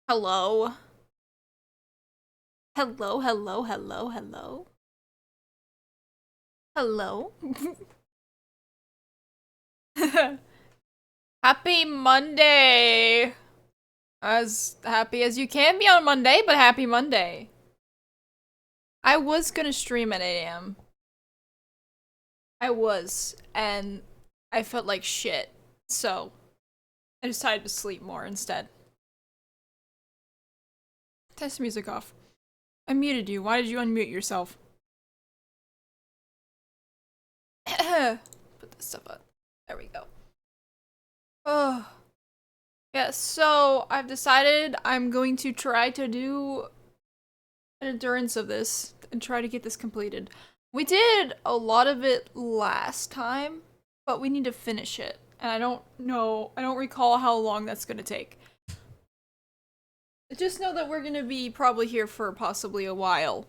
Hello? Hello, hello, hello, hello? Hello? Happy Monday! As happy as you can be on Monday, but happy Monday. I was gonna stream at 8 AM. I was, and I felt like shit, so I decided to sleep more instead. Test music off. I muted you. Why did you unmute yourself? Put this stuff up. There we go. Oh. Yeah, so I've decided I'm going to try to do an endurance of this and try to get this completed. We did a lot of it last time, but we need to finish it. And I don't recall how long that's gonna take. I just know that we're gonna be probably here for possibly a while.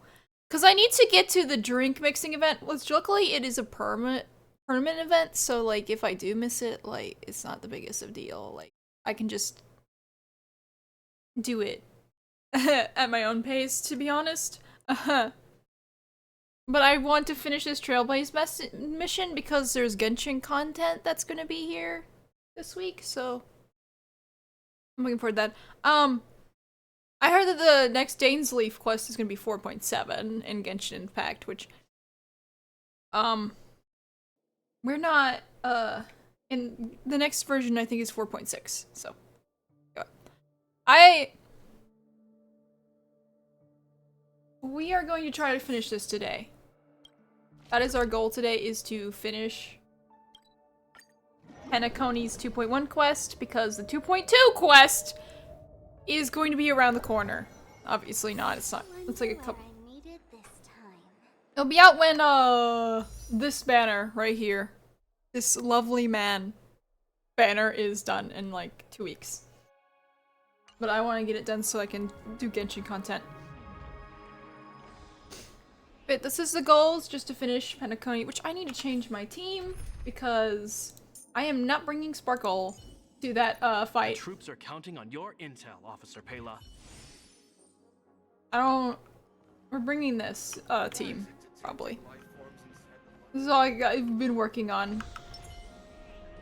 Cause I need to get to the drink mixing event, which luckily it is a permanent event, so like if I do miss it, like it's not the biggest of deal. Like I can just do it at my own pace, to be honest. But I want to finish this Trailblaze mission because there's Genshin content that's gonna be here this week, so I'm looking forward to that. I heard that the next Dainsleif quest is gonna be 4.7 in Genshin Impact, which we're not in the next version I think is 4.6, so we are going to try to finish this today. That is our goal today, is to finish Penacony's 2.1 quest, because the 2.2 quest is going to be around the corner. Obviously not, it's not. It's like a couple. It'll be out when, this banner right here, this lovely man banner is done in like 2 weeks. But I want to get it done so I can do Genshin content. But this is the goals, just to finish Penacony, which I need to change my team because I am not bringing Sparkle to that fight. The troops are counting on your intel, Officer Pela. We're bringing this team, probably. This is all I've been working on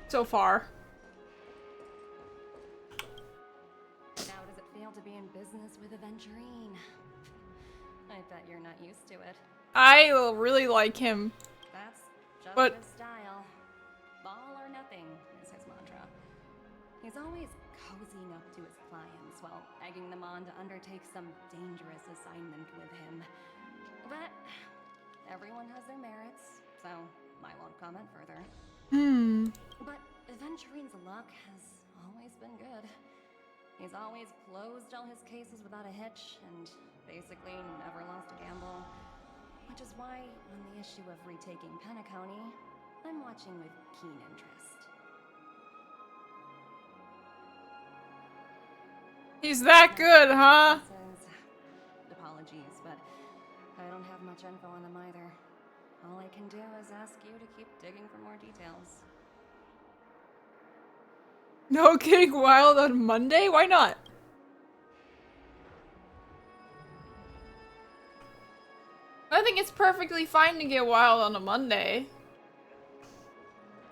so far. How does it feel to be in business with Aventurine? I bet you're not used to it. I really like him. That's just but his style. Ball or nothing is his mantra. He's always cozying up to his clients while egging them on to undertake some dangerous assignment with him. But everyone has their merits, so I won't comment further. But Aventurine's luck has always been good. He's always closed all his cases without a hitch, and basically never lost a gamble. Which is why, on the issue of retaking Penacony, I'm watching with keen interest. He's that good, huh? Apologies, but I don't have much info on him either. All I can do is ask you to keep digging for more details. No getting wild on Monday? Why not? I think it's perfectly fine to get wild on a Monday.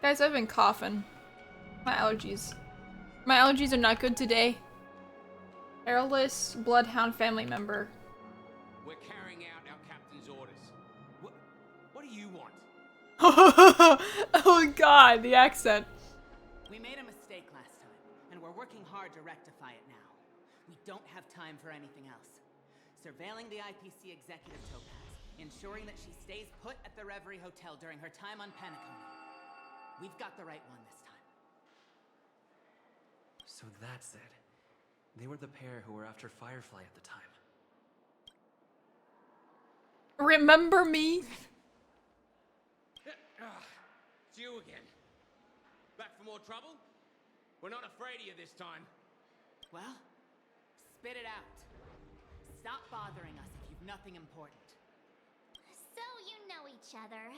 Guys, I've been coughing. My allergies. My allergies are not good today. Hairless Bloodhound family member. We're carrying out our captain's orders. What do you want? Oh god, the accent. We made a mistake last time, and we're working hard to rectify it now. We don't have time for anything else. Surveilling the IPC executive Topaz, ensuring that she stays put at the Reverie Hotel during her time on Penacony. We've got the right one this time. So that's it. They were the pair who were after Firefly at the time. Remember me? It's you again. Back for more trouble? We're not afraid of you this time. Well, spit it out. Stop bothering us if you've nothing important. So you know each other.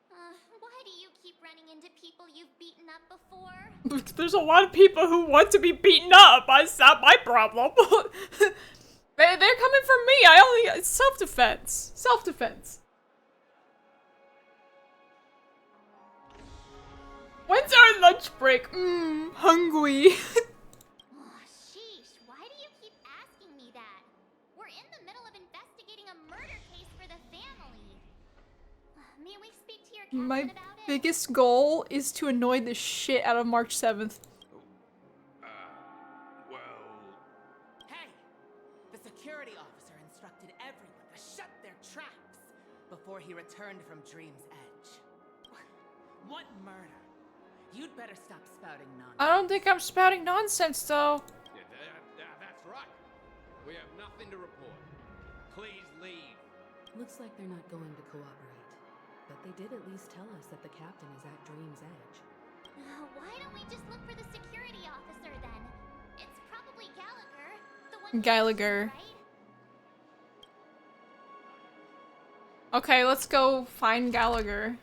Why do you keep running into people you've beaten up before? There's a lot of people who want to be beaten up. It's not my problem. They're coming from me. It's self-defense. Self-defense. When's our lunch break? Hungry. Oh, sheesh, why do you keep asking me that? We're in the middle of investigating a murder case for the family. May we speak to your captain My about it? biggest goal is to annoy the shit out of March 7th. Hey! The security officer instructed everyone to shut their tracks before he returned from Dream's Edge. What murder? You'd better stop spouting nonsense. I don't think I'm spouting nonsense, though. Yeah, that's right. We have nothing to report. Please leave. Looks like they're not going to cooperate. But they did at least tell us that the captain is at Dream's Edge. Why don't we just look for the security officer then? It's probably Gallagher, the one. Gallagher. Right? Okay, let's go find Gallagher.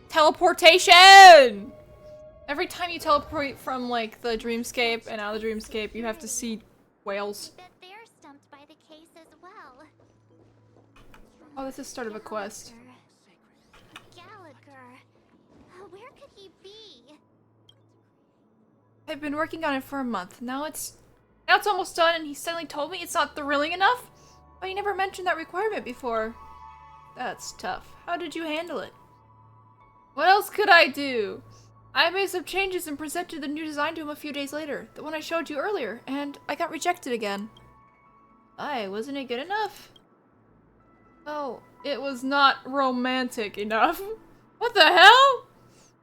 Teleportation! Every time you teleport from, like, the dreamscape and out of the dreamscape, you have to see whales. I bet they're stumped by the case as well. Oh, this is start of a quest. Gallagher. Where could he be? I've been working on it for a month. Now it's almost done, and he suddenly told me it's not thrilling enough? But he never mentioned that requirement before. That's tough. How did you handle it? What else could I do? I made some changes and presented the new design to him a few days later, the one I showed you earlier, and I got rejected again. Why, wasn't it good enough? Oh, it was not romantic enough. What the hell?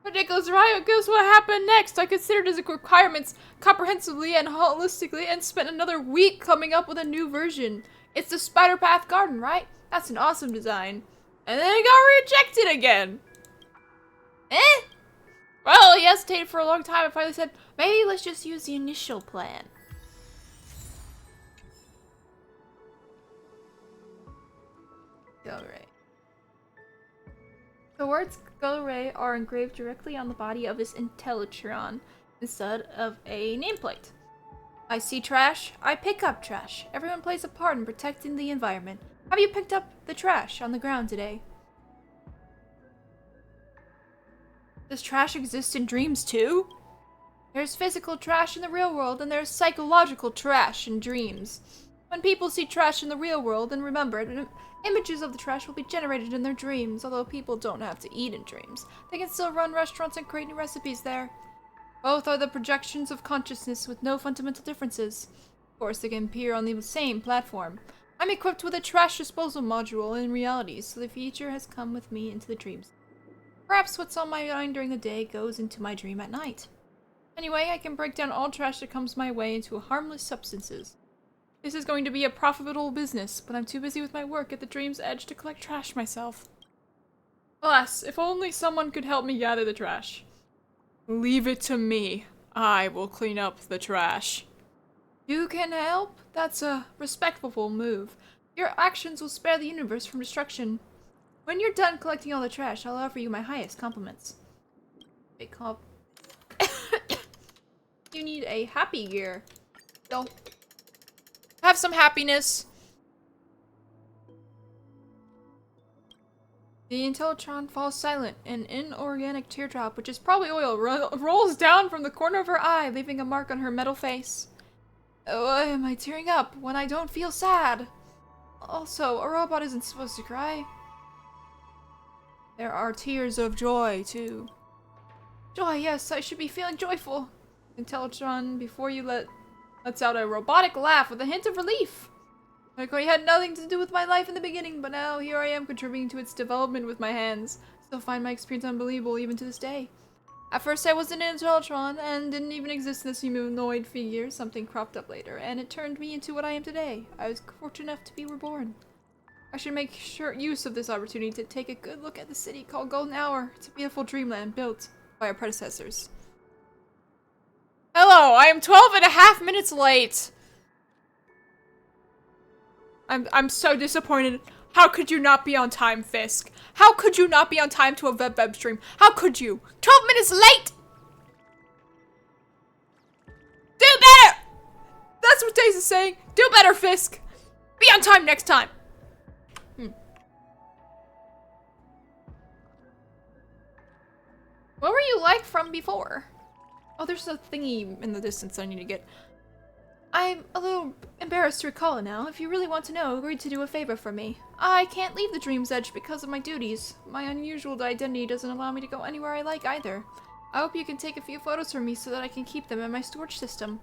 Ridiculous, right? Guess what happened next? I considered his requirements comprehensively and holistically and spent another week coming up with a new version. It's the Spider Path Garden, right? That's an awesome design. And then it got rejected again. Well, he hesitated for a long time and finally said, maybe let's just use the initial plan. Go-Ray. The words Go-Ray are engraved directly on the body of his Intellitron instead of a nameplate. I see trash, I pick up trash. Everyone plays a part in protecting the environment. Have you picked up the trash on the ground today? Does trash exist in dreams too? There's physical trash in the real world, and there's psychological trash in dreams. When people see trash in the real world and remember it, images of the trash will be generated in their dreams. Although people don't have to eat in dreams, they can still run restaurants and create new recipes there. Both are the projections of consciousness with no fundamental differences. Of course, they can appear on the same platform. I'm equipped with a trash disposal module in reality, so the future has come with me into the dreams. Perhaps what's on my mind during the day goes into my dream at night. Anyway, I can break down all trash that comes my way into harmless substances. This is going to be a profitable business, but I'm too busy with my work at the Dream's Edge to collect trash myself. Alas, if only someone could help me gather the trash. Leave it to me. I will clean up the trash. You can help? That's a respectful move. Your actions will spare the universe from destruction. When you're done collecting all the trash, I'll offer you my highest compliments. Big comp. You need a happy gear. Go. Have some happiness. The Intellitron falls silent. An inorganic teardrop, which is probably oil, rolls down from the corner of her eye, leaving a mark on her metal face. Why am I tearing up when I don't feel sad? Also, a robot isn't supposed to cry. There are tears of joy, too. Joy, yes, I should be feeling joyful. Intellitron, before you lets out a robotic laugh with a hint of relief. Like I had nothing to do with my life in the beginning, but now here I am contributing to its development with my hands. Still find my experience unbelievable even to this day. At first I was an Intellitron and didn't even exist in this humanoid figure. Something cropped up later, and it turned me into what I am today. I was fortunate enough to be reborn. I should make use of this opportunity to take a good look at the city called Golden Hour. It's a beautiful dreamland built by our predecessors. Hello, I am 12.5 minutes late. I'm so disappointed. How could you not be on time, Fisk? How could you not be on time to a VebVeb stream? How could you? 12 minutes late! Do better! That's what Daze is saying. Do better, Fisk. Be on time next time. What were you like from before? Oh, there's a thingy in the distance I need to get. I'm a little embarrassed to recall it now. If you really want to know, agree to do a favor for me. I can't leave the Dream's Edge because of my duties. My unusual identity doesn't allow me to go anywhere I like either. I hope you can take a few photos for me so that I can keep them in my storage system.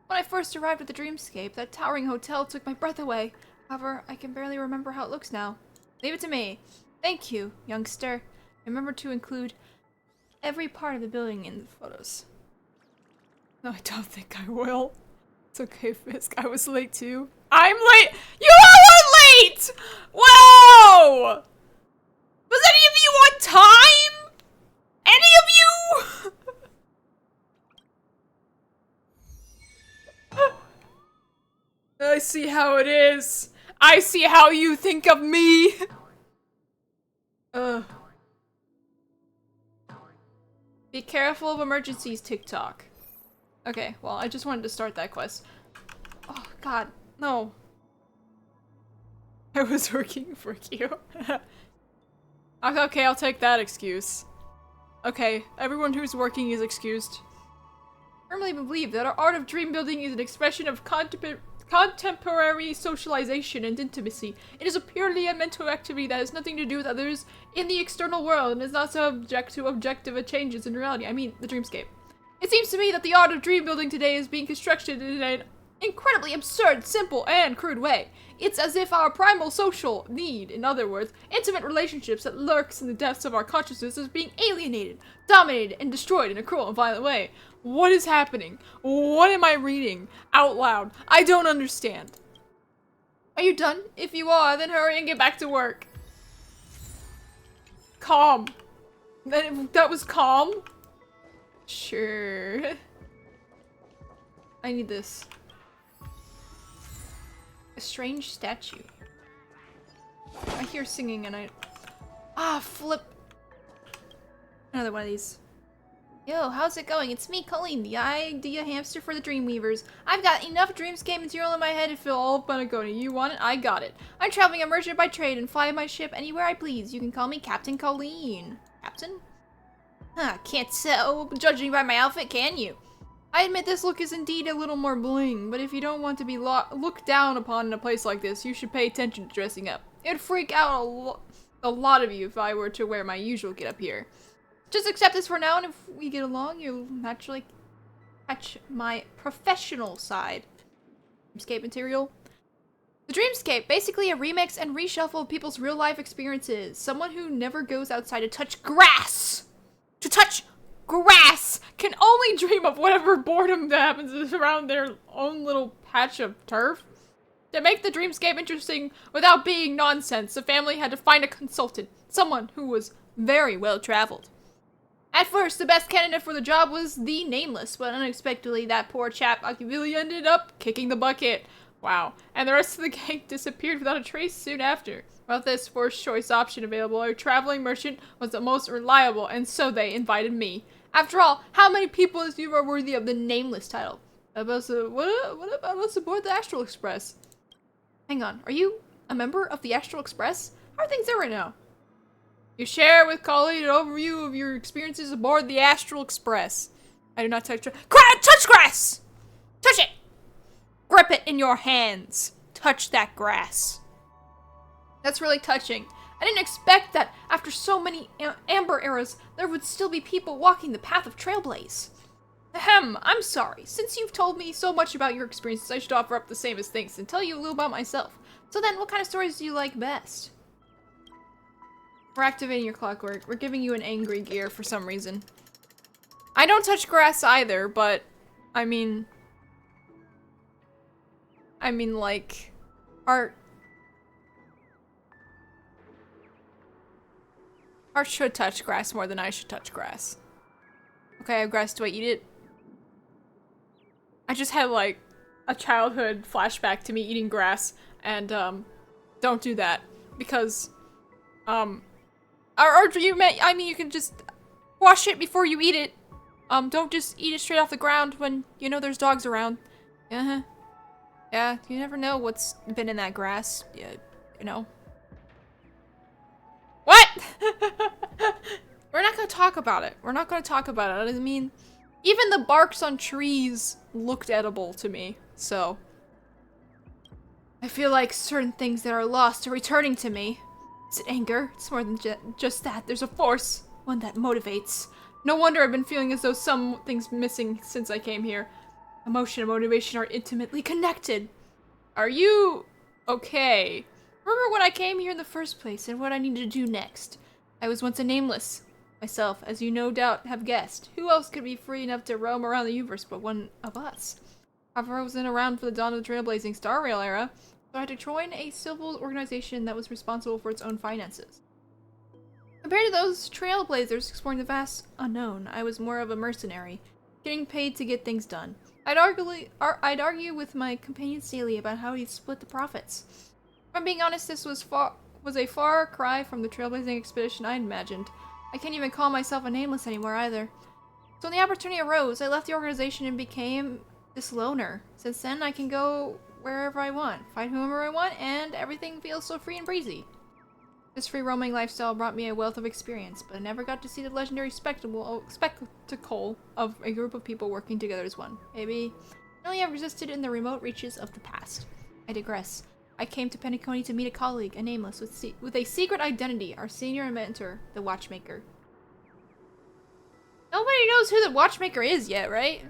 When I first arrived at the Dreamscape, that towering hotel took my breath away. However, I can barely remember how it looks now. Leave it to me. Thank you, youngster. Remember to include every part of the building in the photos. No, I don't think I will. It's okay, Fisk. I was late too. I'm late! You all are late! Whoa! Was any of you on time? Any of you? I see how it is. I see how you think of me. Be careful of emergencies, TikTok. Okay, well, I just wanted to start that quest. Oh, God, no. I was working for you. Okay, I'll take that excuse. Okay, everyone who's working is excused. I firmly believe that our art of dream building is an expression of contemporary socialization and intimacy. It is a purely a mental activity that has nothing to do with others in the external world and is not subject to objective changes in reality. I mean, the dreamscape. It seems to me that the art of dream building today is being constructed in an incredibly absurd, simple, and crude way. It's as if our primal social need, in other words, intimate relationships that lurks in the depths of our consciousness, is being alienated, dominated, and destroyed in a cruel and violent way. What is happening? What am I reading out loud? I don't understand. Are you done? If you are, then hurry and get back to work. Calm. That was calm? Sure. I need this. A strange statue. I hear singing and flip. Another one of these. Yo, how's it going? It's me, Colleen, the idea hamster for the Dreamweavers. I've got enough Dreamscape material in my head to fill all of Penacony. You want it? I got it. I'm traveling a merchant by trade and fly my ship anywhere I please. You can call me Captain Colleen. Captain? Huh, can't tell, judging by my outfit, can you? I admit this look is indeed a little more bling, but if you don't want to be looked down upon in a place like this, you should pay attention to dressing up. It'd freak out a lot of you if I were to wear my usual get-up here. Just accept this for now, and if we get along, you'll naturally catch my professional side. Dreamscape material. The Dreamscape, basically a remix and reshuffle of people's real-life experiences. Someone who never goes outside to touch grass! To touch grass can only dream of whatever boredom that happens around their own little patch of turf. To make the Dreamscape interesting without being nonsense, the family had to find a consultant, someone who was very well traveled. At first, the best candidate for the job was the Nameless, but unexpectedly that poor chap really ended up kicking the bucket. Wow. And the rest of the gang disappeared without a trace soon after. Without this first choice option available, a traveling merchant was the most reliable, and so they invited me. After all, how many people as you are worthy of the Nameless title? What about us aboard the Astral Express? Hang on, are you a member of the Astral Express? How are things there right now? You share with Colleen an overview of your experiences aboard the Astral Express. I do not touch touch grass! Touch it! Grip it in your hands. Touch that grass. That's really touching. I didn't expect that after so many Amber eras, there would still be people walking the path of Trailblaze. Ahem, I'm sorry. Since you've told me so much about your experiences, I should offer up the same as thanks and tell you a little about myself. So then, what kind of stories do you like best? We're activating your clockwork. We're giving you an angry gear for some reason. I don't touch grass either, but I mean like art should touch grass more than I should touch grass. Okay, I have grass. Do I eat it? I just had like a childhood flashback to me eating grass, and don't do that. because, or you may, I mean, you can just wash it before you eat it. Don't just eat it straight off the ground when you know there's dogs around. Uh-huh. Yeah, you never know what's been in that grass. Yeah, you know. What? We're not gonna talk about it. We're not gonna talk about it. I mean, even the barks on trees looked edible to me, so. I feel like certain things that are lost are returning to me. Is it anger? It's more than just that. There's a force. One that motivates. No wonder I've been feeling as though something's missing since I came here. Emotion and motivation are intimately connected. Are you okay? Remember when I came here in the first place and what I needed to do next? I was once a nameless. Myself, as you no doubt have guessed. Who else could be free enough to roam around the universe but one of us? However, I wasn't around for the dawn of the trailblazing Star Rail era, so I had to join a civil organization that was responsible for its own finances. Compared to those trailblazers exploring the vast unknown, I was more of a mercenary, getting paid to get things done. I'd argue with my companion Celie about how he'd split the profits. If I'm being honest, this was a far cry from the trailblazing expedition I'd imagined. I can't even call myself a nameless anymore either. So when the opportunity arose, I left the organization and became this loner. Since then, I can go wherever I want, fight whomever I want, and everything feels so free and breezy. This free roaming lifestyle brought me a wealth of experience, but I never got to see the legendary spectacle of a group of people working together as one. Maybe I only have resisted in the remote reaches of the past. I digress. I came to Penacony to meet a colleague, a nameless, with a secret identity, our senior mentor, the Watchmaker. Nobody knows who the Watchmaker is yet, right?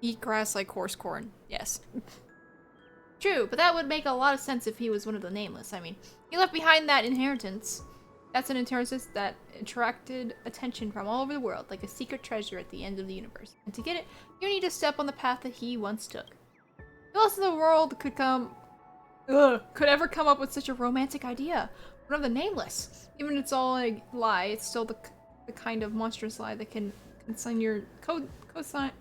Eat grass like horse corn. Yes. True, but that would make a lot of sense if he was one of the nameless. I mean, he left behind that inheritance. That's an inheritance that attracted attention from all over the world, like a secret treasure at the end of the universe. And to get it, you need to step on the path that he once took. Who else in the world could ever come up with such a romantic idea? One of the nameless. Even if it's all a lie, it's still the kind of monstrous lie that can consign your consign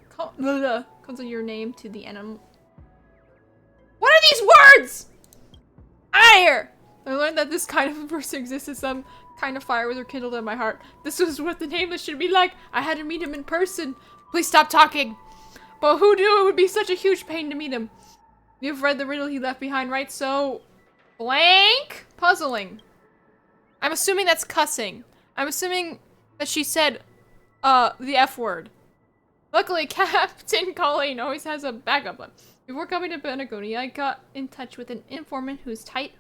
your name to the animal. What are these words? Out of here! I learned that this kind of person existed. Some kind of fire was rekindled in my heart. This was what the nameless should be like. I had to meet him in person. Please stop talking. But who knew it would be such a huge pain to meet him? You've read the riddle he left behind, right? So, blank? Puzzling. I'm assuming that's cussing. I'm assuming that she said, the F word. Luckily, Captain Colleen always has a backup plan. Before coming to Penacony, I got in touch with an informant who's tight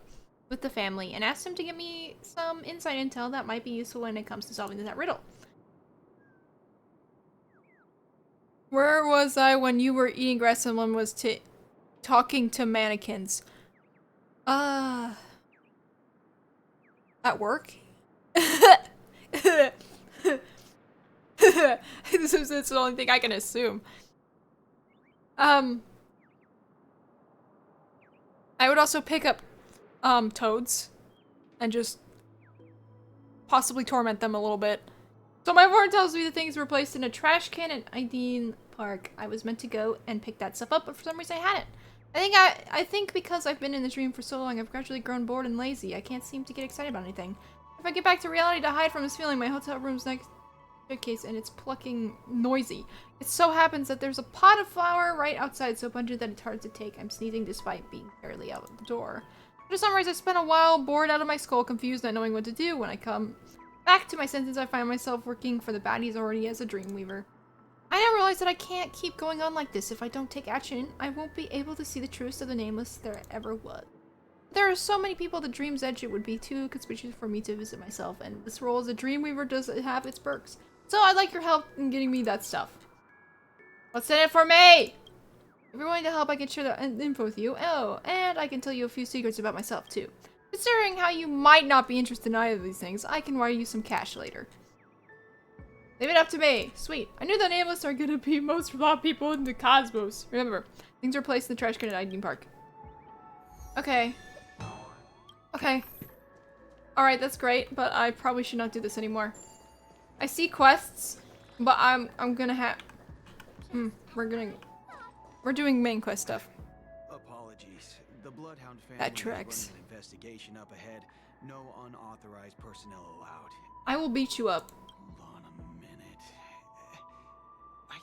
with the family and asked him to give me some inside intel that might be useful when it comes to solving that riddle. Where was I when you were eating grass and one was talking to mannequins? At work? This is the only thing I can assume. I would also pick up, toads and just possibly torment them a little bit. So my word tells me the things were placed in a trash can at Ideen Park. I was meant to go and pick that stuff up, but for some reason I hadn't. I think because I've been in the dream for so long, I've gradually grown bored and lazy. I can't seem to get excited about anything. If I get back to reality to hide from this feeling, my hotel room's next case and it's plucking noisy. It so happens that there's a pot of flour right outside, so abundant that it's hard to take. I'm sneezing despite being barely out of the door. For some reason, I spent a while bored out of my skull, confused, not knowing what to do. When I come back to my senses, I find myself working for the baddies already as a dreamweaver. I now realize that I can't keep going on like this. If I don't take action, I won't be able to see the truest of the nameless there ever was. There are so many people at the Dream's Edge, it would be too conspicuous for me to visit myself, and this role as a dreamweaver does have its perks. So I'd like your help in getting me that stuff. What's in it for me? If you're willing to help, I can share that info with you. Oh, and I can tell you a few secrets about myself, too. Considering how you might not be interested in either of these things, I can wire you some cash later. Leave it up to me. Sweet. I knew the nameless are gonna be most flawed people in the cosmos. Remember, things are placed in the trash can at Ideen Park. Okay. Okay. Alright, that's great, but I probably should not do this anymore. I see quests, but I'm gonna have... we're doing main quest stuff. Apologies. The Bloodhound family That is tracks. running an investigation up ahead. No unauthorized personnel allowed. I will beat you up. Hold on a minute. I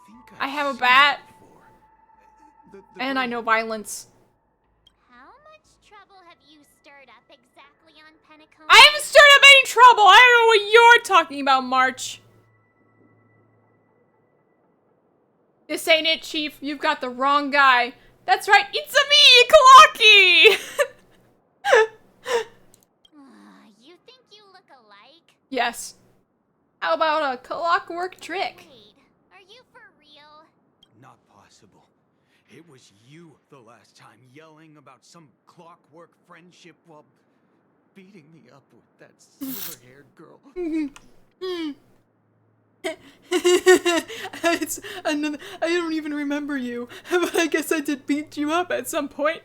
think I have a seen bat. it before. The And I know violence. How much trouble have you stirred up exactly on Penacony? I haven't stirred up any trouble! I don't know what you're talking about, March. This ain't it, Chief. You've got the wrong guy. That's right, it's me, Kalaki! You think you look alike? Yes. How about a clockwork trick? Wait, are you for real? Not possible. It was you the last time yelling about some clockwork friendship while beating me up with that silver-haired girl. It's another. I don't even remember you, but I guess I did beat you up at some point.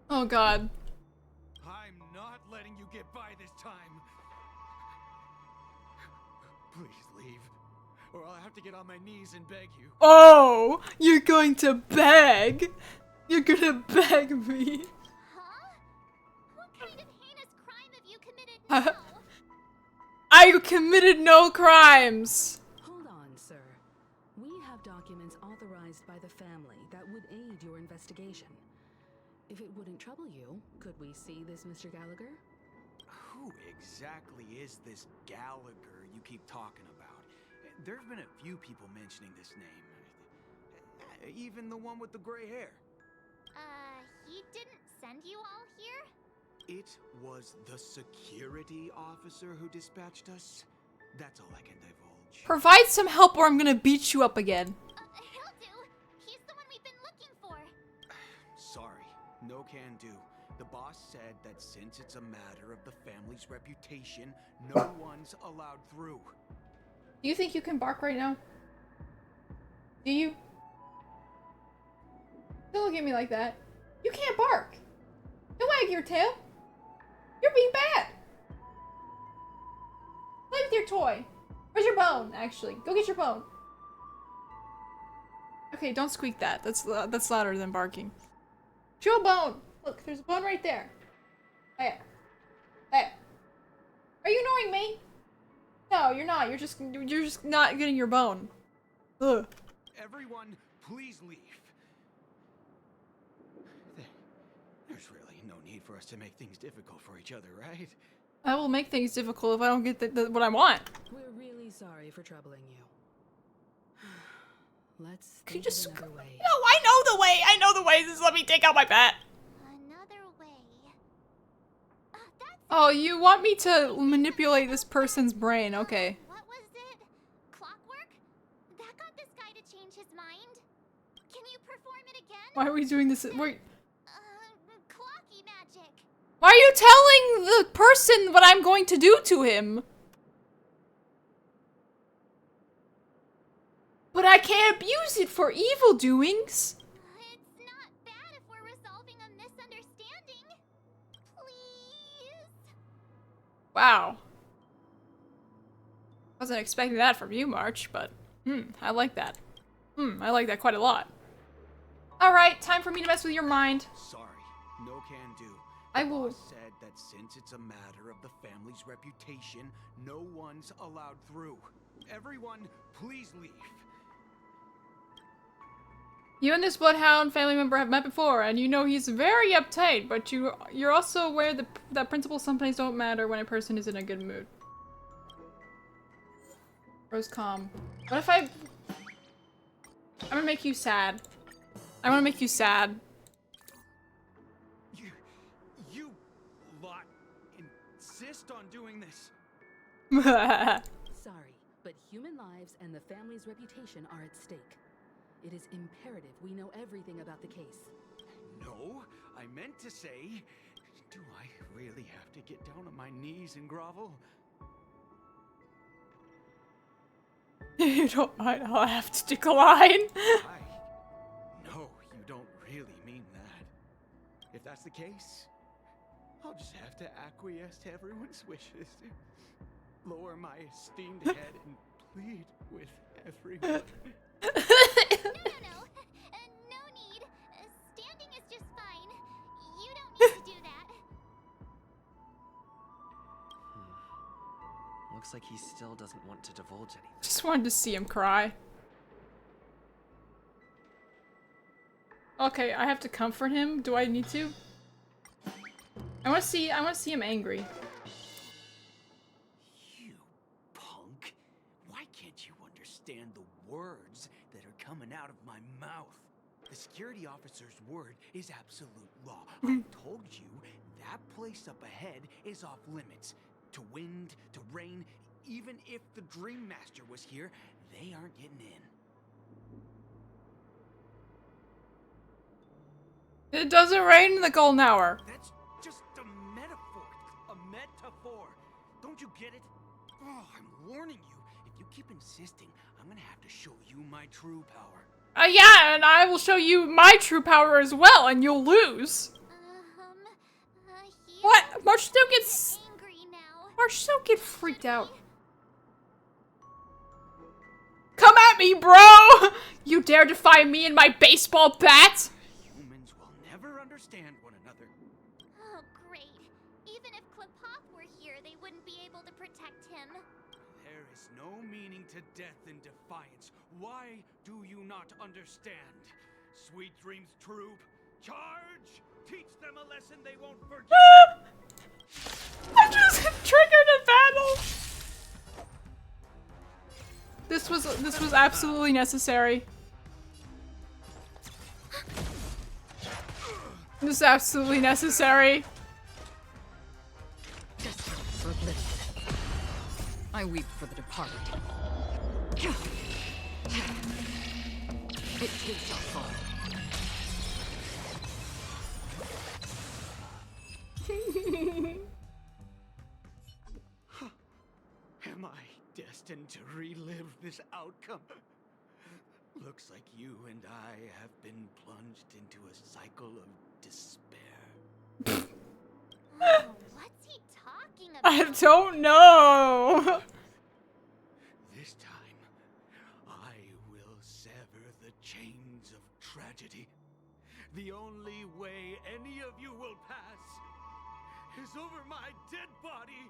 Oh God. I'm not letting you get by this time. Please leave, or I'll have to get on my knees and beg you. Oh, you're going to beg? You're gonna beg me? Huh? What kind of heinous crime have you committed now? I committed no crimes. Hold on, sir. We have documents authorized by the family that would aid your investigation. If it wouldn't trouble you, could we see this, Mr. Gallagher? Who exactly is this Gallagher you keep talking about? There's been a few people mentioning this name. Even the one with the gray hair. He didn't send you all here? It was the security officer who dispatched us. That's all I can divulge. Provide some help or I'm gonna beat you up again. He'll do. He's the one we've been looking for. Sorry, no can do. The boss said that since it's a matter of the family's reputation, no one's allowed through. Do you think you can bark right now? Do you? Don't look at me like that. You can't bark. Don't wag your tail. You're being bad. Play with your toy. Where's your bone, actually? Go get your bone. Okay, don't squeak that. That's louder than barking. Show a bone. Look, there's a bone right there. There. There. Are you ignoring me? No, you're not. You're just not getting your bone. Ugh. Everyone, please leave. There's really no need for us to make things difficult for each other, right? I will make things difficult if I don't get what I want. We're really sorry for troubling you. Let's Could you think just... of another way. No, I know the way! I know the way! Just let me take out my bat! Another way. That's Oh, you want me to manipulate this person's brain. Okay. what was it? Clockwork? That got this guy to change his mind? Can you perform it again? Why are we doing this? Wait. Clocky magic. Why are you telling the person what I'm going to do to him? But I can't abuse it for evil doings. It's not bad if we're resolving a misunderstanding. Please? Wow. Wasn't expecting that from you, March, but I like that. I like that quite a lot. Alright, time for me to mess with your mind. Sorry, no can do. I The will- boss said that since it's a matter of the family's reputation, no one's allowed through. Everyone, please leave. You and this Bloodhound family member have met before, and you know he's very uptight, but you're also aware that principles sometimes don't matter when a person is in a good mood. Rose calm. What if I'm gonna make you sad. I wanna make you sad. You lot insist on doing this. Sorry, but human lives and the family's reputation are at stake. It is imperative we know everything about the case. No, I meant to say, do I really have to get down on my knees and grovel? You don't mind, I'll have to decline. No, you don't really mean that. If that's the case, I'll just have to acquiesce to everyone's wishes. Lower my esteemed head and plead with everyone. No, no, no. No need. Standing is just fine. You don't need to do that. Looks like he still doesn't want to divulge anything. Just wanted to see him cry. Okay, I have to comfort him. Do I need to? I want to see him angry. You punk. Why can't you understand the words that are coming out of my mouth? The security officer's word is absolute law. I told you that place up ahead is off limits. To wind, to rain, even if the Dream Master was here, they aren't getting in. It doesn't rain in the golden hour. That's just a metaphor. A metaphor. Don't you get it? Oh, I'm warning you. If you keep insisting, I'm gonna have to show you my true power. Yeah, and I will show you my true power as well, and you'll lose. He What? March don't get angry now. March don't get freaked out. Come at me, bro! You dare defy me and my baseball bat? Humans will never understand one another. Oh, great. Even if Klipop were here, they wouldn't be able to protect him. There is no meaning to death and defiance. Why do you not understand? Sweet Dreams Troop, charge! Teach them a lesson they won't forget! I just triggered a battle! This was absolutely necessary. This is absolutely necessary. For bliss. I weep for the departed. It takes a fall. Am I destined to relive this outcome? Looks like you and I have been plunged into a cycle of despair. Oh, what's he talking about? I don't know. This time, I will sever the chains of tragedy. The only way any of you will pass is over my dead body.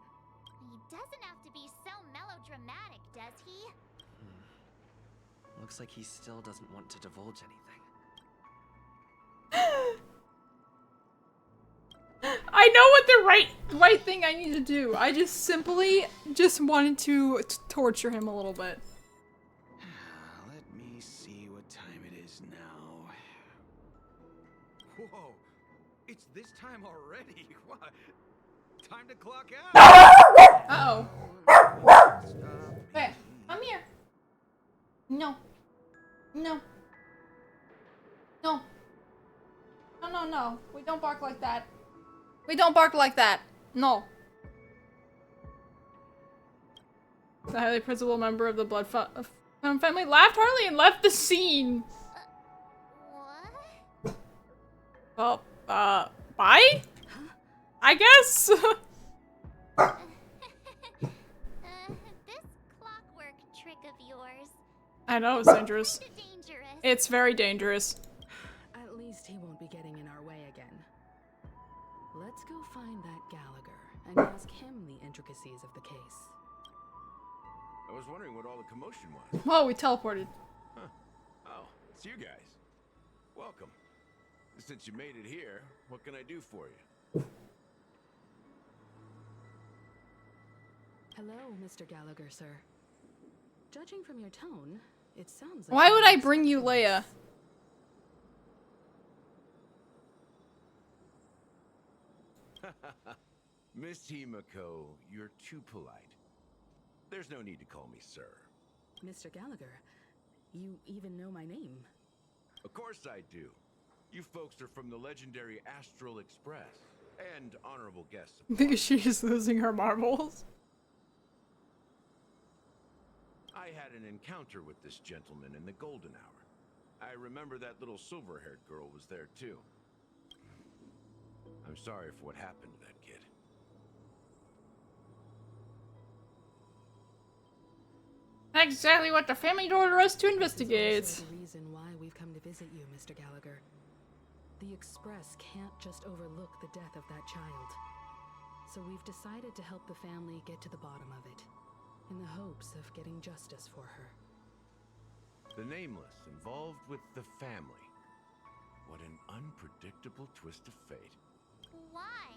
He doesn't have to be so melodramatic, does he? Looks like he still doesn't want to divulge anything. I know what the right thing I need to do. I just simply wanted to torture him a little bit. Let me see what time it is now. Whoa, it's this time already. What? Time to clock out. Uh-oh. Hey, come here. No. No. No. No, no, no. We don't bark like that. We don't bark like that. No. The highly principal member of the Blood family laughed heartily and left the scene. What? Well, bye? I guess? This clockwork trick of yours. I know, it's dangerous. Kinda dangerous. It's very dangerous. At least he won't be getting in our way again. Let's go find that Gallagher and ask him the intricacies of the case. I was wondering what all the commotion was. Oh, we teleported. Huh. Oh, it's you guys. Welcome. Since you made it here, what can I do for you? Hello, Mr. Gallagher, sir. Judging from your tone, it sounds like... Why would I bring you Leia? Miss Himiko, you're too polite. There's no need to call me sir. Mr. Gallagher, you even know my name. Of course I do. You folks are from the legendary Astral Express and honorable guests. Because she's losing her marbles. I had an encounter with this gentleman in the golden hour. I remember that little silver-haired girl was there too. I'm sorry for what happened to that kid. not exactly what the family ordered us to investigate. This is also the reason why we've come to visit you, Mr. Gallagher. The Express can't just overlook the death of that child. So we've decided to help the family get to the bottom of it, in the hopes of getting justice for her. The Nameless involved with the family. What an unpredictable twist of fate. Why?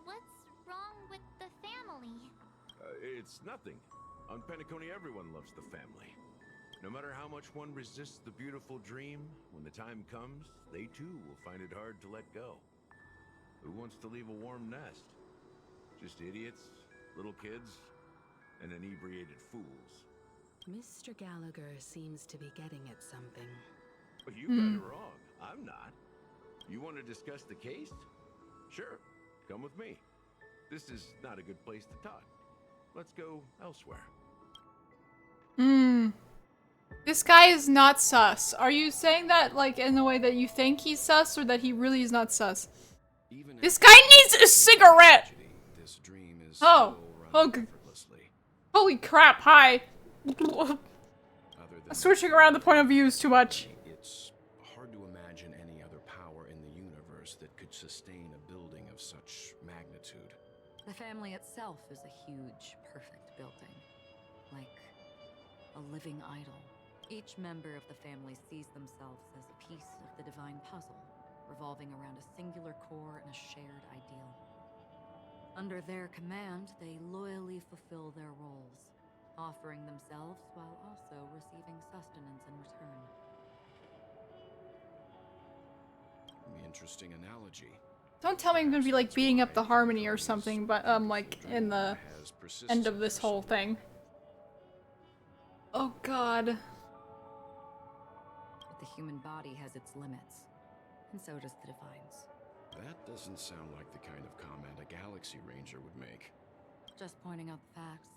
What's wrong with the family? It's nothing. On Penacony, everyone loves the family. No matter how much one resists the beautiful dream, when the time comes, they too will find it hard to let go. Who wants to leave a warm nest? Just idiots, little kids, and inebriated fools. Mr. Gallagher seems to be getting at something. But you got it wrong. I'm not. You want to discuss the case? Sure, come with me. This is not a good place to talk. Let's go elsewhere. This guy is not sus. Are you saying that like in the way that you think he's sus, or that he really is not sus? This guy needs a cigarette! This dream is Oh. Holy crap, hi. Switching around the point of view is too much. It's hard to imagine any other power in the universe that could sustain a building of such magnitude. The family itself is a huge, perfect building. Like a living idol. Each member of the family sees themselves as a piece of the divine puzzle, revolving around a singular core and a shared ideal. Under their command, they loyally fulfill their roles, offering themselves while also receiving sustenance in return. Interesting analogy. Don't tell me I'm gonna be like beating up the Harmony or something, but like in the end of this whole thing. Oh god. But the human body has its limits, and so does the Divine's. That doesn't sound like the kind of comment a Galaxy Ranger would make. Just pointing out the facts.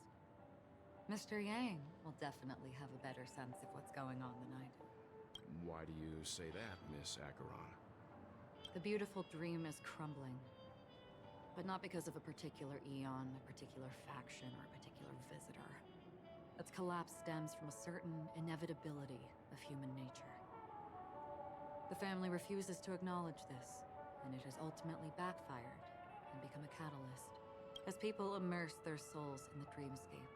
Mr. Yang will definitely have a better sense of what's going on than I do. Why do you say that, Miss Acheron? The beautiful dream is crumbling. But not because of a particular eon, a particular faction, or a particular visitor. Its collapse stems from a certain inevitability of human nature. The family refuses to acknowledge this, and it has ultimately backfired and become a catalyst. As people immerse their souls in the dreamscape,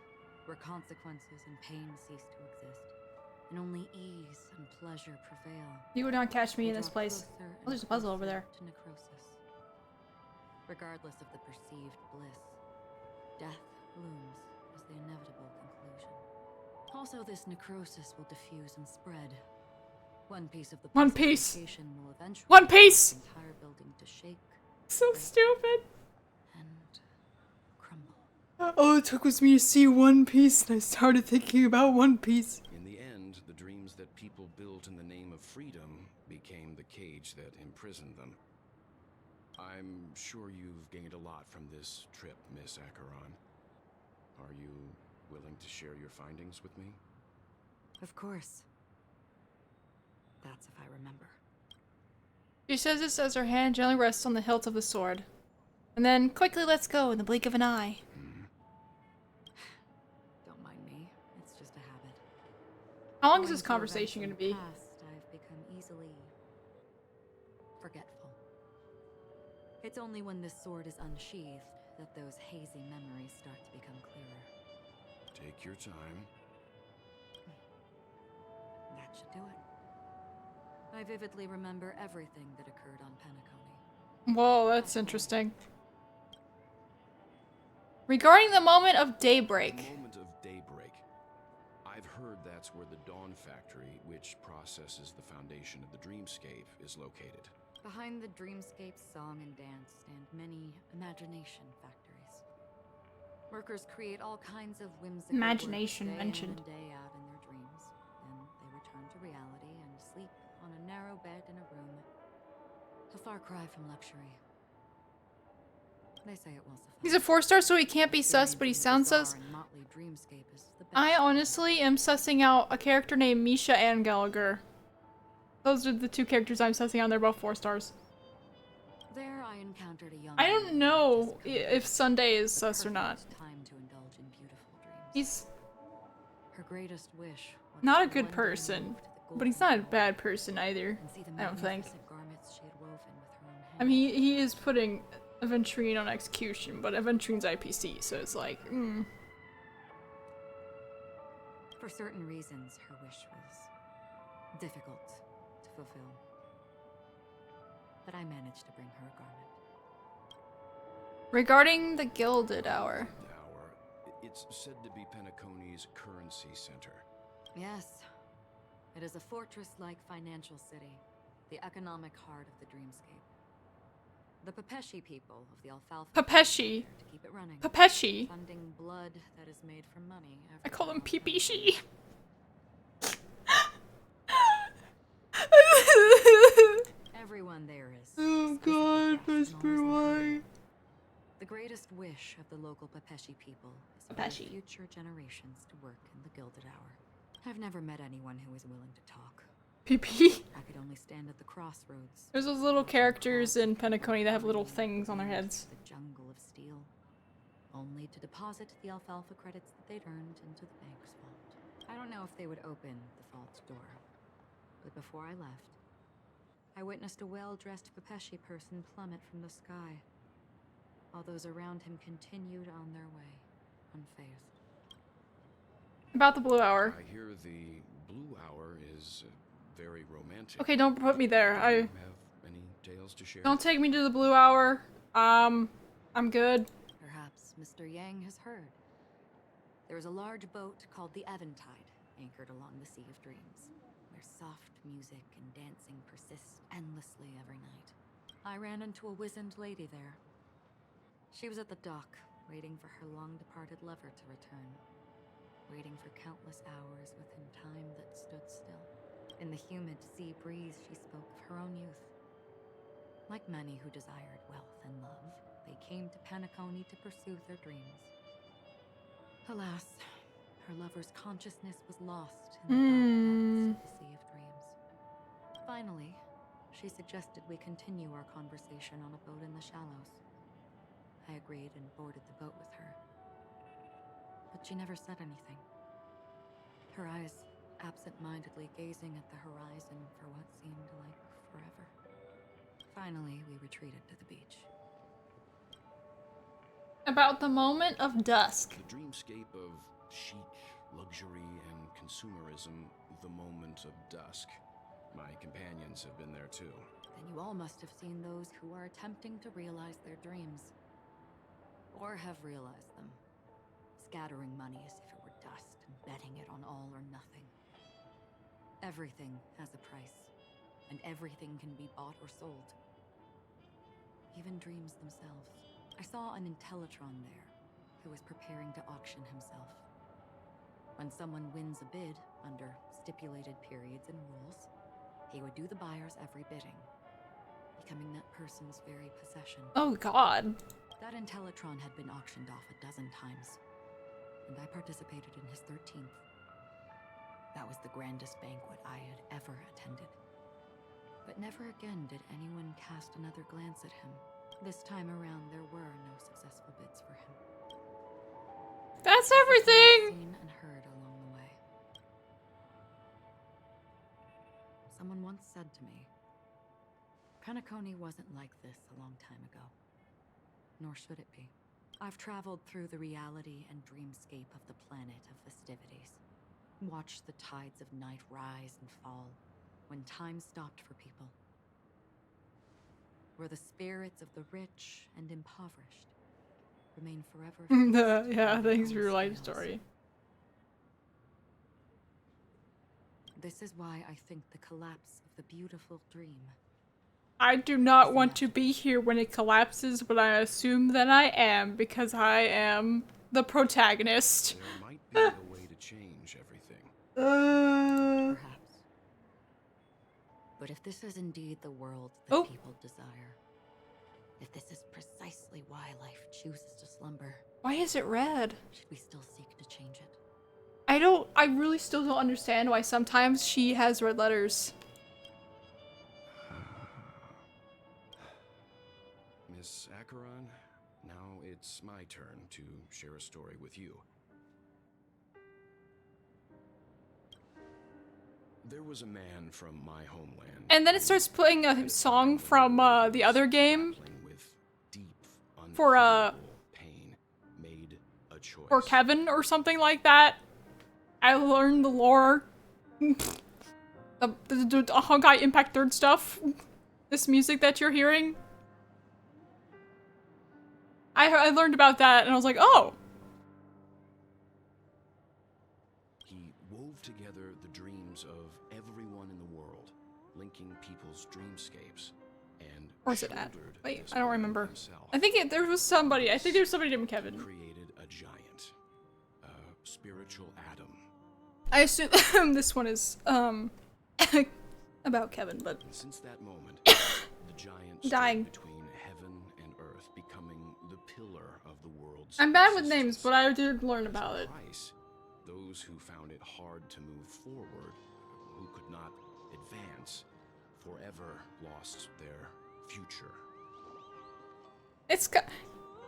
where consequences and pain cease to exist, and only ease and pleasure prevail. You would not catch me in this place. Oh, there's a puzzle over there. To necrosis. Regardless of the perceived bliss, death looms as the inevitable conclusion. Also, this necrosis will diffuse and spread. One piece of the One Piece will eventually One Piece! cause the entire building to shake, So stupid. and crumble. All it took was me to see One Piece, and I started thinking about One Piece. In the end, the dreams that people built in the name of freedom became the cage that imprisoned them. I'm sure you've gained a lot from this trip, Miss Acheron. Are you willing to share your findings with me? Of course. That's if I remember. She says this as her hand gently rests on the hilt of the sword. And then quickly lets go in the blink of an eye. Don't mind me. It's just a habit. How long is Owing this to conversation events gonna in be? the past, I've become easily forgetful. It's only when this sword is unsheathed that those hazy memories start to become clearer. Take your time. That should do it. I vividly remember everything that occurred on Penacony. Whoa, that's interesting. Regarding the moment of daybreak. The moment of daybreak. I've heard that's where the Dawn Factory, which processes the foundation of the dreamscape, is located. Behind the dreamscape song and dance stand many imagination factories. Workers create all kinds of whimsical Imagination works day mentioned. in and day out in their dreams. Then they return to reality and sleep on a narrow bed in a room. A far cry from luxury. They say it will suffice. He's a 4-star, so he can't be sus, but he sounds sus. I honestly am sussing out a character named Misha and Gallagher. Those are the two characters I'm sussing out. They're both 4 stars. There I encountered a young I don't woman know who if Sunday is the sus or not. perfect time to indulge in beautiful dreams. He's... Her greatest wish was Not a to good one day person, move to the but he's Golden not a Hour bad person either. and see the I don't think. magnificent garments she had woven with her own I mean, hands. he is putting Aventurine on execution, but Aventurine's IPC, so it's like, For certain reasons, her wish was difficult to fulfill. But I managed to bring her a garment. Regarding the Gilded Hour. Hour. It's said to be Penacony's currency center. Yes, it is a fortress-like financial city, the economic heart of the dreamscape. The Pepeshi people of the Alfalfa Pepeshi. to keep it running, Pepeshi. funding blood that is made from money. I call him everywhere. Peepeshi. Everyone there is. Oh god, exquisitely dressed and Vesper, always why? in The greatest wish of the local Pepeshi people is for Pepeshi. future generations to work in the Gilded Hour. I've never met anyone who is willing to talk. PP. I could only stand at the crossroads. There's those little characters in Penacony that have little things on their heads. The jungle of steel, only to deposit the alfalfa credits that they'd earned into the bank's vault. I don't know if they would open the vault's door, but before I left, I witnessed a well-dressed Pepeshi person plummet from the sky, while those around him continued on their way, unfazed. About the Blue Hour. I hear the Blue Hour is very romantic. Okay, don't put me there. Do you have any tales to share? Don't take me to the Blue Hour. I'm good. Perhaps Mr. Yang has heard. There is a large boat called the Eventide, anchored along the Sea of Dreams, where soft music and dancing persist endlessly every night. I ran into a wizened lady there. She was at the dock, waiting for her long-departed lover to return, waiting for countless hours within time that stood still. In the humid sea breeze, she spoke of her own youth. Like many who desired wealth and love, they came to Penacony to pursue their dreams. Alas, her lover's consciousness was lost in the dark depths of the Sea of Dreams. Finally, she suggested we continue our conversation on a boat in the shallows. I agreed and boarded the boat with her. But she never said anything. Her eyes absent-mindedly gazing at the horizon for what seemed like forever. Finally, we retreated to the beach. About the moment of dusk. The dreamscape of chic, luxury, and consumerism, the moment of dusk. My companions have been there too. Then you all must have seen those who are attempting to realize their dreams. Or have realized them. Scattering money as if it were dust and betting it on all or nothing. Everything has a price, and everything can be bought or sold. Even dreams themselves. I saw an Intellitron there, who was preparing to auction himself. When someone wins a bid, under stipulated periods and rules, he would do the buyer's every bidding, becoming that person's very possession. Oh god. That Intellitron had been auctioned off a dozen times, and I participated in his 13th. That was the grandest banquet I had ever attended. But never again did anyone cast another glance at him. This time around, there were no successful bids for him. That's I've everything! seen and heard along the way. Someone once said to me, Penacony wasn't like this a long time ago. Nor should it be. I've traveled through the reality and dreamscape of the planet of festivities. Watched the tides of night rise and fall when time stopped for people. Where the spirits of the rich and impoverished remain forever. Yeah, thanks for your life story. This is why I think the collapse of the beautiful dream. I do not want to be here when it collapses, but I assume that I am, because I am the protagonist. There might be a way to change everything. Perhaps. But if this is indeed the world that people desire, if this is precisely why life chooses to slumber, Why is it red? should we still seek to change it? I really still don't understand why sometimes she has red letters. Miss Acheron, now it's my turn to share a story with you. There was a man from my homeland. And then it starts playing a song from the other game With deep, for pain, made a choice. for Kevin or something like that. I learned the lore. the Honkai Impact 3rd stuff. This music that you're hearing. I learned about that and I was like, oh. He wove together the dreams of everyone in the world, linking people's dreamscapes, and Where's it at? shouldered Wait, this I don't burden remember. himself. I think there was somebody. I think there was somebody named Kevin. Created a giant, a spiritual atom. I assume this one is about Kevin, but And since that moment, the giant stood Dying. between heaven and earth, becoming the pillar of the world's I'm bad with existence. names, but I did learn As a about it. price, those who found it hard to move forward, who could not advance, forever lost their future.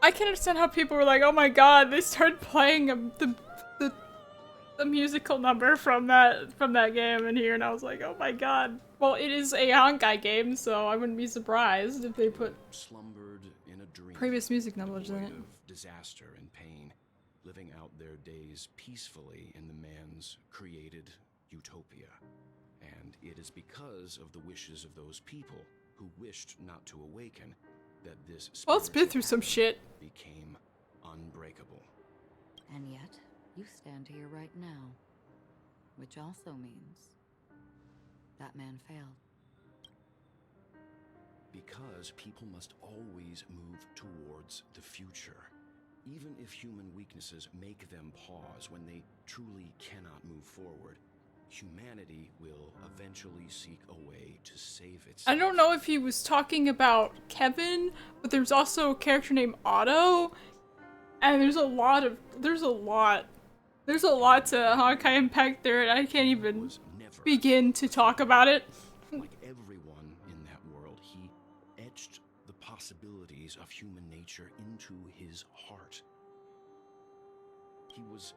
I can understand how people were like, "Oh my god!" They started playing the musical number from that game in here, and I was like, "Oh my god!" Well, it is a Honkai game, so I wouldn't be surprised if they put Slumbered in a dream, previous music numbers in devoid it. of disaster and pain, living out their days peacefully in the man's created utopia. And it is because of the wishes of those people who wished not to awaken that this Well, it's been spiritual through some atom shit. became unbreakable. And yet, you stand here right now. Which also means that man failed. Because people must always move towards the future. Even if human weaknesses make them pause when they truly cannot move forward, humanity will eventually seek a way to save itself. I don't know if he was talking about Kevin, but there's also a character named Otto, and there's a lot to Honkai Impact there, and I can't even Was never begin to talk about it. like everyone in that world. He etched the possibilities of human nature into his heart. He was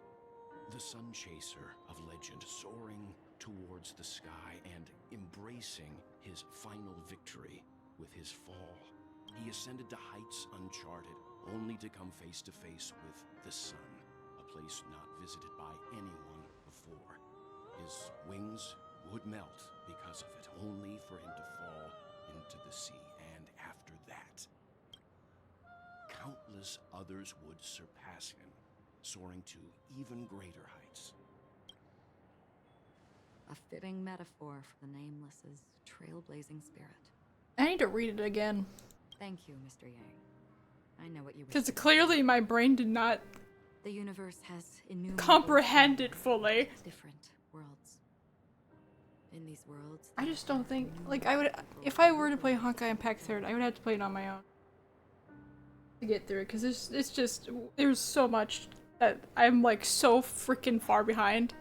the sun chaser of legend, soaring towards the sky and embracing his final victory with his fall. He ascended to heights uncharted, only to come face to face with the sun, a place not visited by anyone before. His wings would melt because of it, only for him to fall into the sea. And after that, countless others would surpass him, soaring to even greater heights. A fitting metaphor for the Nameless's trailblazing spirit. I need to read it again, Thank you, Mr. Yang. I know what you wish because to do. clearly my brain did not The universe has innumerable comprehend it fully. different worlds. In these worlds, I there just don't are think, like, innumerable if I were to play Honkai Impact 3rd, I would have to play it on my own to get through it, because it's just, there's so much that I'm, like, so freaking far behind.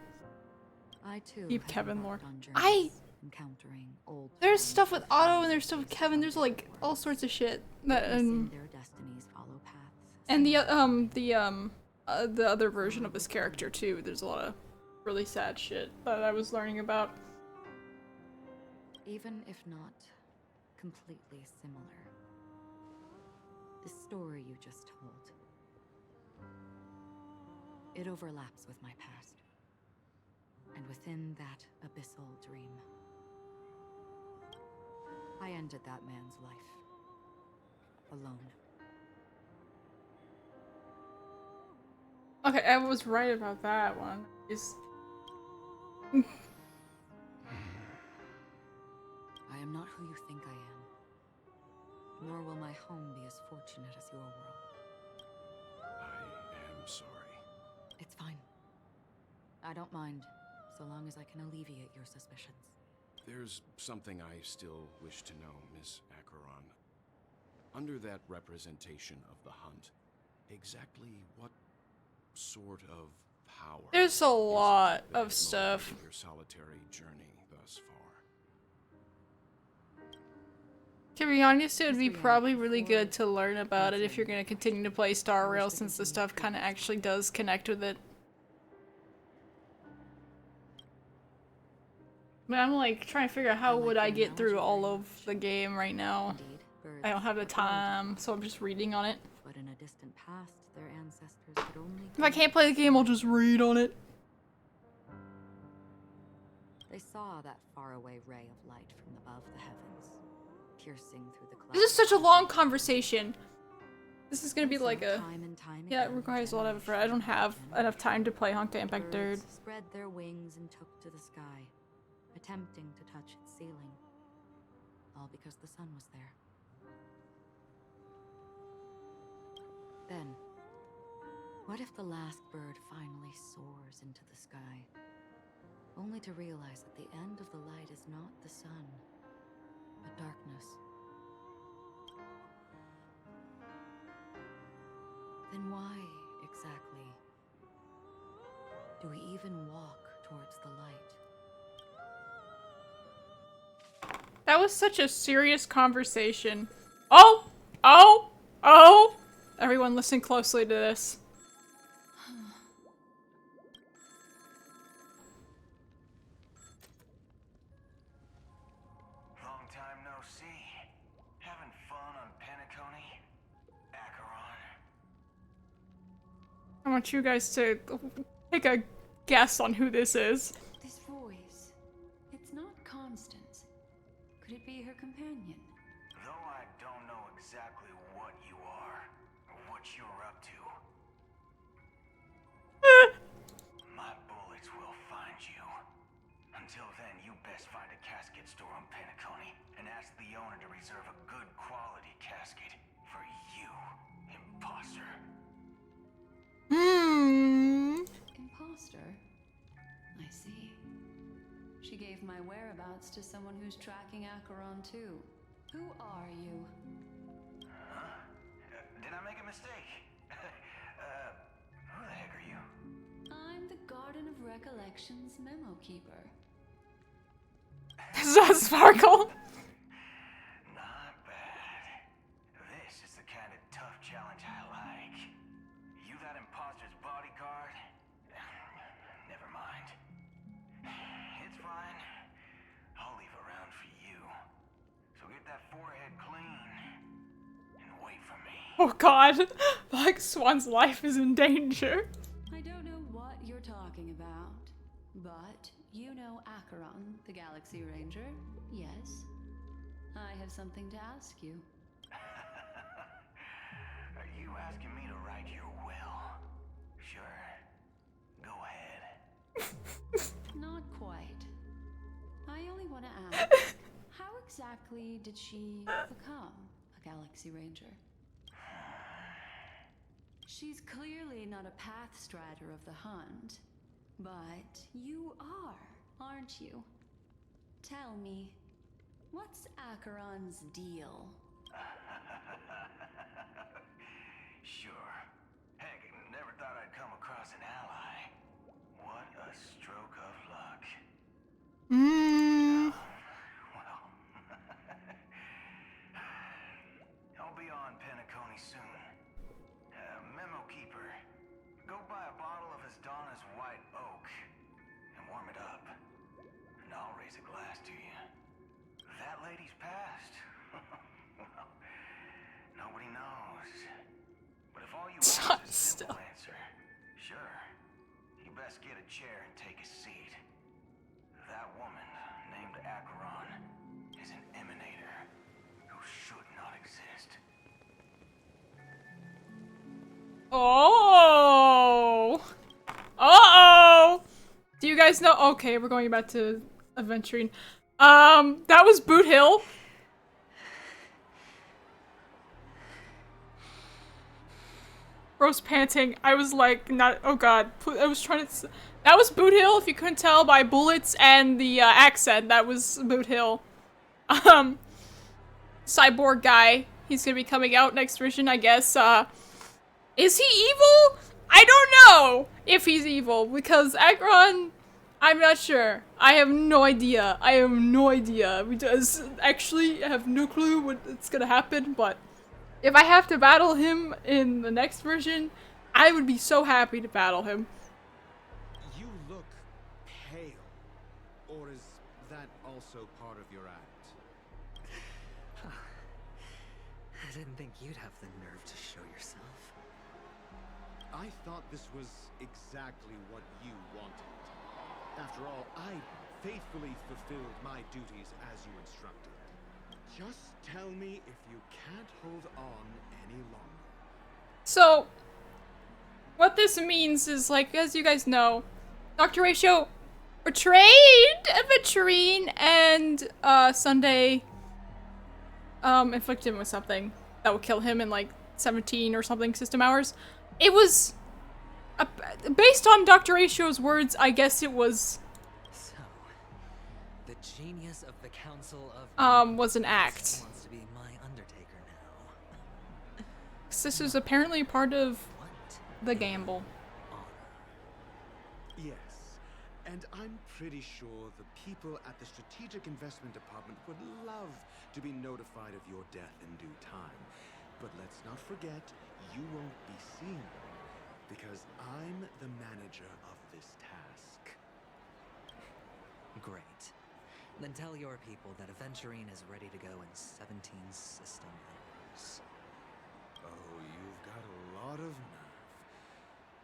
I too Keep have Kevin embarked lore. on I- journeys, encountering old There's friends stuff with and Otto and there's families stuff with who Kevin, come there's, like, all sorts of shit that, witnessing their destinies follow paths and similar. the other version of this character, too, there's a lot of really sad shit that I was learning about. Even if not completely similar, the story you just told, it overlaps with my past. And within that abyssal dream, I ended that man's life. Alone. Okay, I was right about that one. I am not who you think I am. Nor will my home be as fortunate as your world. I am sorry. It's fine. I don't mind, so long as I can alleviate your suspicions. There's something I still wish to know, Miss Acheron. Under that representation of the hunt, exactly what sort of power There's a is it lot that of has stuff. motivated your solitary journey thus far? To be honest, it would be Mr. Yang, probably really before good to learn about it if answering you're going to your continue to question, play Star I wish Rail, to since the continue stuff kind of previous actually does connect with it. I mean, I'm like trying to figure out how would I get through all of the game right now. I don't have the time, so I'm just reading on it. But in a distant past, their ancestors could only... If I can't play the game, I'll just read on it. They saw that faraway ray of light from above the heavens, piercing through the clouds. This is such a long conversation. This is gonna be like a... Time and time Yeah, it again, requires a lot of effort. I don't have enough time to play Honkai Impact 3rd. birds spread their wings and took to the sky, attempting to touch its ceiling. All because the sun was there. Then, what if the last bird finally soars into the sky, only to realize that the end of the light is not the sun, but darkness? Then why, exactly, do we even walk towards the light? That was such a serious conversation. Oh! Oh! Oh! Everyone listen closely to this. Long time no see. Having fun on Penacony? Acheron? I want you guys to take a guess on who this is. This voice, it's not Constance. Could it be her companion? Though I don't know exactly what you are, or what you're up to, my bullets will find you. Until then, you best find a casket store on Penacony and ask the owner to reserve a good quality casket for you, imposter. Imposter? I see. She gave my whereabouts to someone who's tracking Acheron too. Who are you? Huh? Did I make a mistake? Who the heck are you? I'm the Garden of Recollections memo keeper. Does that sparkle? Not bad. This is the kind of tough challenge I like. You that imposter's bodyguard? Never mind. It's fine. I'll leave a round for you. So get that forehead clean and wait for me. Oh god. Black Swan's life is in danger. I don't know what you're talking about, but you know Acheron, the Galaxy Ranger, yes? I have something to ask you. Are you asking me to write your will? Sure. Go ahead. Not quite. I only want to ask, how exactly did she become a Galaxy Ranger? She's clearly not a path strider of the hunt, but you are, aren't you? Tell me, what's Acheron's deal? Sure. Heck, never thought I'd come across an ally. What a stroke of luck. Well, I'll be on Penacony soon. Memo keeper, go buy a bottle of his Donna's white oak and warm it up. And I'll raise a glass to you. That lady's passed. Well, nobody knows. But if all you want is a simple answer, sure. You best get a chair and take a seat. That woman, named Acheron, is an emanator who should not exist. Oh! Uh-oh! Do you guys know? Okay, we're going back to adventuring. That was Boot Hill. Bro's panting. I was like, not- oh god. I was trying to- that was Boot Hill, if you couldn't tell by bullets and the accent. That was Boot Hill. Cyborg guy. He's gonna be coming out next version, I guess. Is he evil? I don't know if he's evil, because Acheron, I'm not sure. I have no idea. I have no idea. We just actually have no clue what's gonna happen, but if I have to battle him in the next version, I would be so happy to battle him. You look pale. Or is that also part of your act? I didn't think you'd have the nerve to show yourself. I thought this was exactly what you wanted. After all, I faithfully fulfilled my duties as you instructed. Just tell me if you can't hold on any longer. So, what this means is, like, as you guys know, Dr. Ratio betrayed Aventurine and Sunday inflicted him with something that would kill him in like 17 or something system hours. It was based on Dr. Ratio's words, I guess it was So, the genius of the Council of was an act. wants to be my Undertaker now. 'Cause this is apparently part of the gamble. Yes, and I'm pretty sure the people at the Strategic Investment Department would love to be notified of your death in due time. But let's not forget, you won't be seeing them, because I'm the manager of this task. Great. Then tell your people that Aventurine is ready to go in 17 system hours. Oh, you've got a lot of nerve.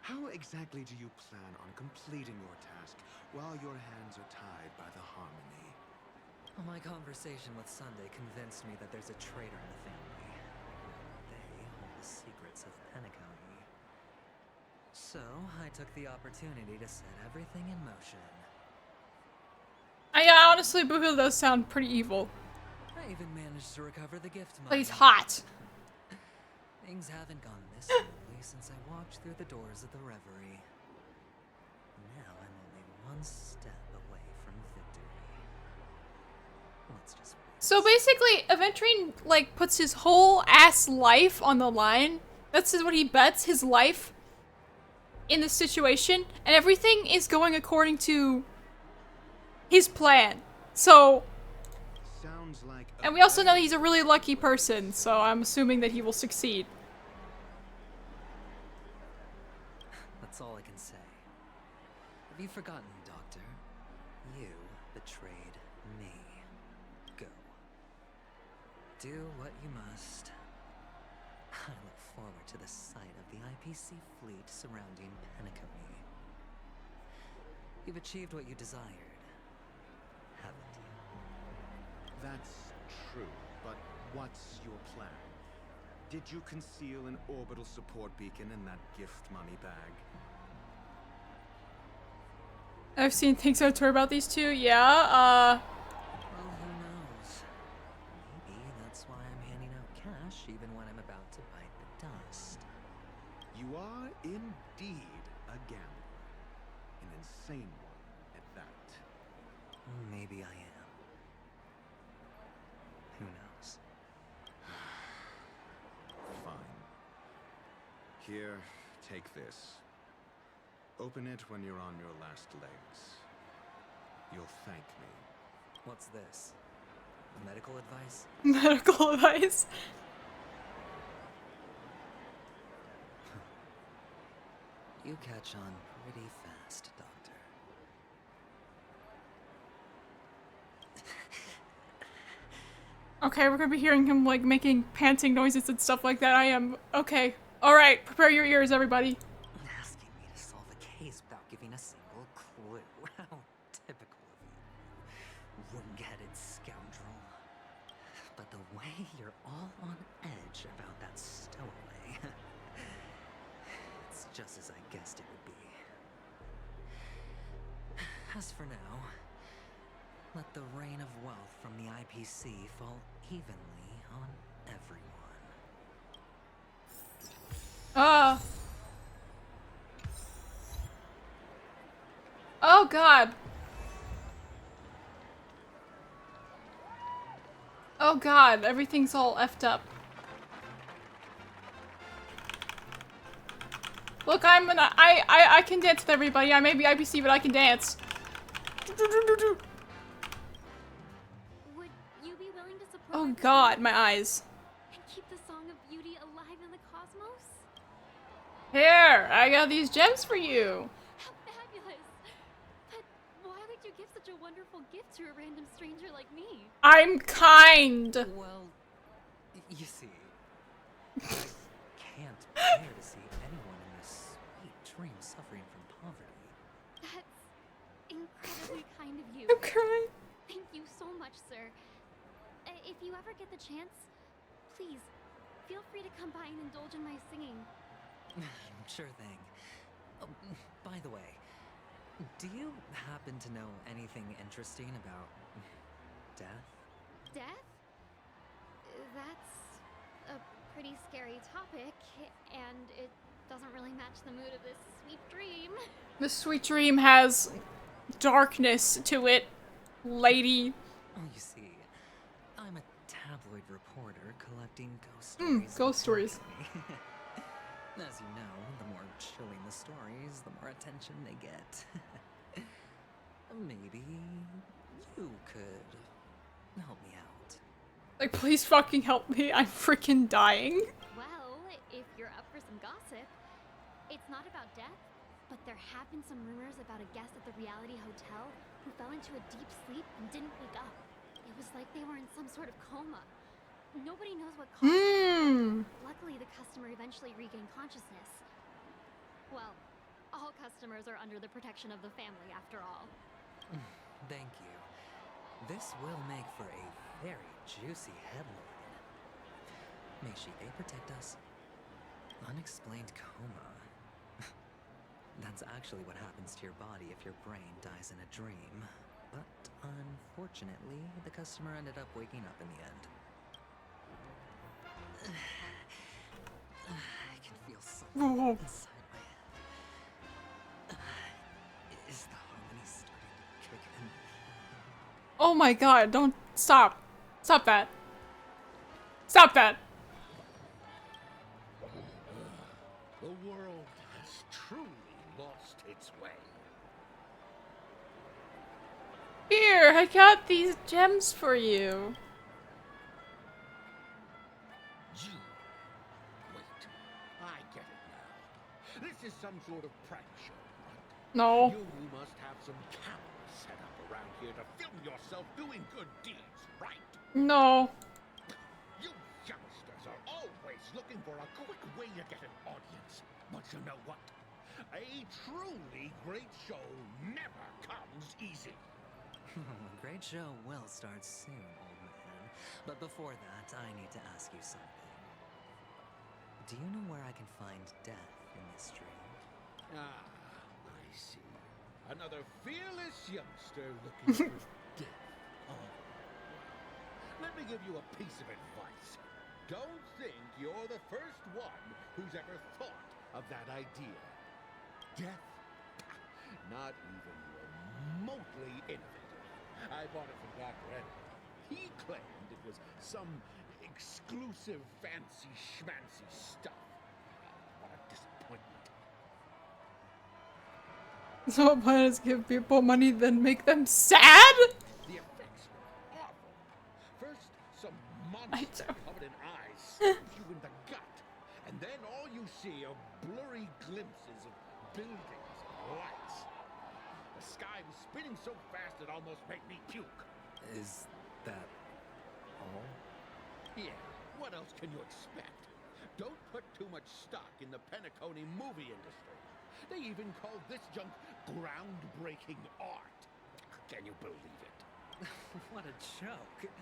How exactly do you plan on completing your task while your hands are tied by the harmony? Well, my conversation with Sunday convinced me that there's a traitor in the family. They hold the secrets of Penacony. So, I took the opportunity to set everything in motion. Honestly, Boohoo does sound pretty evil. I even managed to recover the gift money. But he's hot. Things haven't gone this smoothly since I walked through the doors of the Reverie. Now I'm only one step away from victory. Let's just wait. So basically, Aventurine, like, puts his whole ass life on the line. That's what he bets, his life in this situation. And everything is going according to his plan. So, Sounds like and we also know he's a really lucky person, so I'm assuming that he will succeed. That's all I can say. Have you forgotten, Doctor? You betrayed me. Go. Do what you must. I look forward to the sight of the IPC fleet surrounding Penacony. You've achieved what you desired, haven't you? That's true, but what's your plan? Did you conceal an orbital support beacon in that gift money bag? I've seen things on Twitter about these two. Yeah, Well, who knows? Maybe that's why I'm handing out cash even when I'm about to bite the dust. You are indeed a gambler. An insane one at that. Maybe I am. Who knows? Fine. Here, take this. Open it when you're on your last legs. You'll thank me. What's this? Medical advice? medical advice. You catch on pretty fast, Doctor. Okay, we're gonna be hearing him, like, making panting noises and stuff like that. I am... Okay. Alright, prepare your ears, everybody. Asking me to solve a case without giving a single clue. How typical of you. Wing-headed scoundrel. But the way you're all on edge about that stowaway... it's just as I guessed it would be. As for now, let the rain of wealth from the IPC fall evenly on everyone. Oh god. Oh god, everything's all effed up. Look, I can dance with everybody. I may be IPC, but I can dance. Would you be willing to support Oh my god, my eyes. and keep the Song of Beauty alive in the cosmos? Here, I got these gems for you. How fabulous! But why would you give such such a wonderful gift to a random stranger like me? I'm kind. Well, you see, I can't bear to see anyone in this sweet dream suffering from poverty. That's incredibly kind of you. I'm crying. Thank you so much, sir. If you ever get the chance, please, feel free to come by and indulge in my singing. Sure thing. Oh, by the way, do you happen to know anything interesting about death? Death? That's a pretty scary topic, and it doesn't really match the mood of this sweet dream. The sweet dream has darkness to it, lady. Oh, you see, I'm a tabloid reporter collecting ghost stories. Ghost stories. As you know, the more chilling the stories, the more attention they get. Maybe you could help me out. Like, please fucking help me. I'm freaking dying. Well, if you're up for some gossip, it's not about death, but there have been some rumors about a guest at the reality hotel who fell into a deep sleep and didn't wake up. It was like they were in some sort of coma. Nobody knows what caused it. Luckily, the customer eventually regained consciousness. Well, all customers are under the protection of the family, after all. Thank you. This will make for a very juicy headline. May Shibe protect us. Unexplained coma. That's actually what happens to your body if your brain dies in a dream. But unfortunately, the customer ended up waking up in the end. I can feel something inside my head. Is the harmony starting to kick in? Oh my god, don't stop. Stop that. Stop that. The world has truly lost its way. Here, I got these gems for you. Wait, I get it now. This is some sort of prank show, right? No. You must have some cameras set up around here to film yourself doing good deeds, right? No. You youngsters are always looking for a quick way to get an audience. But you know what? A truly great show never comes easy. A great show will start soon, old man. But before that, I need to ask you something. Do you know where I can find death in this dream? Ah, I see. Another fearless youngster looking for death. Oh, well. Let me give you a piece of advice. Don't think you're the first one who's ever thought of that idea. Death? Not even remotely innovative. I bought it from Dr. Edward. He claimed it was some exclusive fancy schmancy stuff. What a disappointment. So what plan is give people money then make them sad? The effects were awful. First, some monster covered in eyes stabs you in the gut. And then all you see are blurry glimpses of buildings and lights. The sky was spinning so fast it almost made me puke. Is that all? Yeah, what else can you expect? Don't put too much stock in the Penacony movie industry. They even call this junk groundbreaking art. Can you believe it? What a joke.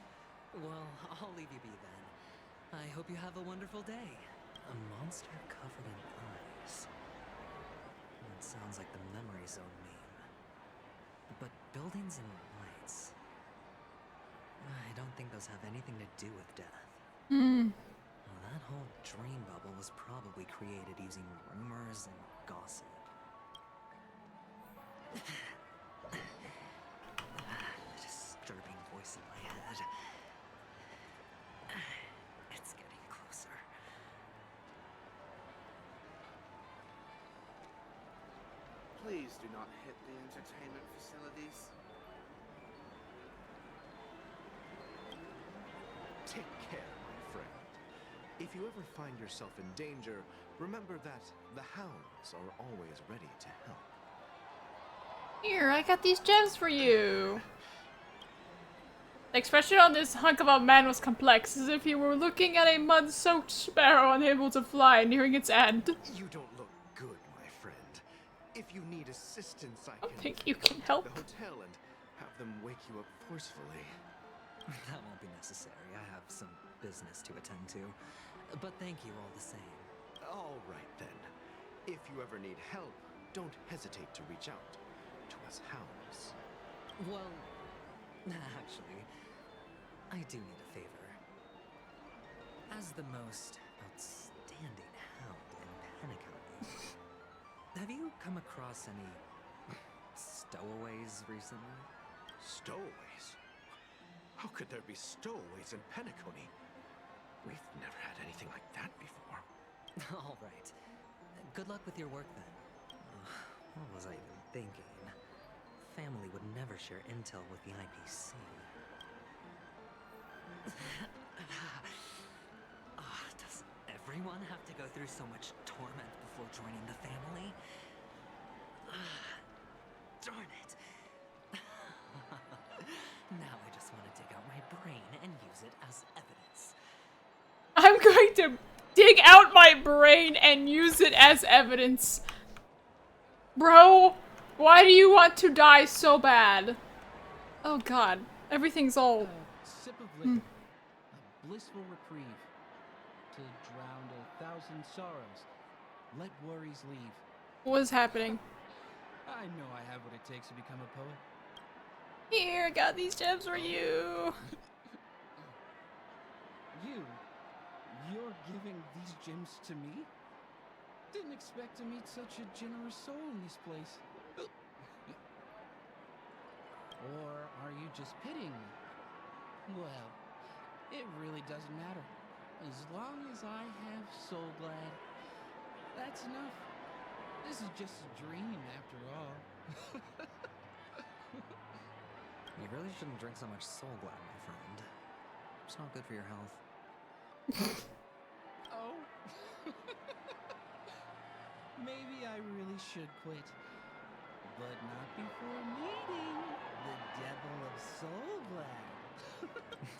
Well, I'll leave you be then. I hope you have a wonderful day. A monster covered in eyes. That sounds like the memory zone meme. But buildings and lights... I don't think those have anything to do with death. Well, that whole dream bubble was probably created using rumors and gossip. A disturbing voice in my head. It's getting closer. Please do not hit the entertainment facilities. Take care, my friend. If you ever find yourself in danger, remember that the hounds are always ready to help. Here, I got these gems for you. The expression on this hunk of a man was complex, as if he were looking at a mud-soaked sparrow unable to fly, nearing its end. You don't look good, my friend. If you need assistance, I can think you can help. the hotel and have them wake you up forcefully. That won't be necessary. I have some business to attend to. But thank you all the same. All right then. If you ever need help, don't hesitate to reach out to us hounds. Well, actually, I do need a favor. As the most outstanding hound in Penacony, have you come across any stowaways recently? Stowaways? How could there be stowaways in Penacony? We've never had anything like that before. All right. Good luck with your work then. What was I even thinking? Family would never share intel with the IPC. Does everyone have to go through so much torment before joining the family? Darn it. Now I just want to dig out my brain and use it as evidence. I'm going to dig out my brain and use it as evidence. Bro, why do you want to die so bad? Oh god, everything's all... A sip of liquor. A blissful reprieve. To drown 1,000 sorrows. Let worries leave. What is happening? I know I have what it takes to become a poet. Here, got these gems for you. You're giving these gems to me? Didn't expect to meet such a generous soul in this place. Or are you just pitying me? Well, it really doesn't matter. As long as I have Soul Glad, that's enough. This is just a dream after all. You really shouldn't drink so much Soul Glad, my friend. It's not good for your health. Oh? Maybe I really should quit. But not before meeting the Devil of Soul Glad.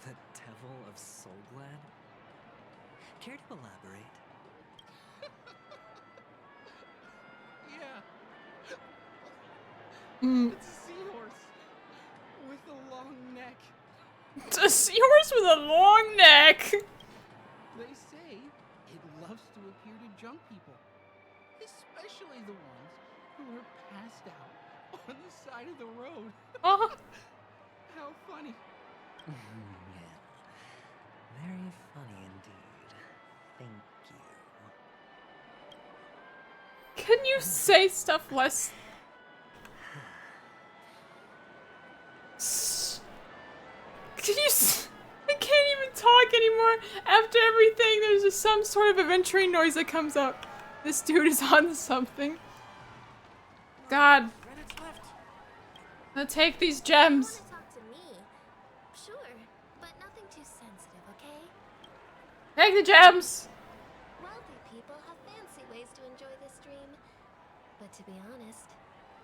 The Devil of Soul Glad? Care to elaborate? Yeah. Mm. It's a seahorse with a long neck. It's a seahorse with a long neck. They say it loves to appear to jump people, especially the ones who are passed out on the side of the road. How funny. Yeah. Very funny indeed. Thank you. Can you say stuff less? Can you? I can't even talk anymore. After everything, there's just some sort of adventuring noise that comes up. This dude is on something. God. Now take these gems. Talk to me. Sure, but nothing too sensitive, okay? Take the gems. Wealthy people have fancy ways to enjoy this dream. But to be honest,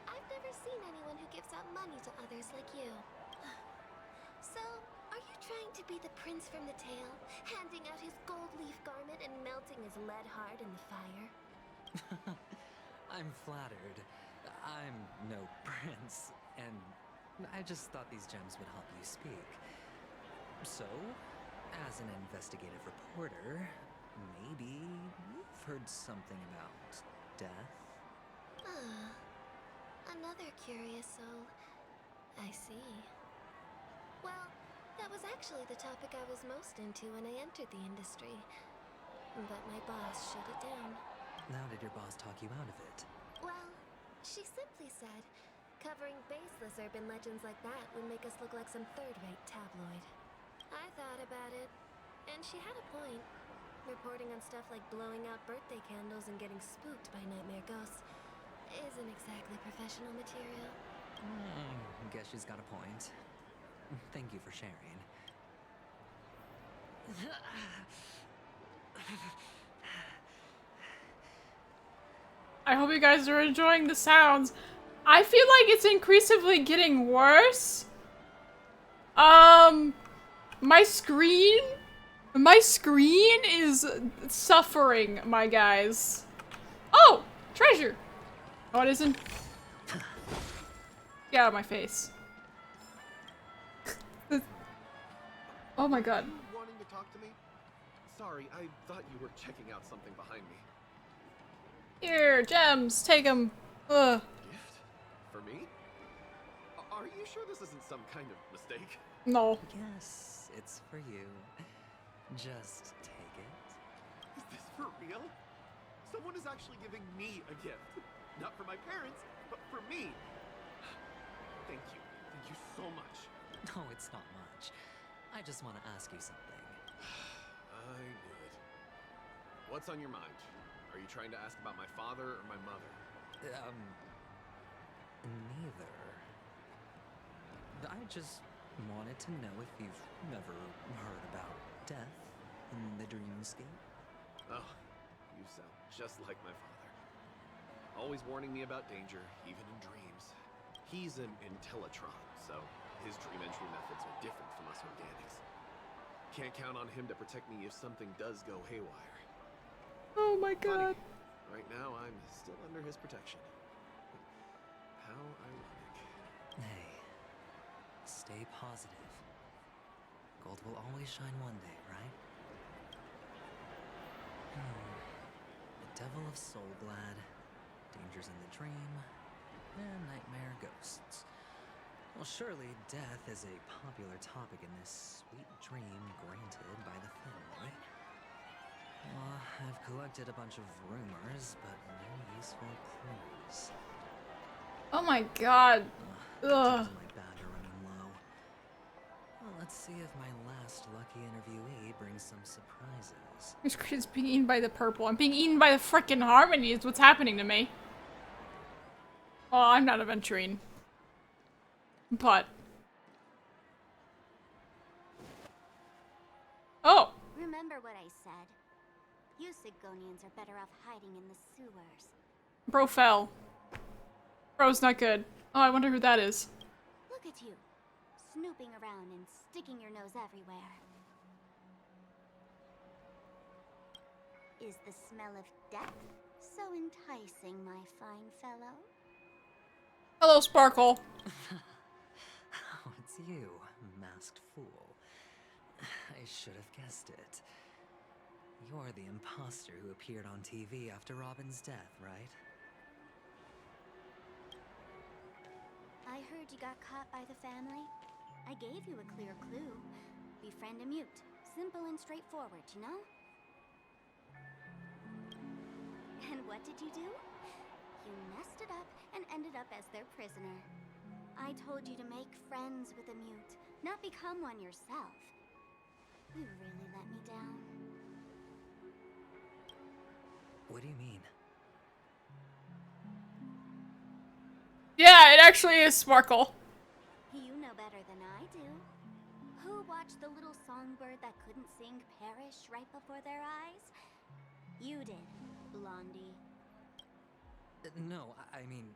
I've never seen anyone who gives out money to others like you. So, are you trying to be the prince from the tale, handing out his gold leaf garment and melting his lead heart in the fire? I'm flattered. I'm no prince, and I just thought these gems would help you speak. So, as an investigative reporter, maybe you've heard something about death? Another curious soul. I see. Well, that was actually the topic I was most into when I entered the industry. But my boss shut it down. How did your boss talk you out of it? Well, she simply said, covering baseless urban legends like that would make us look like some third-rate tabloid. I thought about it, and she had a point. Reporting on stuff like blowing out birthday candles and getting spooked by nightmare ghosts isn't exactly professional material. Guess she's got a point. Thank you for sharing. I hope you guys are enjoying the sounds. I feel like it's increasingly getting worse. My screen is suffering, my guys. Oh, treasure. Oh, it isn't. Get out of my face. Oh my god. Wanting to talk to me? Sorry, I thought you were checking out something behind me. Here, gems, take them. Ugh. Gift? For me? Are you sure this isn't some kind of mistake? No. Yes, it's for you. Just take it. Is this for real? Someone is actually giving me a gift. Not for my parents, but for me. Thank you. Thank you so much. No, it's not much. I just want to ask you something. I knew it. What's on your mind? Are you trying to ask about my father or my mother? Neither. I just wanted to know if you've never heard about death in the dreamscape. Oh, you sound just like my father. Always warning me about danger, even in dreams. He's an Intellitron, so his dream entry methods are different from us organics. Can't count on him to protect me if something does go haywire. Oh my god. Funny. Right now, I'm still under his protection. How ironic. Hey, stay positive. Gold will always shine one day, right? The Devil of Soulglad, Dangers in the Dream, and Nightmare Ghosts. Well, surely death is a popular topic in this sweet dream granted by the family. Well, I've collected a bunch of rumors, but no useful clues. Oh my god. Ugh. My bag are running low. Well, let's see if my last lucky interviewee brings some surprises. My screen is being eaten by the purple. I'm being eaten by the frickin' harmony is what's happening to me. Well, I'm not aventurine. But. Oh! Remember what I said. You Sigonians are better off hiding in the sewers. Bro fell. Bro's not good. Oh, I wonder who that is. Look at you, snooping around and sticking your nose everywhere. Is the smell of death so enticing, my fine fellow? Hello, Sparkle. Oh, it's you, masked fool. I should have guessed it. You're the imposter who appeared on TV after Robin's death, right? I heard you got caught by the family. I gave you a clear clue. Befriend a mute. Simple and straightforward, you know? And what did you do? You messed it up and ended up as their prisoner. I told you to make friends with a mute, not become one yourself. You really let me down. What do you mean? Yeah, it actually is Sparkle. You know better than I do. Who watched the little songbird that couldn't sing perish right before their eyes? You did, Blondie. No, I mean...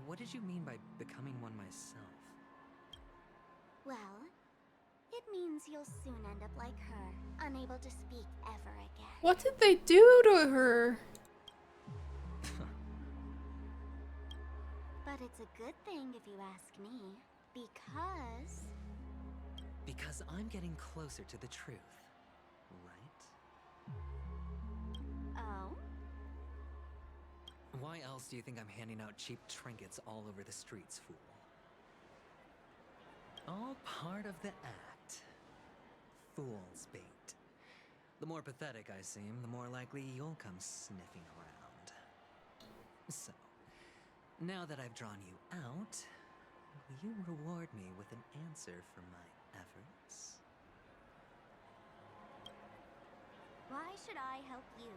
What did you mean by becoming one myself? Well, it means you'll soon end up like her, unable to speak ever again. What did they do to her? But it's a good thing if you ask me, because... Because I'm getting closer to the truth, right? Oh? Why else do you think I'm handing out cheap trinkets all over the streets, fool? All part of the act. Fool's bait. The more pathetic I seem, the more likely you'll come sniffing around. So, now that I've drawn you out, will you reward me with an answer for my efforts? Why should I help you?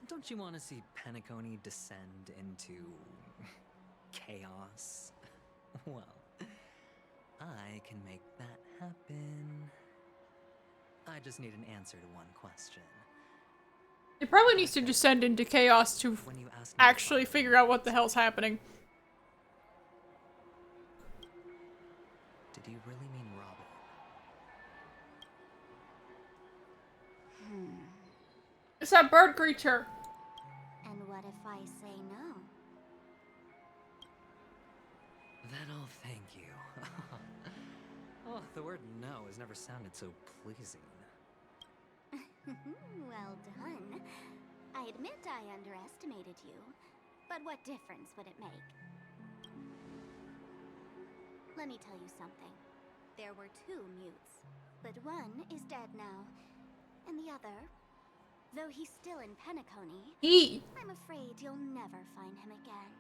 Don't you want to see Penacony descend into... chaos? Well, I can make that happen. I just need an answer to one question. It probably needs to descend into chaos to When you asked me actually figure out what the hell's happening. Did you really mean Robin? It's that bird creature. And what if I say no? Then I'll thank you. Oh, the word no has never sounded so pleasing. Well done. I admit I underestimated you, but what difference would it make? Let me tell you something. There were 2 mutes, but one is dead now, and the other, though he's still in Penacony, I'm afraid you'll never find him again.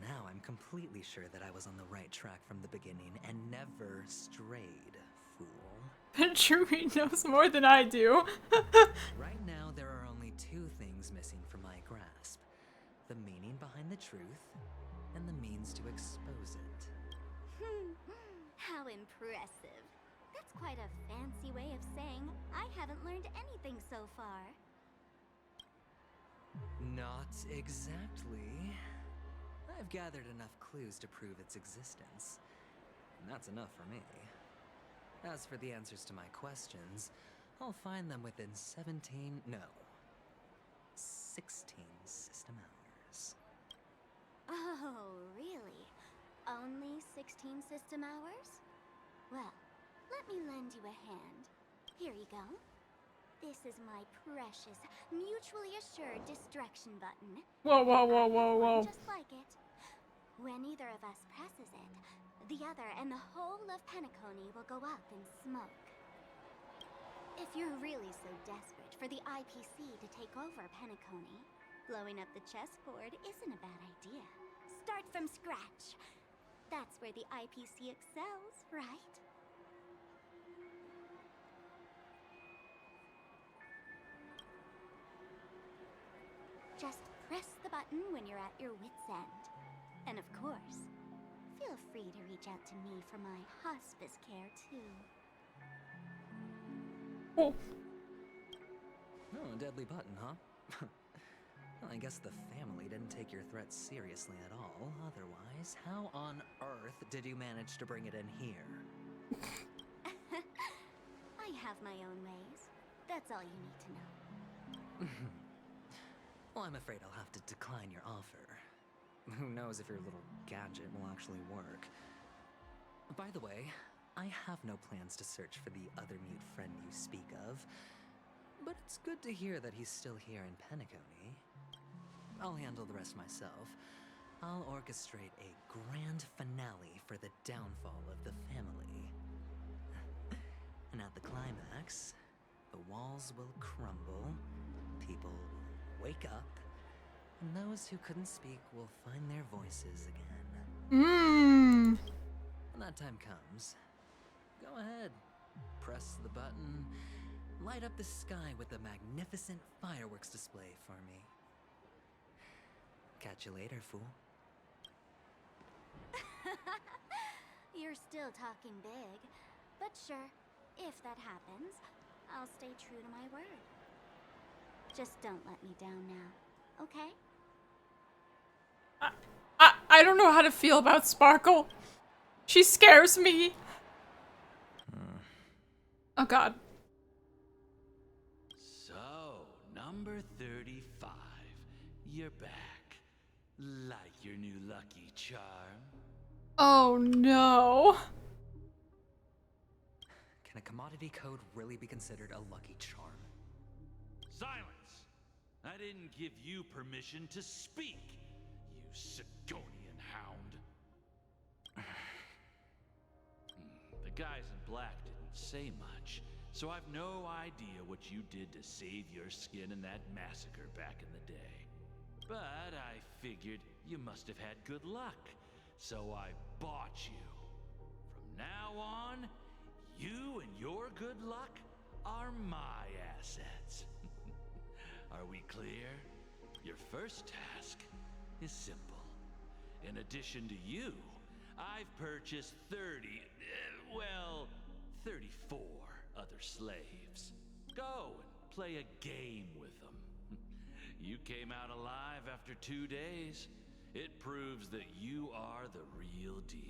Now I'm completely sure that I was on the right track from the beginning and never strayed, fool. Chewie knows more than I do. Right now, there are only 2 things missing from my grasp. The meaning behind the truth, and the means to expose it. How impressive. That's quite a fancy way of saying I haven't learned anything so far. Not exactly. I've gathered enough clues to prove its existence, and that's enough for me. As for the answers to my questions, I'll find them within 16 system hours. Oh, really? Only 16 system hours? Well, let me lend you a hand. Here you go. This is my precious, mutually assured destruction button. Whoa, whoa, whoa, whoa, whoa. Just like it. When either of us presses it, the other and the whole of Penacony will go up in smoke. If you're really so desperate for the IPC to take over Penacony, blowing up the chessboard isn't a bad idea. Start from scratch. That's where the IPC excels, right? Just press the button when you're at your wit's end. And of course, feel free to reach out to me for my hospice care, too. Oh. Oh, a deadly button, huh? Well, I guess the family didn't take your threat seriously at all. Otherwise, how on earth did you manage to bring it in here? I have my own ways. That's all you need to know. Well, I'm afraid I'll have to decline your offer. Who knows if your little gadget will actually work. By the way, I have no plans to search for the other mute friend you speak of, but it's good to hear that he's still here in Penacony. I'll handle the rest myself. I'll orchestrate a grand finale for the downfall of the family. And at the climax, the walls will crumble, people will wake up, and those who couldn't speak will find their voices again. When that time comes, go ahead, press the button, light up the sky with a magnificent fireworks display for me. Catch you later, fool. You're still talking big, but sure, if that happens, I'll stay true to my word. Just don't let me down now, okay? I don't know how to feel about Sparkle. She scares me. Oh god. So, number 35. You're back. Like your new lucky charm? Oh no. Can a commodity code really be considered a lucky charm? Silence! I didn't give you permission to speak, you Sigonian hound. The guys in black didn't say much, so I've no idea what you did to save your skin in that massacre back in the day. But I figured you must have had good luck, so I bought you. From now on, you and your good luck are my assets. Are we clear? Your first task is simple. In addition to you, I've purchased 30, well, 34 other slaves. Go and play a game with them. You came out alive after 2 days. It proves that you are the real deal.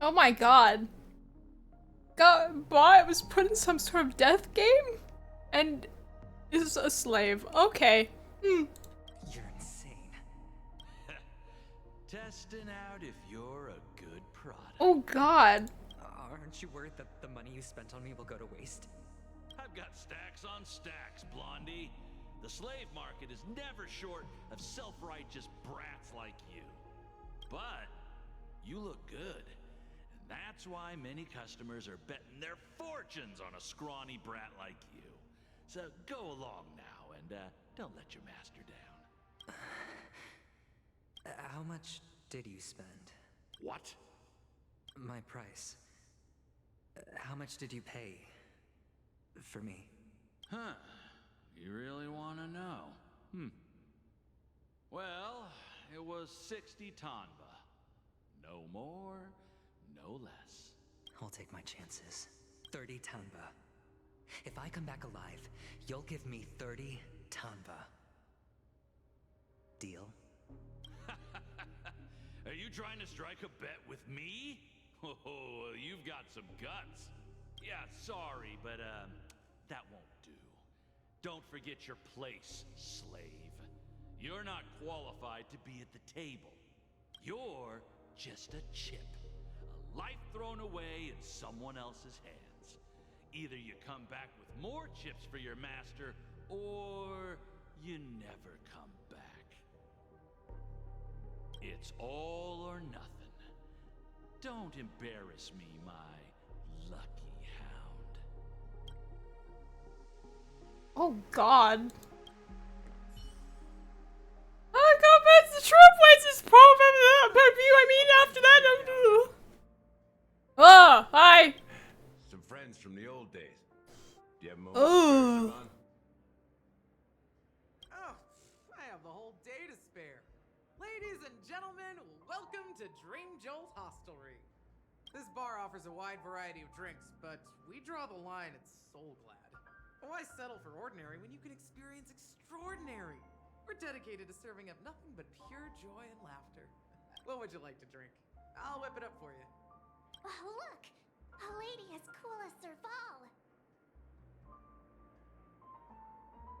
Oh my god. God, Bot was put in some sort of death game? And is a slave. Okay. You're insane. Testing out if you're a good product. Oh god. Aren't you worried that the money you spent on me will go to waste? I've got stacks on stacks, Blondie. The slave market is never short of self-righteous brats like you. But you look good. And that's why many customers are betting their fortunes on a scrawny brat like you. So go along now and don't let your master down. How much did you spend? What? My price. How much did you pay for me? Huh. You really want to know? Well, it was 60 tanba. No more, no less. I'll take my chances. 30 tanba. If I come back alive, you'll give me 30 tanba. Deal? Are you trying to strike a bet with me? Oh, you've got some guts. Yeah, sorry, but that won't do. Don't forget your place, slave. You're not qualified to be at the table. You're just a chip. A life thrown away in someone else's hands. Either you come back with more chips for your master, or you never come back. It's all or nothing. Don't embarrass me, my lucky hound. Oh god. Oh god, that's the Trailblazers problem. I mean, after that. Oh, hi. Some friends from the old days. Do you have a moment? Oh. Oh, I have the whole day to spare. Ladies and gentlemen, welcome to Dream Jolt Hostelry. This bar offers a wide variety of drinks, but we draw the line at Soul Glad. Why settle for ordinary when you can experience extraordinary? We're dedicated to serving up nothing but pure joy and laughter. What would you like to drink? I'll whip it up for you. Oh, look! A lady as cool as Serval.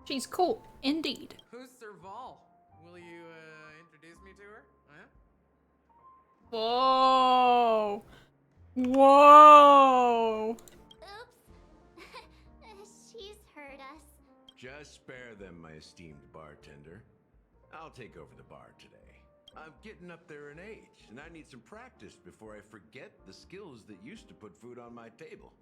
She's cool, indeed. Who's Serval? Will you, introduce me to her? Huh? Whoa. Whoa. Oops. She's heard us. Just spare them, my esteemed bartender. I'll take over the bar today. I'm getting up there in age, and I need some practice before I forget the skills that used to put food on my table.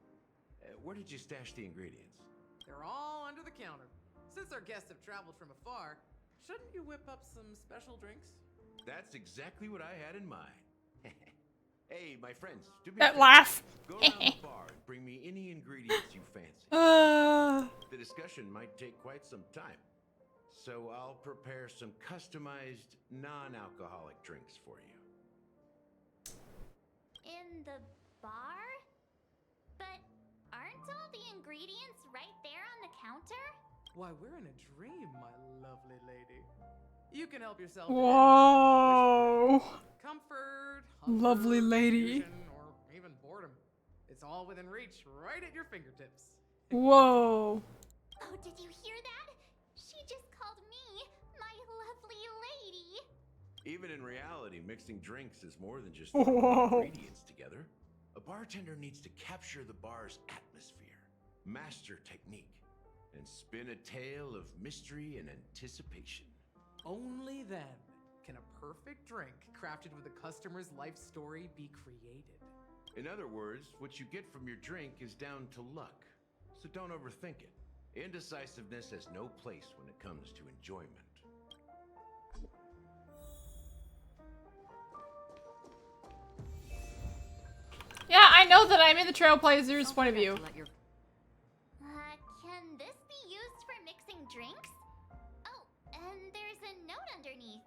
Where did you stash the ingredients? They're all under the counter. Since our guests have traveled from afar, shouldn't you whip up some special drinks? That's exactly what I had in mind. Hey, my friends, do me a That favor. laugh. Go around the bar and bring me any ingredients you fancy. The discussion might take quite some time, so I'll prepare some customized, non-alcoholic drinks for you. In the bar? But aren't all the ingredients right there on the counter? Why, we're in a dream, my lovely lady. You can help yourself. Whoa. Comfort, Lovely lady. confusion, or even boredom. It's all within reach, right at your fingertips. Whoa. Oh, did you hear that? She just called me my lovely lady. Even in reality, mixing drinks is more than just Whoa. throwing ingredients together. A bartender needs to capture the bar's atmosphere, master technique, and spin a tale of mystery and anticipation. Only then can a perfect drink crafted with a customer's life story be created. In other words, what you get from your drink is down to luck, so don't overthink it. Indecisiveness has no place when it comes to enjoyment. Yeah, I know that I'm in the Trailblazers point of view. Can this be used for mixing drinks? Oh, and there's a note underneath.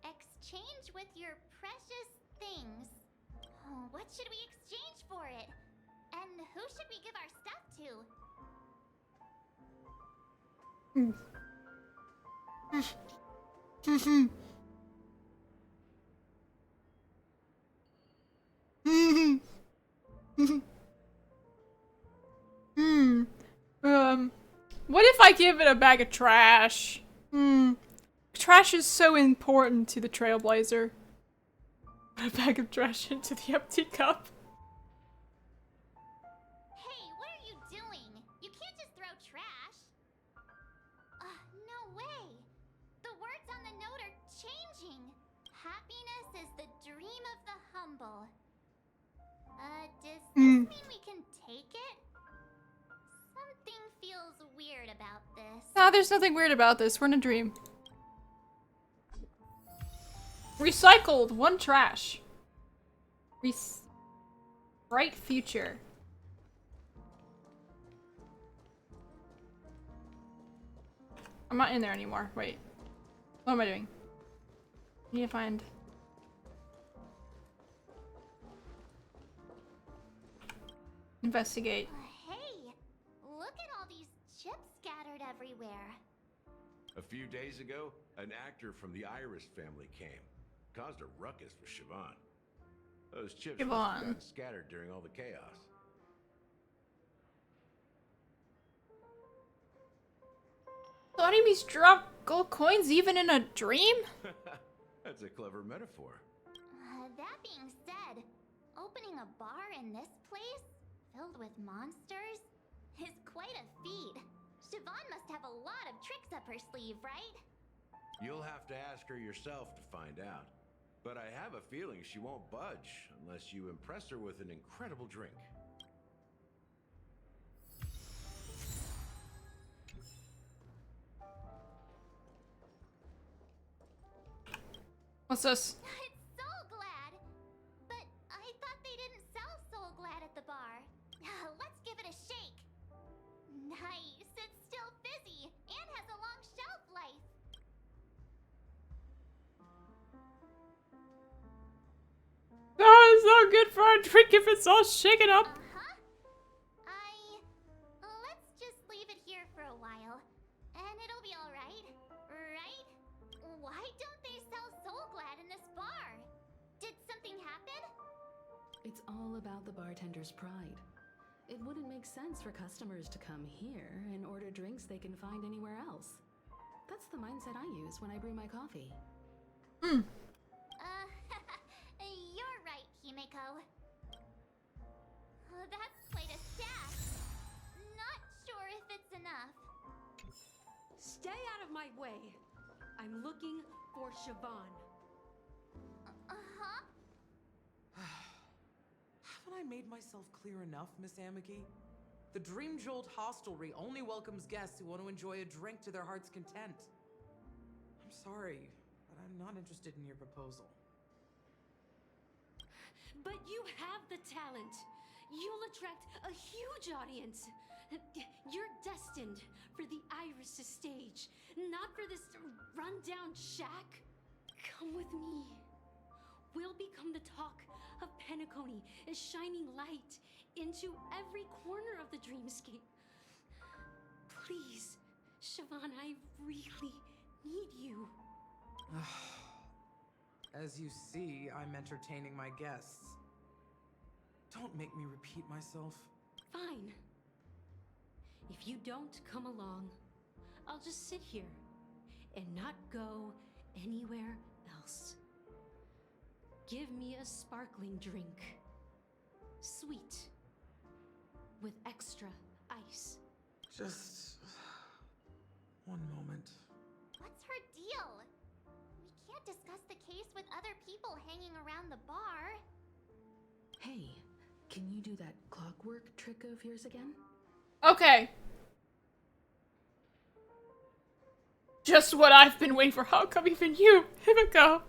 Exchange with your precious things. Oh, what should we exchange for it? And who should we give our stuff to? What if I give it a bag of trash? Trash is so important to the Trailblazer. Put a bag of trash into the empty cup. Hey, what are you doing? You can't just throw trash. No way. The words on the note are changing. Happiness is the dream of the humble. Does this mean we can take it? Something feels weird about this. No, there's nothing weird about this. We're in a dream. Recycled, 1 trash. Bright future. I'm not in there anymore. Wait. What am I doing? I need to find... Investigate. Hey, look at all these chips scattered everywhere. A few days ago, an actor from the Iris family came. Caused a ruckus with Siobhan. Those chips must have gotten scattered during all the chaos. So enemies drop gold coins even in a dream? That's a clever metaphor. That being said, opening a bar in this place, filled with monsters, is quite a feat. Siobhan must have a lot of tricks up her sleeve, right? You'll have to ask her yourself to find out. But I have a feeling she won't budge unless you impress her with an incredible drink. What's this? It's Soul Glad! But I thought they didn't sell Soul Glad at the bar. Let's give it a shake. Nice, it's still fizzy and has a long shelf life. Oh, it's not good for a drink if it's all shaken up. Let's just leave it here for a while, and it'll be alright, right? Why don't they sell Soul Glad in this bar? Did something happen? It's all about the bartender's pride. It wouldn't make sense for customers to come here and order drinks they can find anywhere else. That's the mindset I use when I brew my coffee. You're right, Himeko. That's quite a stash. Not sure if it's enough. Stay out of my way. I'm looking for Siobhan. Uh-huh. Haven't I made myself clear enough, Miss Amiki? The Dream Jolt hostelry only welcomes guests who want to enjoy a drink to their heart's content. I'm sorry, but I'm not interested in your proposal. But you have the talent. You'll attract a huge audience. You're destined for the Iris stage, not for this rundown shack. Come with me. We'll become the talk of Penacony, a shining light into every corner of the dreamscape. Please, Siobhan, I really need you. As you see, I'm entertaining my guests. Don't make me repeat myself. Fine. If you don't come along, I'll just sit here and not go anywhere else. Give me a sparkling drink. Sweet. With extra ice. Just... one moment. What's her deal? We can't discuss the case with other people hanging around the bar. Hey, can you do that clockwork trick of yours again? Okay. Just what I've been waiting for. How come even you? Himeko.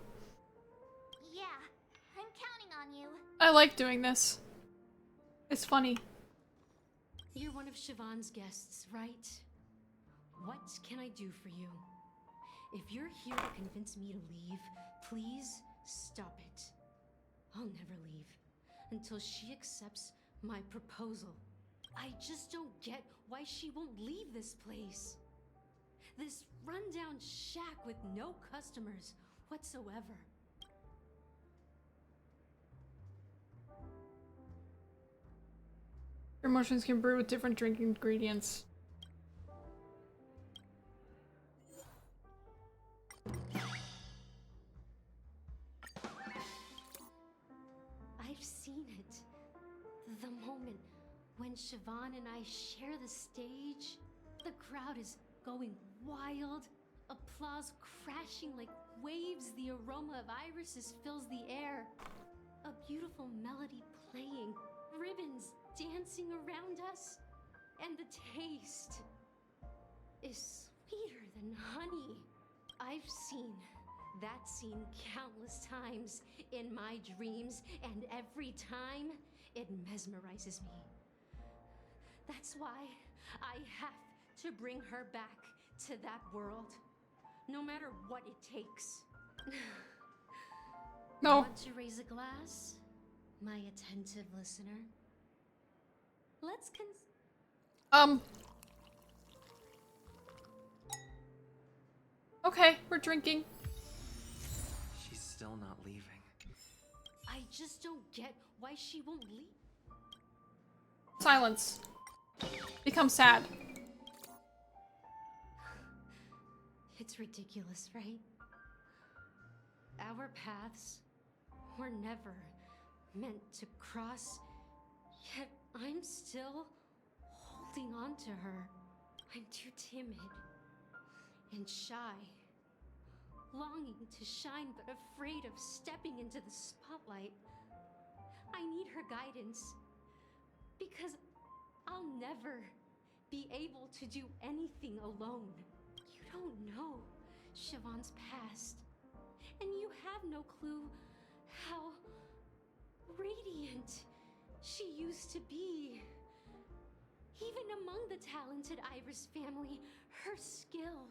Yeah, I'm counting on you. I like doing this. It's funny. You're one of Siobhan's guests, right? What can I do for you? If you're here to convince me to leave, please stop it. I'll never leave. until she accepts my proposal. I just don't get why she won't leave this place. This rundown shack with no customers whatsoever. Your emotions can brew with different drink ingredients. I've seen it. The moment when Siobhan and I share the stage, the crowd is going wild, applause crashing like waves, the aroma of irises fills the air. A beautiful melody playing, ribbons dancing around us, and the taste is sweeter than honey. I've seen that scene countless times in my dreams, and every time it mesmerizes me. That's why I have to bring her back to that world, no matter what it takes. No. Want to raise a glass, my attentive listener? Let's Okay, we're drinking. She's still not leaving. I just don't get why she won't leave. Silence. Become sad. It's ridiculous, right? Our paths were never meant to cross, yet I'm still holding on to her. I'm too timid and shy, longing to shine but afraid of stepping into the spotlight. I need her guidance because I'll never be able to do anything alone. You don't know Siobhan's past, and you have no clue how radiant she used to be. Even among the talented Iris family, her skill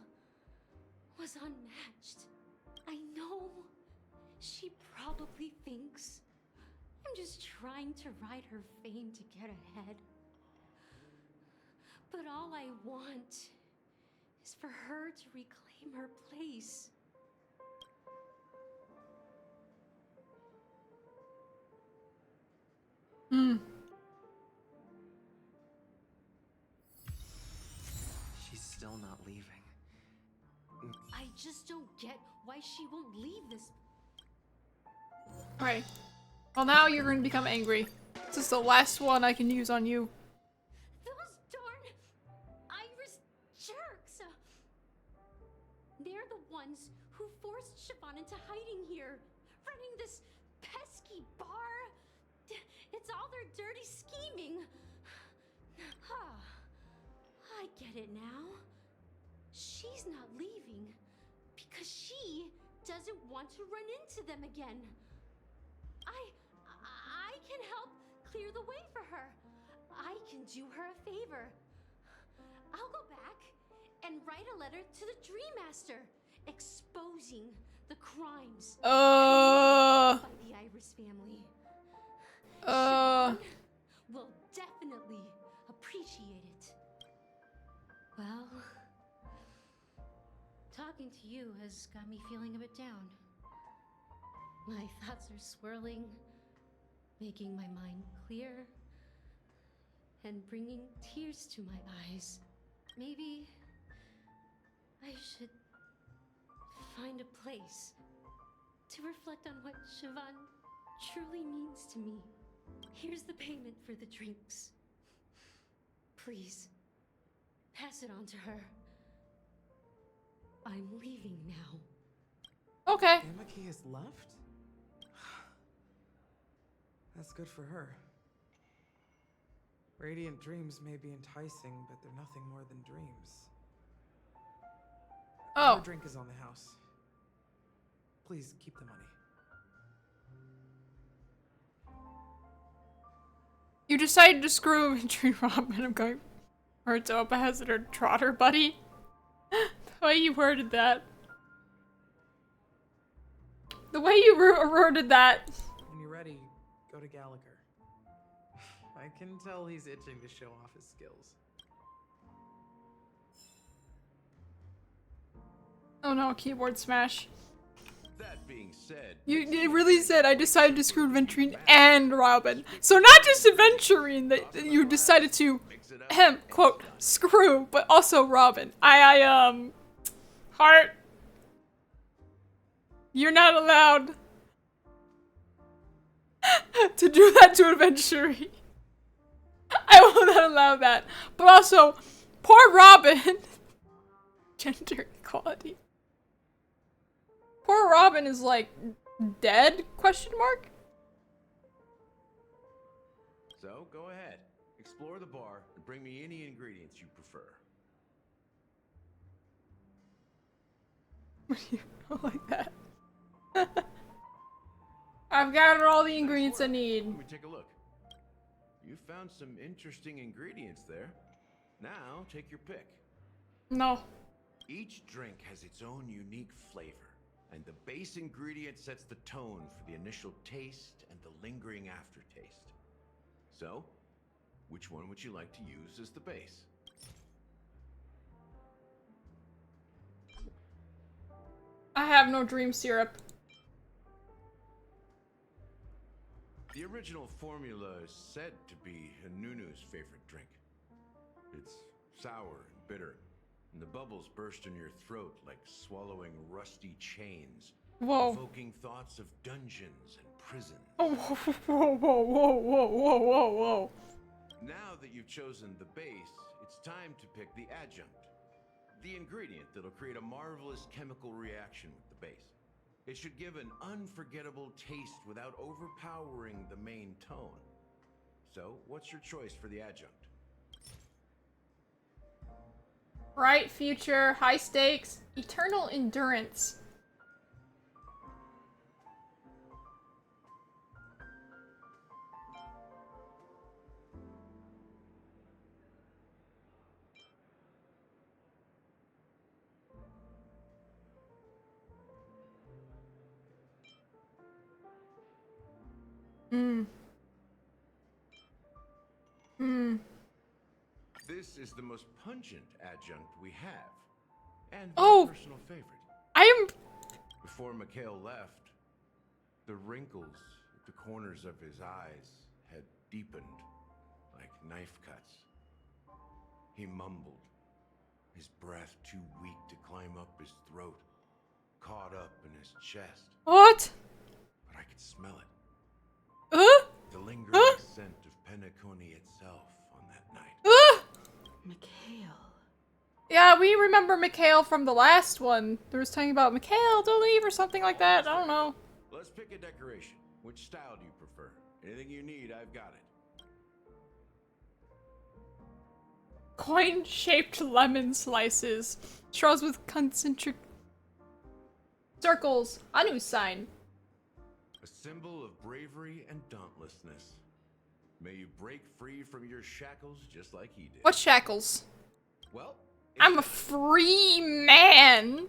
was unmatched. I know she probably thinks I'm just trying to ride her fame to get ahead. But all I want is for her to reclaim her place. She's still not leaving. I just don't get why she won't leave this. Alright. Well, now you're going to become angry. This is the last one I can use on you. Those darn Iris jerks! They're the ones who forced Siobhan into hiding here, running this pesky bar. It's all their dirty scheming. I get it now. She's not leaving because she doesn't want to run into them again. I can help clear the way for her. I can do her a favor. I'll go back and write a letter to the Dream Master exposing the crimes by the Iris family. Siobhan will definitely appreciate it. Well, talking to you has got me feeling a bit down. My thoughts are swirling, making my mind clear, and bringing tears to my eyes. Maybe I should find a place to reflect on what Siobhan truly means to me. Here's the payment for the drinks. Please, pass it on to her. I'm leaving now. Okay. Penacony has left? That's good for her. Radiant dreams may be enticing, but they're nothing more than dreams. Oh. Your drink is on the house. Please keep the money. You decided to screw Dream Robin. I'm going or to a hazard trotter, buddy. The way you worded that. The way you worded that. When you're ready, go to Gallagher. I can tell he's itching to show off his skills. Oh no, keyboard smash. That being said, It really said I decided to screw Aventurine and Robin. So not just Aventurine that you decided to, quote, screw, but also Robin. Heart. You're not allowed to do that to Aventurine. I will not allow that. But also, poor Robin. Gender equality. Poor Robin is like dead? Question mark? So go ahead, explore the bar and bring me any ingredients you prefer. What do you like that? I've gathered all the ingredients I need. Let me take a look. You found some interesting ingredients there. Now take your pick. No. Each drink has its own unique flavor, and the base ingredient sets the tone for the initial taste and the lingering aftertaste. So, which one would you like to use as the base? I have no dream syrup. The original formula is said to be Nunu's favorite drink. It's sour and bitter, and the bubbles burst in your throat like swallowing rusty chains, Whoa. evoking thoughts of dungeons and prisons. Oh, whoa, whoa, whoa, whoa, whoa, whoa, whoa. Now that you've chosen the base, it's time to pick the adjunct. The ingredient that'll create a marvelous chemical reaction with the base. It should give an unforgettable taste without overpowering the main tone. So, what's your choice for the adjunct? Bright future, high stakes, eternal endurance. This is the most pungent adjunct we have, and Oh, my personal favorite. I am. Before Mikhail left, the wrinkles at the corners of his eyes had deepened like knife cuts. He mumbled, his breath too weak to climb up his throat, caught up in his chest. What? But I could smell it. The lingering scent of Penacony itself on that night. Mikhail. Yeah, we remember Mikhail from the last one. There was talking about Mikhail, don't leave or something like that. I don't know. Let's pick a decoration. Which style do you prefer? Anything you need, I've got it. Coin-shaped lemon slices. Straws with concentric circles. Anu sign. A symbol of bravery and dauntlessness. May you break free from your shackles just like he did. What shackles? Well, I'm a free man.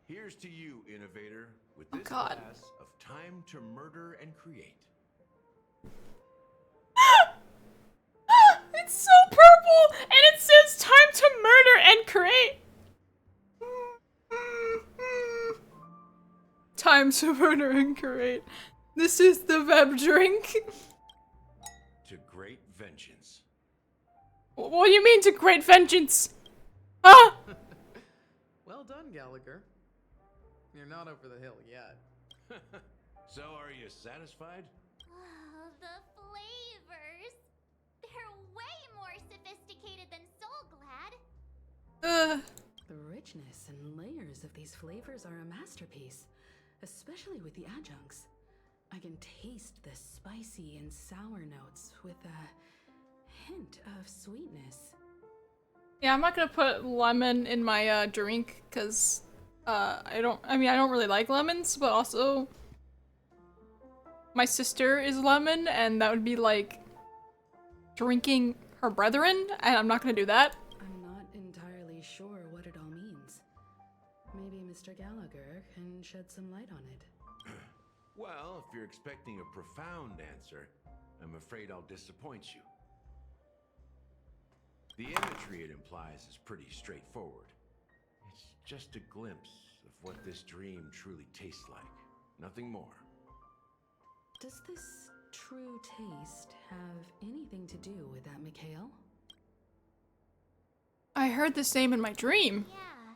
Here's to you, innovator, with this God. glass of time to murder and create. It's so purple, and it says time to murder and create. Time to murder and create. This is the Veb drink. To great vengeance. What do you mean to great vengeance? Ah! Well done, Gallagher. You're not over the hill yet. So, are you satisfied? Oh, the flavors! They're way more sophisticated than Soul Glad. The richness and layers of these flavors are a masterpiece, especially with the adjuncts. I can taste the spicy and sour notes with a hint of sweetness. Yeah, I'm not gonna put lemon in my drink because I don't really like lemons, but also my sister is lemon, and that would be like drinking her brethren, and I'm not gonna do that. I'm not entirely sure what it all means. Maybe Mr. Gallagher can shed some light on it. Well, if you're expecting a profound answer, I'm afraid I'll disappoint you. The imagery it implies is pretty straightforward. It's just a glimpse of what this dream truly tastes like. Nothing more. Does this true taste have anything to do with that, Mikhail? I heard this name in my dream. Yeah,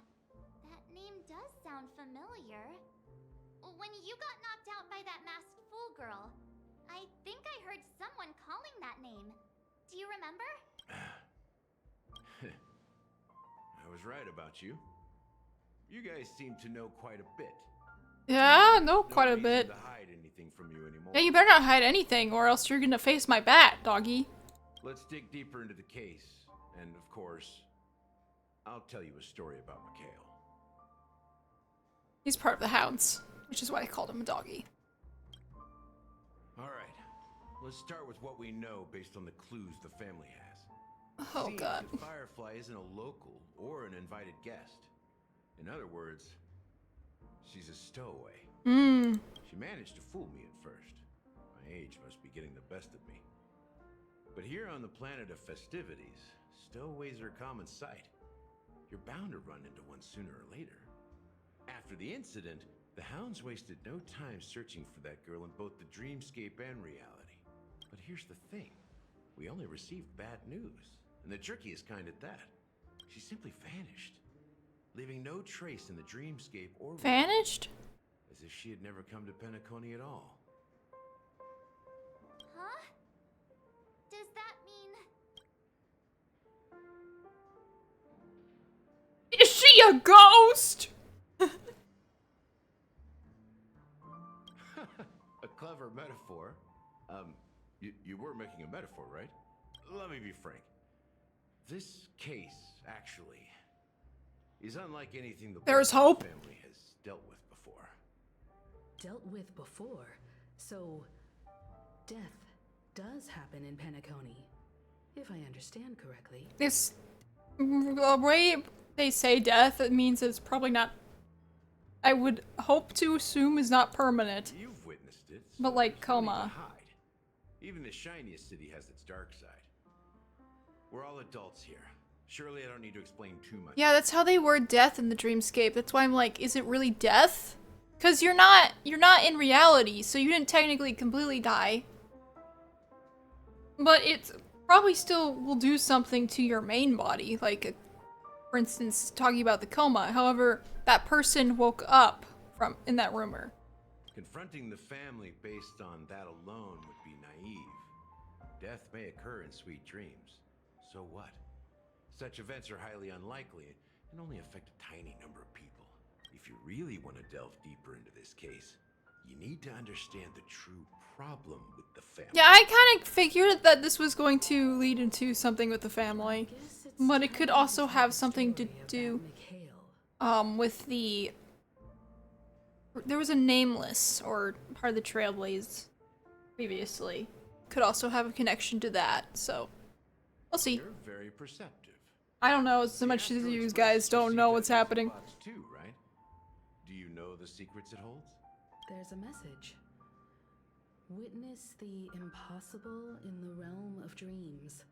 that name does sound familiar. When you got knocked out by that masked fool girl, I think I heard someone calling that name. Do you remember? I was right about you. You guys seem to know quite a bit. Yeah, I know quite a No bit. reason to hide anything from you anymore. Yeah, you better not hide anything, or else you're gonna face my bat, doggy. Let's dig deeper into the case, and of course, I'll tell you a story about Mikhail. He's part of the Hounds, which is why I called him a doggy. All right, let's start with what we know based on the clues the family has. Oh, Seems God. that Firefly isn't a local or an invited guest. In other words, she's a stowaway. She managed to fool me at first. My age must be getting the best of me. But here on the planet of festivities, stowaways are a common sight. You're bound to run into one sooner or later. After the incident, the Hounds wasted no time searching for that girl in both the dreamscape and reality. But here's the thing. We only received bad news, and the trickiest kind at that. She simply vanished, leaving no trace in the dreamscape or Vanished? as if she had never come to Penacony at all. Huh? Does that mean... Is she a ghost? A clever metaphor. You were making a metaphor, right? Let me be frank. This case, actually, is unlike anything the There's hope. family has dealt with before. Dealt with before? So, death does happen in Penacony, if I understand correctly. This the way they say death, it means it's probably not. I would hope to assume is not permanent. You've witnessed it. But like coma. Hide. Even the shiniest city has its dark side. We're all adults here. Surely I don't need to explain too much. Yeah, that's how they word death in the dreamscape. That's why I'm like, is it really death? Because you're not in reality, so you didn't technically completely die. But it probably still will do something to your main body, like, for instance, talking about the coma. However, that person woke up in that rumor. Confronting the family based on that alone would be naive. Death may occur in sweet dreams. So what? Such events are highly unlikely and only affect a tiny number of people. If you really want to delve deeper into this case, you need to understand the true problem with the family. Yeah, I kind of figured that this was going to lead into something with the family. But it could also have something to do with the... There was a Nameless, or part of the Trailblaze previously. Could also have a connection to that, so we'll see. You're very perceptive. I don't know so much as you guys don't know what's happening. Too, right? Do you know the secrets it holds? There's a message. Witness the impossible in the realm of dreams.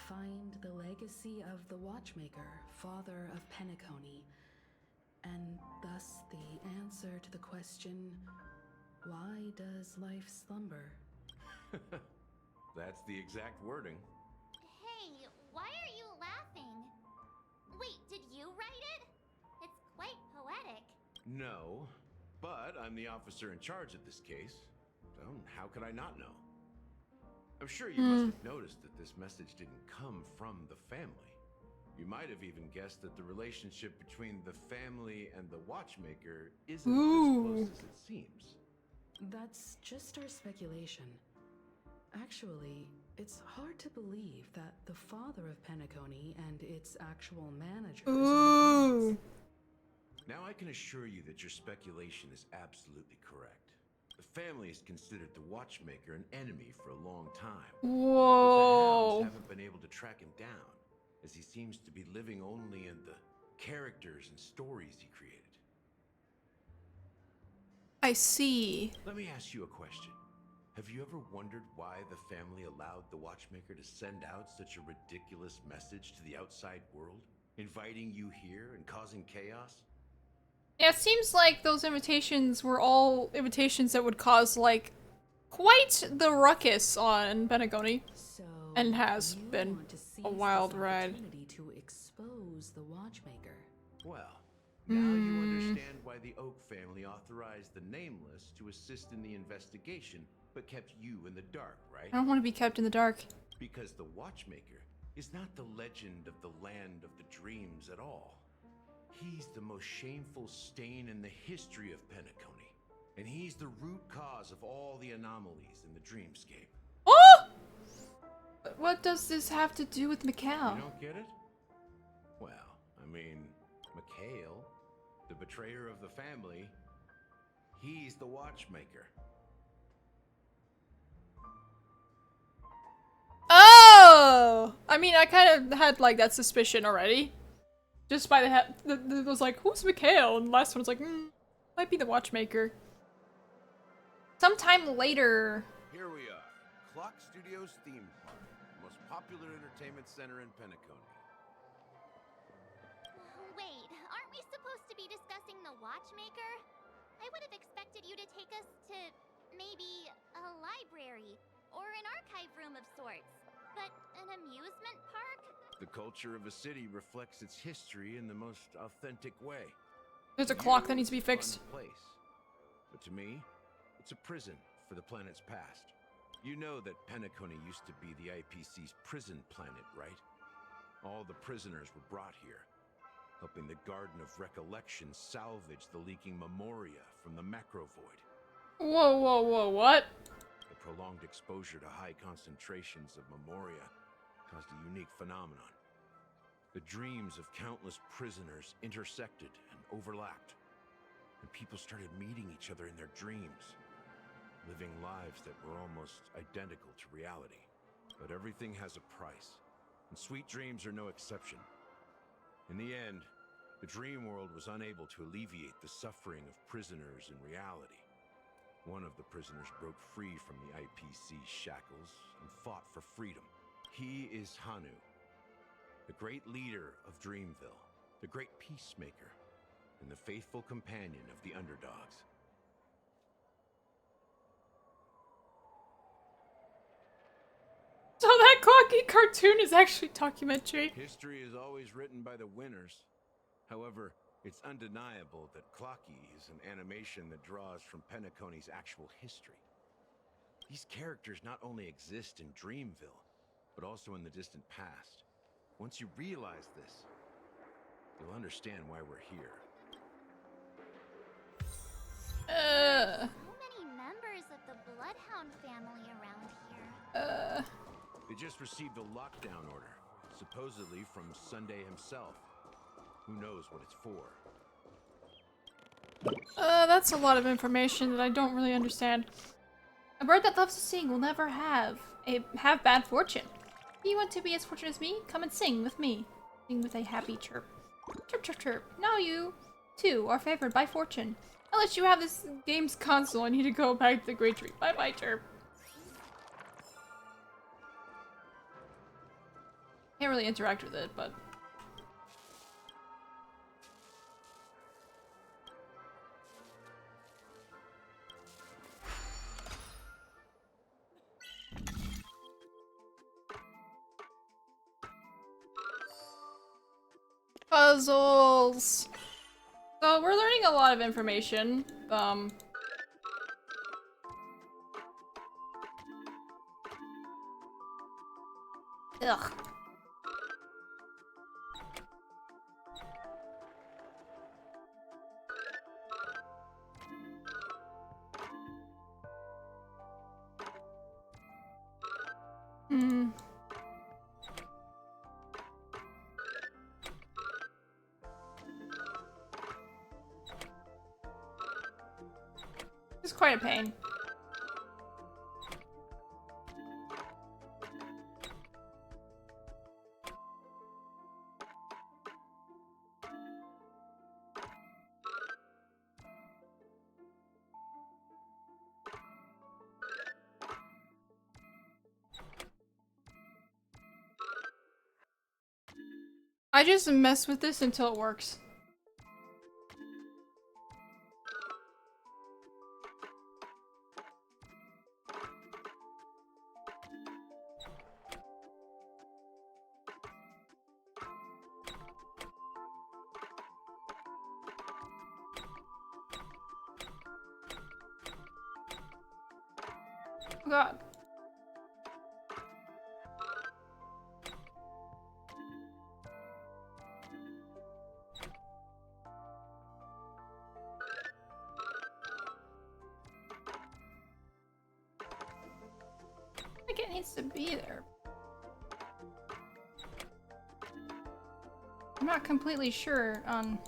Find the legacy of the Watchmaker, father of Penacony, and thus the answer to the question, why does life slumber? That's the exact wording. Hey, why are you laughing? Wait, did you write it? It's quite poetic. No, but I'm the officer in charge of this case. So how could I not know? I'm sure you must have noticed that this message didn't come from the family. You might have even guessed that the relationship between the family and the Watchmaker isn't as close as it seems. That's just our speculation. Actually, it's hard to believe that the father of Penacony and its actual manager is Now I can assure you that your speculation is absolutely correct. The family has considered the Watchmaker an enemy for a long time. Whoa. But the Hounds haven't been able to track him down, as he seems to be living only in the characters and stories he created. I see. Let me ask you a question. Have you ever wondered why the family allowed the watchmaker to send out such a ridiculous message to the outside world? Inviting you here and causing chaos? Yeah, it seems like those invitations were all invitations that would cause, like, quite the ruckus on Penacony. So and has you been want to seize a wild this ride. opportunity to expose the watchmaker. Well, now you understand why the Oak family authorized the Nameless to assist in the investigation, but kept you in the dark, right? I don't want to be kept in the dark. Because the Watchmaker is not the legend of the Land of the Dreams at all. He's the most shameful stain in the history of Penacony, and he's the root cause of all the anomalies in the dreamscape. Oh! What does this have to do with Mikhail? You don't get it? Well, I mean, Mikhail, the betrayer of the family, he's the Watchmaker. Oh! I mean, I kind of had, like, that suspicion already. Just by the was like, who's Mikhail? And the last one was like, might be the Watchmaker. Sometime later. Here we are, Clock Studios theme park, the most popular entertainment center in Penacony. Wait, aren't we supposed to be discussing the Watchmaker? I would have expected you to take us to maybe a library or an archive room of sorts. But an amusement park? The culture of a city reflects its history in the most authentic way. There's a clock that needs to be fixed. Place. But to me, it's a prison for the planet's past. You know that Penacony used to be the IPC's prison planet, right? All the prisoners were brought here, helping the Garden of Recollection salvage the leaking memoria from the macro void. Whoa, whoa, whoa, what? The prolonged exposure to high concentrations of memoria caused a unique phenomenon. The dreams of countless prisoners intersected and overlapped, and people started meeting each other in their dreams, living lives that were almost identical to reality. But everything has a price, and sweet dreams are no exception. In the end, the dream world was unable to alleviate the suffering of prisoners in reality. One of the prisoners broke free from the IPC's shackles and fought for freedom. He is Hanu, the great leader of Dreamville, the great peacemaker, and the faithful companion of the underdogs. So that Clocky cartoon is actually documentary. History is always written by the winners. However, it's undeniable that Clocky is an animation that draws from Penacony's actual history. These characters not only exist in Dreamville, but also in the distant past. Once you realize this, you'll understand why we're here. So many members of the Bloodhound family around here. They just received a lockdown order, supposedly from Sunday himself. Who knows what it's for? That's a lot of information that I don't really understand. A bird that loves to sing will never have bad fortune. If you want to be as fortunate as me, come and sing with me. Sing with a happy chirp. Chirp, chirp, chirp. Now you, too, are favored by fortune. Unless you have this game's console, I need to go back to the Great Tree. Bye-bye, chirp. Can't really interact with it, but... Puzzles! So we're learning a lot of information. Ugh. It's quite a pain. I just mess with this until it works. Oh God. I think it needs to be there. I'm not completely sure on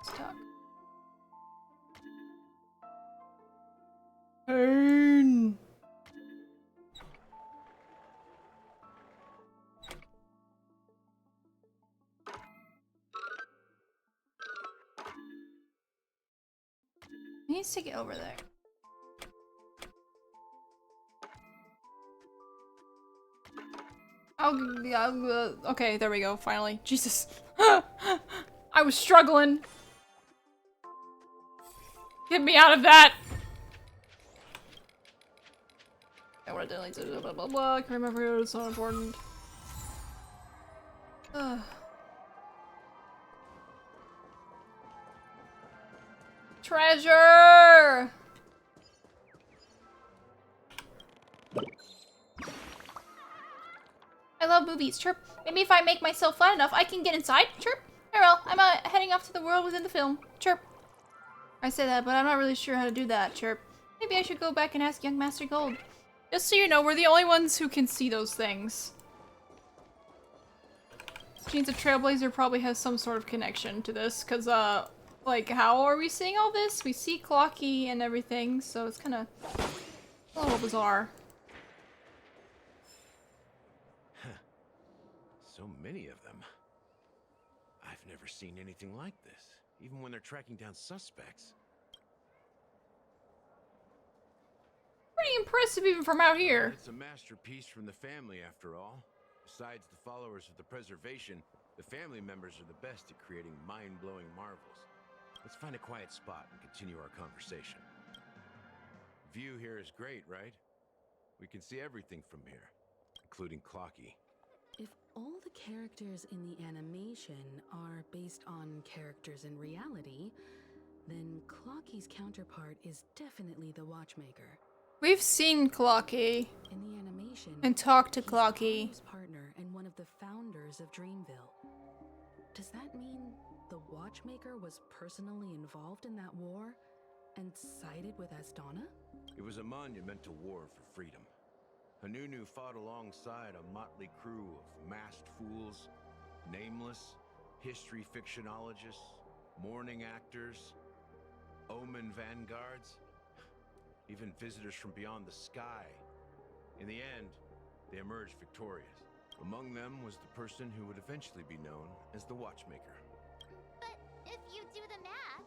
stock. Turn. He needs to get over there. Oh, yeah, okay, there we go, finally. Jesus. I was struggling. Get me out of that! I wanna delete it, blah blah blah, I can remember it's so important. Treasure! I love movies, chirp. Maybe if I make myself flat enough, I can get inside, chirp. Farewell, I'm heading off to the world within the film, chirp. I say that, but I'm not really sure how to do that, chirp. Maybe I should go back and ask young Master Gold. Just so you know, we're the only ones who can see those things. Which means a Trailblazer probably has some sort of connection to this, because, like, how are we seeing all this? We see Clocky and everything, so it's kind of a little bizarre. So many of them. I've never seen anything like this, even when they're tracking down suspects. Pretty impressive even from out here. It's a masterpiece from the family, after all. Besides the followers of the preservation, the family members are the best at creating mind-blowing marvels. Let's find a quiet spot and continue our conversation. View here is great, right? We can see everything from here, including Clocky. If all the characters in the animation are based on characters in reality, then Clocky's counterpart is definitely the Watchmaker. We've seen Clocky in the animation and talked to Clocky. His partner and one of the founders of Dreamville. Does that mean the Watchmaker was personally involved in that war and sided with Astana? It was a monumental war for freedom. Hanunu fought alongside a motley crew of masked fools, nameless, history fictionologists, mourning actors, omen vanguards, even visitors from beyond the sky. In the end, they emerged victorious. Among them was the person who would eventually be known as the Watchmaker. But if you do the math,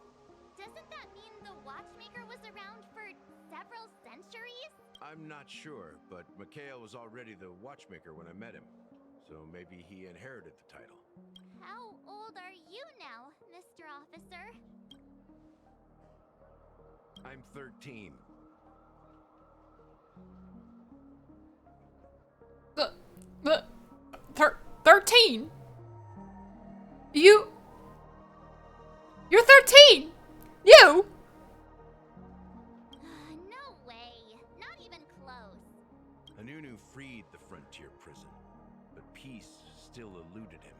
doesn't that mean the Watchmaker was around for several centuries? I'm not sure, but Mikhail was already the Watchmaker when I met him, so maybe he inherited the title. How old are you now, Mr. Officer? I'm 13. 13? You're 13! You! No way. Not even close. Hanunu freed the frontier prison, but peace still eluded him.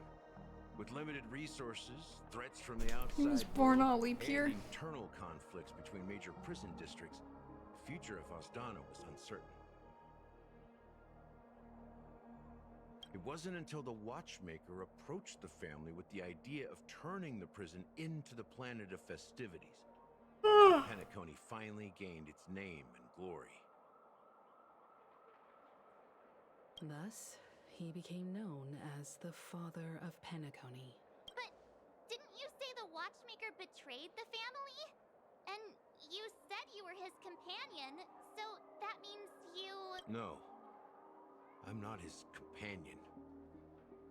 With limited resources, threats from the outside, He was born on a leap year. and internal conflicts between major prison districts, the future of Astana was uncertain. It wasn't until the Watchmaker approached the family with the idea of turning the prison into the planet of festivities. Penacony finally gained its name and glory. Thus, he became known as the Father of Penacony. But didn't you say the Watchmaker betrayed the family? And you said you were his companion, so that means you... No. I'm not his companion,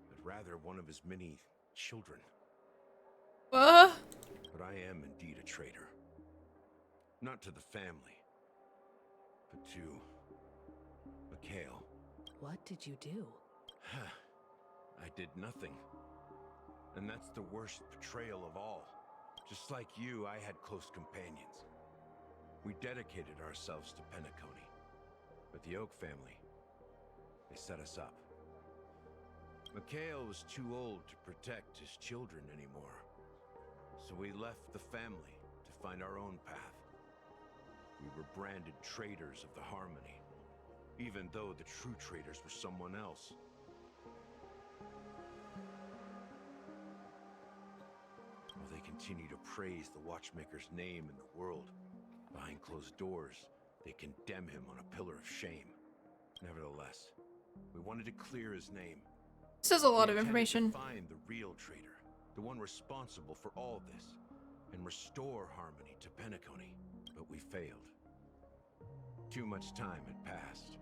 but rather one of his many children. But I am indeed a traitor. Not to the family, but to Mikhail. What did you do? I did nothing. And that's the worst betrayal of all. Just like you, I had close companions. We dedicated ourselves to Penacony. But the Oak family, they set us up. Mikhail was too old to protect his children anymore. So we left the family to find our own path. We were branded traitors of the Harmony, even though the true traitors were someone else. While they continue to praise the Watchmaker's name in the world, behind closed doors, they condemn him on a pillar of shame. Nevertheless, we wanted to clear his name. This is a lot of information. To find the real traitor, the one responsible for all this, and restore harmony to Penacony. But we failed. Too much time had passed,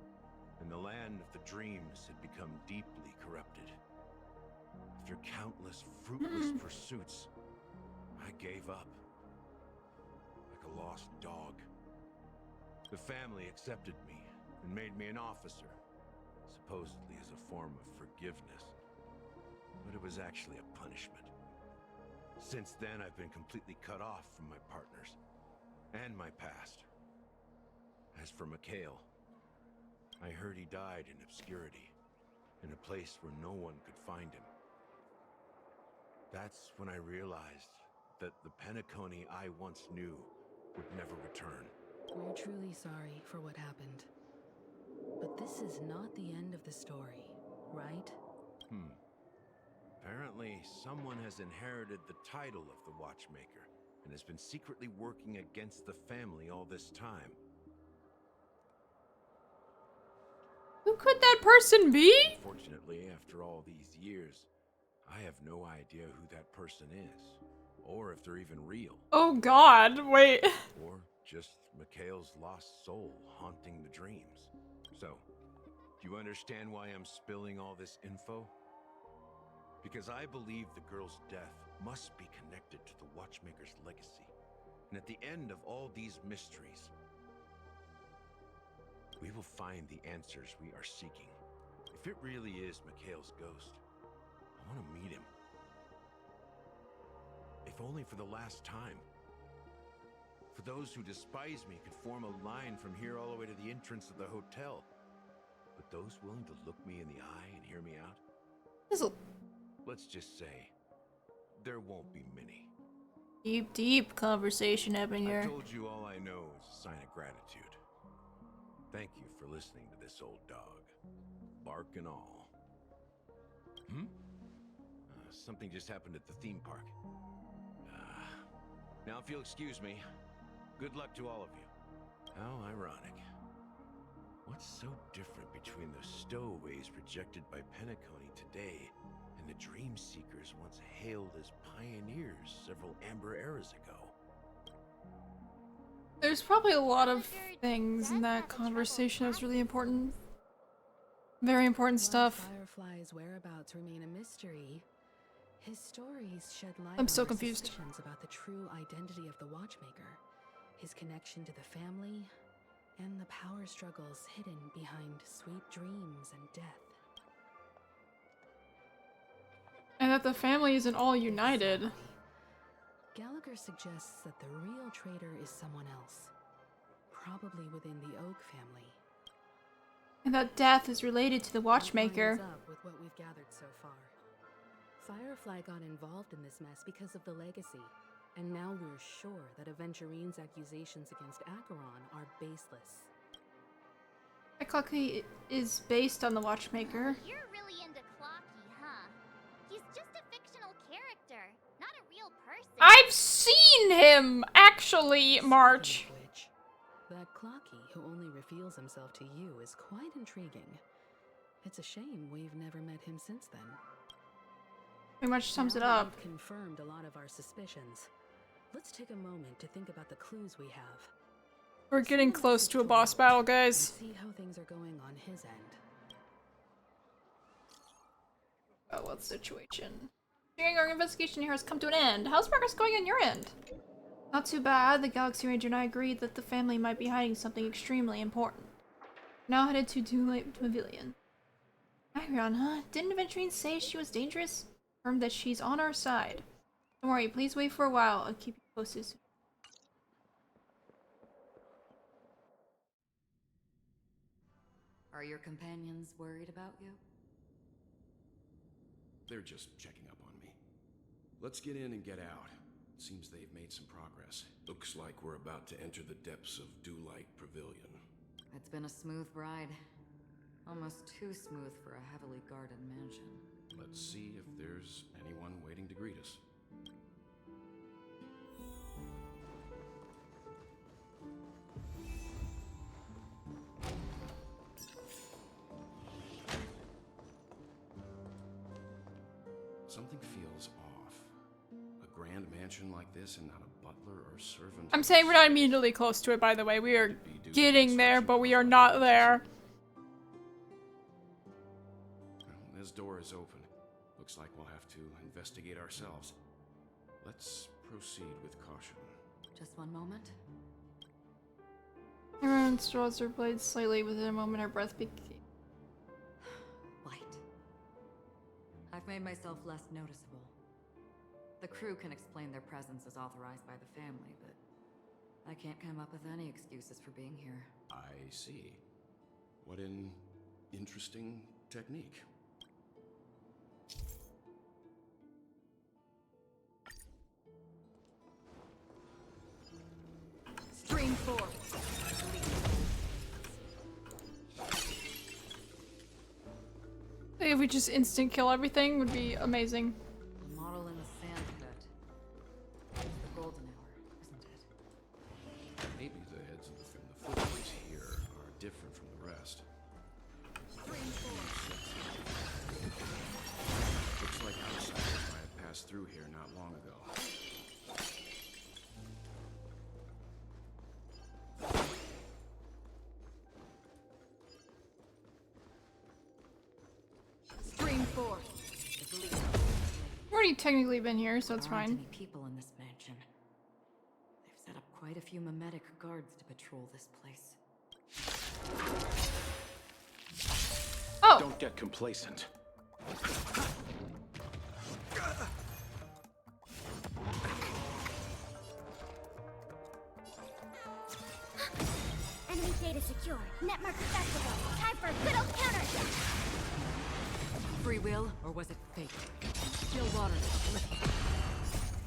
and the land of the dreams had become deeply corrupted. After countless fruitless pursuits, I gave up. Like a lost dog. The family accepted me and made me an officer, supposedly as a form of forgiveness. But it was actually a punishment. Since then, I've been completely cut off from my partners and my past. As for Mikhail, I heard he died in obscurity, in a place where no one could find him. That's when I realized that the Penacony I once knew would never return. We're truly sorry for what happened. But this is not the end of the story, right? Apparently, someone has inherited the title of the Watchmaker and has been secretly working against the family all this time. Who could that person be? Unfortunately, after all these years, I have no idea who that person is, or if they're even real. Oh god, wait. Or just Mikhail's lost soul haunting the dreams. So, do you understand why I'm spilling all this info? Because I believe the girl's death must be connected to the Watchmaker's legacy. And at the end of all these mysteries, we will find the answers we are seeking. If it really is Mikhail's ghost, I want to meet him. If only for the last time. For those who despise me could form a line from here all the way to the entrance of the hotel. But those willing to look me in the eye and hear me out? Let's just say, there won't be many. Deep conversation happening here. I told you all I know is a sign of gratitude. Thank you for listening to this old dog. Bark and all. Something just happened at the theme park. Now if you'll excuse me, good luck to all of you. How ironic. What's so different between the stowaways rejected by Penacony today and the dream seekers once hailed as pioneers several amber eras ago? There's probably a lot of things in that conversation that's really important. Very important stuff. Firefly's whereabouts remain a mystery. His stories shed light I'm so on our confused. suspicions about the true identity of the Watchmaker, his connection to the family, and the power struggles hidden behind sweet dreams and death. And that the family isn't all united. Gallagher suggests that the real traitor is someone else, probably within the Oak family. And that death is related to the Watchmaker. What lines up with what we've gathered so far? Firefly got involved in this mess because of the legacy, and now we're sure that Aventurine's accusations against Acheron are baseless. Clocky is based on the Watchmaker. You're really into Clocky, huh? He's just a fictional character, not a real person. I've seen him, actually, March. That Clocky who only reveals himself to you is quite intriguing. It's a shame we've never met him since then. Pretty much sums it Now up. we've confirmed a lot of our suspicions. Let's take a moment to think about the clues we have. We're getting close to a boss battle, And guys. see how things are going on his end. about the situation. Hearing our investigation here has come to an end. How's progress going on your end? Not too bad. The Galaxy Ranger and I agreed that the family might be hiding something extremely important. We're now headed to Dulite Pavilion. Background, huh? Didn't Aventurine say she was dangerous? Confirmed that she's on our side. Don't worry, please wait for a while. I'll keep you posted soon. Are your companions worried about you? They're just checking up on me. Let's get in and get out. Seems they've made some progress. Looks like we're about to enter the depths of Dulite Pavilion. It's been a smooth ride. Almost too smooth for a heavily guarded mansion. Let's see if there's anyone waiting to greet us. Something feels off. A grand mansion like this and not a butler or servant. I'm saying we're not immediately close to it, by the way. We are getting there, but we are not there. Well, this door is open. Looks like we'll have to investigate ourselves. Let's proceed with caution. Just one moment. Everyone straws her blades slightly. Within a moment, her breath became... Light. I've made myself less noticeable. The crew can explain their presence as authorized by the family, but I can't come up with any excuses for being here. I see. What an interesting technique. Stream 4. If we just instant kill everything, would be amazing. The model in the sand pit. It's the golden hour, isn't it? Maybe the heads of the footprints here are different from the rest. Looks like outsiders might have passed through here not long ago. I've already technically been here, so it's fine. Any people in this mansion. They've set up quite a few mimetic guards to patrol this place. Oh! Don't get complacent. Enemy data secure. Netmark accessible. Time for a good old counterattack. Free will, or was it fate? Still water.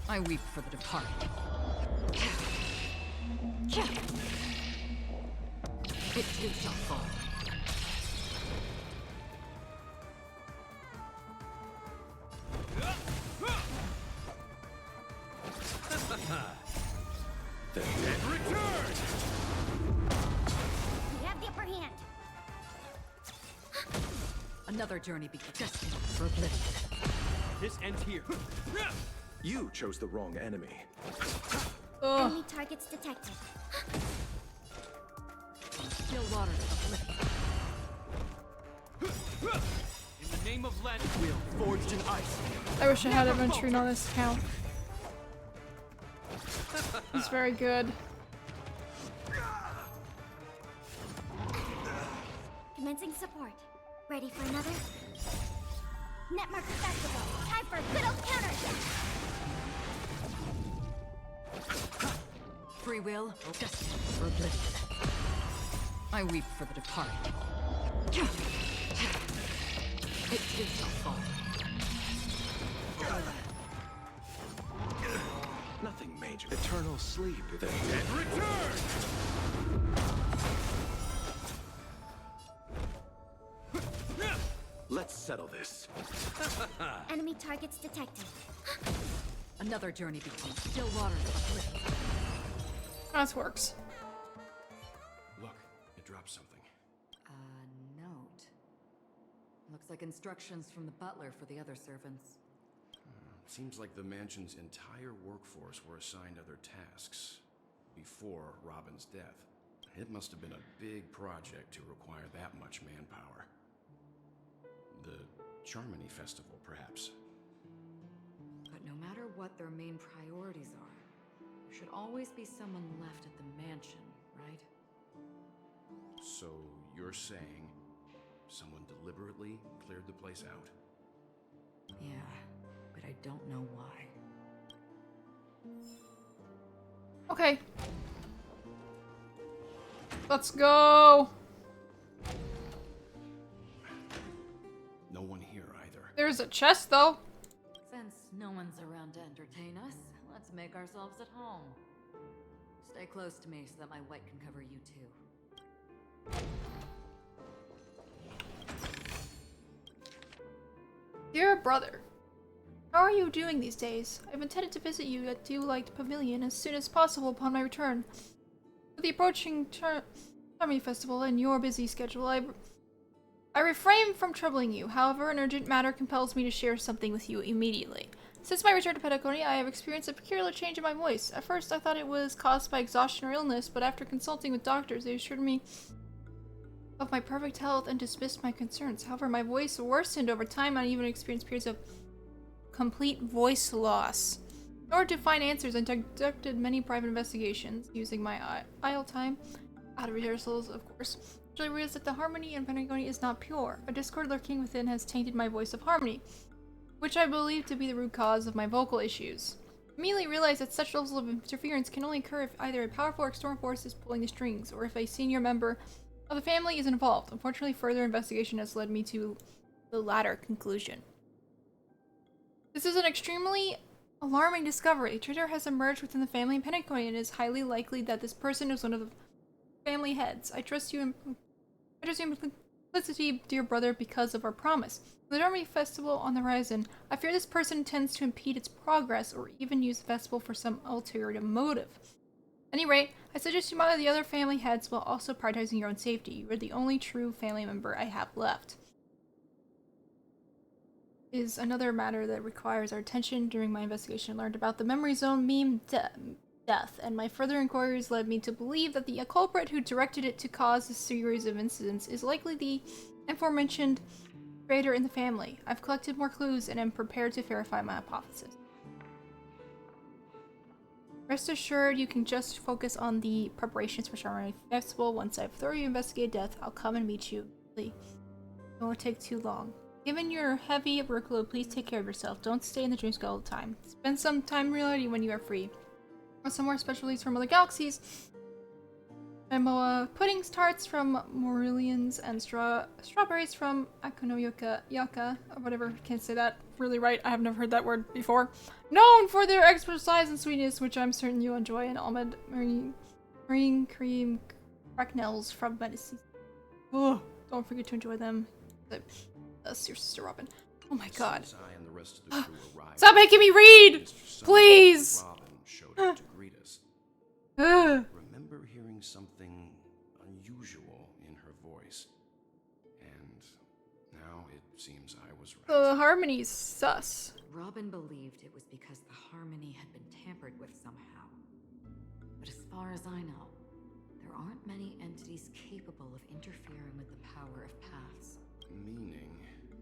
I weep for the departed. It too shall fall. The dead return! We have the upper hand. Another journey begins. Destined for oblivion. This ends here. You chose the wrong enemy. Enemy targets detected. Still water. Oblivion. In the name of Land Wheel, forged in ice. I wish I had Aventurine on this account. He's very good. Commencing support. Ready for another? Netmark accessible. Time for a good old counterattack. Free will, or destined for oblivion. I weep for the departed. It too shall fall. Nothing major. Eternal sleep. The dead return! Let's settle this. Enemy targets detected. Another journey begins. Still water. Oblivion. That works. Look, it dropped something. A note. Looks like instructions from the butler for the other servants. Seems like the mansion's entire workforce were assigned other tasks before Robin's death. It must have been a big project to require that much manpower. The Charmony Festival, perhaps. But no matter what their main priorities are, there should always be someone left at the mansion, right? So you're saying someone deliberately cleared the place out? Yeah, but I don't know why. Okay. Let's go. No one here either. There's a chest though. Since no one's around to entertain us, let's make ourselves at home. Stay close to me so that my white can cover you too. Dear brother, how are you doing these days? I've intended to visit you at Dewlight Pavilion as soon as possible upon my return. With the approaching Charmony Festival and your busy schedule, I refrain from troubling you. However, an urgent matter compels me to share something with you immediately. Since my return to Penacony, I have experienced a peculiar change in my voice. At first, I thought it was caused by exhaustion or illness, but after consulting with doctors, they assured me of my perfect health and dismissed my concerns. However, my voice worsened over time, and I even experienced periods of complete voice loss. In order to find answers, I conducted many private investigations using my idle time, out of rehearsals, of course. I realized that the harmony in Penacony is not pure. A discord lurking within has tainted my voice of harmony, which I believe to be the root cause of my vocal issues. I immediately realized that such levels of interference can only occur if either a powerful external force is pulling the strings, or if a senior member of the family is involved. Unfortunately, further investigation has led me to the latter conclusion. This is an extremely alarming discovery. A traitor has emerged within the family in Penacony, and it is highly likely that this person is one of the family heads. I trust you in simplicity, dear brother, because of our promise. With the Charmony Festival on the horizon, I fear this person intends to impede its progress or even use the festival for some ulterior motive. At any rate, I suggest you monitor the other family heads while also prioritizing your own safety. You are the only true family member I have left. Is another matter that requires our attention. During my investigation, I learned about the Memory Zone meme death, and my further inquiries led me to believe that the culprit who directed it to cause this series of incidents is likely the aforementioned traitor in the family. I've collected more clues and am prepared to verify my hypothesis. Rest assured, you can just focus on the preparations for Charmony Festival. Once I've thoroughly investigated death, I'll come and meet you. It won't take too long. Given your heavy workload, please take care of yourself. Don't stay in the dream school all the time. Spend some time in reality when you are free. Or some more specialties from other galaxies. Moa puddings tarts from Morelians and strawberries from Akonoyaka, or whatever, can't say that really right, I have never heard that word before. Known for their extra size and sweetness, which I'm certain you enjoy, and almond marine cream cracknels from Medicine. Oh, don't forget to enjoy them. That's your sister Robin. Oh my god. Stop making me read! Please! Robin showed up to greet us. Remember hearing something unusual in her voice. And now it seems I was right. The harmony's sus. Robin believed it was because the harmony had been tampered with somehow. But as far as I know, there aren't many entities capable of interfering with the power of paths. Meaning?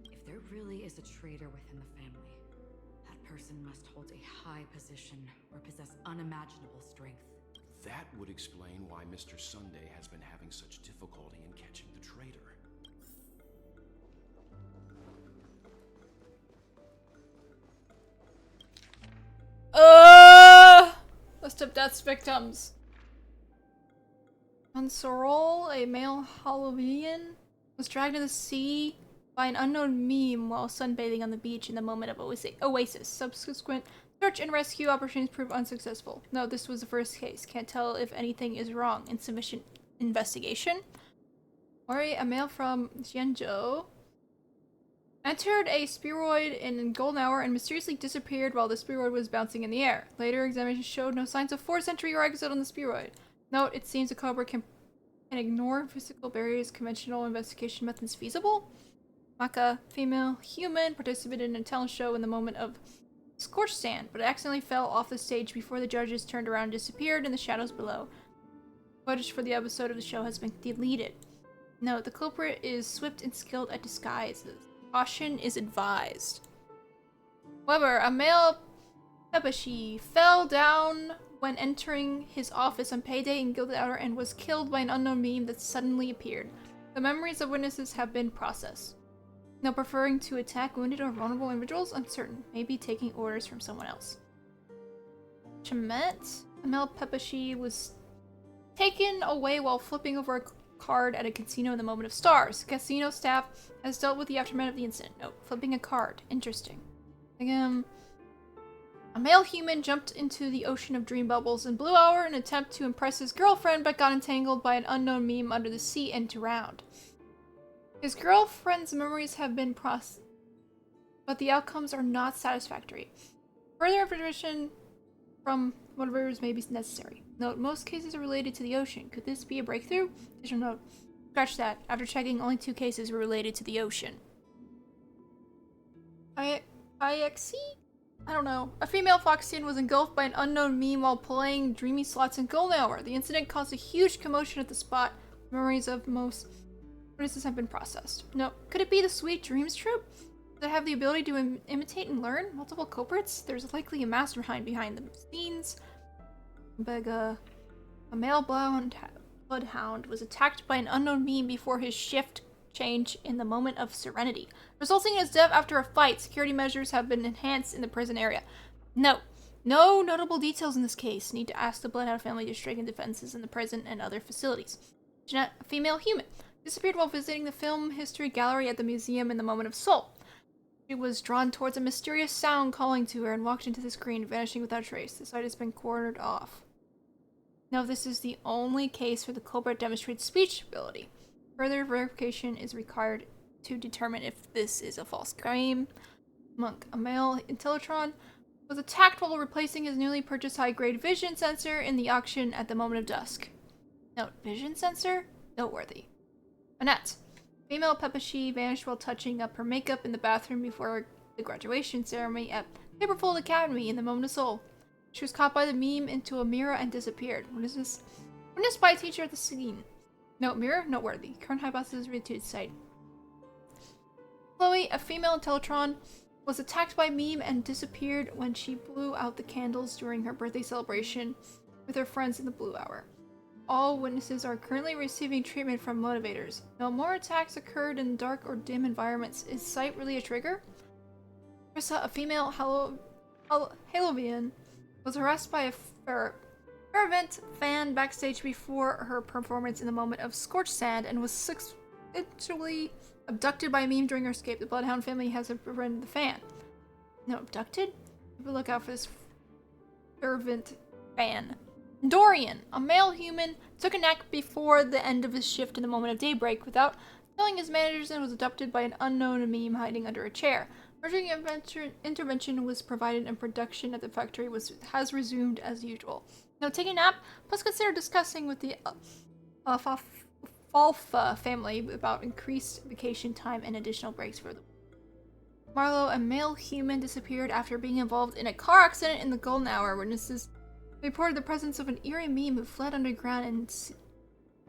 If there really is a traitor within the family, that person must hold a high position or possess unimaginable strength. That would explain why Mr. Sunday has been having such difficulty in catching the traitor. List of death's victims. Ansorol, a male Halloween, was dragged to the sea by an unknown meme while sunbathing on the beach in the moment of oasis. Subsequent search and rescue operations proved unsuccessful. No, this was the first case. Can't tell if anything is wrong. Insufficient investigation. Ori, a male from Xianzhou, entered a spheroid in golden hour and mysteriously disappeared while the spheroid was bouncing in the air. Later examination showed no signs of force entry or exit on the spheroid. Note, it seems the Cobra can ignore physical barriers. Conventional investigation methods feasible. Maka, female, human, participated in a talent show in the moment of scorched sand, but accidentally fell off the stage before the judges turned around and disappeared in the shadows below. Footage for the episode of the show has been deleted. Note, the culprit is swift and skilled at disguises. Caution is advised. However, a male Pepashi fell down when entering his office on payday in Gilded Outer and was killed by an unknown meme that suddenly appeared. The memories of witnesses have been processed. Now preferring to attack wounded or vulnerable individuals, uncertain, maybe taking orders from someone else. Chemet, a male Pepashi, was taken away while flipping over a card at a casino in the moment of stars. Casino staff has dealt with the aftermath of the incident. Note, flipping a card. Interesting. Again, a male human jumped into the ocean of dream bubbles in Blue Hour in an attempt to impress his girlfriend, but got entangled by an unknown meme under the sea and drowned. His girlfriend's memories have been processed, but the outcomes are not satisfactory. Further information from motivators may be necessary. Note, most cases are related to the ocean. Could this be a breakthrough? Additional note. Scratch that. After checking, only 2 cases were related to the ocean. IXC? I don't know. A female Foxian was engulfed by an unknown meme while playing dreamy slots in Golden Hour. The incident caused a huge commotion at the spot. Memories of most witnesses have been processed. No, could it be the Sweet Dreams troupe? Does it have the ability to imitate and learn multiple culprits? There's likely a mastermind behind the scenes. Bega, a male bloodhound was attacked by an unknown meme before his shift change in the moment of serenity, resulting in his death after a fight. Security measures have been enhanced in the prison area. No notable details in this case. Need to ask the Bloodhound family to strengthen defenses in the prison and other facilities. Jeanette, a female human, disappeared while visiting the film history gallery at the museum in the moment of soul. She was drawn towards a mysterious sound calling to her and walked into the screen, vanishing without trace. The site has been cornered off. Now, this is the only case where the culprit demonstrates speech ability. Further verification is required to determine if this is a false claim. Monk, a male Intellitron, was attacked while replacing his newly purchased high-grade vision sensor in the auction at the moment of dusk. Note, vision sensor? Noteworthy. Annette, female Pepashi, vanished while touching up her makeup in the bathroom before the graduation ceremony at Paperfold Academy in the moment of soul. She was caught by the meme into a mirror and disappeared. Witnessed by a teacher at the scene. Note, mirror, noteworthy. Current hypothesis related to its site. Chloe, a female Intellitron, was attacked by meme and disappeared when she blew out the candles during her birthday celebration with her friends in the Blue Hour. All witnesses are currently receiving treatment from motivators. No more attacks occurred in dark or dim environments. Is sight really a trigger? Marissa, a female Halovian, was harassed by a fervent fan backstage before her performance in the moment of scorched sand and was sexually abducted by a meme during her escape. The Bloodhound family has befriended the fan. No, abducted? Keep a lookout for this fervent fan. Dorian, a male human, took a nap before the end of his shift in the moment of daybreak without telling his managers and was abducted by an unknown meme hiding under a chair. Emergency intervention was provided and production at the factory has resumed as usual. Now, taking a nap, plus consider discussing with the Falfa family about increased vacation time and additional breaks for them. Marlo, a male human, disappeared after being involved in a car accident in the Golden Hour. Witnesses reported the presence of an eerie meme who fled underground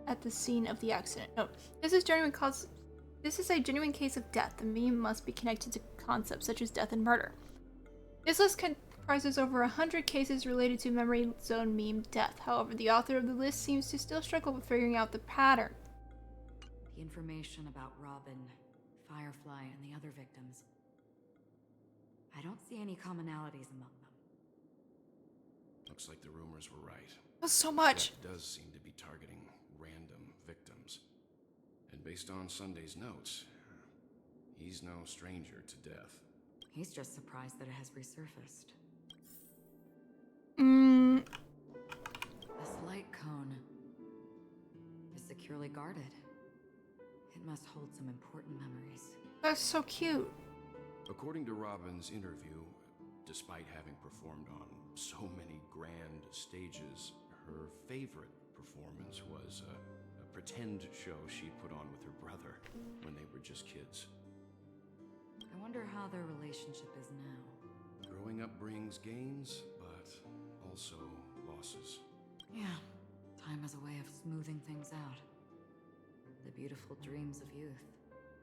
at the scene of the accident. Note, this is a genuine case of death. The meme must be connected to concepts such as death and murder. This list comprises over 100 cases related to memory zone meme death. However, the author of the list seems to still struggle with figuring out the pattern. The information about Robin, Firefly, and the other victims. I don't see any commonalities among them. Looks like the rumors were right. That's so much. Death does seem to be targeting random victims. And based on Sunday's notes, he's no stranger to death. He's just surprised that it has resurfaced. This light cone is securely guarded. It must hold some important memories. That's so cute. According to Robin's interview, despite having performed on so many grand stages, her favorite performance was a pretend show she put on with her brother when they were just kids. I wonder how their relationship is now. Growing up brings gains, but also losses. Yeah, time has a way of smoothing things out. The beautiful dreams of youth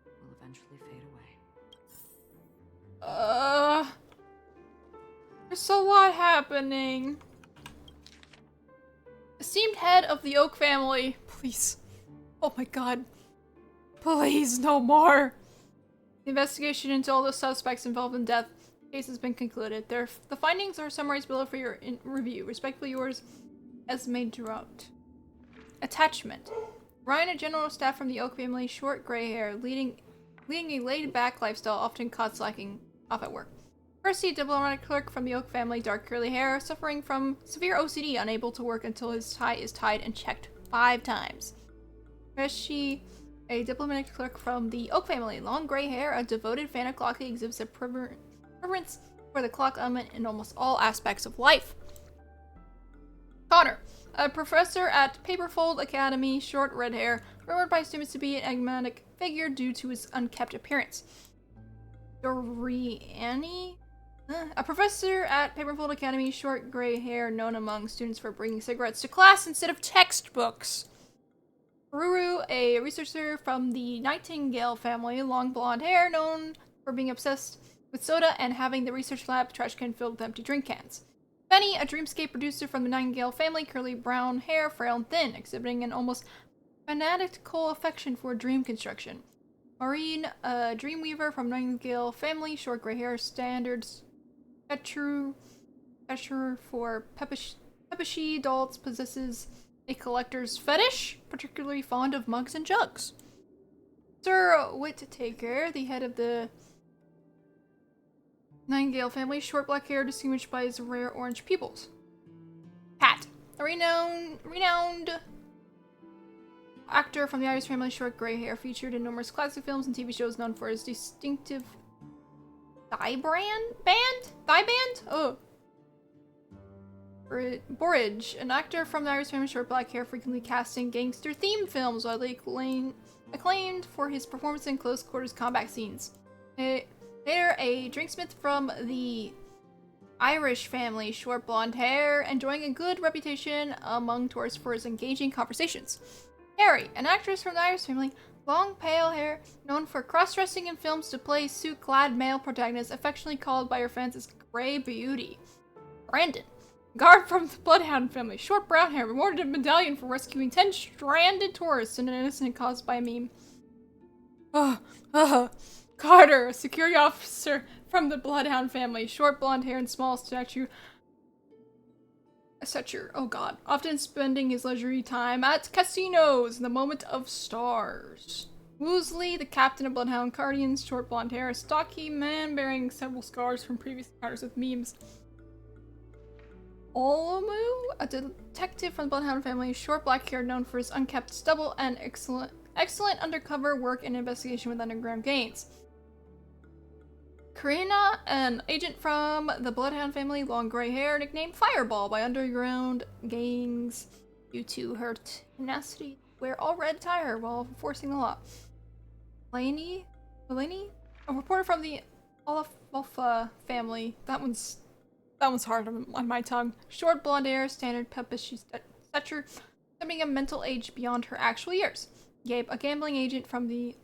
will eventually fade away. There's a lot happening. Esteemed head of the Oak family. Please. Oh my god. Please, no more. The investigation into all the suspects involved in death case has been concluded. The findings are summarized below for your review. Respectfully yours, as made throughout. Attachment. Ryan, a general staff from the Oak family, short gray hair, leading a laid-back lifestyle, often caught slacking off at work. Percy, diplomatic clerk from the Oak family, dark curly hair, suffering from severe OCD, unable to work until his tie is tied and checked 5 times. Percy, a diplomatic clerk from the Oak family, long gray hair, a devoted fan of clocking, exhibits a preference for the clock element in almost all aspects of life. Connor, a professor at Paperfold Academy, short red hair, rumored by students to be an enigmatic figure due to his unkempt appearance. Doriani? A professor at Paperfold Academy, short gray hair, known among students for bringing cigarettes to class instead of textbooks. Ruru, a researcher from the Nightingale family, long blonde hair, known for being obsessed with soda and having the research lab trash can filled with empty drink cans. Benny, a dreamscape producer from the Nightingale family, curly brown hair, frail and thin, exhibiting an almost fanatical affection for dream construction. Maureen, a dreamweaver from Nightingale family, short gray hair, standards, stature for peppishy adults, possesses a collector's fetish, particularly fond of mugs and jugs. Sir Whittaker, the head of the Nightingale family, short black hair, distinguished by his rare orange pupils. Pat, a renowned actor from the Irish family, short gray hair, featured in numerous classic films and TV shows, known for his distinctive thigh band? Oh. Borage, an actor from the Irish family, short black hair, frequently cast in gangster-themed films, widely acclaimed for his performance in close-quarters combat scenes. Later, a drinksmith from the Irish family, short blonde hair, enjoying a good reputation among tourists for his engaging conversations. Harry, an actress from the Irish family, long pale hair, known for cross-dressing in films to play suit-clad male protagonists, affectionately called by her fans as Grey Beauty. Brandon, guard from the Bloodhound family, short brown hair, rewarded a medallion for rescuing 10 stranded tourists in an incident caused by a meme. Carter, a security officer from the Bloodhound family, short blonde hair and small stature, oh god, often spending his leisurely time at casinos in the moment of stars. Woosley, the captain of Bloodhound Guardians, short blonde hair, a stocky man bearing several scars from previous encounters with memes. Olomu, a detective from the Bloodhound family, short black hair, known for his unkept stubble and excellent undercover work and investigation with underground gangs. Karina, an agent from the Bloodhound family, long gray hair, nicknamed Fireball by underground gangs due to her tenacity, wear all red attire while enforcing the law. Mulaney, a reporter from the Alfalfa family. That one's hard on my tongue. Short blonde hair, standard peppish stature, something a mental age beyond her actual years. Gabe, a gambling agent from the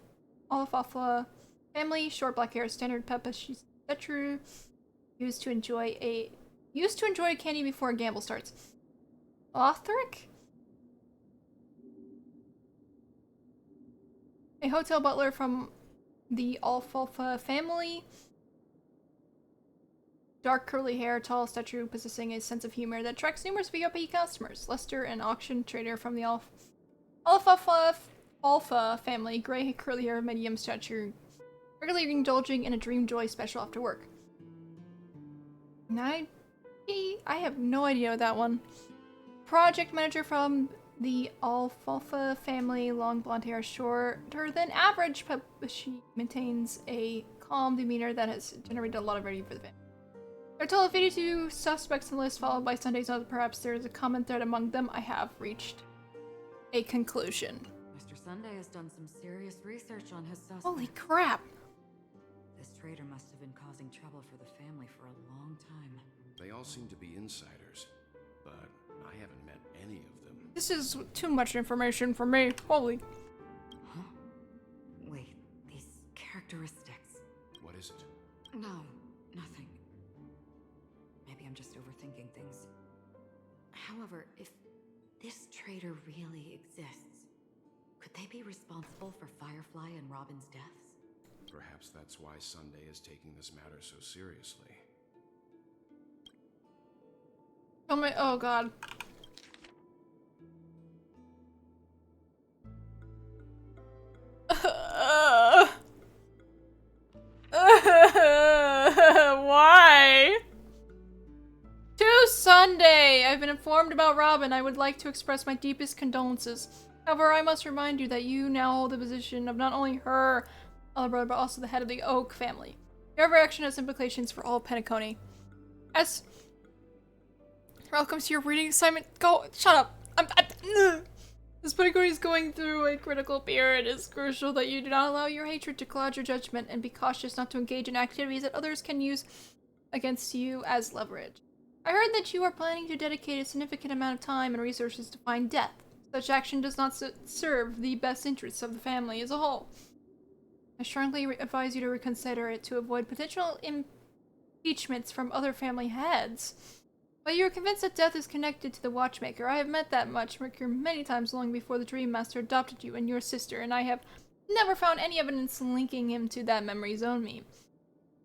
Alfalfa family, short black hair, standard peppish stature, used to enjoy candy before a gamble starts. Lothric, a hotel butler from the Alfalfa family. Dark curly hair, tall stature, possessing a sense of humor that attracts numerous VIP customers. Lester, an auction trader from the Alpha family, gray curly hair, medium stature, regularly indulging in a Dream Joy special after work. I have no idea what that one. Project manager from the Alfalfa family, long blonde hair, shorter than average, but she maintains a calm demeanor that has generated a lot of revenue for the family. There are a total of 82 suspects in the list, followed by Sunday's note. Perhaps there is a common thread among them. I have reached a conclusion. Mr. Sunday has done some serious research on his suspects. Holy crap! This traitor must have been causing trouble for the family for a long time. They all seem to be insiders, but I haven't met any of them. This is too much information for me. Holy. Huh? Wait, these characteristics. What is it? No, nothing. Maybe I'm just overthinking things. However, if this traitor really exists, could they be responsible for Firefly and Robin's deaths? Perhaps that's why Sunday is taking this matter so seriously. Oh my, oh god. Why? To Sunday! I've been informed about Robin. I would like to express my deepest condolences. However, I must remind you that you now hold the position of not only her elder brother, but also the head of the Oak family. Your every action has implications for all of Penacony. As welcome to your reading assignment. Go, shut up. As Penacony is going through a critical period, it is crucial that you do not allow your hatred to cloud your judgment and be cautious not to engage in activities that others can use against you as leverage. I heard that you are planning to dedicate a significant amount of time and resources to find death. Such action does not serve the best interests of the family as a whole. I strongly advise you to reconsider it to avoid potential impeachments from other family heads. But you are convinced that death is connected to the Watchmaker. I have met that Watchmaker many times long before the Dream Master adopted you and your sister, and I have never found any evidence linking him to that memory zone meme.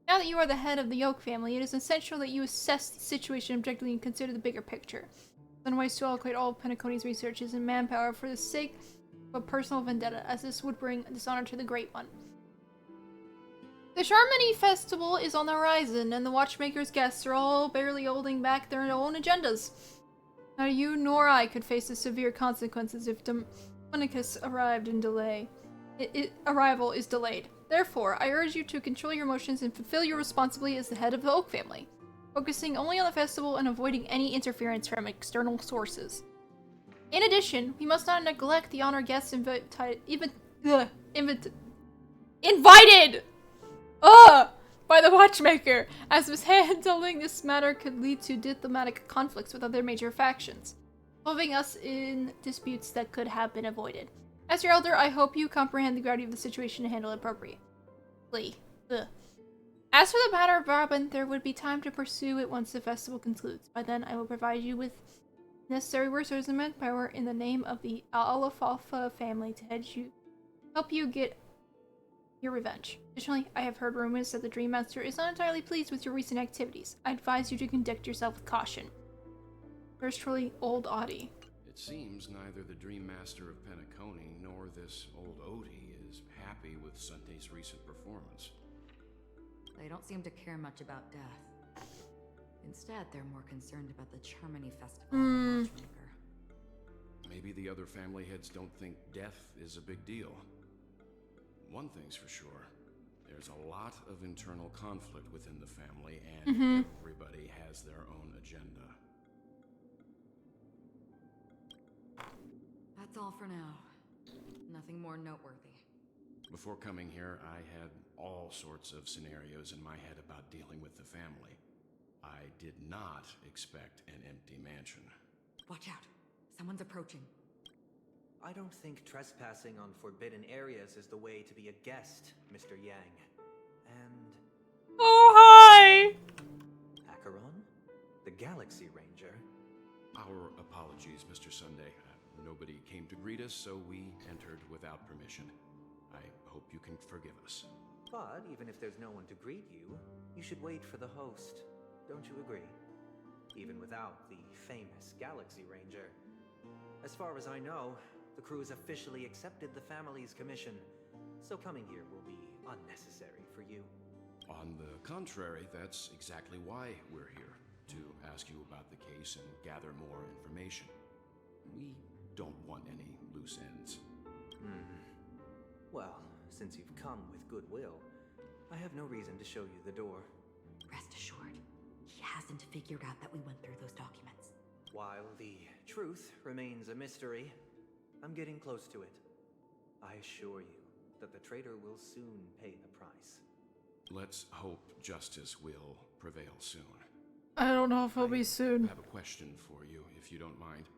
Now that you are the head of the Oak family, it is essential that you assess the situation objectively and consider the bigger picture. Unwise to allocate all of Penacony's researches and manpower for the sake of a personal vendetta, as this would bring dishonor to the Great One. The Charmony Festival is on the horizon, and the Watchmaker's guests are all barely holding back their own agendas. Neither you nor I could face the severe consequences if Dominicus arrival is delayed. Therefore, I urge you to control your emotions and fulfill your responsibility as the head of the Oak family, focusing only on the festival and avoiding any interference from external sources. In addition, we must not neglect the honored guests invited by the Watchmaker, as mishandling this matter could lead to diplomatic conflicts with other major factions, involving us in disputes that could have been avoided. As your elder, I hope you comprehend the gravity of the situation and handle it appropriately. As for the matter of Robin, there would be time to pursue it once the festival concludes. By then, I will provide you with necessary resources and manpower in the name of the Alfalfa family to help you get your revenge. Additionally, I have heard rumors that the Dream Master is not entirely pleased with your recent activities. I advise you to conduct yourself with caution. Yours truly, Old Audie. It seems neither the Dream Master of Penacony nor this old Odie is happy with Sunday's recent performance. They don't seem to care much about death. Instead, they're more concerned about the Charmony Festival and the Watchmaker. Maybe the other family heads don't think death is a big deal. One thing's for sure, there's a lot of internal conflict within the family, and everybody has their own agenda. That's all for now. Nothing more noteworthy. Before coming here, I had all sorts of scenarios in my head about dealing with the family. I did not expect an empty mansion. Watch out. Someone's approaching. I don't think trespassing on forbidden areas is the way to be a guest, Mr. Yang. And... Oh, hi! Acheron? The Galaxy Ranger? Our apologies, Mr. Sunday. Nobody came to greet us, so we entered without permission. I hope you can forgive us. But even if there's no one to greet you, you should wait for the host. Don't you agree? Even without the famous Galaxy Ranger. As far as I know, the crew has officially accepted the family's commission, so coming here will be unnecessary for you. On the contrary, that's exactly why we're here, to ask you about the case and gather more information. We don't want any loose ends. Well, since you've come with goodwill, I have no reason to show you the door. Rest assured, he hasn't figured out that we went through those documents. While the truth remains a mystery, I'm getting close to it. I assure you that the traitor will soon pay the price. Let's hope justice will prevail soon. I don't know if it'll be soon. I have a question for you, if you don't mind.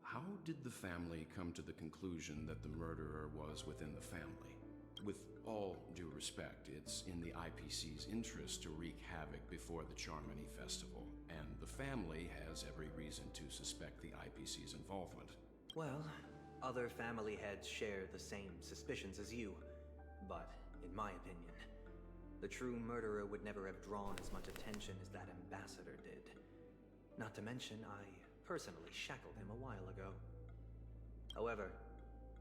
How did the family come to the conclusion that the murderer was within the family? with all due respect, it's in the IPC's interest to wreak havoc before the Charmony Festival, and the family has every reason to suspect the IPC's involvement. Well, other family heads share the same suspicions as you, but in my opinion, the true murderer would never have drawn as much attention as that ambassador did. Not to mention, I personally shackled him a while ago. However,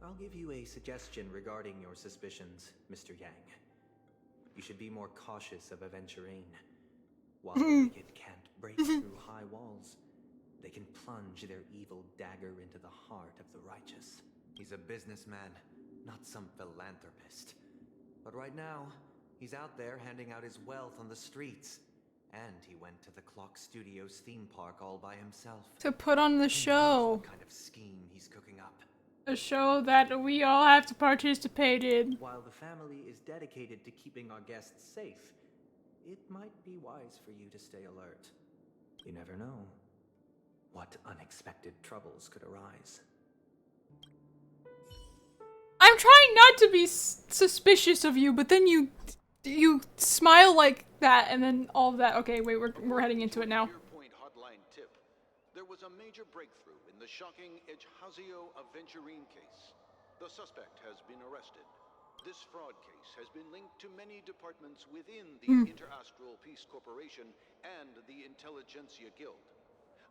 I'll give you a suggestion regarding your suspicions, Mr. Yang. You should be more cautious of Aventurine. While the wicked can't break through high walls, they can plunge their evil dagger into the heart of the righteous. He's a businessman, not some philanthropist. But right now, he's out there handing out his wealth on the streets. And he went to the Clock Studios theme park all by himself. To put on the show. What kind of scheme he's cooking up. A show that we all have to participate in. While the family is dedicated to keeping our guests safe, it might be wise for you to stay alert. You never know what unexpected troubles could arise. I'm trying not to be suspicious of you, but then you smile like that, and then all of that. Okay, wait, we're heading into it now. Point hotline tip. There was a major breakthrough in the shocking Ejhazio Aventurine case. The suspect has been arrested. This fraud case has been linked to many departments within the Interastral Peace Corporation and the Intelligentsia Guild,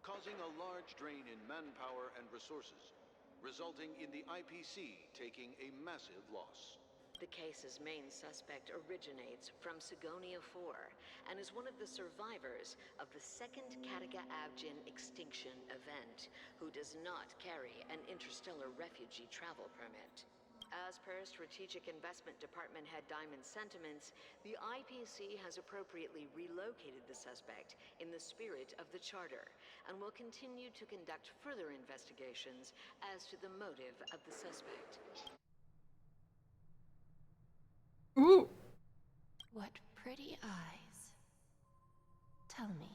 causing a large drain in manpower and resources, resulting in the IPC taking a massive loss. The case's main suspect originates from Sigonia 4 and is one of the survivors of the second Katega Abjin extinction event, who does not carry an interstellar refugee travel permit. As per Strategic Investment Department Head Diamond's sentiments, the IPC has appropriately relocated the suspect in the spirit of the Charter and will continue to conduct further investigations as to the motive of the suspect. Ooh. What pretty eyes. Tell me,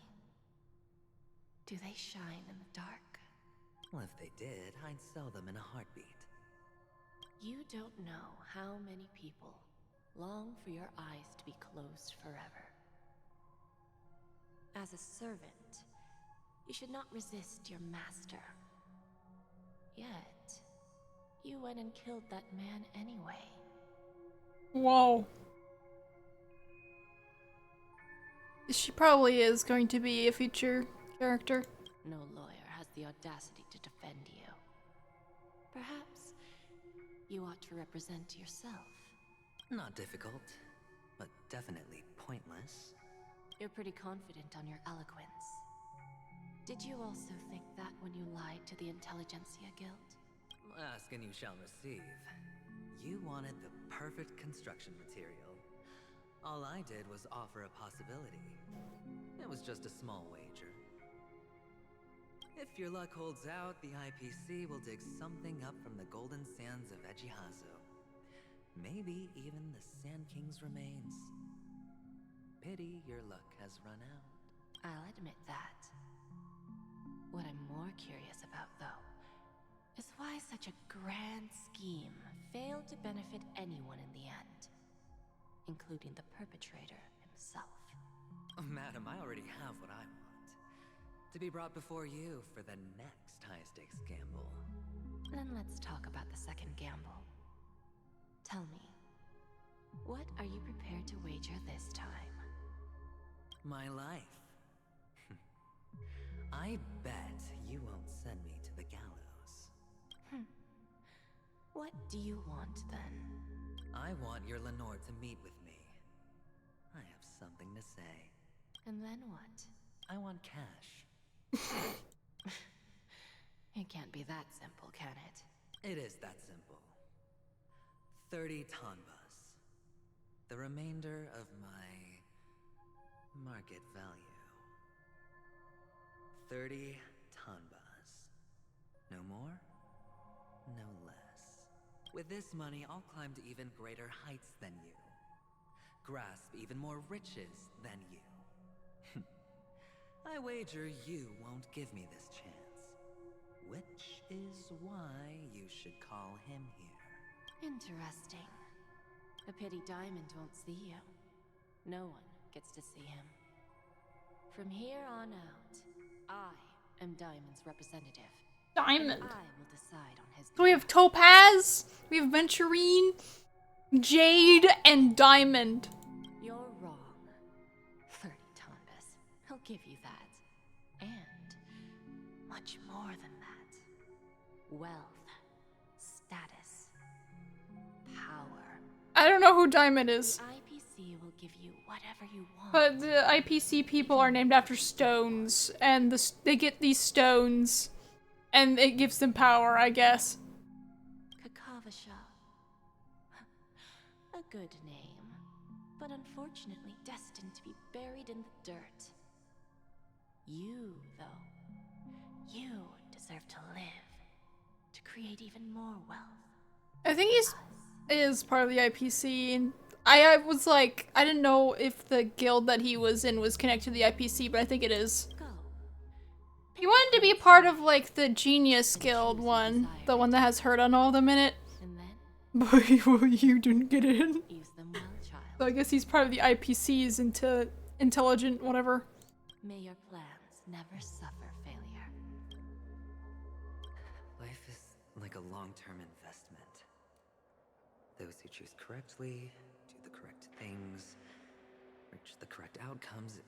do they shine in the dark? Well, if they did, I'd sell them in a heartbeat. You don't know how many people long for your eyes to be closed forever. As a servant, you should not resist your master. Yet, you went and killed that man anyway. Whoa. She probably is going to be a feature character. No lawyer has the audacity to defend you. Perhaps you ought to represent yourself. Not difficult, but definitely pointless. You're pretty confident on your eloquence. Did you also think that when you lied to the Intelligentsia Guild? Ask and you shall receive. You wanted the perfect construction material. All I did was offer a possibility. It was just a small wager. If your luck holds out, the IPC will dig something up from the golden sands of Ejhazio. Maybe even the Sand King's remains. Pity your luck has run out. I'll admit that. What I'm more curious about, though, is why such a grand scheme failed to benefit anyone in the end, including the perpetrator himself. Oh, madam, I already have what I want. To be brought before you for the next high-stakes gamble. Then let's talk about the second gamble. Tell me, what are you prepared to wager this time? My life. I bet you won't send me to the gallows. What do you want, then? I want your Lenore to meet with me. I have something to say. And then what? I want cash. It can't be that simple, can it? It is that simple. 30 tanbas. The remainder of my market value. 30 tanbas. No more, no less. With this money, I'll climb to even greater heights than you. Grasp even more riches than you. I wager you won't give me this chance. Which is why you should call him here. Interesting. A pity Diamond won't see you. No one gets to see him. From here on out, I am Diamond's representative. Diamond. And I will decide on his. So we have Topaz, we have Venturine, Jade, and Diamond. You're wrong. 30 Tombas. He'll give you that. And much more than that. Wealth, status, power. I don't know who Diamond is. The IPC will give you whatever you want. But the IPC people are named after stones, and they get these stones, and it gives them power, I guess. Kakavasha. A good name, but unfortunately destined to be buried in the dirt. You, though, you deserve to live, to create even more wealth. I think is part of the IPC, and I was like, I didn't know if the guild that he was in was connected to the IPC, but I think it is. He wanted to be part of, like, the Genius Guild one, the one that has Hurt on all of them in it. But you didn't get in. So I guess he's part of the IPC's into intelligent whatever. May your plans never suffer failure. Life is like a long-term investment. Those who choose correctly, do the correct things, reach the correct outcomes,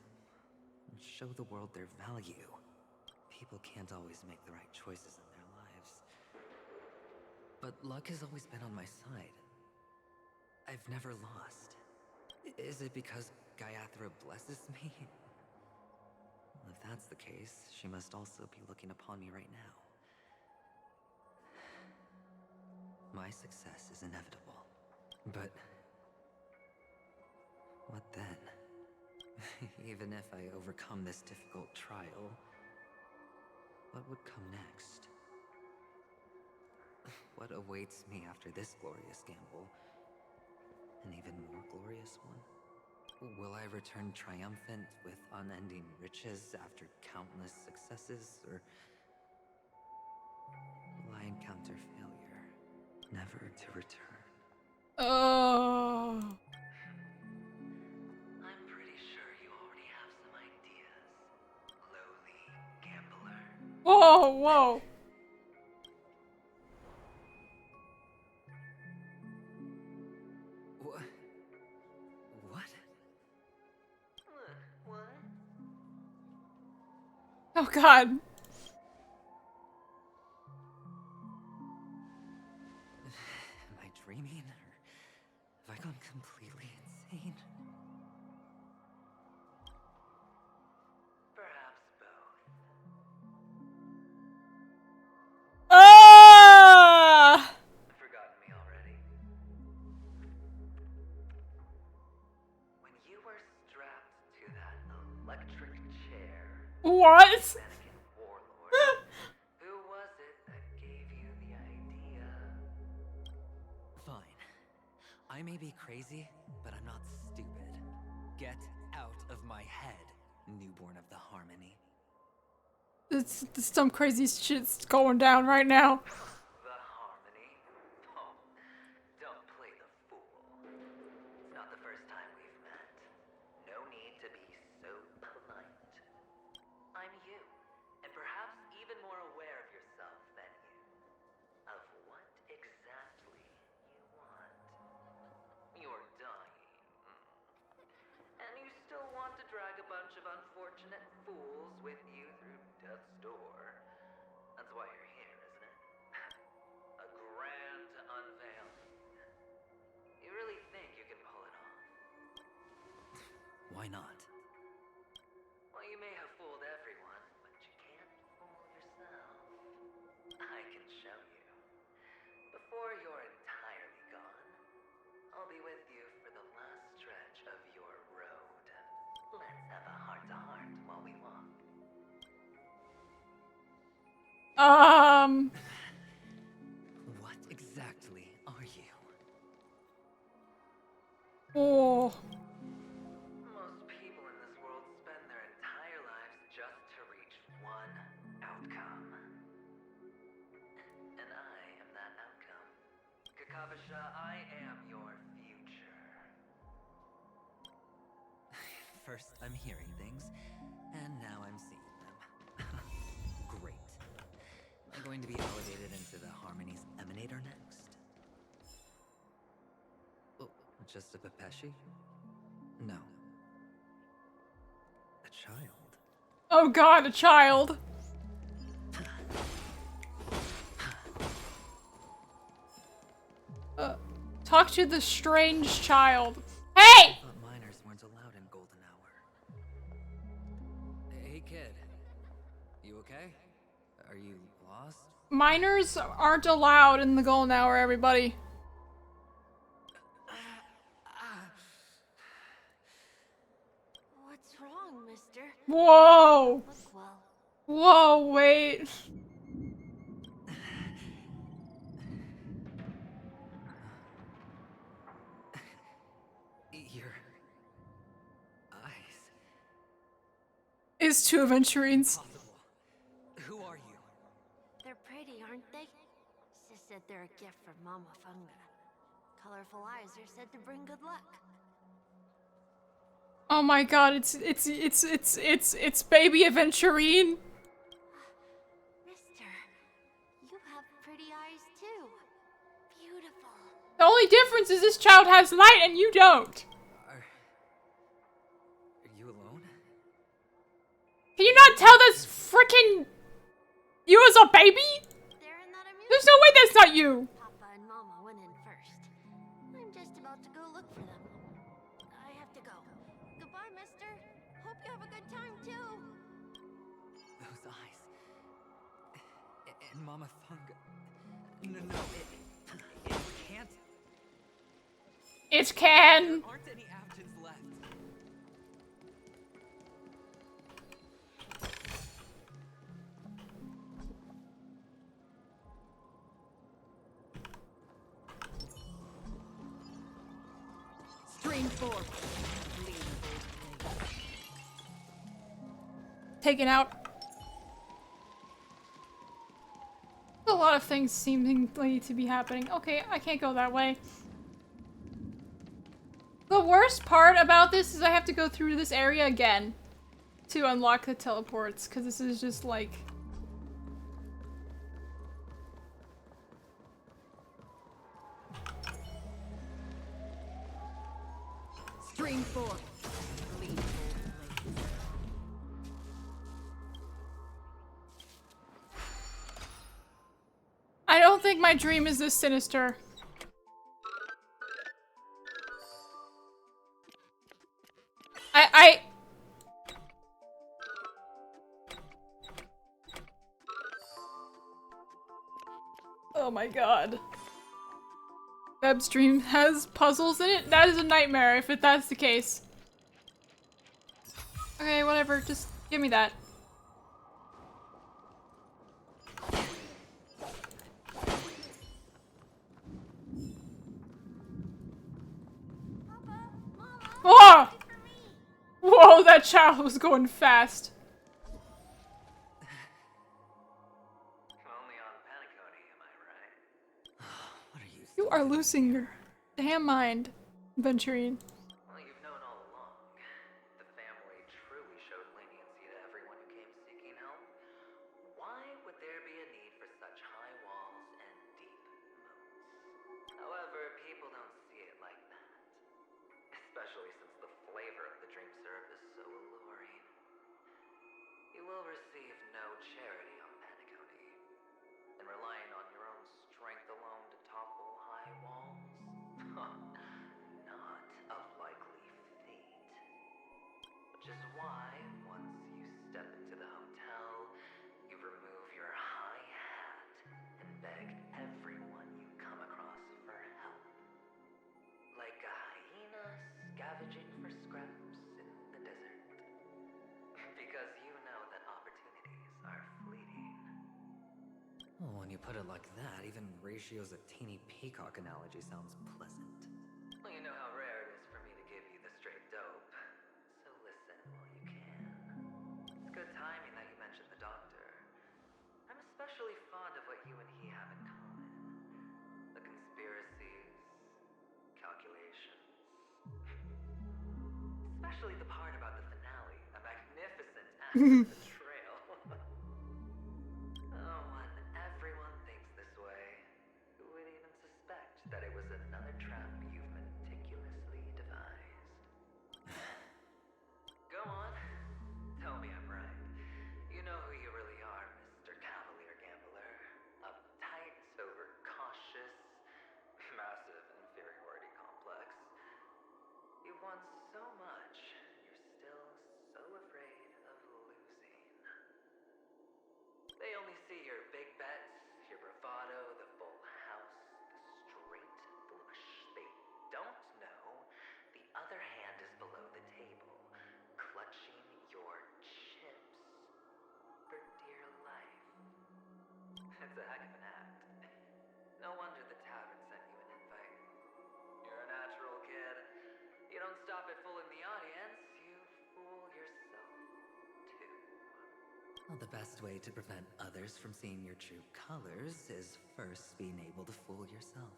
and show the world their value. People can't always make the right choices in their lives. But luck has always been on my side. I've never lost. Is it because Gayathra blesses me? Well, if that's the case, she must also be looking upon me right now. My success is inevitable. But what then? Even if I overcome this difficult trial, what would come next? What awaits me after this glorious gamble? An even more glorious one? Will I return triumphant with unending riches after countless successes, or will I encounter failure, never to return? Oh. I'm pretty sure you already have some ideas, lowly gambler. Whoa, whoa. What? What? Oh god. Am I dreaming, or have I gone completely insane? Perhaps both. Ah! Forgotten me already? When you were strapped to that electric chair, What? Mannequin warlord, who was it that gave you the idea? Fine. I may be crazy, but I'm not stupid. Get out of my head, newborn of the Harmony. It's some crazy shit's going down right now. The Harmony? Oh, don't play the fool. It's not the first time we've met. No need to be so polite. I'm you, and perhaps even more aware of yourself than you. Of what exactly you want. You're dying. And you still want to drag a bunch of unfortunate fools with you through death's door. That's why you're here, isn't it? A grand unveiling. You really think you can pull it off? Why not? Well, you may have fooled everyone, but you can't fool yourself. I can show you. Before you're entirely gone, I'll be with you for the last stretch of your road. Let's have a heart-to-heart while we walk. What exactly are you? Oh. Most people in this world spend their entire lives just to reach one outcome. And I am that outcome. Kakavasha, I am your future. First, I'm hearing things, and now I'm seeing them. Great. I'm going to be elevated into the Harmony's Emanator next. Oh, just a Pepeshi? No. A child. Oh god, a child. Talk to the strange child. Hey! I thought minors weren't allowed in Golden Hour. Hey kid. You okay? Are you lost? Minors aren't allowed in the golden hour, everybody. What's wrong, mister? Whoa! Look well. Whoa, wait. Your eyes. Is two aventurines. Impossible. Who are you? They're pretty, aren't they? Sis said they're a gift from Mama Funga. Colorful eyes are said to bring good luck. Oh my god, it's baby aventurine. Mister, you have pretty eyes too. Beautiful. The only difference is this child has light and you don't. Are you alone? Can you not tell this frickin' you as a baby? There's no way that's not you. Papa and Mama went in first. I'm just about to go look for them. I have to go. Goodbye, mister. Hope you have a good time too. Those eyes. And Mama Funga. No, it can't. It can. There aren't any Avgins left. Stream 4. Taken out. A lot of things seemingly to be happening. Okay, I can't go that way. The worst part about this is I have to go through this area again to unlock the teleports, because this is just like... Stream 4. I don't think my dream is this sinister. Oh my god. Web stream has puzzles in it? That is a nightmare if that's the case. Okay, whatever, just give me that. Oh! Whoa, that child was going fast. Only on Penacony, am I right? What are you? You are losing your damn mind, Venturine. Well, you've known all along. The family truly showed leniency to everyone who came seeking help. Why would there be a need for such high walls and deep moats? However, people don't see it like that. Especially since the flavor of the dream syrup is so alluring. You will receive no charity on Penacony. And relying on your own strength alone to topple high walls? Not a likely fate. Which is why, once you step into the hotel, you remove your high hat and beg everyone you come across for help. Like a hyena scavenging for scraps in the desert. Because you know that opportunities are fleeting. Well, when you put it like that, even Ratio's a teeny peacock analogy sounds pleasant. Well, you know how rare it is for me to give you the straight dope. So listen while you can. It's good timing that you mentioned the doctor. I'm especially fond of what you and he have in common. The conspiracies, calculations. Especially the part about the Betrayal. Oh, when everyone thinks this way, who would even suspect that it was another trap you've meticulously devised? Go on. Tell me I'm right. You know who you really are, Mr. Cavalier Gambler. Uptight, overcautious, massive inferiority complex. You've won so much, you're still so afraid of losing. They only see your big bets, your bravado, the full house, the straight flush. They don't know the other hand is below the table, clutching your chips for dear life. It's a heck of an act. No wonder the tavern sent you an invite. You're a natural kid. You don't stop at fooling the audience, you fool yourself too. Well, the best way to prevent others from seeing your true colors is first being able to fool yourself.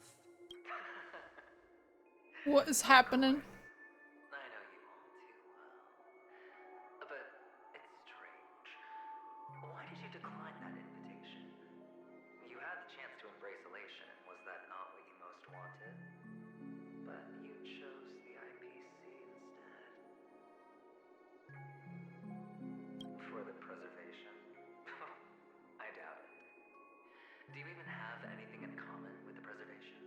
What is happening? I know you all too well. But it's strange. Why did you decline that invitation? You had the chance to embrace elation. Was that not what you most wanted? But you chose the IPC instead. For the preservation? I doubt it. Do you even have anything in common with the preservation?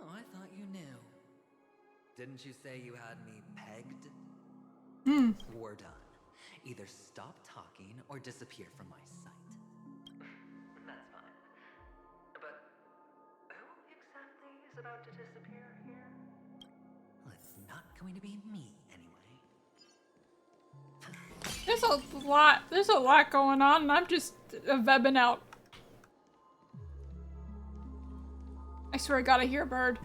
Oh, I thought you knew. Didn't you say you had me pegged? We're done. Either stop talking or disappear from my sight. That's fine. But who exactly is about to disappear here? Well, it's not going to be me, anyway. There's a lot going on, and I'm just vebbing out. I swear I gotta hear a bird.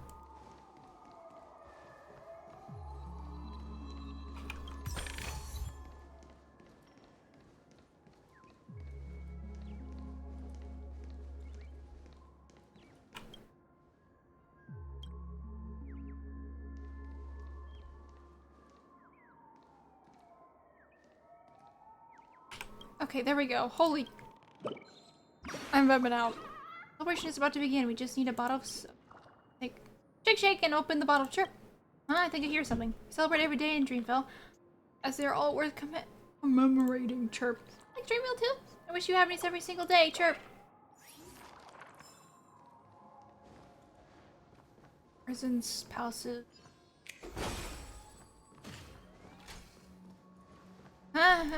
Okay, there we go. Holy... I'm vebbing out. Celebration is about to begin. We just need a bottle of... Shake, shake, and open the bottle of chirp. I think I hear something. We celebrate every day in Dreamville, as they are all worth commemorating. Chirp. Like Dreamville too? I wish you happiness every single day. Chirp. Prisons, palaces. Playing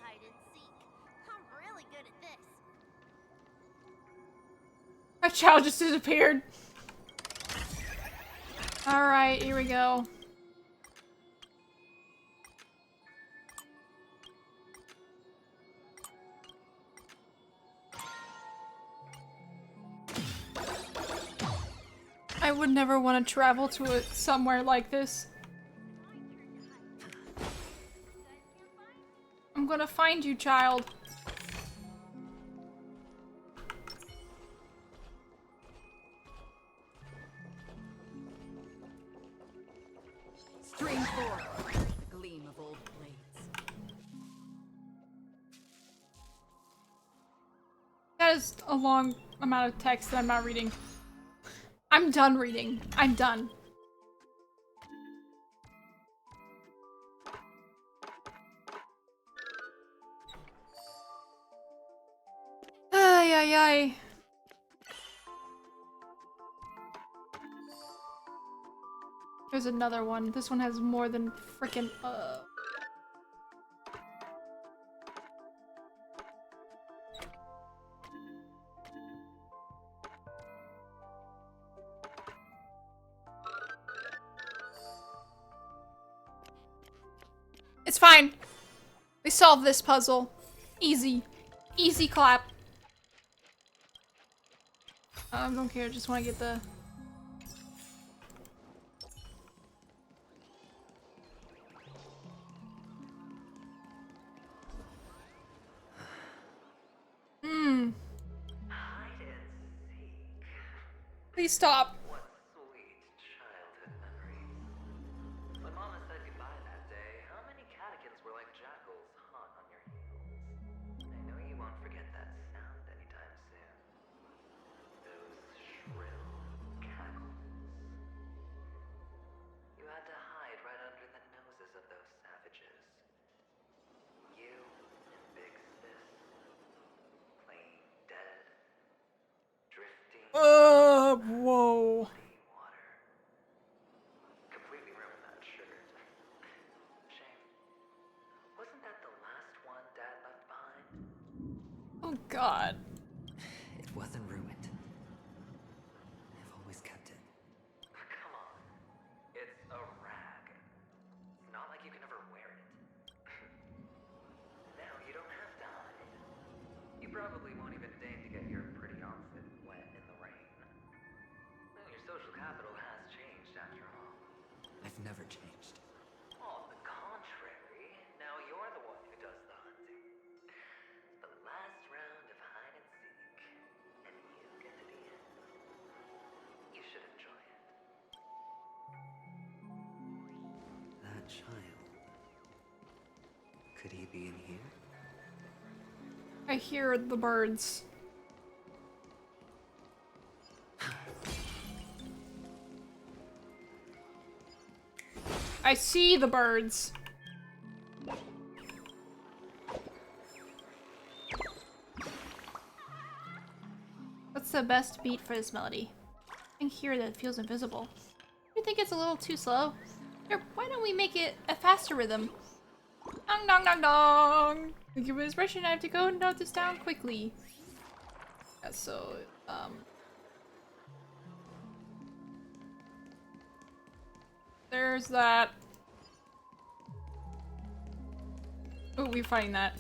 hide and seek. I'm really good at this. A child just disappeared. Alright, here we go. I would never want to travel to somewhere like this. I'm gonna find you, child. Stream 4. The gleam of old blades. That is a long amount of text that I'm not reading. I'm done reading. I'm done. Ay, ay, ay. There's another one. This one has more than frickin' It's fine. We solved this puzzle. Easy. Easy clap. I don't care, just want to get the... Please stop. What sweet child God. It wasn't ruined. I've always kept it. Come on. It's a rag. It's not like you can ever wear it. Now you don't have to hide. You probably won't even deign to get your pretty outfit wet in the rain. Well, your social capital has changed after all. I've never changed. On the contrary, now you're the one who does the hunting. The last round of hide and seek, and you get to be in. You should enjoy it. That child. Could he be in here? I hear the birds. I see the birds. What's the best beat for this melody? Something here that feels invisible. You think it's a little too slow? Here, why don't we make it a faster rhythm? Dong dong dong dong! Thank you for the inspiration. I have to go and note this down quickly. Yeah, so, there's that. Oh, we're fighting that.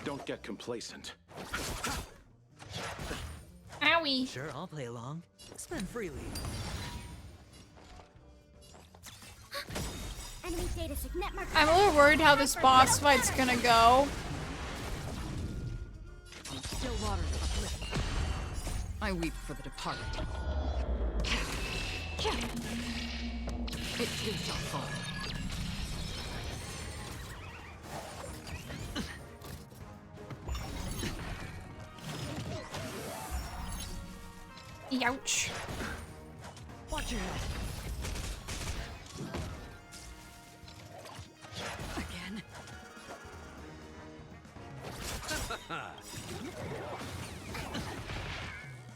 Don't get complacent. Owie. Sure, I'll play along. Spend freely. Enemy data signet mark. I'm a little worried how this boss fight's gonna go. Still waters uplifted. I weep for the departed. It too shall fall. Ouch. Watch your head. Again.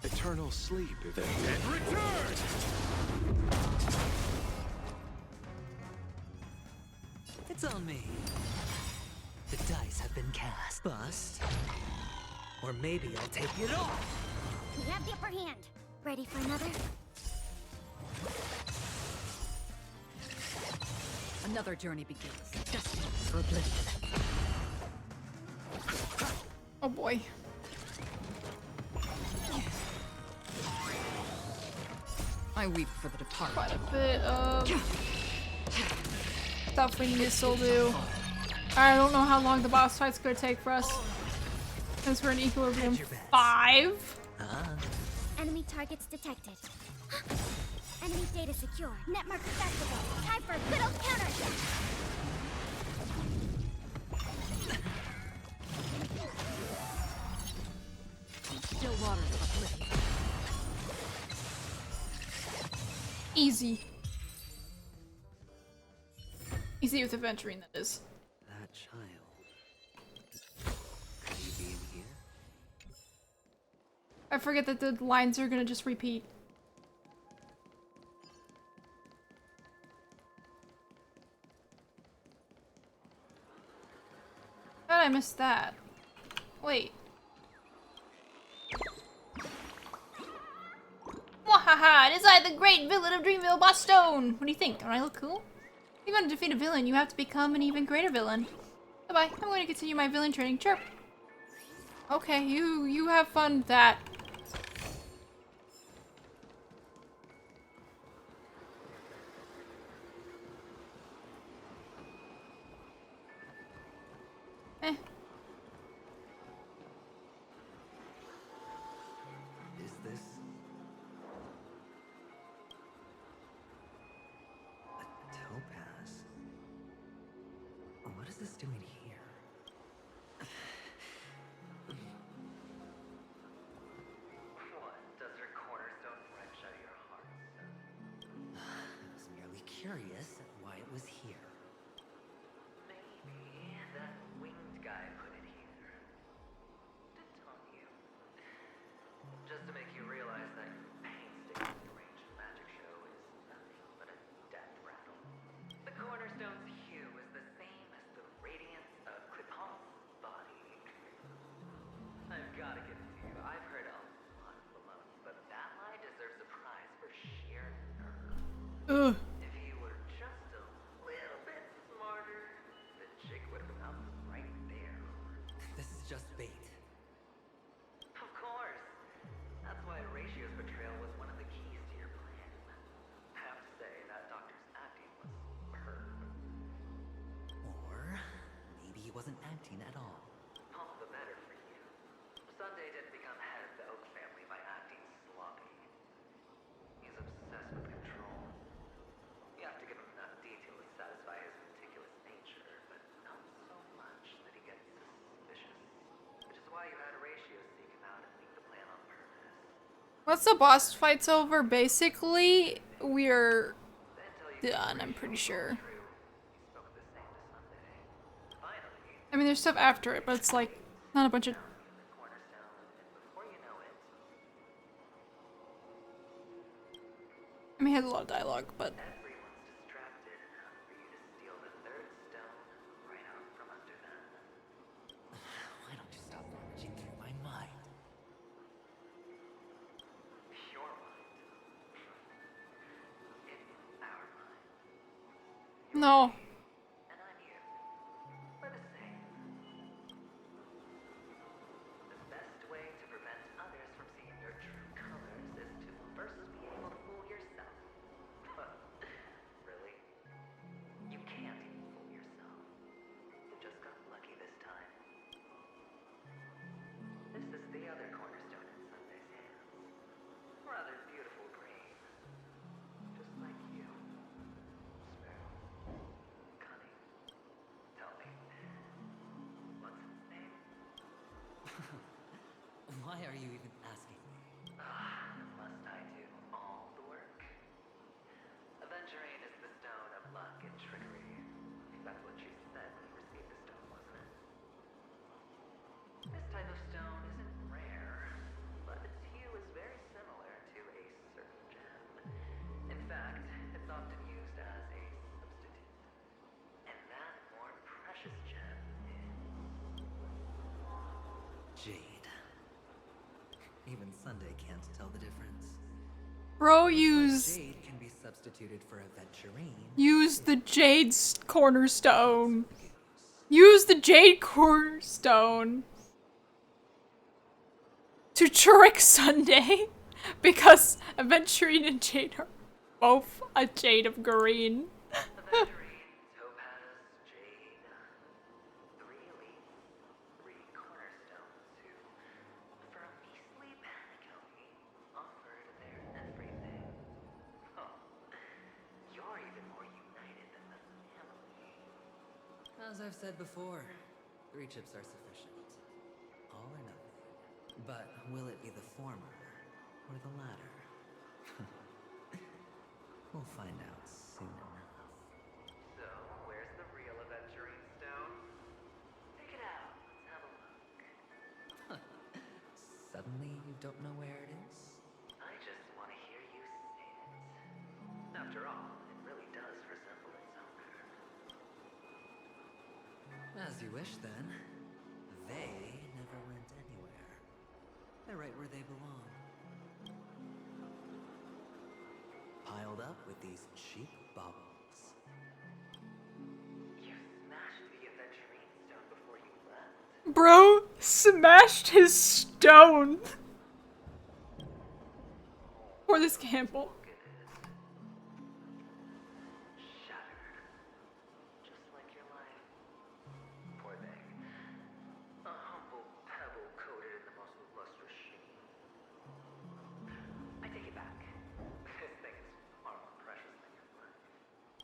Eternal sleep if the And return! It's on me. The dice have been cast. Bust. Or maybe I'll take it off. We have the upper hand. Ready for another? Another journey begins. Destined for oblivion. Oh boy. I weep for the departed. Quite a bit of stuff we need to still do. I don't know how long the boss fight's gonna take for us. Since we're in equilibrium 5. Enemy targets detected. Enemy data secure. Netmark accessible. Time for a good old counter. Still waters uplifted. Easy. Easy with adventuring, that is. That child. Could he be in here? I forget that the lines are gonna just repeat. How did I miss that? Wait. Wahaha! It is I, the great villain of Dreamville, Boston! What do you think? Don't I look cool? If you're going to defeat a villain, you have to become an even greater villain. Bye-bye. I'm going to continue my villain training. Chirp. Okay, you have fun with that. Eh. Is this a topaz? What is this doing here? What? Does her cornerstone wrench out your heart? I was merely curious at why it was here. Maybe that winged guy put it here. To taunt you. Ugh. If he were just a little bit smarter, the chick would have found him right there. This is just bait. Of course. That's why Horatio's betrayal was one of the keys to your plan. I have to say, that doctor's acting was superb. Or maybe he wasn't acting at all. All the better for you. Sunday didn't become head of the Oak family by acting sloppy. He's obsessed with control. You have to give him enough detail to satisfy his meticulous nature, but not so much that he gets suspicious. Which is why you had Horatio seek him out and leak the plan on purpose. Once the boss fight's over, basically, we're done, I'm pretty sure. I mean, there's stuff after it, but it's like, not a bunch of... I mean, it had a lot of dialogue, but... Why don't you stop rummaging through my mind? Your mind. It's our mind. No. And I'm you. We're the same. The best way to prevent others from seeing your true colors is to first be able to fool yourself. Really? You can't even fool yourself. You just got lucky this time. This is the other cornerstone in Sunday's hands. Rather beautiful green. Just like you. Sparrow. Cunning. Tell me. What's its name? Why are you even asking me? Must I do all the work? Aventurine is the stone of luck and trickery. That's what you said when you received the stone, wasn't it? This type of stone isn't rare, but its hue is very similar to a certain gem. In fact, it's often used as a substitute. And that more precious gem is... Jade. Even Sunday can't tell the difference. Bro, use... Jade can be substituted for aventurine. Use the Jade Cornerstone. Use the Jade Cornerstone to trick Sunday, because Aventurine and Jade are both a Jade of green. Aventurine, topaz, jade, 3 elites, 3 cornerstones who, for a measly Penacony, offered their everything. Oh, you're even more united than the family. As I've said before, 3 chips are sufficient. All or nothing. But will it be the former or the latter? We'll find out soon enough. So, where's the real Aventurine stone? Take it out. Let's have a look. Suddenly you don't know where it is? I just want to hear you say it. After all, it really does resemble its owner. As you wish, then. They never went anywhere. They're right where they belong. Piled up with these cheap baubles. You smashed the Aventurine stone before you left. Bro smashed his stone for this gamble. Shattered. Just like your life. Poor thing. A humble pebble coated in the most lustrous sheen. I take it back. This thing is far more precious than your life.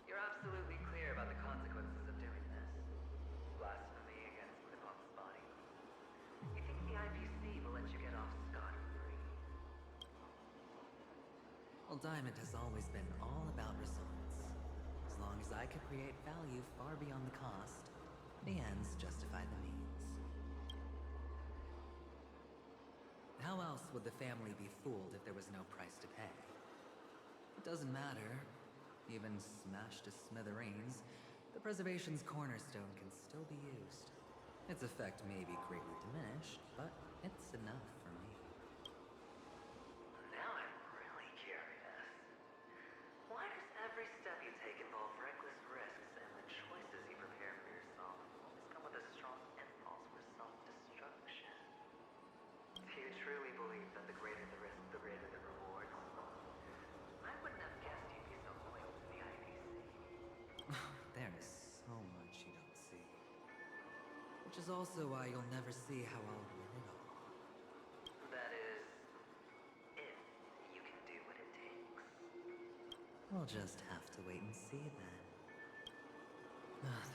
You're absolutely clear about the consequences of doing this. Blasphemy against Lipop's body. You think the IPC will let you get off scot-free? Well, Diamond has always been all about results. As long as I could create value far beyond the cost, the ends justify the means. How else would the family be fooled if there was no price to pay? It doesn't matter. Even smashed to smithereens, the preservation's cornerstone can still be used. Its effect may be greatly diminished, but it's enough for me. Now I'm really curious. Why does everyone truly believe that the greater the risk, the greater the reward. I wouldn't have guessed you'd be so loyal to the IPC. There is so much you don't see. Which is also why you'll never see how I'll win it all. That is, if you can do what it takes. We'll just have to wait and see then.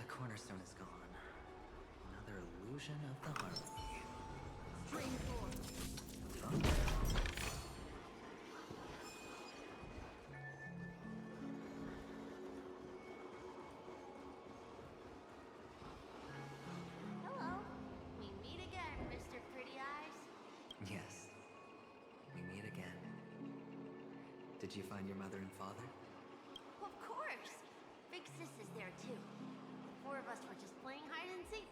The cornerstone is gone. Another illusion of the harmony. Stream forth. Hello. We meet again, Mr. Pretty Eyes. Yes. We meet again. Did you find your mother and father? Of course. Big Sis is there too. The four of us were just playing hide and seek.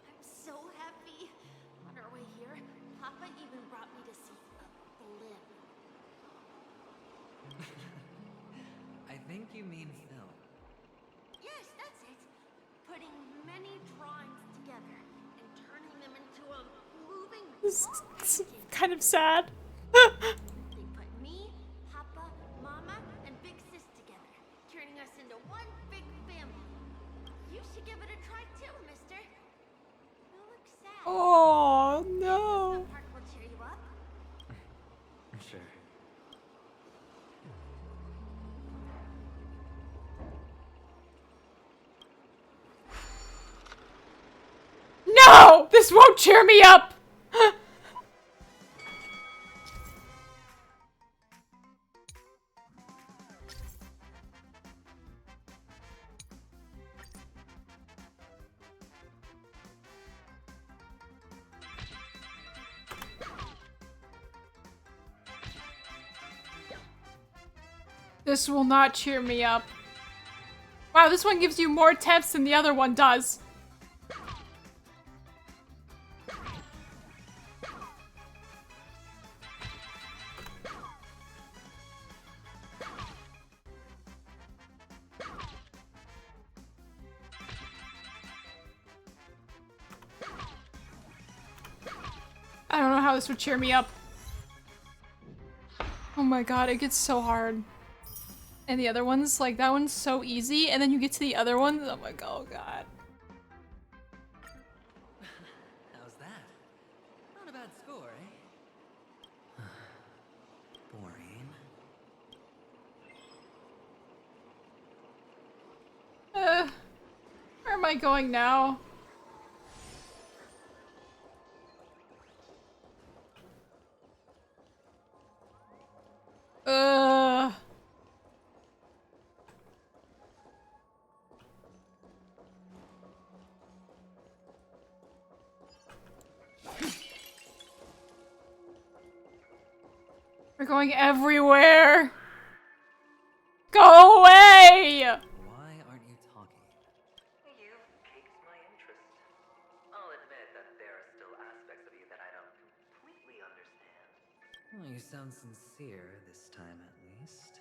I'm so happy. On our way here, Papa even brought me to see the limb. I think you mean Phil. Yes, that's it. Putting many drawings together and turning them into a moving This book. is kind of sad. They put me, Papa, Mama, and Big Sis together, turning us into one big family. You should give it a try too, mister. You look sad. Oh no. The park will cheer you up. Sure. No! This won't cheer me up! This will not cheer me up. Wow, this one gives you more attempts than the other one does. I don't know how this would cheer me up. Oh my god, it gets so hard. And the other ones, like, that one's so easy, and then you get to the other ones, I'm like, oh god. How's that? Not a bad score, eh? Boring. Where am I going now? We're going everywhere. Go away! Why aren't you talking? You've piqued my interest. I'll admit that there are still aspects of you that I don't completely understand. Well, you sound sincere this time at least.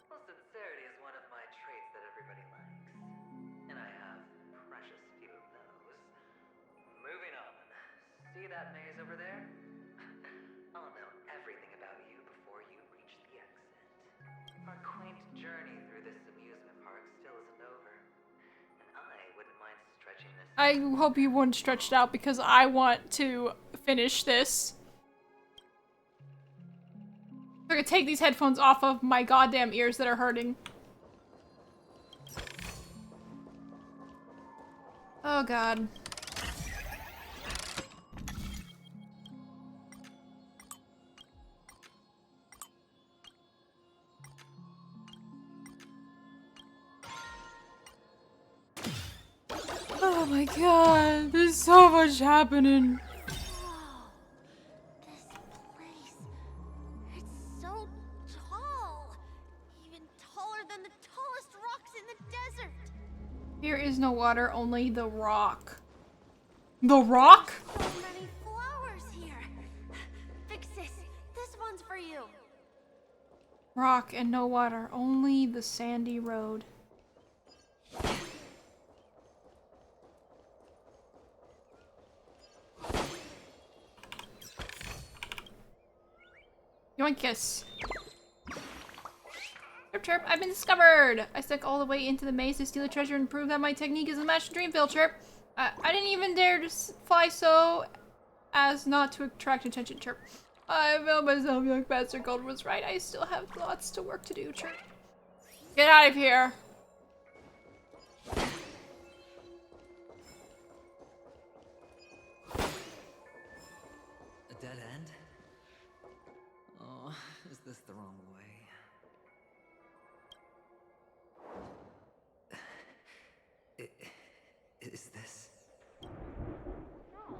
Well, sincerity is one of my traits that everybody likes. And I have precious few of those. Moving on. See that maze over there? I'll know everything about you before you reach the exit. Our quaint journey through this amusement park still isn't over. And I wouldn't mind stretching this. I hope you wouldn't stretch it out because I want to finish this. I'm gonna take these headphones off of my goddamn ears that are hurting. Oh god. Oh my god, there's so much happening. This place. It's so tall. Even taller than the tallest rocks in the desert. Here is no water, only the rock. The rock? So many flowers here. Big Sis, this one's for you. Rock and no water, only the sandy road. Yoinkus. Chirp chirp, I've been discovered! I stuck all the way into the maze to steal a treasure and prove that my technique is unmatched in Dreamville, Chirp. I didn't even dare to fly so as not to attract attention, Chirp. I found myself, young Master Gold was right. I still have lots to work to do, Chirp. Get out of here! A dead end? Oh, is this the wrong way? Is this? Oh,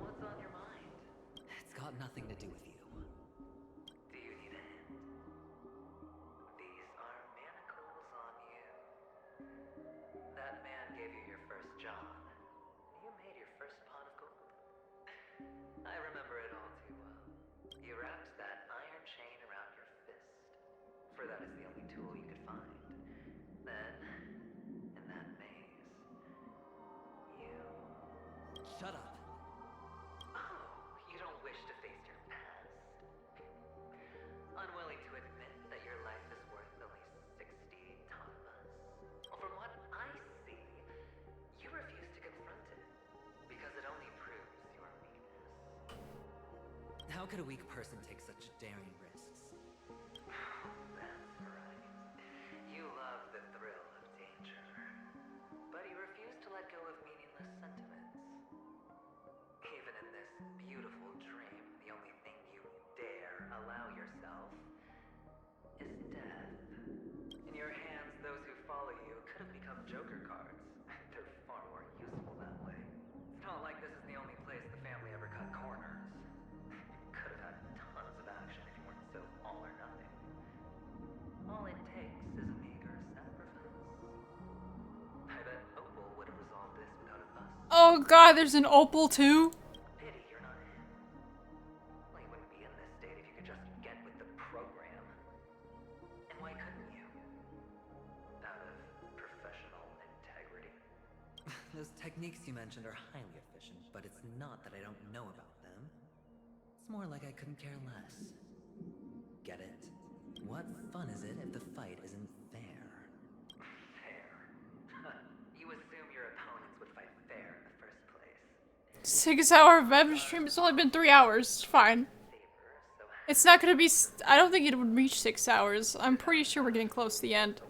what's on your mind? It's got nothing to do with you. Do you need a hint? These are manacles on you. That man gave you your first job. You made your first pot of gold. I remember it all too well. You wrapped that iron chain around your fist, for that is the only tool you could find. Then, in that maze, you... Shut up. Oh, you don't wish to face your past. Unwilling to admit that your life is worth only 60 tamas. Well, from what I see, you refuse to confront it, because it only proves your weakness. How could a weak person take such daring risks? That's right. You love the thrill of danger. But you refuse to let go of meaningless sentiments. Even in this beautiful dream, the only thing you dare allow yourself is death. In your hands, those who follow you could have become Joker cards. They're far more useful that way. It's not like this is the only place the family ever cut corners. Could have had tons of action if you weren't so all or nothing. All it takes is a meager sacrifice. I bet Opal would have resolved this without a fuss. Oh god, there's an opal too? Pity you're not him. Well, you wouldn't be in this state if you could just get with the program. And why couldn't you? Out of professional integrity? Those techniques you mentioned are highly efficient, but it's not that I don't know about them. It's more like I couldn't care less. Get it? What fun is it if the fight isn't fair? Fair. You assume your opponents would fight fair in the first place. 6-hour web stream, it's only been 3 hours. It's fine. It's not gonna be. I don't think it would reach 6 hours. I'm pretty sure we're getting close to the end.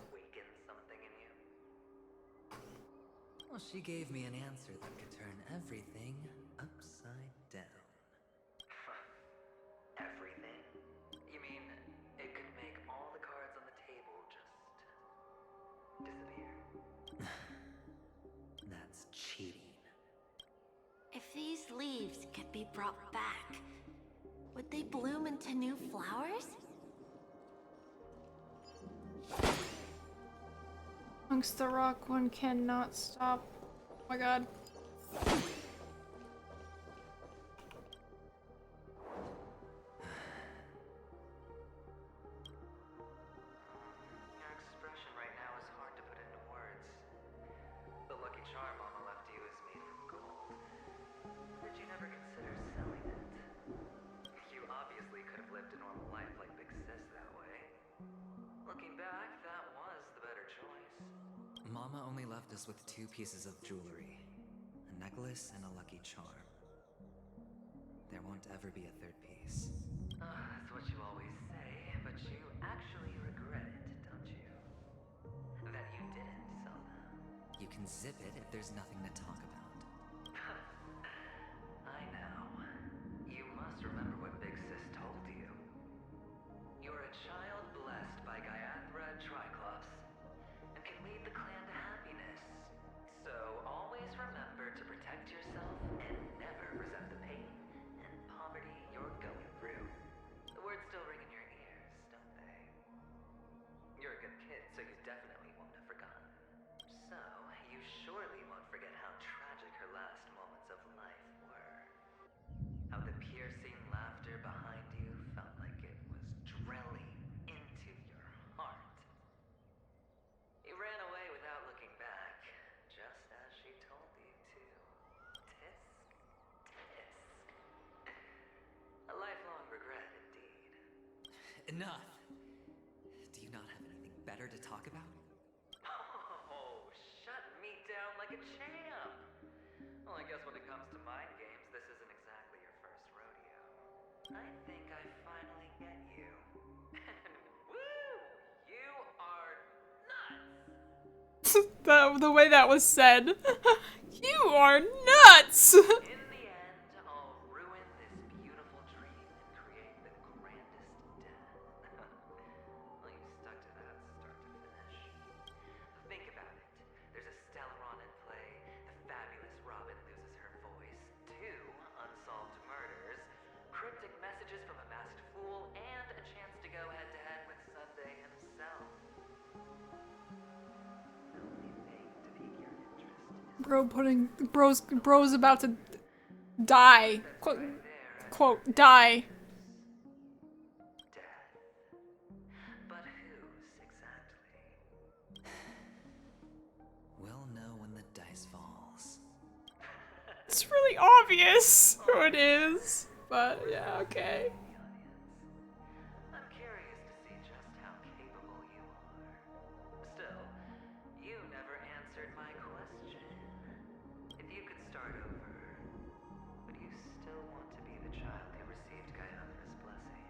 Well, she gave me an answer that could turn everything upside down. Everything? You mean it could make all the cards on the table just disappear? That's cheating. If these leaves could be brought back, would they bloom into new flowers? Amongst the rock, one cannot stop. Oh my god. Your expression right now is hard to put into words. The lucky charm Mama left you is made from gold. Did you never consider selling it? You obviously could have lived a normal life like Big Sis that way. Looking back, that was the better choice. Mama only left us with 2 pieces of jewelry. A necklace and a lucky charm. There won't ever be a 3rd piece. That's what you always say, but you actually regret it, don't you? That you didn't sell them. You can zip it if there's nothing to talk about. I know. You must remember what Big Sis told you. You're a child blessed by Gaiathra Triclops, and can lead the clan to happiness. So always remember to protect yourself and never resent the pain and poverty you're going through. The words still ring in your ears, don't they? You're a good kid, so you definitely won't have forgotten. So, you surely won't forget how tragic Enough. Do you not have anything better to talk about? Oh, shut me down like a champ. Well, I guess when it comes to mind games, this isn't exactly your first rodeo. I think I finally get you. And woo! You are nuts! The way that was said. You are nuts! In the end, I'll ruin this beautiful dream and create the grandest death. Well, you stuck to that start to finish. Think about it. There's a Stellaron in play, the fabulous Robin loses her voice, 2 unsolved murders, cryptic messages from a masked fool, and a chance to go head-to-head with Sunday himself. The only thing to pique your interest is Bro's about to die. Quote, die. But whose exactly? We'll know when the dice falls. It's really obvious who it is. But yeah, okay. I'm curious to see just how capable you are. Still, you never answered my question. If you could start over, would you still want to be the child who received Guyana's blessing?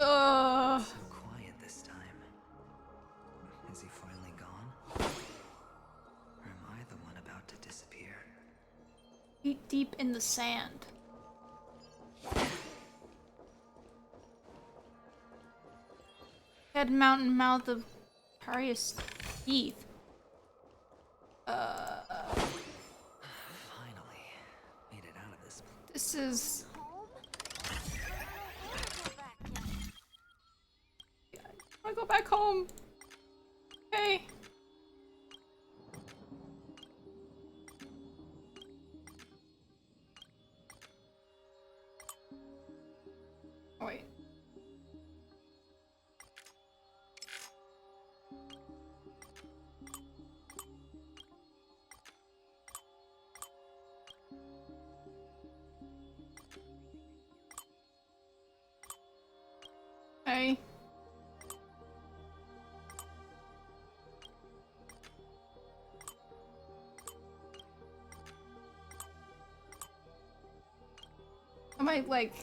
So quiet this time. Is he finally gone? Or am I the one about to disappear? Feet deep in the sand. Head, mountain, mouth of Carius teeth. Finally made it out of this. This is. I go back home. Okay. Oh, wait. Hey. Am I, like,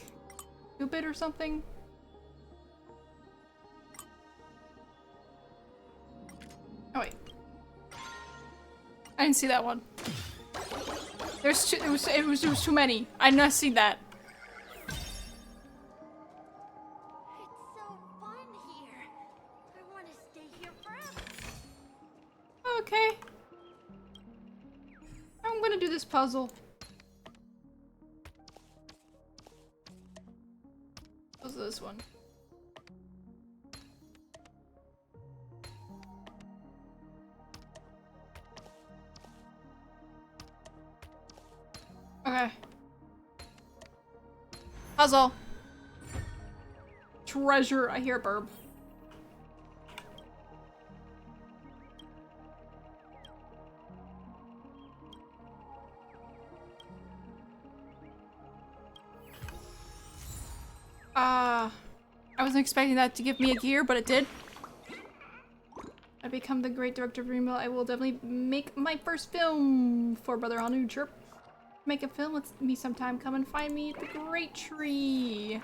stupid or something? Oh, wait. I didn't see that one. There's too, it was too many. I did not see that. It's so fun here. I want to stay here forever. Okay. I'm gonna do this puzzle. What's this one? Okay. Puzzle. Treasure. I hear a burb. I wasn't expecting that to give me a gear, but it did. I become the great director of Dreamville. I will definitely make my first film for Brother Anu. Chirp. Make a film with me sometime. Come and find me at the Great Tree.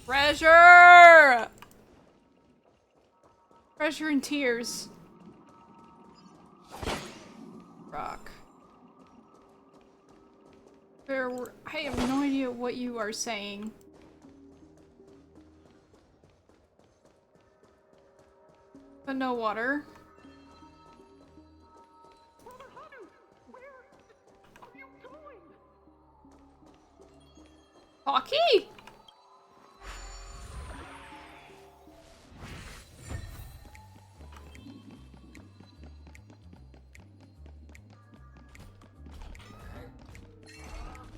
Treasure! Treasure and tears. Rock. I have no idea what you are saying. But no water. Hockey?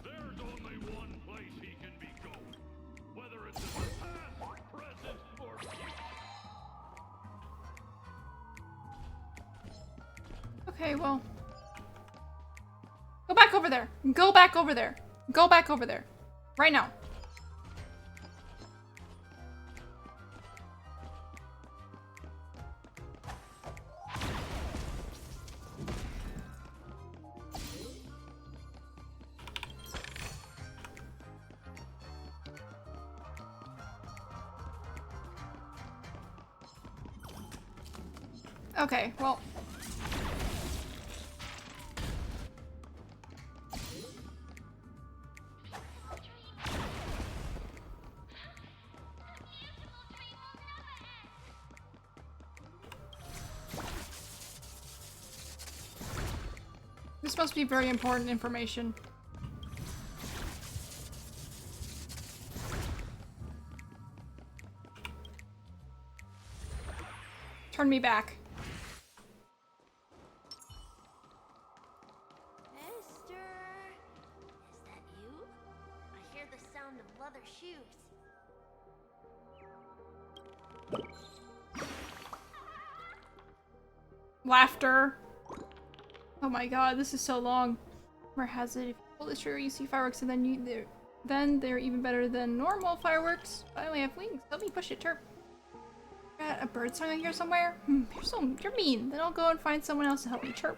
There's only one place he can be going, whether it's in the past, present, or future. Okay, well. Go back over there. Go back over there. Go back over there. Right now. Okay, well. This must be very important information. Turn me back. Mister, is that you? I hear the sound of leather shoes. Laughter. Oh my god, this is so long. Rumor has it if you pull the trigger, you see fireworks, and then they're even better than normal fireworks. I only have wings. Help me push it, Terp. Got a bird song in here somewhere? You're mean. Then I'll go and find someone else to help me chirp.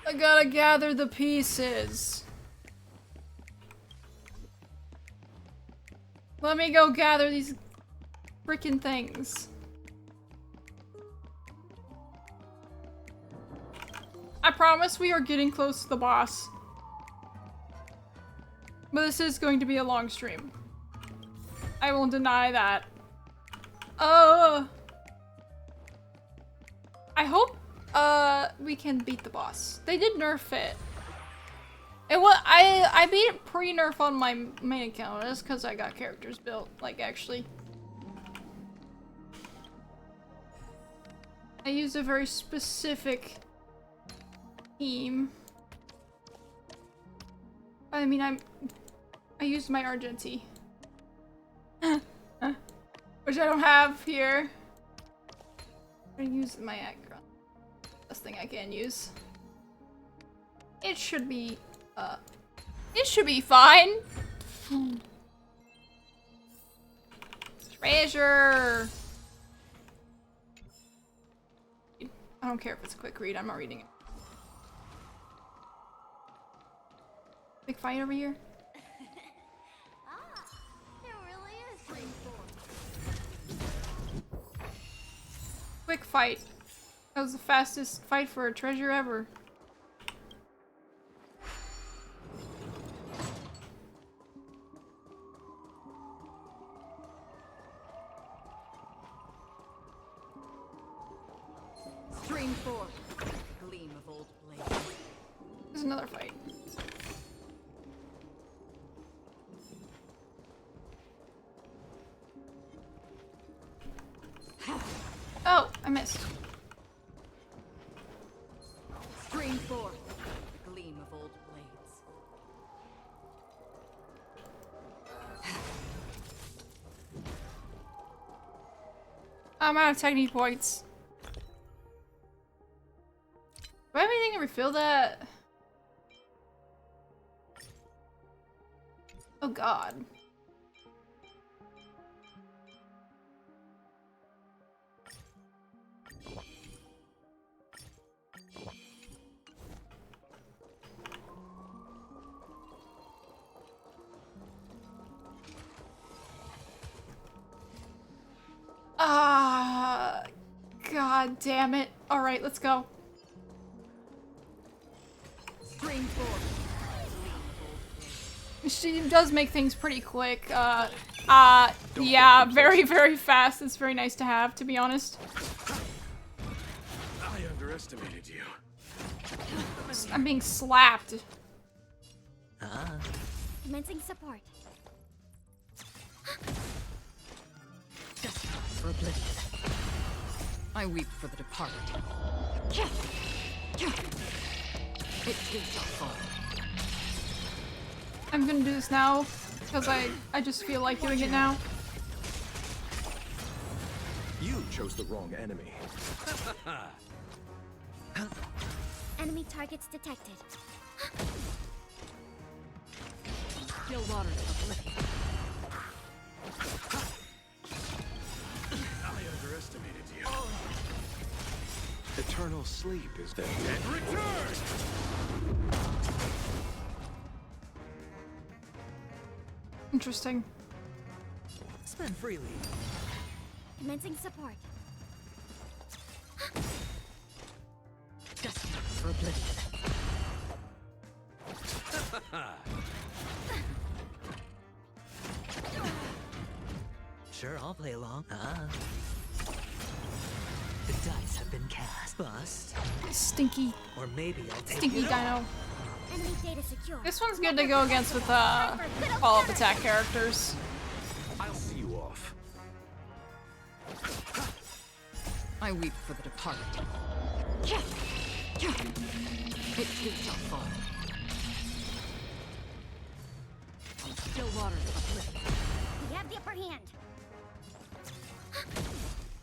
I gotta gather the pieces. Let me go gather these freaking things. I promise we are getting close to the boss. But this is going to be a long stream. I won't deny that. I hope we can beat the boss. They did nerf it. I beat it pre-nerf on my main account. That's because I got characters built, like actually. I used a very specific team. I mean, I used my Argenti. Which I don't have here. I'm gonna use my Acron. Best thing I can use. It should be fine. Treasure. I don't care if it's a quick read, I'm not reading it. Big fight over here? It really is straightforward. Quick fight. That was the fastest fight for a treasure ever. Stream 4. Gleam of old blades. There's another fight. Oh, I missed. Stream 4. Gleam of old blades. I'm out of technique points. Do I have anything to refill that? Oh god. God damn it. Alright, let's go. Stream 4. She does make things pretty quick. Yeah, very, very fast. It's very nice to have, to be honest. I underestimated you. I'm being slapped. Commencing support. Just for oblivion. I weep for the departed. It is our fall. I'm gonna do this now because I just feel like doing it now. You chose the wrong enemy. Enemy targets detected. Still water oblivion. I underestimated you. Eternal sleep is the dead return. Interesting. Spend freely. Commencing support. Destined for oblivion. Sure, I'll play along. The dice have been cast. Bust. Stinky. Or maybe I'll take Stinky it. dino. Enemy data secure. This one's good to go against with follow-up attack characters. I'll see you off. I weep for the departed. It too shall fall. On still waters of oblivion. We have the upper hand.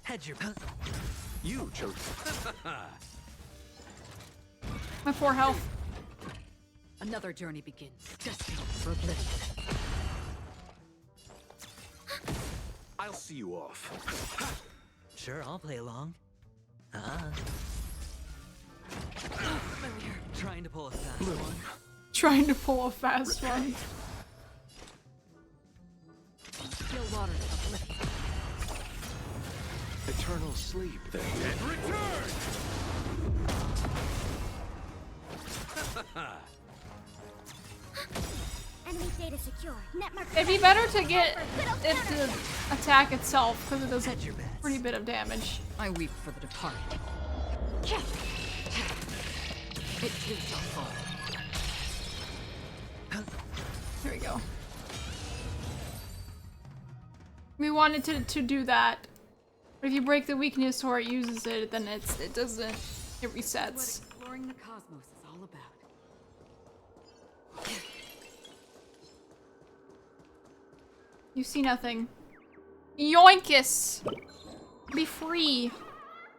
Hedge your. You chose. My poor health. Another journey begins. Destined for oblivion. I'll see you off. Sure, I'll play along. Trying to pull a fast one. Trying to pull a fast one. Still waters of oblivion. Eternal sleep, the dead return. Enemy data secure. Netmark. It'd be better to get it to attack itself because it does a pretty bit of damage. I weep for the departed. It too shall fall. Here we go. We wanted to do that. But if you break the weakness or it uses it, then it doesn't. It resets. That's what exploring the cosmos is all about. You see nothing. Yoinkus! Be free.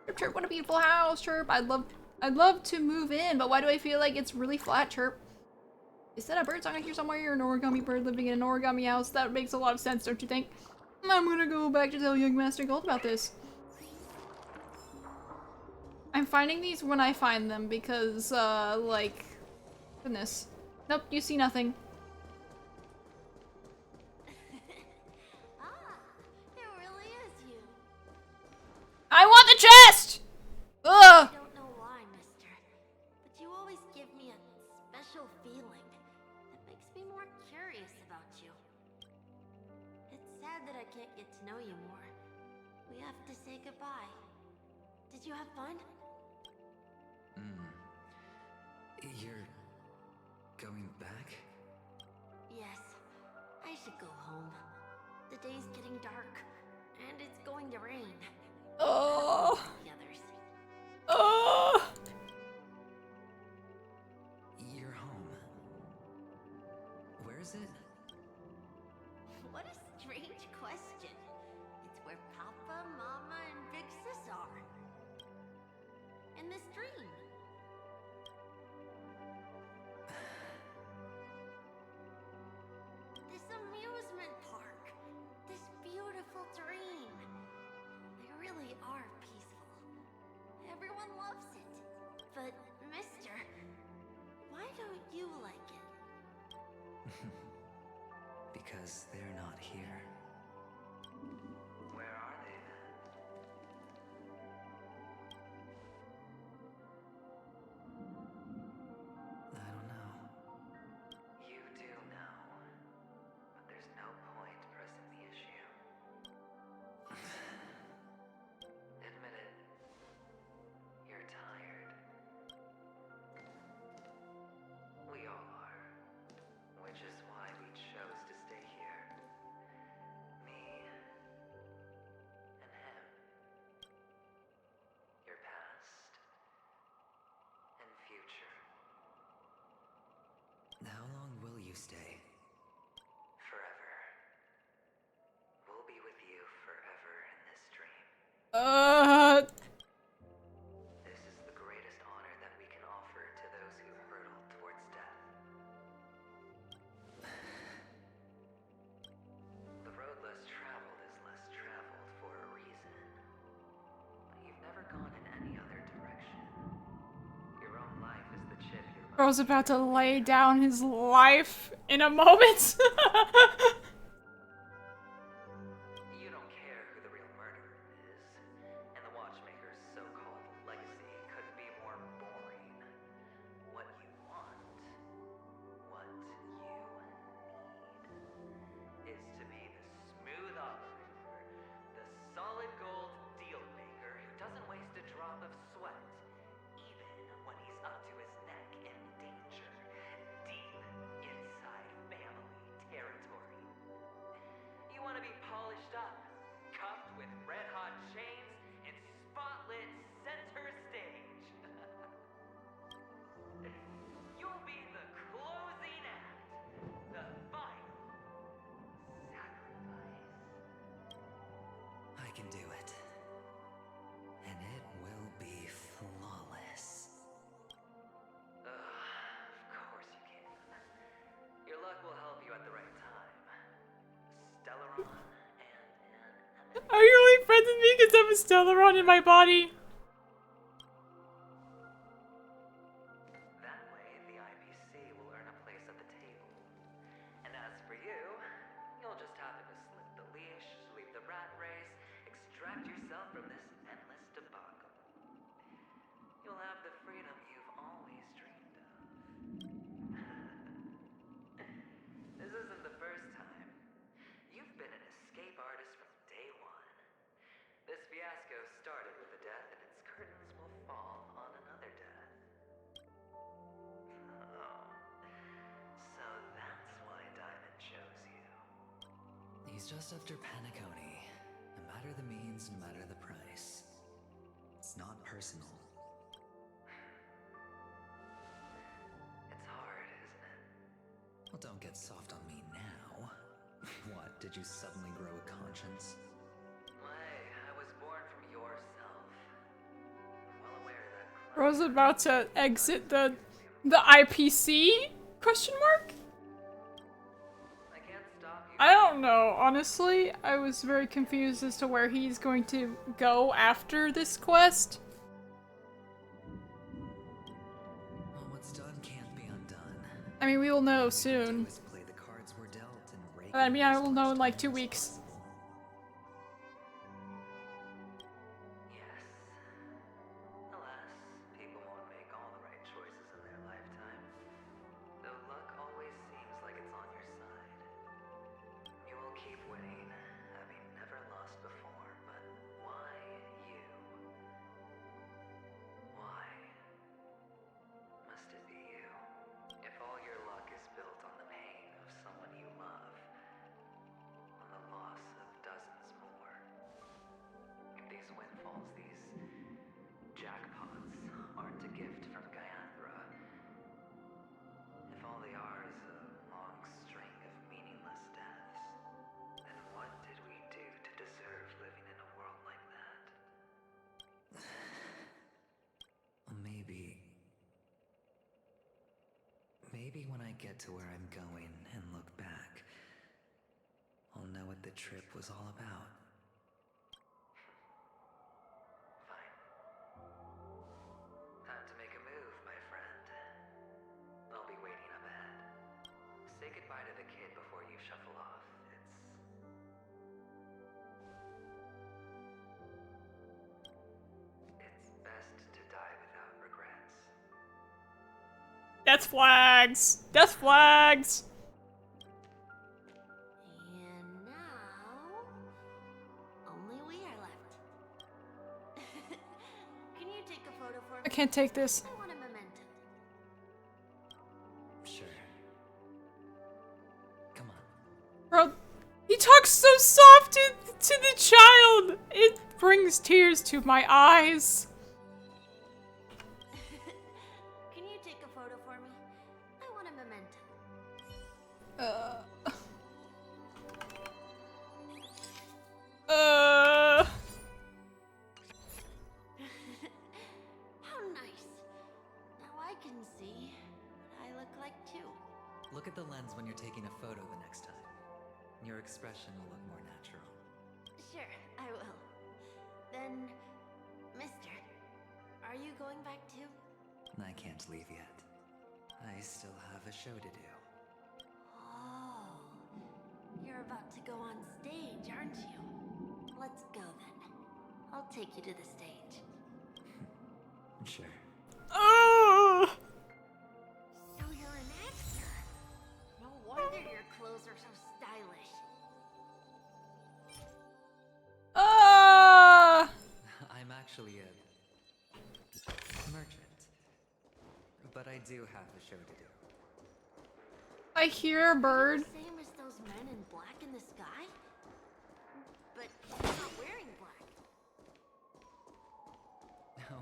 Chirp, chirp, what a beautiful house, chirp. I'd love to move in, but why do I feel like it's really flat, chirp? Is that a bird song I hear somewhere? You're an origami bird living in an origami house. That makes a lot of sense, don't you think? I'm gonna go back to tell young Master Gold about this. I'm finding these when I find them because, like... Goodness. Nope, you see nothing. It really is you. I want the chest! Ugh! I don't know why, mister, but you always give me a special feeling that makes me more curious about you. It's sad that I can't get to know you more. We have to say goodbye. Did you have fun? You're going back? Yes. I should go home. The day's getting dark, and it's going to rain. Oh. The others. Oh. You're home. Where is it? What a strange question. It's where Papa, Mama, and Big Sis are. In this dream. This amusement park. This beautiful dream. They really are peaceful. Everyone loves it. But, mister, why don't you like it? Because they're not here. Where are they then? I don't know. You do know. But there's no point pressing the issue. Admit it. You're tired. We all are. Which is why we chose to stay here. This is the greatest honor that we can offer to those who hurtle towards death. The road less traveled is less traveled for a reason. You've never gone in any other direction. Your own life is the chip you're Bro's about to lay down his life in a moment. You don't care who the real murderer is, and the watchmaker's so-called legacy couldn't be more boring. What you want, what you need, is to be the smooth operator, the solid gold deal maker who doesn't waste a drop of sweat, even when he's up to his neck in danger, deep inside family territory. You want to be polished up, cuffed with red-hot chains, and spotlit center stage. You'll be the closing act, the final sacrifice. I can do it. And it will be flawless. Of course you can. Your luck will help you at the right time. Stellaron Are you really friends with me because I have a Stellaron in my body? That way, the IPC will earn a place at the table. And as for you, you'll just happen to slip the leash, sweep the rat race, extract yourself from this endless debacle. You'll have the freedom you've always dreamed of. This isn't the first time. You've been an escape artist from day one. This fiasco started with a death, and its curtains will fall on another death. Oh. So that's why Diamond chose you. He's just after Penacony. No matter the means, no matter the price. It's not personal. It's hard, isn't it? Well, don't get soft on me now. What, did you suddenly grow a conscience? Hey, I was born from yourself. Well aware that Bro's about to exit the IPC? Question mark? I can't stop you. I don't know, honestly. I was very confused as to where he's going to go after this quest. Well, what's done can't be undone. I mean, we will know soon. Just play the cards we're dealt and rake I mean, I will know in like 2 weeks. Yes. Alas, people won't make all the right choices in their lifetime. Though luck always seems like it's on your side. You will keep winning, having never lost before, but why you? Why must it be you? If all your luck is built on the pain of someone you love, on the loss of dozens more. If these windfalls, these jackpots, aren't a gift from Gayandra, if all they are is a long string of meaningless deaths, then what did we do to deserve living in a world like that? Well, maybe when I get to where I'm going and look back, I'll know what the trip was all about. Fine. Time to make a move, my friend. I'll be waiting up ahead. Say goodbye to the kid before you shuffle off. It's best to die without regrets. Death flags! Death flags! And now, only we are left. Can you take a photo for me? I can't take this. I want a memento. Sure. Come on. Bro, he talks so soft to the child! It brings tears to my eyes. Can you take a photo for me? I want a memento. expression will look more natural. Sure, I will. Then, mister, are you going back too? I can't leave yet. I still have a show to do. Oh, you're about to go on stage, aren't you? Let's go then. I'll take you to the stage. Sure. Oh! So you're an actor. No wonder your clothes are so stylish. Ah! I'm actually a merchant. But I do have a show to do. I hear a bird. Same as those men in black in the sky? But you're not wearing black.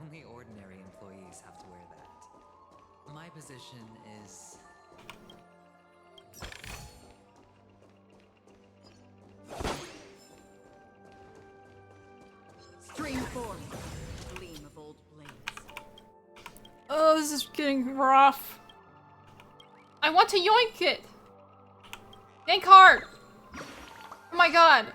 Only ordinary employees have to wear that. My position is... Stream forth, gleam of old blades. Oh, this is getting rough. I want to yoink it! Yank hard! Oh my god.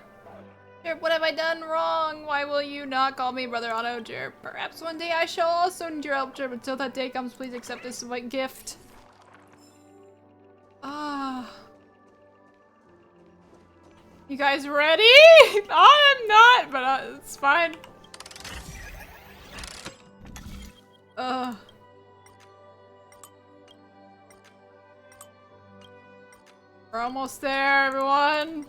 Jared, what have I done wrong? Why will you not call me Brother Otto, Jared? Perhaps one day I shall also need your help, Jared. Until that day comes, please accept this white gift. Ah. You guys ready? I'm not, but it's fine. We're almost there, everyone.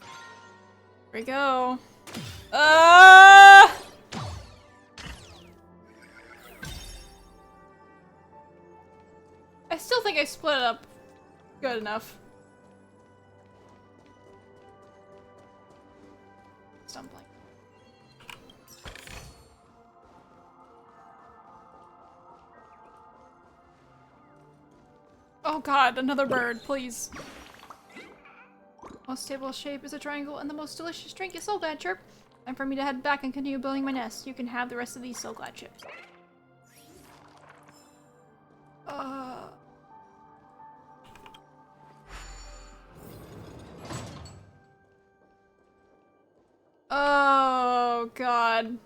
Here we go. I still think I split it up good enough. Stumbling. Oh god, another bird, please. Most stable shape is a triangle, and the most delicious drink is Soul Glad Chirp. Time for me to head back and continue building my nest. You can have the rest of these Soul Glad chips. Oh god.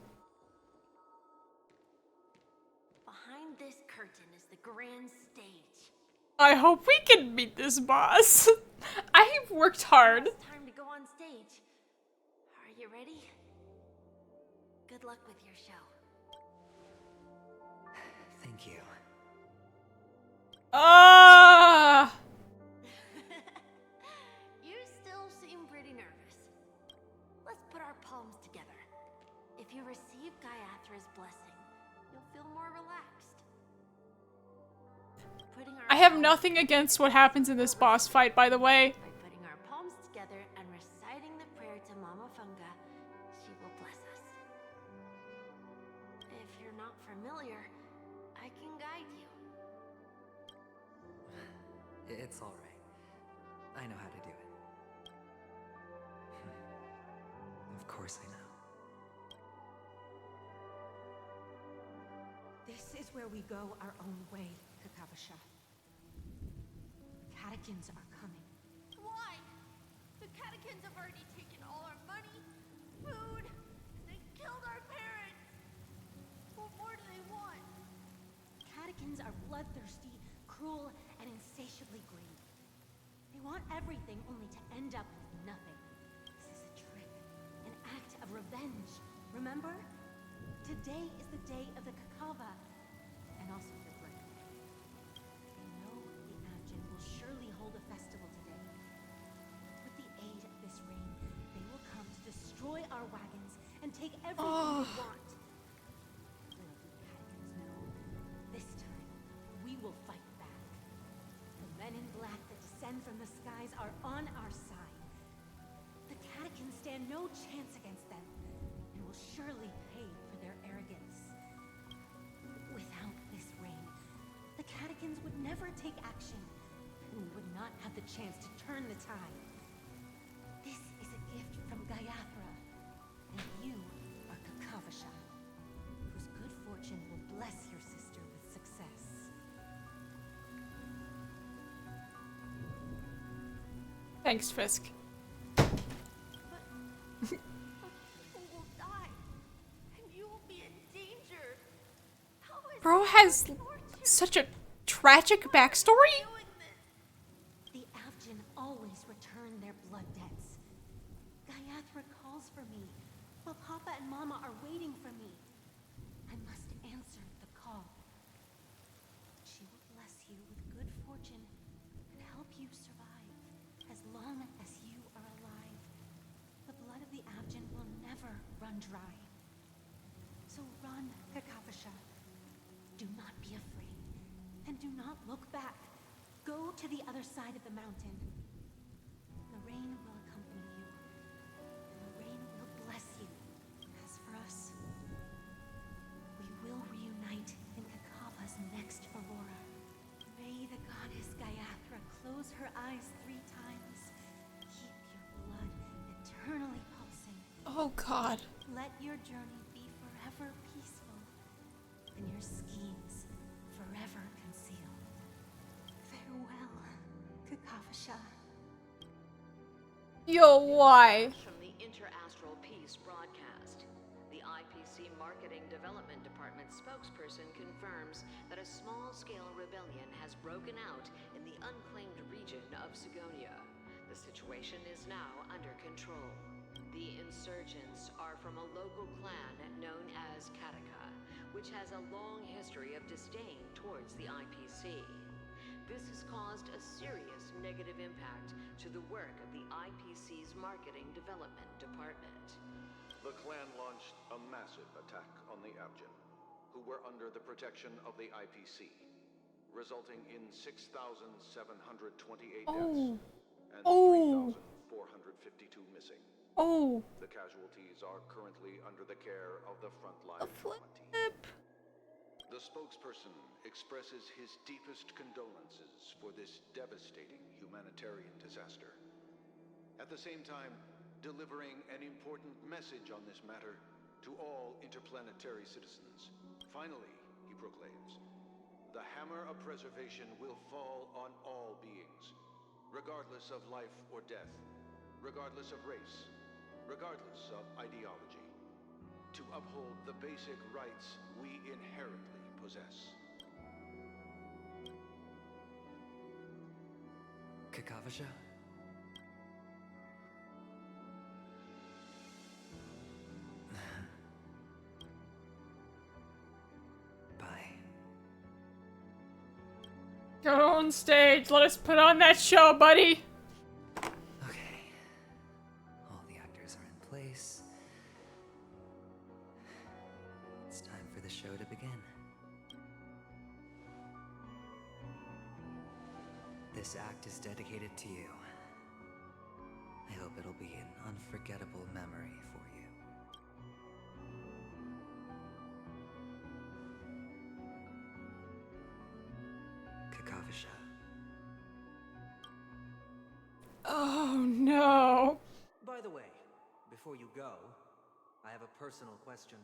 Behind this curtain is the grand stage. I hope we can beat this boss. I've worked hard. It's time to go on stage. Are you ready? Good luck with your show. Thank you. Ah! You still seem pretty nervous. Let's put our palms together. If you receive Gaiathra's blessing, you'll feel more relaxed. I have nothing against what happens in this boss fight, by the way. By putting our palms together and reciting the prayer to Mama Funga, she will bless us. If you're not familiar, I can guide you. It's alright. I know how to do it. Of course I know. This is where we go our own way, Kakavasha. The Catechins are coming. Why? The Catechins have already taken all our money, food, and they killed our parents. What more do they want? Catechins are bloodthirsty, cruel, and insatiably greedy. They want everything only to end up with nothing. This is a trick, an act of revenge. Remember? Today is the day of the Kakava, and also their birthday. They know the Abjin will surely hold a festival today. With the aid of this rain, they will come to destroy our wagons and take everything they want. Little do the Catechins know, this time we will fight back. The men in black that descend from the skies are on our side. The Catechins stand no chance against them, and will surely pay for their arrogance. Without this rain, the Catechins would never take action, and we would not have the chance to turn the tide. This is a gift from Gaiathra, and you are Kakavasha, whose good fortune will bless your sister with success. Thanks, Fisk. But people will die, and you will be in danger. How is Bro has such a tragic backstory? The Avgin always return their blood debts. Gayathra calls for me, while Papa and Mama are waiting for me. I must answer the call. She will bless you with good fortune and help you survive as long as you are alive. The blood of the Avgin will never run dry. So run, Kakavasha. Do not be afraid, and do not look back. Go to the other side of the mountain. The rain will accompany you, and the rain will bless you. As for us, we will reunite in Kakava's next aurora. May the goddess Gayathra close her eyes 3 times. Keep your blood eternally pulsing. Oh God. Let your journey be forever peaceful, and your schemes forever concealed. Farewell, Kakavasha. Yo, why? From the Inter-Astral Peace broadcast, the IPC Marketing Development Department spokesperson confirms that a small-scale rebellion has broken out in the unclaimed region of Sigonia. The situation is now under control. The insurgents are from a local clan known as Kataka, which has a long history of disdain towards the IPC. This has caused a serious negative impact to the work of the IPC's Marketing Development Department. The clan launched a massive attack on the Avgin, who were under the protection of the IPC, resulting in 6,728 deaths and 3,452 missing. Oh. The casualties are currently under the care of the frontline trauma team. The spokesperson expresses his deepest condolences for this devastating humanitarian disaster. At the same time, delivering an important message on this matter to all interplanetary citizens. Finally, he proclaims, the hammer of preservation will fall on all beings, regardless of life or death, regardless of race, regardless of ideology, to uphold the basic rights we inherently possess. Kakavasha? Bye. Go on stage. Let us put on that show, buddy. Okay. All the actors are in place. It's time for the show to begin. This act is dedicated to you. I hope it'll be an unforgettable memory for you. Kakavasha. Oh no. By the way, before you go, I have a personal question.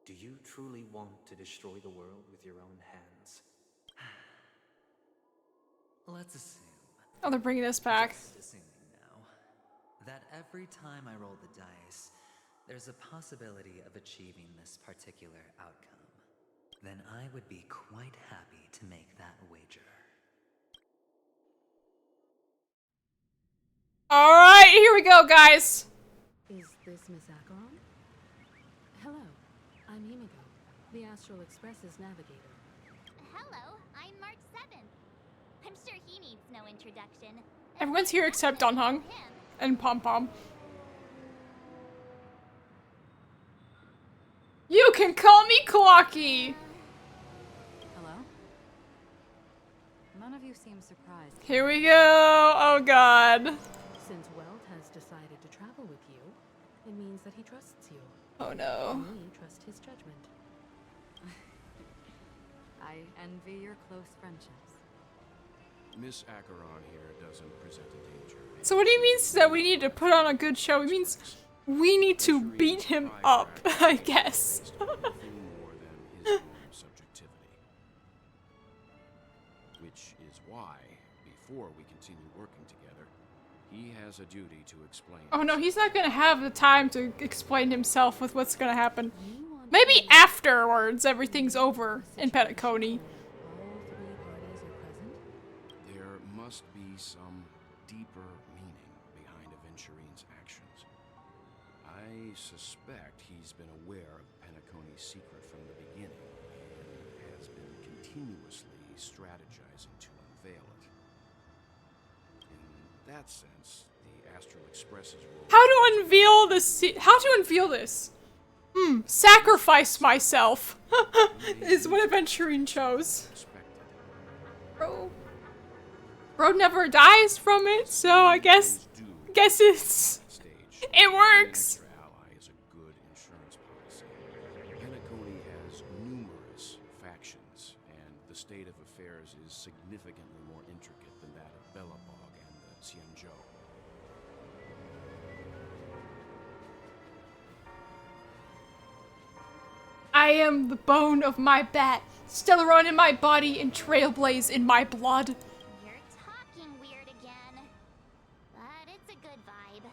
Do you truly want to destroy the world with your own hands? Let's assume. Oh, they're bringing this back. Just assuming now, that every time I roll the dice, there's a possibility of achieving this particular outcome. Then I would be quite happy to make that wager. Alright, here we go, guys. Is this Miss Acheron? Hello, I'm Himiko, the Astral Express's navigator. Hello, I'm Mark 7. I'm sure he needs no introduction. Everyone's here except Donhung and Pom Pom. You can call me Clocky. Hello? None of you seem surprised. Here we go. Oh God. Since Welt has decided to travel with you, it means that he trusts you. Oh no. And we trust his judgment. I envy your close friendships. Miss Acheron here doesn't present a danger. So what he means is that we need to put on a good show. He means we need to beat him up, I guess. More than his own subjectivity. Which is why, before we can working together, he has a duty to explain. Oh no, he's not gonna have the time to explain himself with what's gonna happen. Maybe afterwards everything's over in Penacony. There must be some deeper meaning behind Aventurine's actions. I suspect he's been aware of Penacony's secret from the beginning and has been continuously strategizing to unveil it. In that sense, the Astral Express's role... How to unveil this? How to unveil this? Sacrifice myself is what Aventurine chose. Bro never dies from it, so I guess it works. Penacony has numerous factions, and the state of affairs is significantly more intricate than that of Bellabog and the Xianzhou. I am the bone of my bat, Stellaron in my body, and Trailblaze in my blood. You're talking weird again. But it's a good vibe.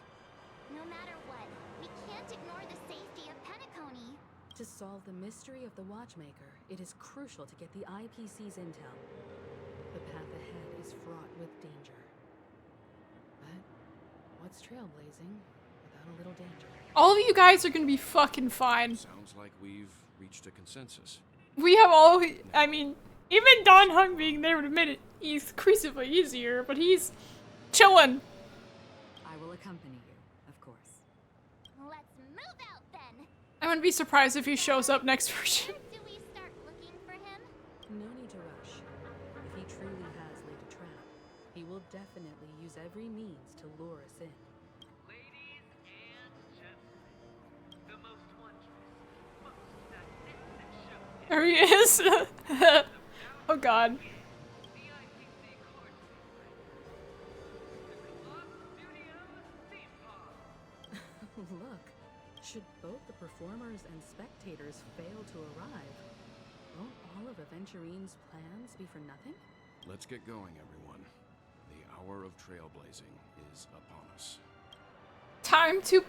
No matter what, we can't ignore the safety of Penacony. To solve the mystery of the Watchmaker, it is crucial to get the IPC's intel. The path ahead is fraught with danger. But what's trailblazing without a little danger? All of you guys are gonna be fucking fine. Sounds like we've reached a consensus. We have all, I mean, even Don Hung being there would admit it, he's increasingly easier, but he's chillin'. I will accompany you, of course. Let's move out then. I wouldn't be surprised if he shows up next version. Do we start looking for him? No need to rush. If he truly has laid a trap, he will definitely use every means to lure us in. There he is. Oh god. Look, should both the performers and spectators fail to arrive, won't all of Aventurine's plans be for nothing? Let's get going, everyone. The hour of trailblazing is upon us. Time to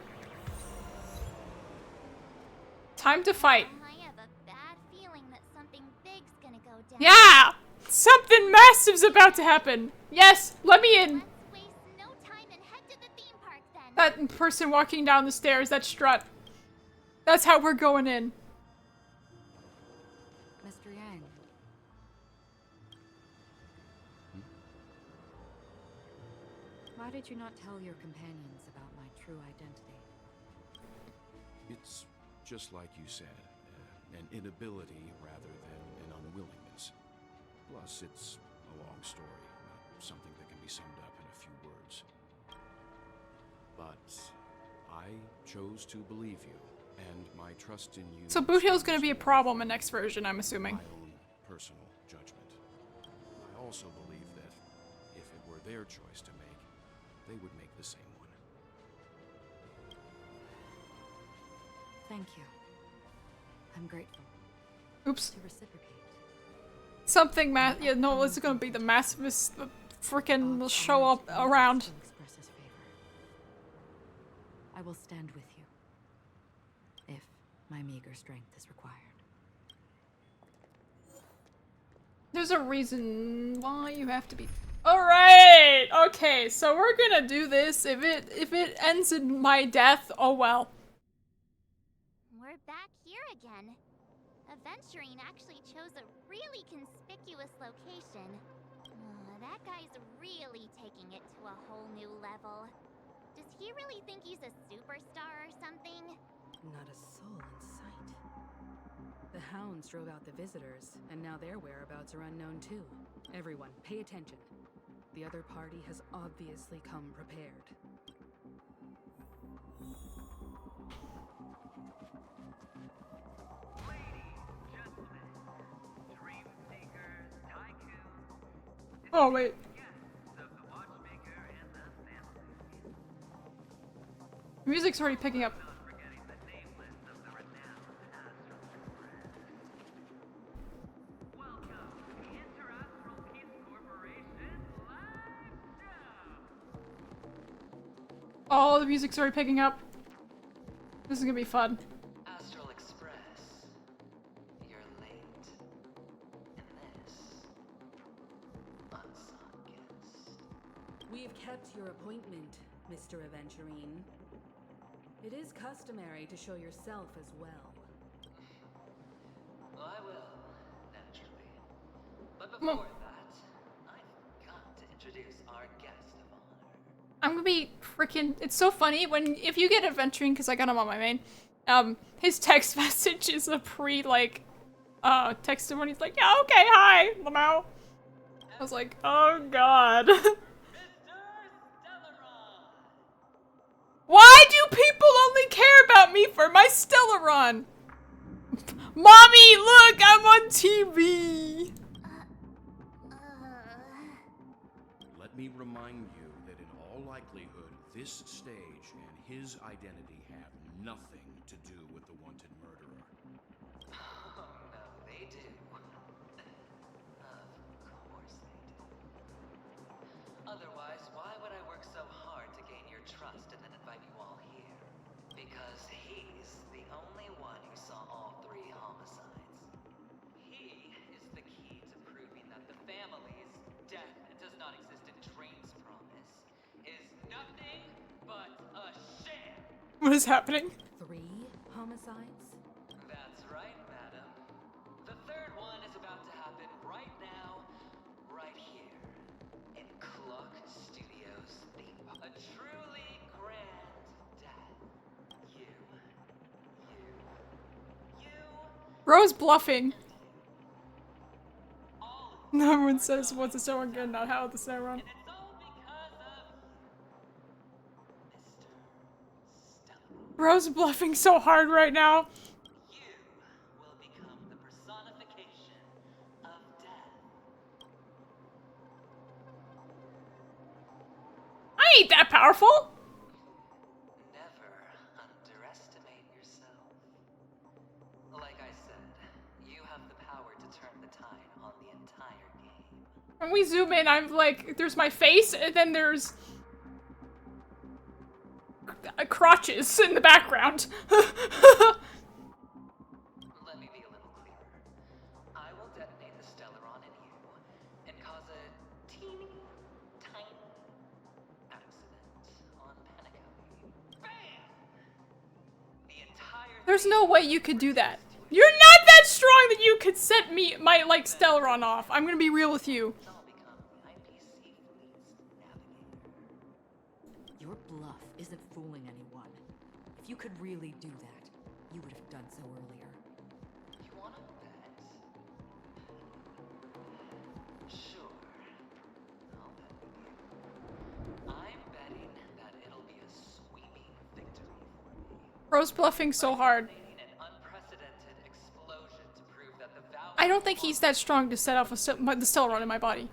fight. I have a bad feeling that something big's gonna go down. Yeah! Something massive's about to happen. Yes, let me in. Let's waste no time and head to the theme park then. That person walking down the stairs, that strut. That's how we're going in. Mr. Yang. Why did you not tell your companions about my true identity? It's just like you said, an inability rather than an unwillingness. Plus, it's a long story, not something that can be summed up in a few words. But I chose to believe you, and my trust in you... So Boot Hill's gonna be a problem in next version, I'm assuming. My own personal judgment. I also believe that if it were their choice to make, they would make the same one. Thank you. I'm grateful. Oops. To reciprocate. Something yeah, no, it's gonna be the massivest freaking will show up around. I will stand with you, if my meager strength is required. There's a reason why you have to be. Alright! Okay, so we're gonna do this. If it ends in my death, oh well. We're back here again. Aventurine actually chose a really conspicuous location. That guy's really taking it to a whole new level. Does he really think he's a superstar or something? Not a soul in sight. The hounds drove out the visitors, and now their whereabouts are unknown too. Everyone, pay attention. The other party has obviously come prepared. Oh wait. Music's already picking up. Oh, the music's already picking up. This is gonna be fun. Astral Express. You're late. And this. Unsung guest. We've kept your appointment, Mr. Aventurine. It is customary to show yourself as well. Well, I will, naturally. But before that, I've got to introduce our guest of honor. I'm gonna be freaking. It's so funny when if you get adventuring because I got him on my main. His text message is a text him when he's like, yeah, okay, hi, Lamau. I was like, oh god. Why do people only care about me for my Stellaron? Mommy, look, I'm on TV. Let me remind you that in all likelihood, this stage and his identity have nothing to do with the wanted murderer. Oh, no, they do. Of course they do. Otherwise, why would I work so hard to gain your trust and then invite you all here? Because he's the only one who saw all 3 homicides. He is the key to proving that the family's death does not exist in Dream's promise is nothing but a sham. What is happening? 3 homicides? That's right, madam. The 3rd one is about to happen right now, right here, in Clock Studios' theme. A truly grand death. You. Bro's bluffing. Everyone says, what's the Stellaron good, not how the Stellaron. Bro's bluffing so hard right now. Will become the personification of death. I ain't that powerful. Never underestimate yourself. Like I said, you have the power to turn the tide on the entire game. When we zoom in, I'm like, there's my face, and then there's crotches in the background. Let me be a little clearer. I will detonate the Stellaron in you and cause a teeny, tiny accident on Penacony. Bam! The entire There's no way you could do that. You're not that strong that you could set my Stellaron off. I'm gonna be real with you. Your bluff isn't fooling anyone. If you could really do that, you would have done so earlier. You want to bet? Sure. I'll bet with you. I'm betting that it'll be a sweeping victory for me. Bro's bluffing so hard. I don't think he's that strong to set off the Stellaron in my body.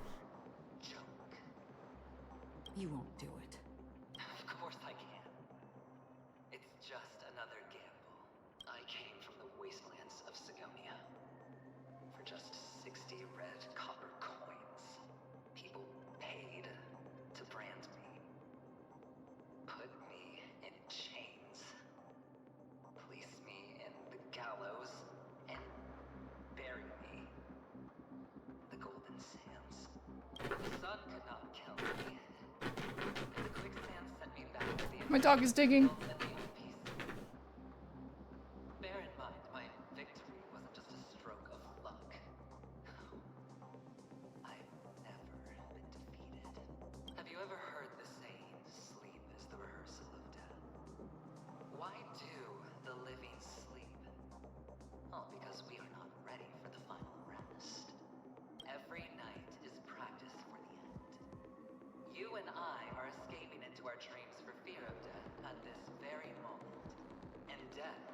You won't do it. Of course I can. It's just another gamble. I came from the wastelands of Sigonia. For just 60 red copper coins, people paid to brand me. Put me in chains. Place me in the gallows. And bury me. The Golden Sands. The sun could not kill me. And the quicksand sent me back to the My dog is digging. Bear in mind, my victory wasn't just a stroke of luck. I've never been defeated. Have you ever heard the saying, sleep is the rehearsal of death? Why do the living sleep? Oh, because we are not ready for the final rest. Every night is practice for the end. You and I are escaping into our dreams for fear of death at this very moment. And death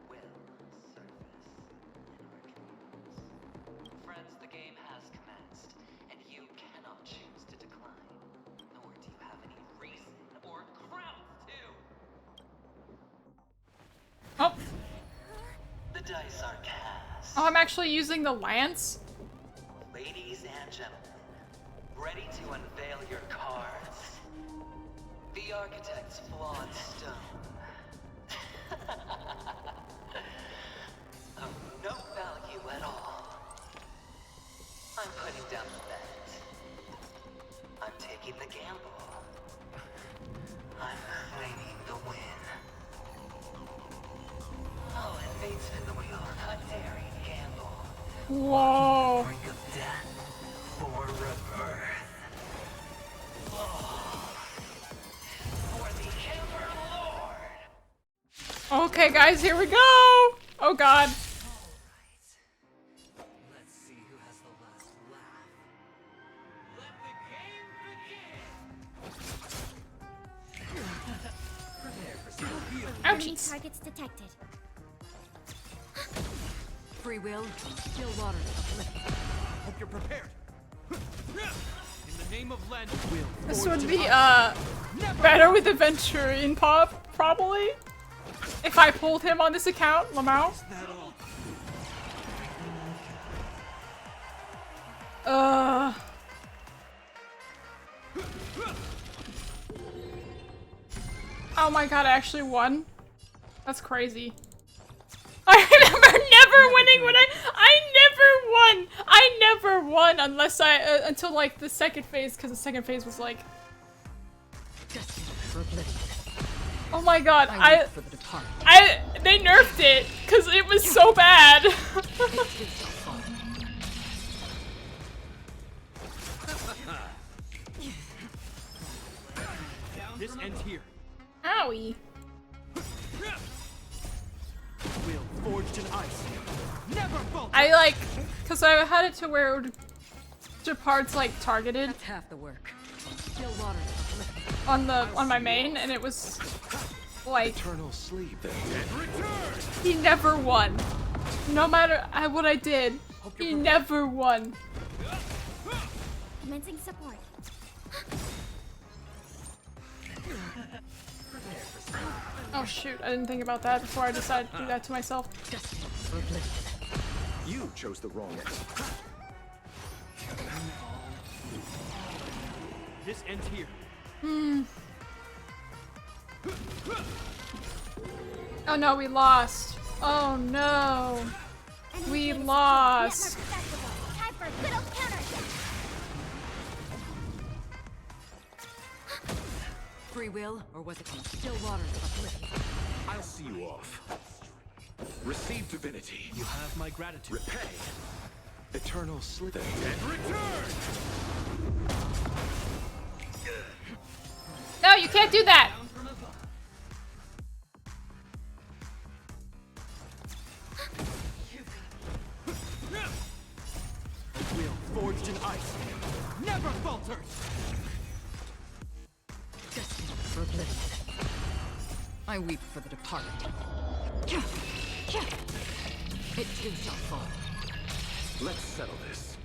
will surface in our dreams. Friends, the game has commenced, and you cannot choose to decline. Nor do you have any reason or grounds to. Oh. The dice are cast. Oh, I'm actually using the lance. Ladies and gentlemen, ready to unveil your cards? The architect's flawed stone. Of no value at all. I'm putting down the bet. I'm taking the gamble. I'm claiming the win. I'll invade spin the wheel, a daring gamble. Whoa. Brink of death for rebirth. For the Ember Lord. Okay, guys, here we go. Oh God. Let's see who has the last laugh. Enemy targets detected. Free will, still water. Hope you're prepared. In the name of Len, This would be better with Aventurine Pop, probably. If I pulled him on this account, Lamau. Oh my god, I actually won? That's crazy. I remember never winning when I never won unless until like the second phase, because the second phase was like, oh my god, they nerfed it because it was so bad. This ends here. Owie. Will forged in ice. Never falter. I like, cause I had it to where the parts like targeted. That's half the work. Still water. On my main, and it was like Eternal sleep. And return. he never won. No matter what I did, he never won. Commencing support. Oh shoot, I didn't think about that before I decided to do that to myself. You chose the wrong end. This ends here. Oh no, we lost. Oh no. We lost. Time for a good old counter. Free will, or was it still water? I'll see you off. Receive divinity. You have my gratitude. Repay. Eternal sleep. And return. No, you can't do that. Will forged in ice. Never falters. I weep for the departed. It too shall fall. Let's settle this.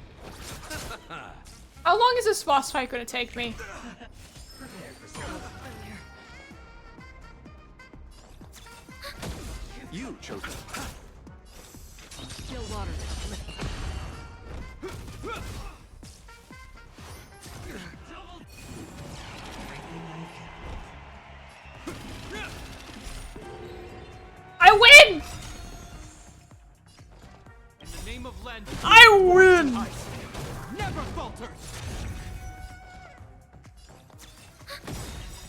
How long is this boss fight gonna take me? You chose it. Still water. I win! In the name of Len, I win! never falters.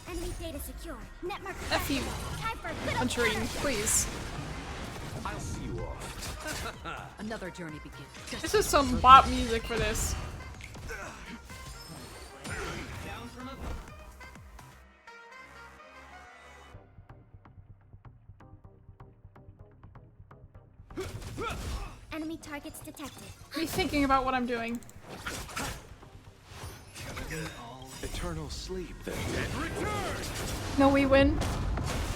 Enemy data secure. Net marker. F you. Time for a good old Venturine, counter. please. I'll see you off. Another journey begins. This is some bop music for this. Enemy targets detected. Me thinking about what I'm doing. Eternal sleep then. And return. No, we win.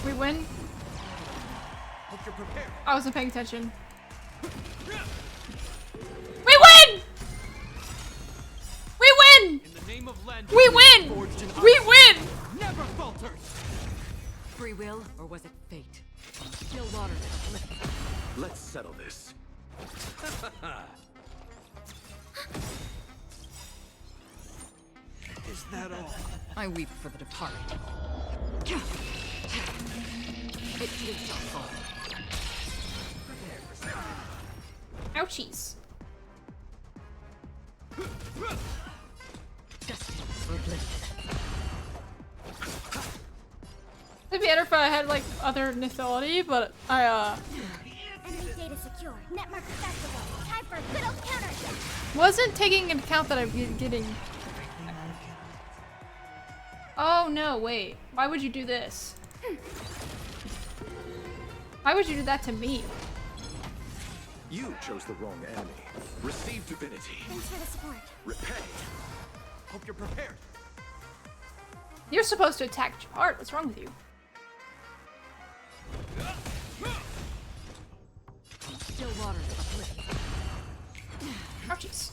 We win. Hope you're prepared. I wasn't paying attention. We win! We win! In the name of Len, We win! forged in We ice. win! Never falters. Free will, or was it fate? Still water. Let's settle this. Is that all? I weep for the departed. Ouchies. It'd be better if I had like other nithility, but I Enemy data secure. Network accessible. Time for a good old counter. wasn't taking into account that I'm getting. Oh no, wait. Why would you do this? Why would you do that to me? You chose the wrong enemy. Receive divinity. Thanks for the support. Repay. Hope you're prepared. You're supposed to attack Japard. What's wrong with you? Still water. Ouchies.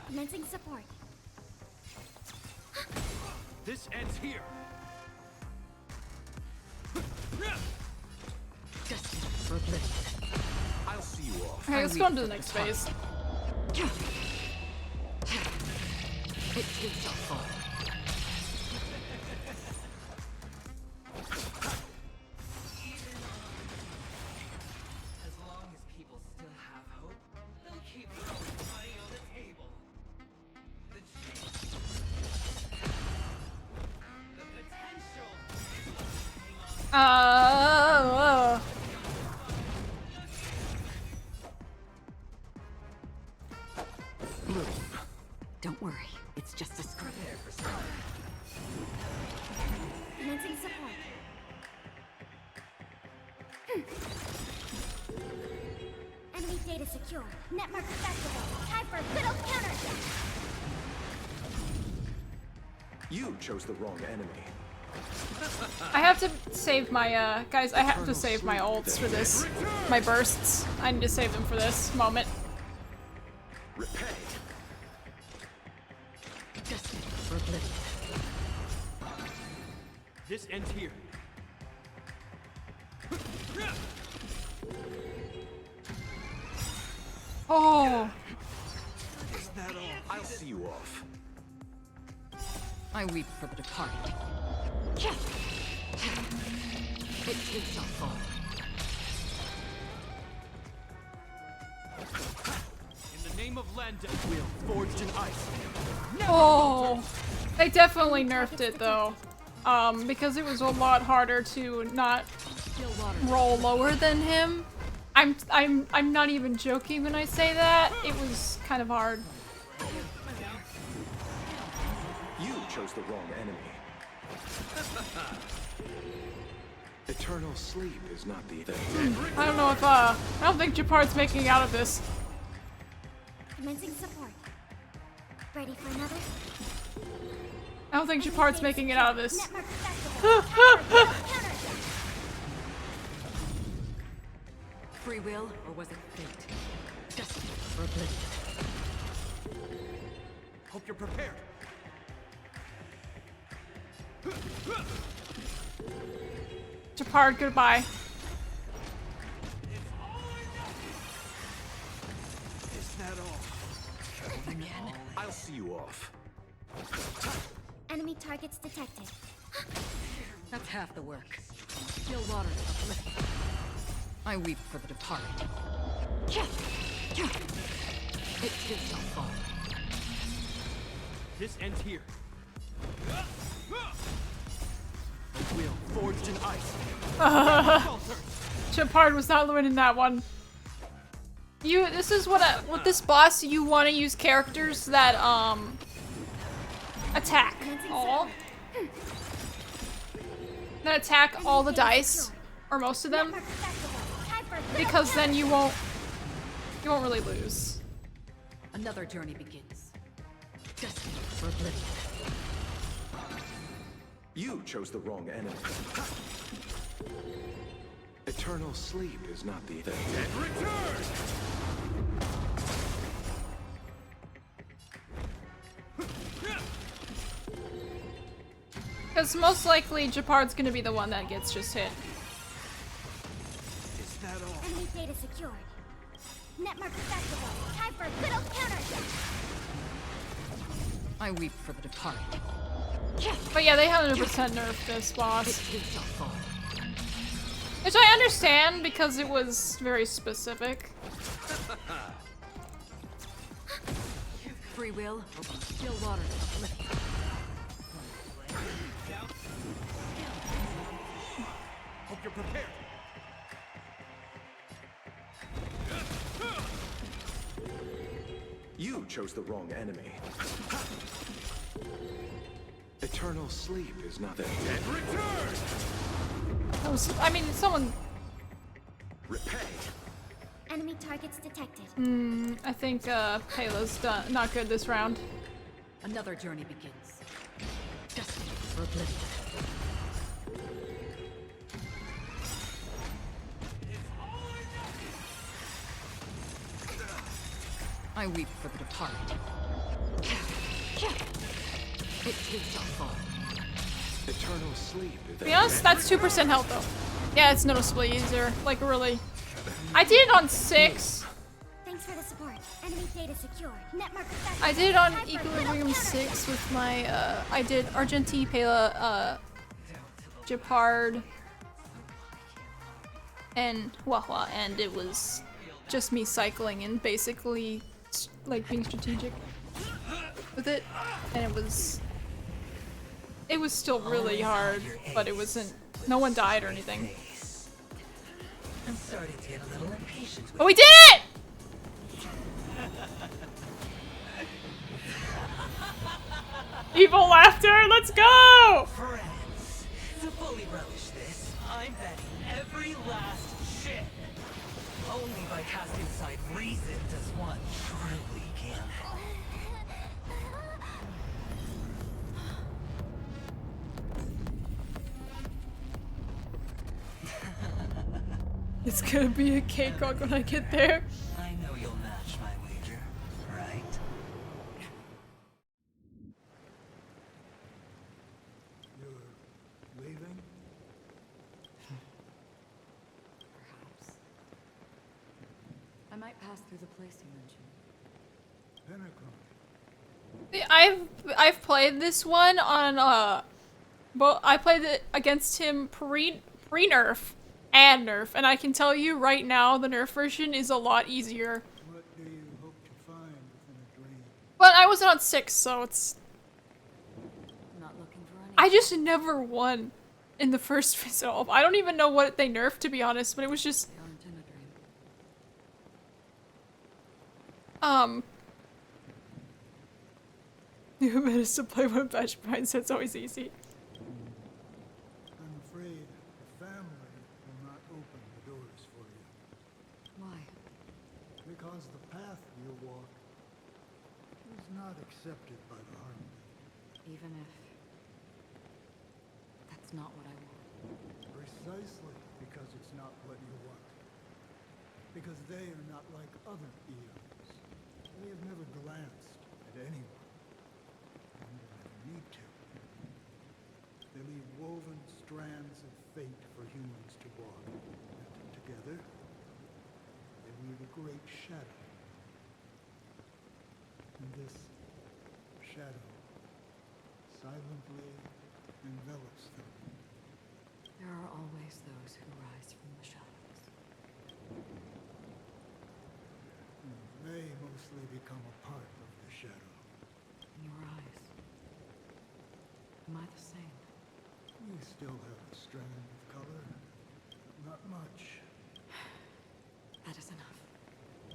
Commencing support. This ends here. I'll see you off. Okay, let's go on to the next phase. As long as people still have hope, they'll keep throwing money on the table. The chance, the potential. Don't worry, it's just a script. Commencing support. Enemy data secure. Network accessible. Time for a good old counter. You chose the wrong enemy. I have to save my, guys, I have to save my ults for this. My bursts. I need to save them for this moment. Repay. This ends here. Oh. Is that all? I'll see you off. I weep for the departed. It too shall fall. In the name of Lenda, we'll forged in ice. Oh. They definitely nerfed it though. Because it was a lot harder to not roll lower than him. I'm not even joking when I say that. It was kind of hard. You chose the wrong enemy. Eternal sleep is not the thing. I don't know if I don't think Japard's making it out of this. Commencing support. Ready for another? I don't think Japard's making it out of this. Network accessible. Time for a good old counter. Free will, or was it fate? Destiny or oblivion? Hope you're prepared. Japard, goodbye. Is that all? Again? I'll see you off. Enemy targets detected. That's half the work. Still water. Oblivion. I weep for the departed. It too shall fall. This ends here. A wheel forged in ice. Japard was not winning that one. This is what with this boss, you want to use characters that attack all. That attack all the dice, or most of them, because then you won't really lose. Another journey begins. Destiny or oblivion. You chose the wrong enemy. Eternal sleep is not the thing. And return! Because most likely Japard's gonna be the one that gets just hit. Is that all? Enemy data secured. Network accessible. Time for a good old counter. I weep for the departed. But yeah, they 100% nerfed this boss. Which I understand because it was very specific. Free will, still water. Hope you're prepared. You chose the wrong enemy. Eternal sleep is nothing. And return! That was, I mean, someone... Repay. Enemy targets detected. I think Payla's not good this round. Another journey begins. Destined for oblivion. I weep for the departed. It too shall fall. Eternal sleep. To be honest, that's 2% health though. Yeah, it's noticeably easier. Like really. I did it on 6. Thanks for the support. Enemy data secure. Netmark I did it on Equilibrium 6 with my I did Argenti, Pela, Japard, and Wahwa, and it was just me cycling and basically like being strategic with it, and it was still really hard, but it wasn't, no one died or anything. I'm starting to get a little impatient. But we did it! Evil laughter, let's go! Friends, to fully relish this, I'm betting every last shit. Only by casting aside reason does one truly gamble. It's gonna be a cakewalk when I get there. I know you'll match my wager, right? You're leaving? Perhaps. I might pass through the place you mentioned. Penacony. I've played this one on but I played it against him pre-nerf and nerf, and I can tell you right now the nerf version is a lot easier. What do you hope to find within a dream? But I wasn't on 6, so it's... Not looking for any. I just never won in the first resolve. I don't even know what they nerfed, to be honest, but it was just... They aren't in a dream. You managed to play when Bash Brian said it's always easy. I'm afraid the family will not open the doors for you. Why? Because the path you walk is not accepted by the Harmony. Even if that's not what I want. Precisely because it's not what you want. Because they are not like other eons. They have never glanced at anyone. And will never need to. They leave woven strands of fate for humans to walk. And together, they weave a great shadow. And this shadow silently envelops them. There are always those who rise from the shadows. And they mostly become a part of the shadow. In your eyes, am I the same? You still have a strand of color, but not much. That is enough.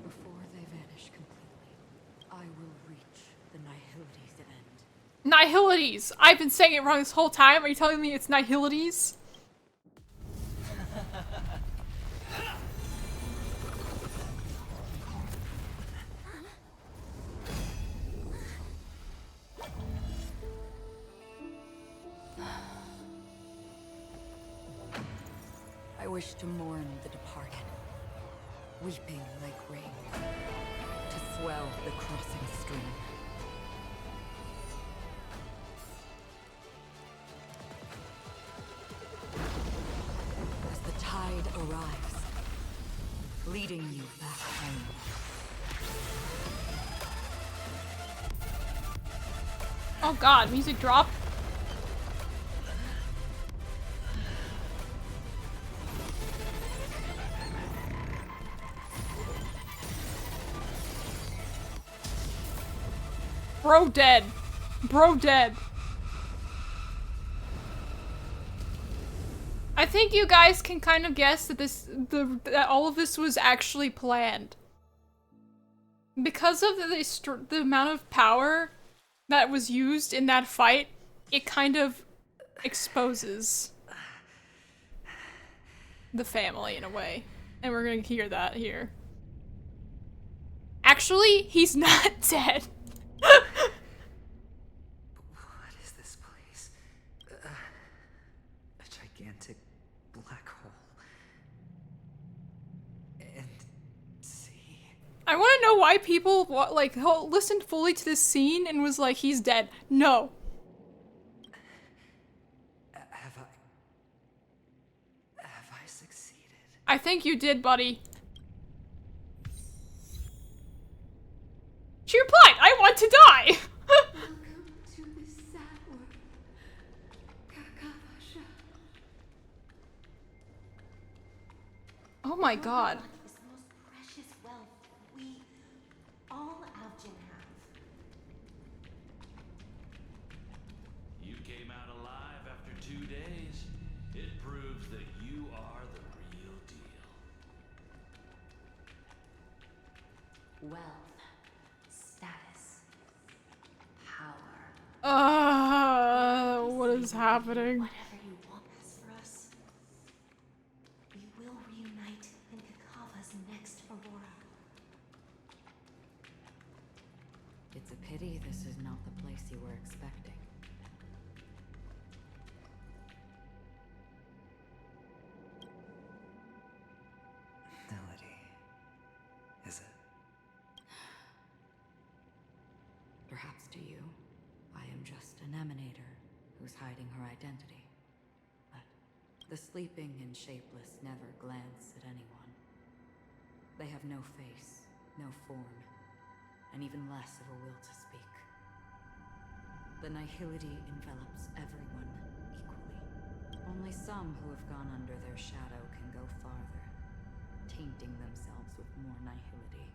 Before they vanish completely, I will reach the Nihilities end. Nihilities! I've been saying it wrong this whole time. Are you telling me it's Nihilities? I wish to mourn the departed, weeping like rain, to swell the crossing stream. As the tide arrives, leading you back home. Oh god, music drop. Bro dead. Bro dead. I think you guys can kind of guess that that all of this was actually planned. Because of the amount of power that was used in that fight, it kind of exposes the family in a way. And we're gonna hear that here. Actually, he's not dead. What is this place? A gigantic black hole. And see. I want to know why people listened fully to this scene and was like, he's dead. No. Have I succeeded? I think you did, buddy. She replied, I want to die! Welcome to this sad world, Kakavasha. Oh my god. Is the most precious wealth we, all Algin have. You came out alive after 2 days. It proves that you are the real deal. Wealth, status, power. What is happening? Whatever you want as for us. We will reunite in Kakava's next aurora. It's a pity this is not the place you were expecting. Melody. Is it? Perhaps to you, I am just an emanator who's hiding her identity. But the sleeping and shapeless never glance at anyone. They have no face, no form, and even less of a will to speak. The nihility envelops everyone equally. Only some who have gone under their shadow can go farther, tainting themselves with more nihility.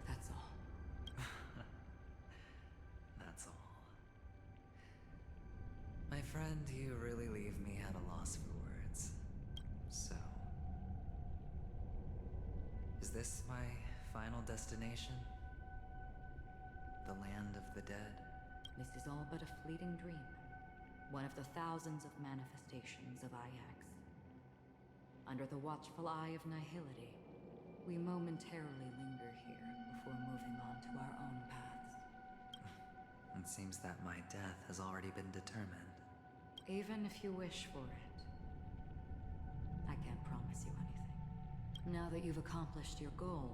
That's all. That's all. My friend, you really leave me at a loss for words. So, is this my final destination? The land of the dead? This is all but a fleeting dream. One of the thousands of manifestations of Ajax. Under the watchful eye of nihility, we momentarily linger here before moving on to our own paths. It seems that my death has already been determined. Even if you wish for it, I can't promise you anything. Now that you've accomplished your goal,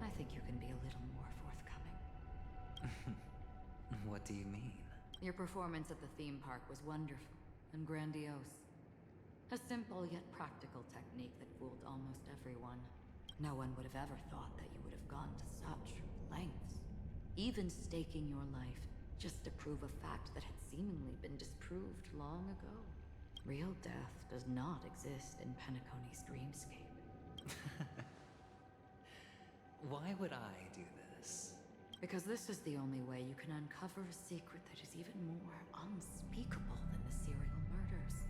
I think you can be a little more forthcoming. What do you mean? Your performance at the theme park was wonderful and grandiose. A simple yet practical technique that fooled almost everyone. No one would have ever thought that you would have gone to such lengths. Even staking your life just to prove a fact that had seemingly been disproved long ago. Real death does not exist in Penacony's dreamscape. Why would I do this? Because this is the only way you can uncover a secret that is even more unspeakable than the serial murders.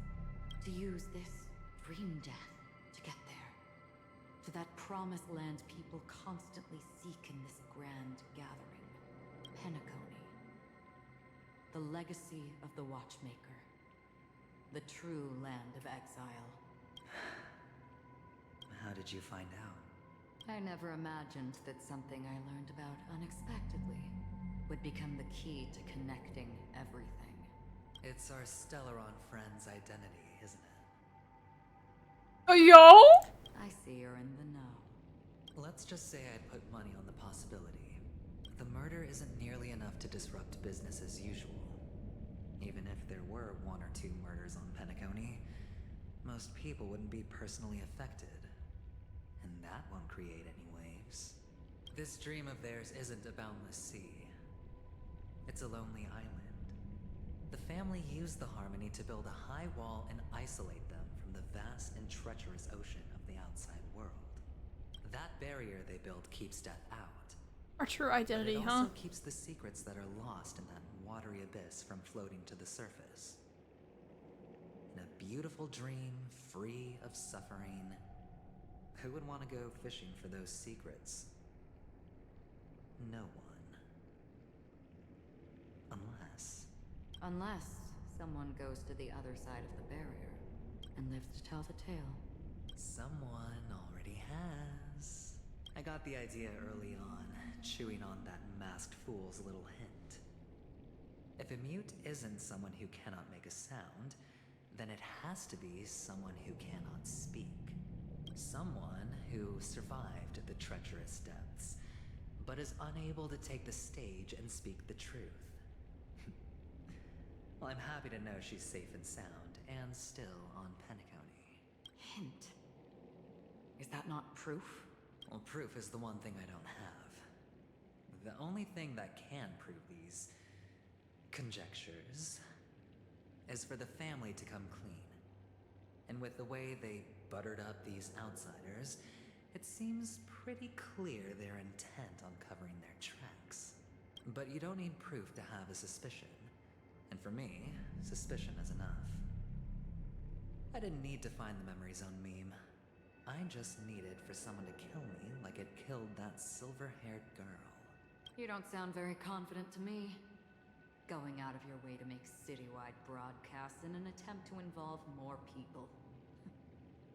To use this dream death to get there. To that promised land people constantly seek in this grand gathering. Penacony. The legacy of the Watchmaker. The true land of exile. How did you find out? I never imagined that something I learned about unexpectedly would become the key to connecting everything. It's our Stellaron friend's identity, isn't it? Yo? I see you're in the know. Let's just say I'd put money on the possibility. The murder isn't nearly enough to disrupt business as usual. Even if there were 1 or 2 murders on Penacony, most people wouldn't be personally affected. And that won't create any waves. This dream of theirs isn't a boundless sea. It's a lonely island. The family used the Harmony to build a high wall and isolate them from the vast and treacherous ocean of the outside world. That barrier they built keeps death out, Our true identity, but it huh? also keeps the secrets that are lost in that watery abyss from floating to the surface. In a beautiful dream, free of suffering, who would want to go fishing for those secrets? No one. Unless someone goes to the other side of the barrier and lives to tell the tale. Someone already has. I got the idea early on, chewing on that masked fool's little hint. If a mute isn't someone who cannot make a sound, then it has to be someone who cannot speak. Someone who survived the treacherous depths, but is unable to take the stage and speak the truth. Well, I'm happy to know she's safe and sound, and still on Penacony. Hint. Is that not proof? Well, proof is the one thing I don't have. The only thing that can prove these conjectures is for the family to come clean. And with the way they buttered up these outsiders, it seems pretty clear their intent on covering their tracks. But you don't need proof to have a suspicion. And for me, suspicion is enough. I didn't need to find the memory zone meme. I just needed for someone to kill me like it killed that silver-haired girl. You don't sound very confident to me. Going out of your way to make citywide broadcasts in an attempt to involve more people.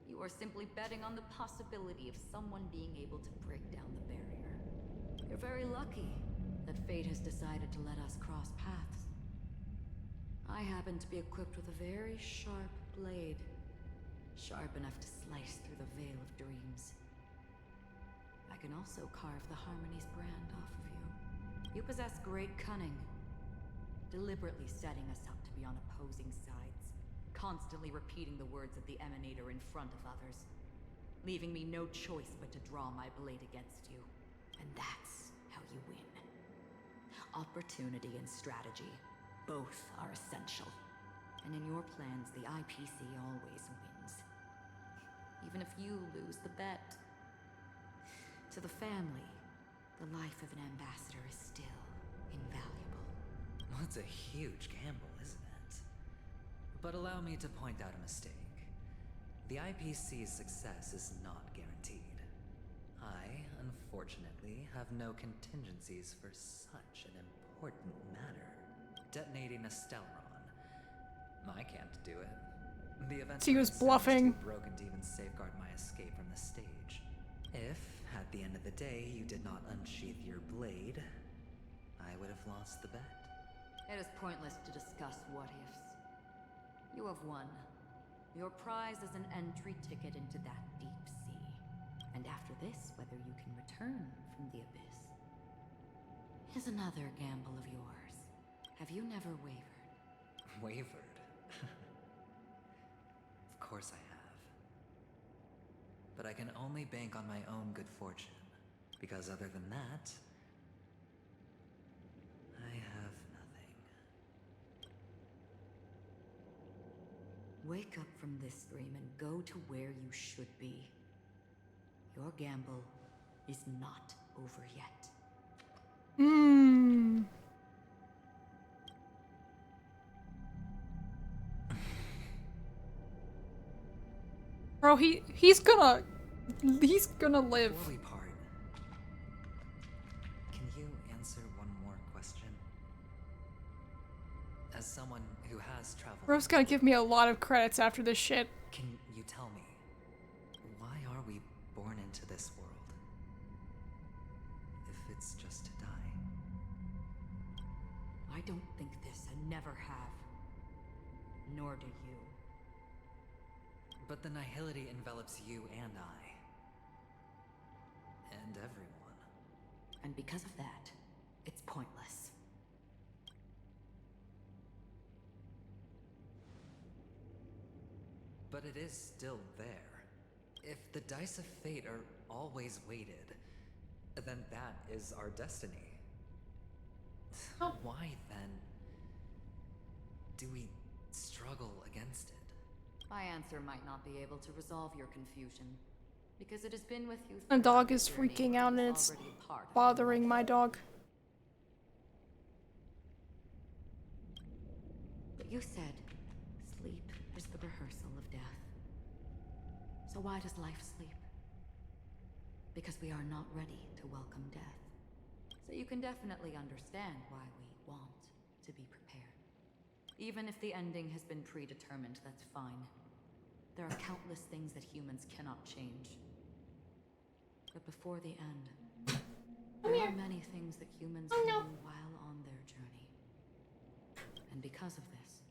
You are simply betting on the possibility of someone being able to break down the barrier. You're very lucky that fate has decided to let us cross paths. I happen to be equipped with a very sharp blade. Sharp enough to slice through the veil of dreams. I can also carve the Harmony's brand off of you. You possess great cunning, deliberately setting us up to be on opposing sides, constantly repeating the words of the Emanator in front of others, leaving me no choice but to draw my blade against you. And that's how you win. Opportunity and strategy, both are essential. And in your plans, the IPC always wins. Even if you lose the bet. To the family, the life of an ambassador is still invaluable. Well, it's a huge gamble, isn't it? But allow me to point out a mistake. The IPC's success is not guaranteed. I, unfortunately, have no contingencies for such an important matter. Detonating a Stellaron. I can't do it. The event He was bluffing. too broken to even safeguard my escape from the stage. If, at the end of the day, you did not unsheath your blade, I would have lost the bet. It is pointless to discuss what-ifs. You have won. Your prize is an entry ticket into that deep sea. And after this, whether you can return from the abyss is another gamble of yours. Have you never wavered? Wavered? Of course I have. But I can only bank on my own good fortune. Because other than that, I have nothing. Wake up from this dream and go to where you should be. Your gamble is not over yet. Bro, he's gonna live. Before we part, can you answer one more question? As someone who has traveled, Bro's gonna give me a lot of credits after this shit. can you tell me, why are we born into this world? If it's just to die. I don't think this and never have. Nor do you. But the nihility envelops you and I. And everyone. And because of that, it's pointless. But it is still there. If the dice of fate are always weighted, then that is our destiny. Why, then, do we struggle against it? My answer might not be able to resolve your confusion, Because it has been with you. The dog is freaking out and it's bothering my dog. But you said sleep is the rehearsal of death. So why does life sleep? Because we are not ready to welcome death. So you can definitely understand why we want to be prepared. Even if the ending has been predetermined, that's fine. There are countless things that humans cannot change. But before the end, there are many things that humans can do while on their journey. And because of this,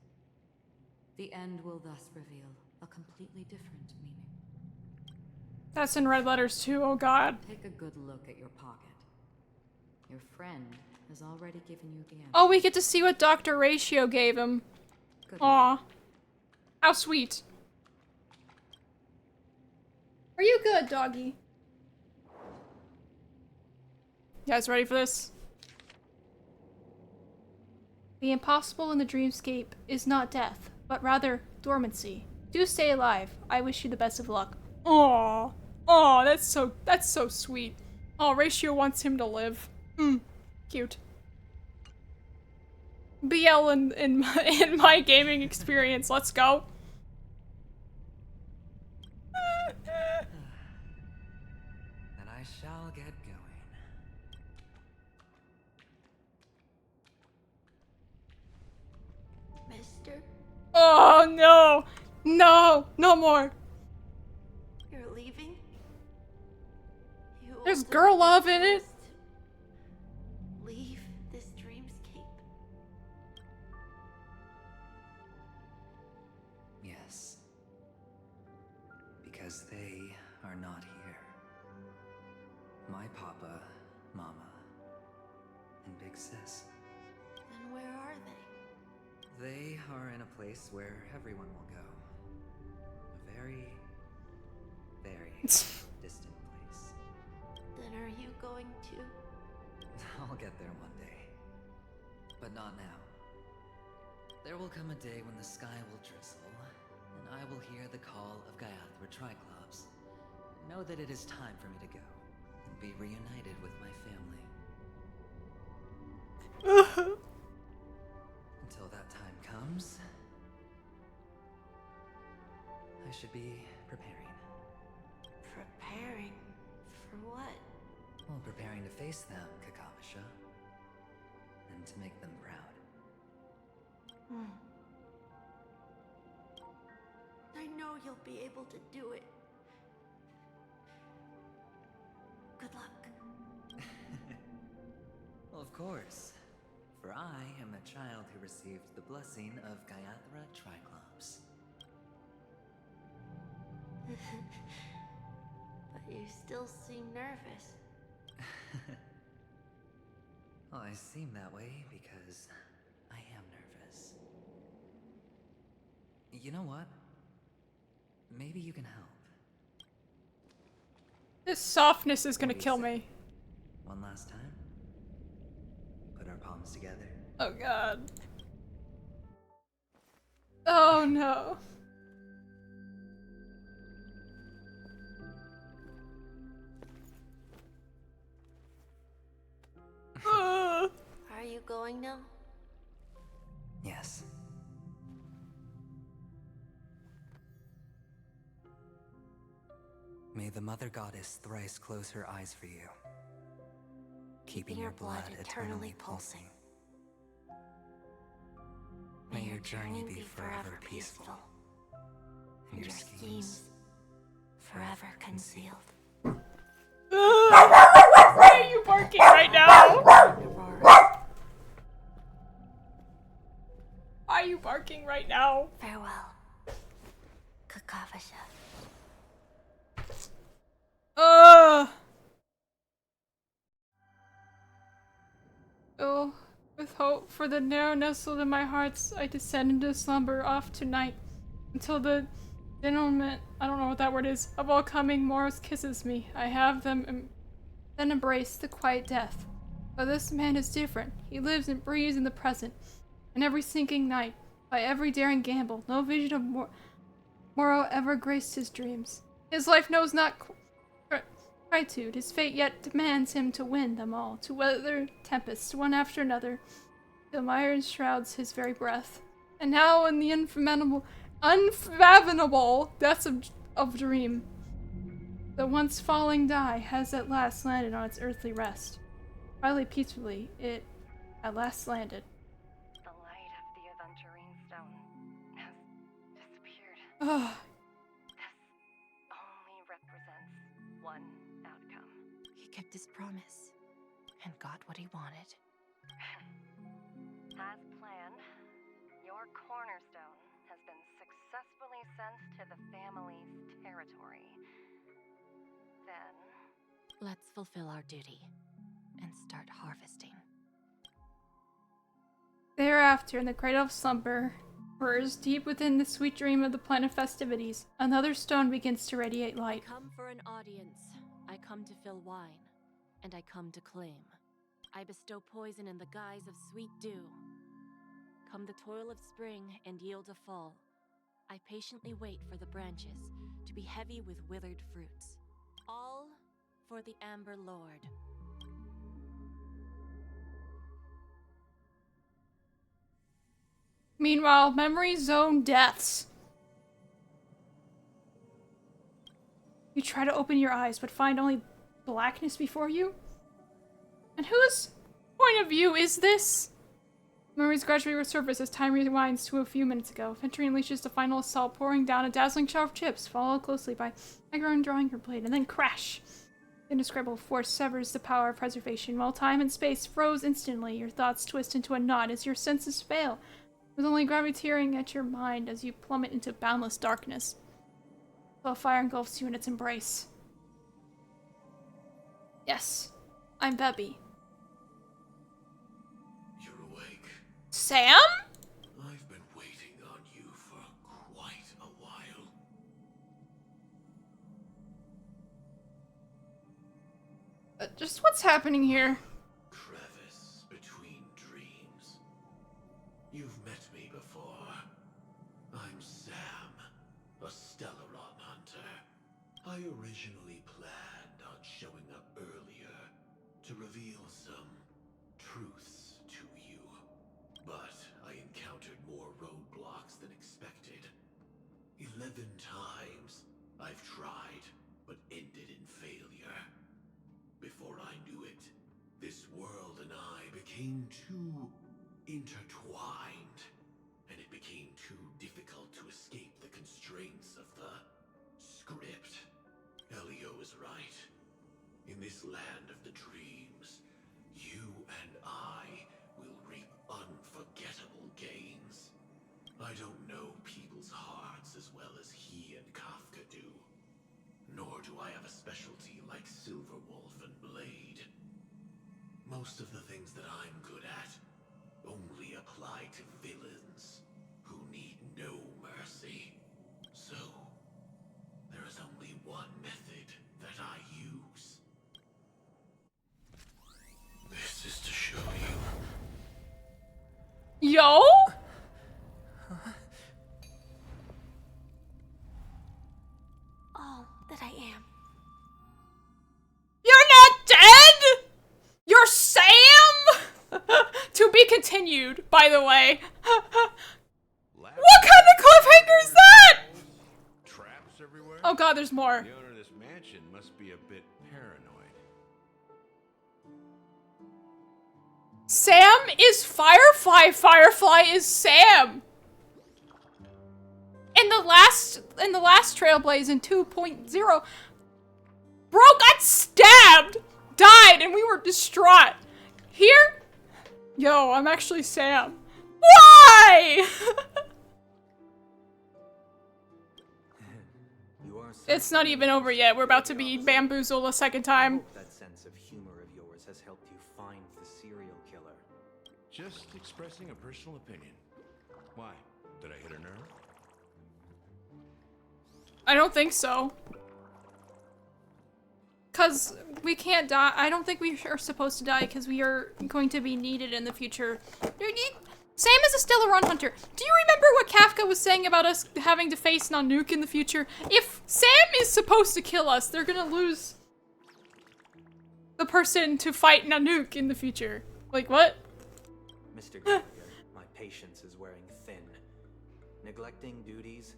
the end will thus reveal a completely different meaning. That's in red letters too, oh god. Take a good look at your pocket. Your friend has already given you the answer. Oh, we get to see what Dr. Ratio gave him. Aw. How sweet. Are you good, doggy? You guys ready for this? The impossible in the dreamscape is not death, but rather dormancy. Do stay alive. I wish you the best of luck. Aww. Aw, that's so sweet. Oh, Ratio wants him to live. Cute. BL in my gaming experience. Let's go. And I shall get going. Mister, Oh no! No! No more! you're leaving? You There's also girl love in it! leave this dreamscape? Yes. Because they are not here. My papa, mama, and big sis. Then where are they? They are in a place where everyone will go. A very, very distant place. Then are you going to? I'll get there one day. But not now. There will come a day when the sky will drizzle, and I will hear the call of Gaiathra Triclops. Know that it is time for me to go, and be reunited with my family. Until that time comes, I should be preparing. Preparing? For what? Well, preparing to face them, Kakavasha. And to make them proud. I know you'll be able to do it. Good luck. Well, of course. For I am a child who received the blessing of Gaiathra Triclops. But you still seem nervous. Well, I seem that way because I am nervous. You know what? Maybe you can help. This softness is gonna kill me. One last time. Put our palms together. Oh god. Oh no. Are you going now? Yes. May the Mother Goddess thrice close her eyes for you, keeping your blood eternally pulsing. May your journey be forever peaceful, and your schemes forever concealed. Why are you barking right now? Why are you barking right now? Farewell, Kakavasha. Oh, with hope for the narrow nestled in my hearts, I descend into slumber off tonight, until the denouement, I don't know what that word is, of all coming morrows kisses me. I have them then embrace the quiet death. But this man is different. He lives and breathes in the present, and every sinking night, by every daring gamble, no vision of morrow ever graced his dreams. His life knows not Gratitude, his fate yet demands him to win them all, to weather tempests one after another, till mire shrouds his very breath. And now in the unfathomable depths of dream, the once falling die has at last landed on its earthly rest. Finally, peacefully, it at last landed. The light of the Aventurine Stone has disappeared. Ugh. This only represents one outcome. He kept his promise and got what he wanted. As planned, your cornerstone has been successfully sent to the family's territory. Then, Let's fulfill our duty and start harvesting. Thereafter, in the cradle of slumber, hers deep within the sweet dream of the planet festivities, another stone begins to radiate light. I come for an audience. I come to fill wine, and I come to claim. I bestow poison in the guise of sweet dew. Come the toil of spring and yield a fall. I patiently wait for the branches to be heavy with withered fruits. All for the Amber Lord. Meanwhile, memory zone deaths. You try to open your eyes, but find only blackness before you? And whose point of view is this? Memories gradually resurface as time rewinds to a few minutes ago. Venturing unleashes the final assault, pouring down a dazzling shower of chips, followed closely by Aggron drawing her blade, and then crash! The indescribable force severs the power of preservation. While time and space froze instantly, your thoughts twist into a knot as your senses fail, with only gravity tearing at your mind as you plummet into boundless darkness. While fire engulfs you in its embrace. Yes, I'm Bebby. You're awake. Sam? I've been waiting on you for quite a while. Just what's happening here? Crevice between dreams. You've met me before. I'm Sam, a Stellaron hunter. I originally planned on showing up earlier to reveal some truths to you. But I encountered more roadblocks than expected. 11 times I've tried, but ended in failure. Before I knew it, this world and I became too intertwined, and it became too difficult to escape the constraints of the script. Elio is right. In this land of the dreams, you and I will reap unforgettable gains. I don't know people's hearts as well as he and Kafka do. Nor do I have a specialty like Silverwolf and Blade. Most of the things that I'm good at only apply to villains who need no mercy. So, there is only one method that I use. This is to show you. Yo? All that I am. You're not dead? You're Sam? To be continued, by the way. What kind of cliffhanger is that? Traps everywhere? Oh god, there's more. The owner of this mansion must be a bit paranoid. Sam is Firefly. Firefly is Sam. In the last Trailblaze in 2.0, bro got stabbed, died, and we were distraught. Here, yo, I'm actually Sam. Why? It's not even over yet. We're about to be bamboozled a second time. That sense of humor of yours has helped you find the serial killer. Just expressing a personal opinion. Why? Did I hit a nerve? I don't think so. Cause we can't die. I don't think we are supposed to die because we are going to be needed in the future. Sam is a Stellaron hunter. Do you remember what Kafka was saying about us having to face Nanook in the future? If Sam is supposed to kill us, they're gonna lose the person to fight Nanook in the future. Like, what? Mr. Gallagher, my patience is wearing thin. Neglecting duties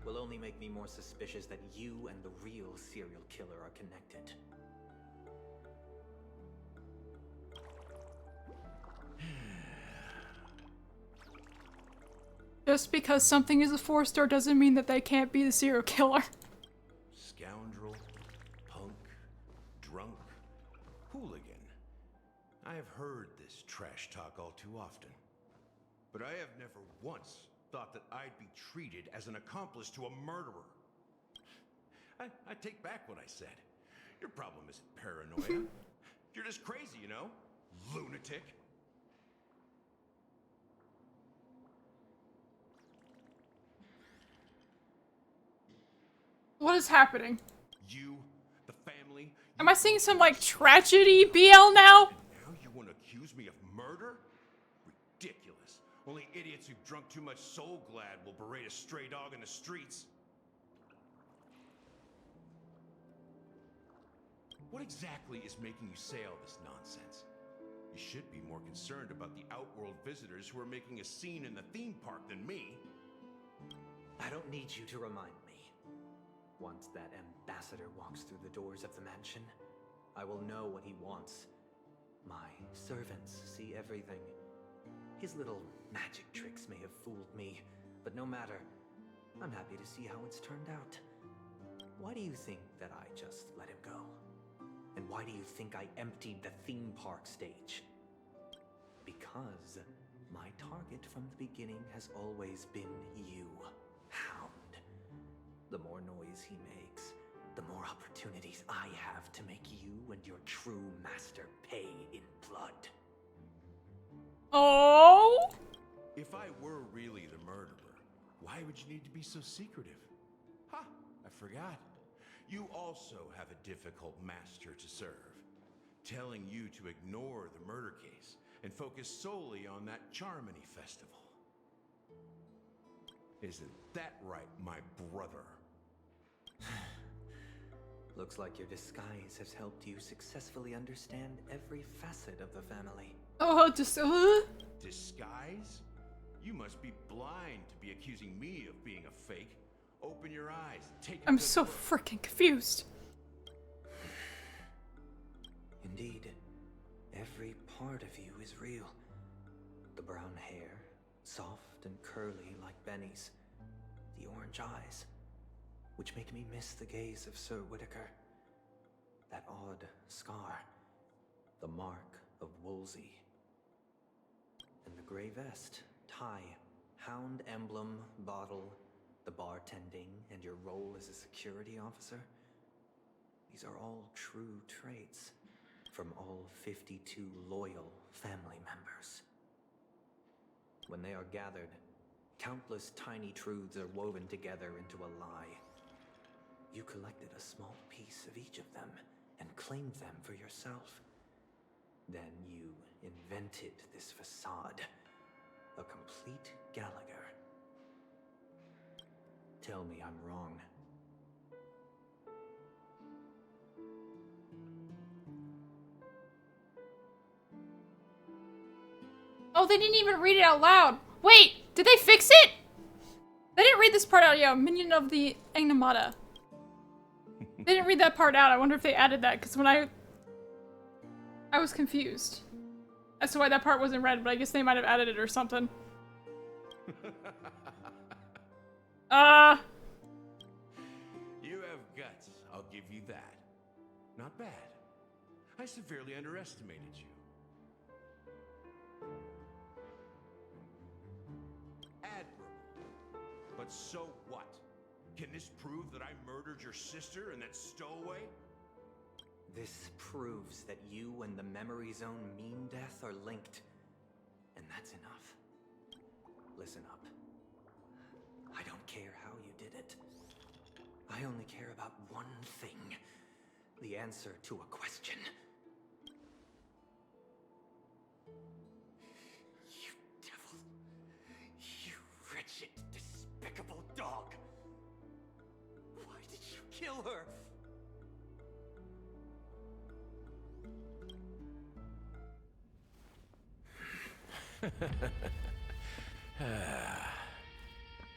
will only make me more suspicious that you and the real serial killer are connected. Just because something is a 4-star doesn't mean that they can't be the serial killer. Scoundrel, punk, drunk, hooligan. I have heard this trash talk all too often. But I have never once thought that I'd be treated as an accomplice to a murderer. I take back what I said. Your problem isn't paranoia. You're just crazy, you know? Lunatic. What is happening? You, the family. Am I seeing some, like, tragedy BL now? Now you want to accuse me of murder? Ridiculous. Only idiots who've drunk too much Soul Glad will berate a stray dog in the streets. What exactly is making you say all this nonsense? You should be more concerned about the Outworld visitors who are making a scene in the theme park than me. I don't need you to remind me. Once that ambassador walks through the doors of the mansion, I will know what he wants. My servants see everything. His little magic tricks may have fooled me, but no matter. I'm happy to see how it's turned out. Why do you think that I just let him go? And why do you think I emptied the theme park stage? Because my target from the beginning has always been you, Hound. The more noise he makes, the more opportunities I have to make you and your true master pay in blood. Oh! If I were really the murderer, why would you need to be so secretive? Ha! I forgot. You also have a difficult master to serve, telling you to ignore the murder case and focus solely on that Charmony festival. Isn't that right, my brother? Looks like your disguise has helped you successfully understand every facet of the family. Oh, just Disguise? You must be blind to be accusing me of being a fake. Open your eyes. Take a I'm good so look. freaking confused. Indeed, every part of you is real. The brown hair, soft and curly like Benny's. The orange eyes, which make me miss the gaze of Sir Whitaker. That odd scar, the mark of Wolsey. And the gray vest, tie, hound emblem, bottle, the bartending, and your role as a security officer. These are all true traits from all 52 loyal family members. When they are gathered, countless tiny truths are woven together into a lie. You collected a small piece of each of them and claimed them for yourself. Then you invented this facade, a complete Gallagher. Tell me I'm wrong. Oh, they didn't even read it out loud. Wait, did they fix it? They didn't read this part out. Yeah, minion of the Enigmata. They didn't read that part out. I wonder if they added that, because when I was confused as to why that part wasn't read, but I guess they might have added it or something. You have guts, I'll give you that. Not bad. I severely underestimated you. Admirable. But so what? Can this prove that I murdered your sister and that stowaway? This proves that you and the Memory Zone Meme Death are linked. And that's enough. Listen up. I don't care how you did it. I only care about one thing. The answer to a question. You devil. You wretched, despicable dog. Why did you kill her?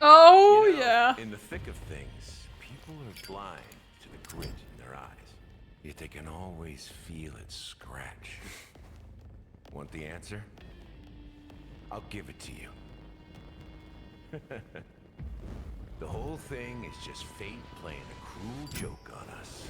Oh, You know, yeah. In the thick of things, people are blind to the grit in their eyes. Yet they can always feel it scratch. Want the answer? I'll give it to you. The whole thing is just fate playing a cruel joke on us.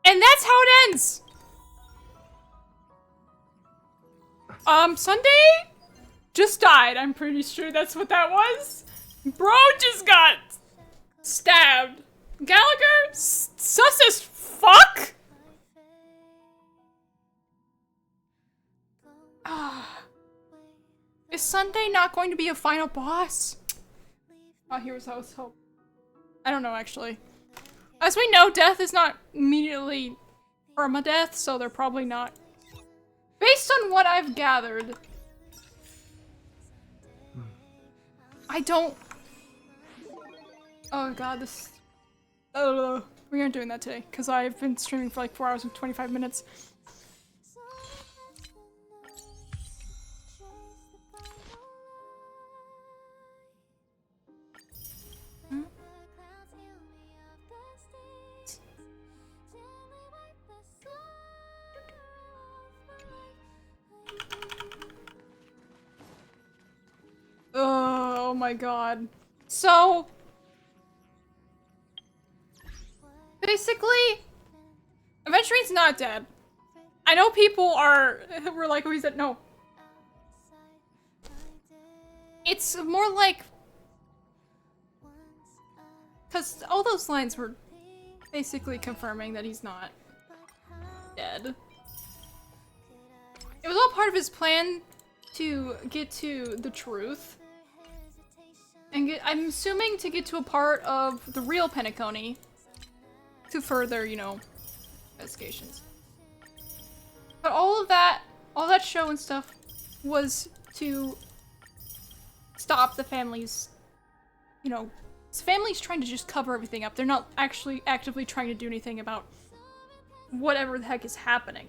And that's how it ends! Sunday just died. I'm pretty sure that's what that was. Bro just got stabbed. Gallagher? Sus as fuck? Is Sunday not going to be a final boss? Oh, here's how it's hope. I don't know, actually. As we know, death is not immediately permadeath, so they're probably not. Based on what I've gathered, I don't... Oh god, this... we aren't doing that today, because I've been streaming for like 4 hours and 25 minutes. Oh my god. So... basically, Aventuring's not dead. I know people were like, oh, he's dead. No. It's more like... because all those lines were basically confirming that he's not dead. It was all part of his plan to get to the truth. And I'm assuming to get to a part of the real Penacony to further, you know, investigations. But all that show and stuff was to stop the family's, you know, this family's trying to just cover everything up. They're not actually actively trying to do anything about whatever the heck is happening.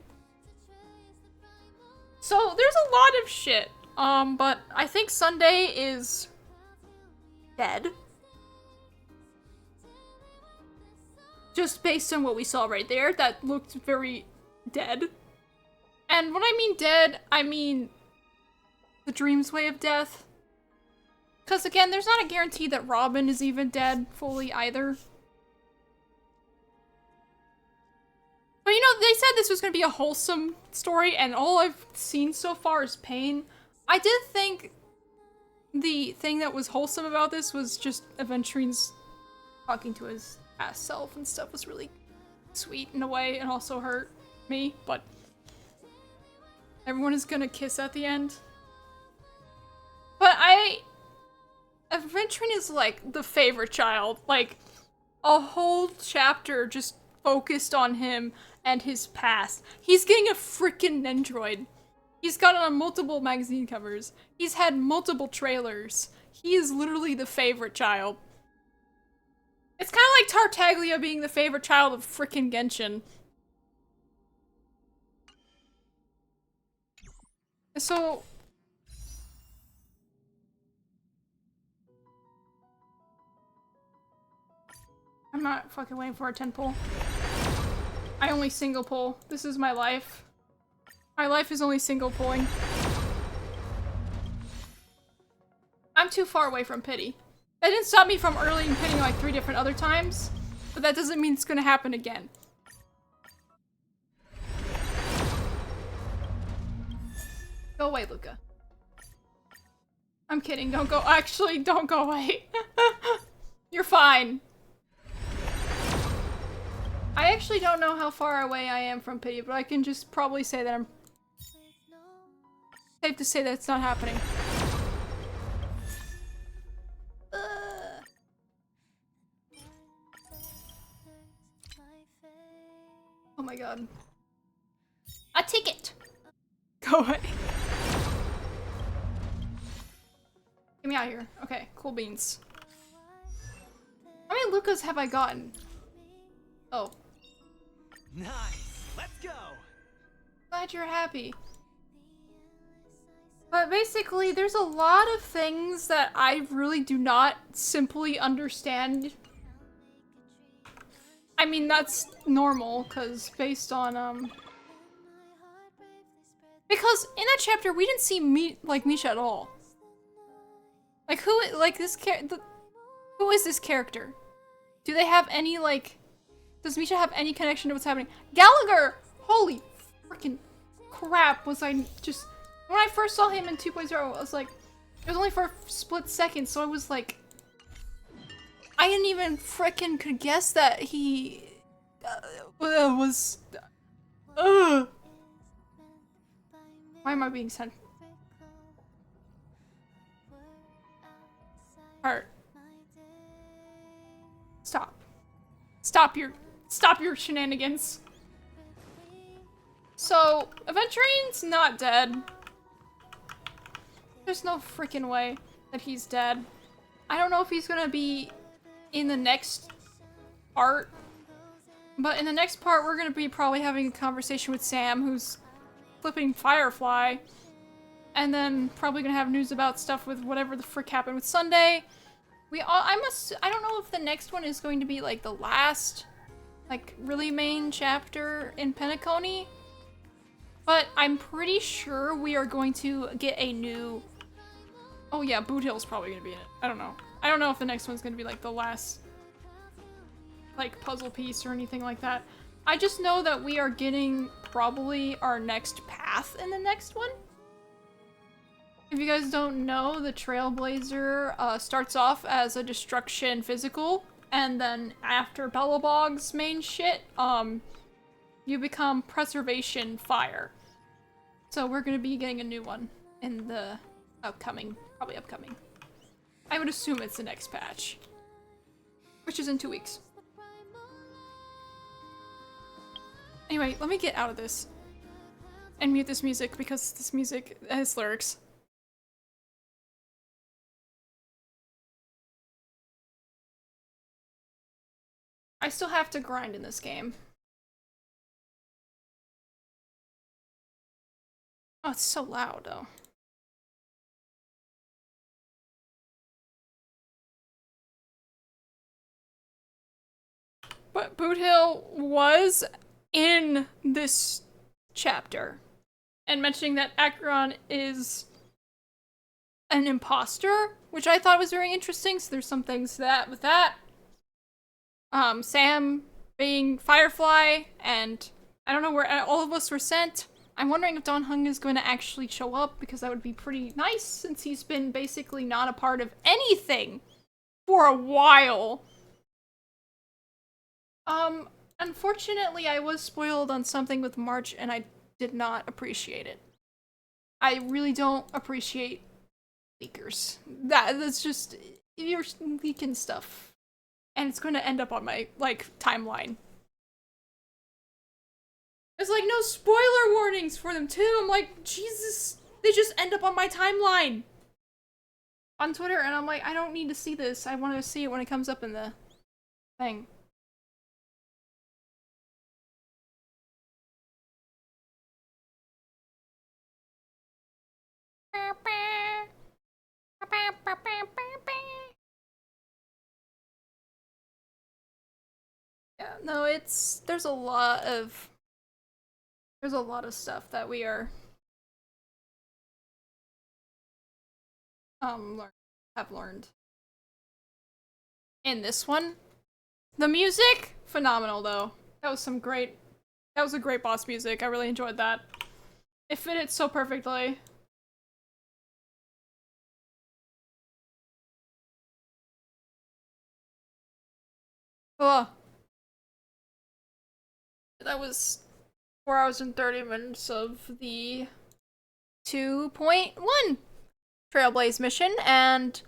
So there's a lot of shit. But I think Sunday is dead. Just based on what we saw right there, that looked very dead. And when I mean dead, I mean the dream's way of death. Because again, there's not a guarantee that Robin is even dead fully either. But you know, they said this was going to be a wholesome story, and all I've seen so far is pain. I did think the thing that was wholesome about this was just Aventuring's talking to his past self and stuff was really sweet in a way, and also hurt me, but everyone is gonna kiss at the end. But Aventuring is like the favorite child, like a whole chapter just focused on him and his past. He's getting a freaking Nendroid. He's got it on multiple magazine covers. He's had multiple trailers. He is literally the favorite child. It's kind of like Tartaglia being the favorite child of frickin' Genshin. So... I'm not fucking waiting for a 10 pull. I only single pull. This is my life. My life is only single pulling. I'm too far away from pity. That didn't stop me from early and pitting like 3 different other times, but that doesn't mean it's gonna happen again. Go away, Luca. I'm kidding, don't go- actually, don't go away. You're fine. I actually don't know how far away I am from pity, but I can just probably say that I'm... safe to say that it's not happening. Oh my god. A ticket! Go away. Get me out of here. Okay, cool beans. How many Lucas have I gotten? Oh. Nice. Let's go. Glad you're happy. But basically, there's a lot of things that I really do not simply understand. I mean, that's normal, because based on, because in that chapter, we didn't see Misha at all. Like, who is this character? Do they have any, like, does Misha have any connection to what's happening? Gallagher! Holy freaking crap, was I just... When I first saw him in 2.0, I was like, it was only for a split second, so I was like, I didn't even frickin' could guess that he was. Why am I being sent? Heart. Stop. Stop your shenanigans. So, Aventurine's not dead. There's no freaking way that he's dead. I don't know if he's gonna be in the next part, but in the next part we're gonna be probably having a conversation with Sam, who's flipping Firefly, and then probably gonna have news about stuff with whatever the frick happened with Sunday. I don't know if the next one is going to be like the last, like, really main chapter in Penacony, but I'm pretty sure we are going to get a new... Oh yeah, Boot Hill's probably gonna be in it. I don't know. I don't know if the next one's gonna be like the last, like, puzzle piece or anything like that. I just know that we are getting probably our next path in the next one. If you guys don't know, the Trailblazer starts off as a destruction physical, and then after Bellabog's main shit, you become preservation fire. So we're gonna be getting a new one in the probably upcoming. I would assume it's the next patch, which is in 2 weeks. Anyway, let me get out of this and mute this music because this music has lyrics. I still have to grind in this game. Oh, it's so loud though. But Boot Hill was in this chapter, and mentioning that Acheron is an imposter, which I thought was very interesting. So there's some things with that. Sam being Firefly, and I don't know where all of us were sent. I'm wondering if Don Hung is going to actually show up, because that would be pretty nice since he's been basically not a part of anything for a while. Unfortunately, I was spoiled on something with March, and I did not appreciate it. I really don't appreciate leakers. That's just, you're leaking stuff. And it's going to end up on my, like, timeline. It's like, no spoiler warnings for them, too! I'm like, Jesus, they just end up on my timeline! On Twitter, and I'm like, I don't need to see this. I want to see it when it comes up in the thing. Yeah, no, there's a lot of stuff that we are have learned in this one. The music, phenomenal though. That was a great boss music. I really enjoyed that. It fitted so perfectly. Oh. That was 4 hours and 30 minutes of the 2.1 Trailblaze mission, and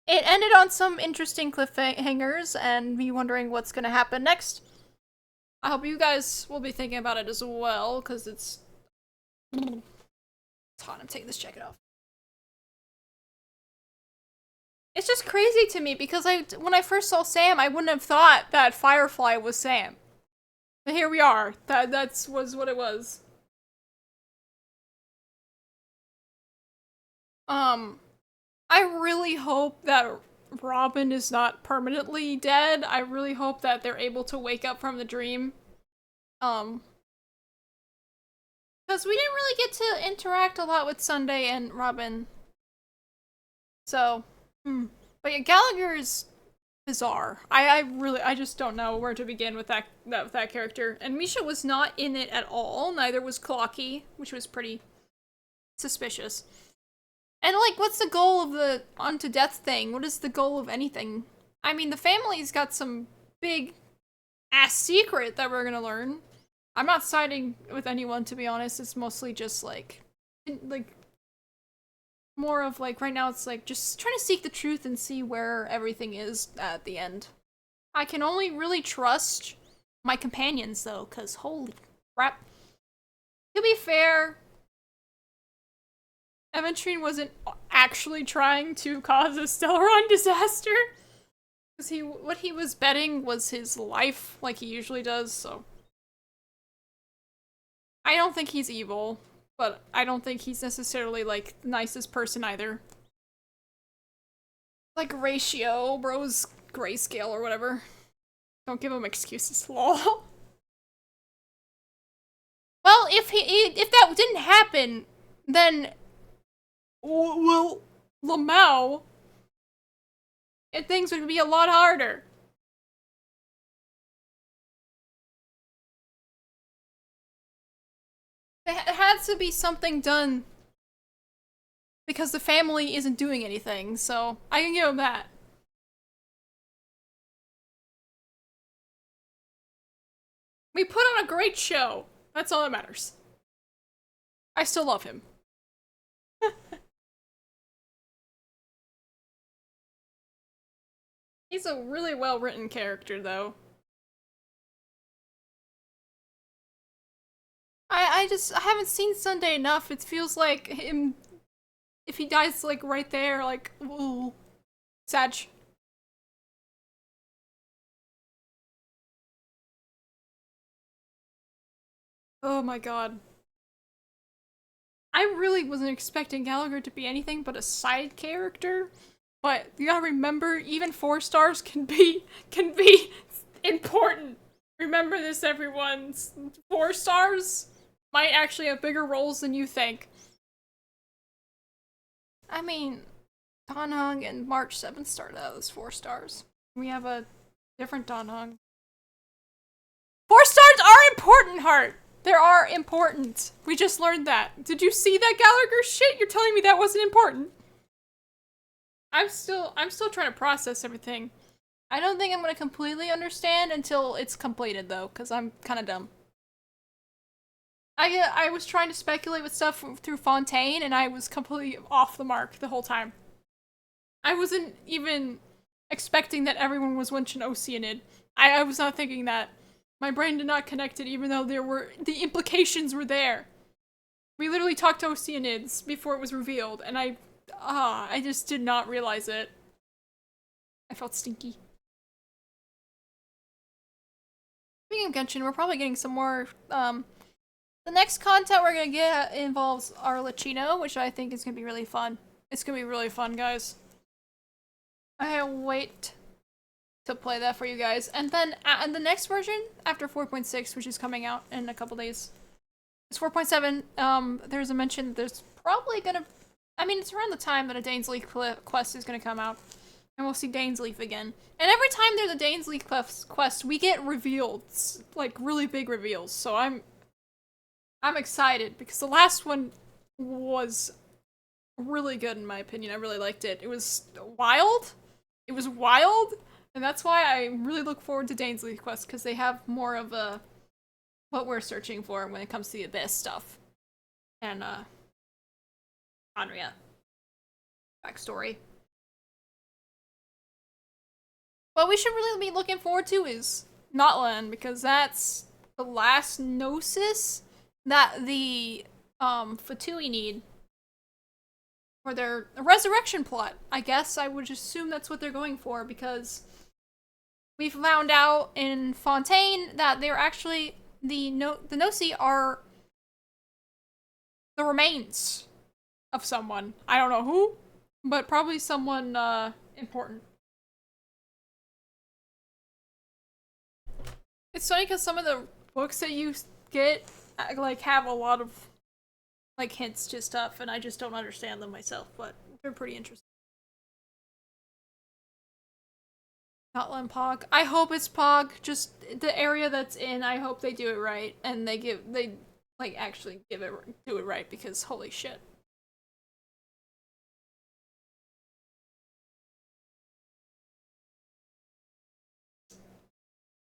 it ended on some interesting cliffhangers and me wondering what's gonna happen next. I hope you guys will be thinking about it as well, because it's hot. I'm taking this jacket off. It's just crazy to me because when I first saw Sam, I wouldn't have thought that Firefly was Sam. But here we are. That was what it was. I really hope that Robin is not permanently dead. I really hope that they're able to wake up from the dream. Because we didn't really get to interact a lot with Sunday and Robin. So, but yeah, Gallagher is bizarre. I just don't know where to begin with that character. And Misha was not in it at all. Neither was Clocky, which was pretty suspicious. And like, what's the goal of the unto death thing? What is the goal of anything? I mean, the family's got some big ass secret that we're gonna learn. I'm not siding with anyone, to be honest. It's mostly just like more of like, right now it's like just trying to seek the truth and see where everything is at the end. I can only really trust my companions though, cause holy crap. To be fair, Eventrine wasn't actually trying to cause a Stellaron disaster. Cause what he was betting was his life, like he usually does, so. I don't think he's evil, but I don't think he's necessarily, like, the nicest person either. Like Ratio, bro's grayscale or whatever. Don't give him excuses, lol. Well, if that didn't happen, then, well, Lamau, things would be a lot harder. It had to be something done because the family isn't doing anything, so I can give him that. We put on a great show. That's all that matters. I still love him. He's a really well-written character, though. I haven't seen Sunday enough. It feels like him, if he dies, like, right there, like, ooh. Sad. Oh my god. I really wasn't expecting Gallagher to be anything but a side character, but you gotta remember, even 4 stars can be important. Remember this, everyone. 4 stars might actually have bigger roles than you think. I mean, Danhong and March 7th started out as 4 stars. We have a different Danhong. 4 stars are important, Heart! They are important. We just learned that. Did you see that Gallagher shit? You're telling me that wasn't important? I'm still trying to process everything. I don't think I'm gonna completely understand until it's completed though, because I'm kind of dumb. I was trying to speculate with stuff through Fontaine, and I was completely off the mark the whole time. I wasn't even expecting that everyone was Winch and Oceanid. I was not thinking that. My brain did not connect it, even though the implications were there. We literally talked to Oceanids before it was revealed, and I just did not realize it. I felt stinky. Speaking of Genshin, we're probably getting some more, the next content we're gonna get involves Arlecchino, which I think is gonna be really fun. It's gonna be really fun, guys. I can't wait to play that for you guys. And then, and the next version, after 4.6, which is coming out in a couple days, it's 4.7, there's a mention there's probably gonna, I mean, it's around the time that a Dainsleif quest is gonna come out. And we'll see Dainsleif again. And every time there's a Dainsleif quest, we get revealed, like, really big reveals. So I'm excited, because the last one was really good in my opinion. I really liked it. It was wild. It was wild. And that's why I really look forward to Dainsleif quest, because they have more of a what we're searching for when it comes to the Abyss stuff. And Andrea. Backstory. What we should really be looking forward to is Notland, because that's the last Gnosis that the Fatui need. for their resurrection plot. I guess I would assume that's what they're going for, because we found out in Fontaine that they're actually the Nossi are the remains of someone. I don't know who, but probably someone important. It's funny because some of the books that you get like have a lot of like hints to stuff, and I just don't understand them myself, but they're pretty interesting. Scotland Pog. I hope it's Pog. Just the area that's in. I hope they do it right, and they like actually do it right, because holy shit.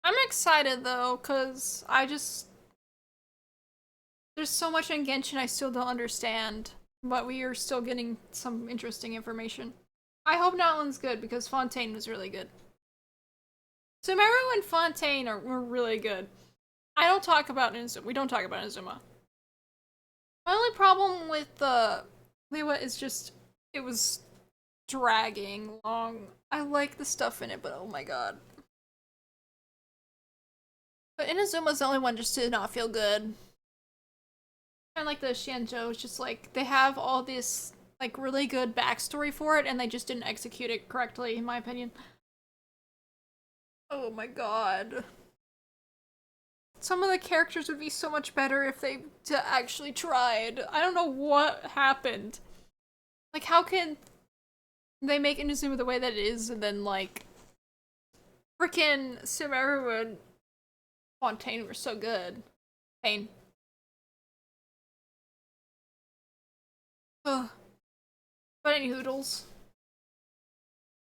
I'm excited though, cause there's so much in Genshin I still don't understand, but we are still getting some interesting information. I hope Notland's good, because Fontaine was really good. Sumeru and Fontaine were really good. We don't talk about Inazuma. My only problem with Lewa is just, it was dragging long. I like the stuff in it, but oh my god. But Inazuma's the only one just did not feel good. Kind of like the Xianzhou, it's just like, they have all this like really good backstory for it, and they just didn't execute it correctly, in my opinion. Oh my god. Some of the characters would be so much better if they actually tried. I don't know what happened. Like, how can they make Inazuma the way that it is, and then like freaking Sumeru and Fontaine were so good. Pain. Ugh. But any hoodles.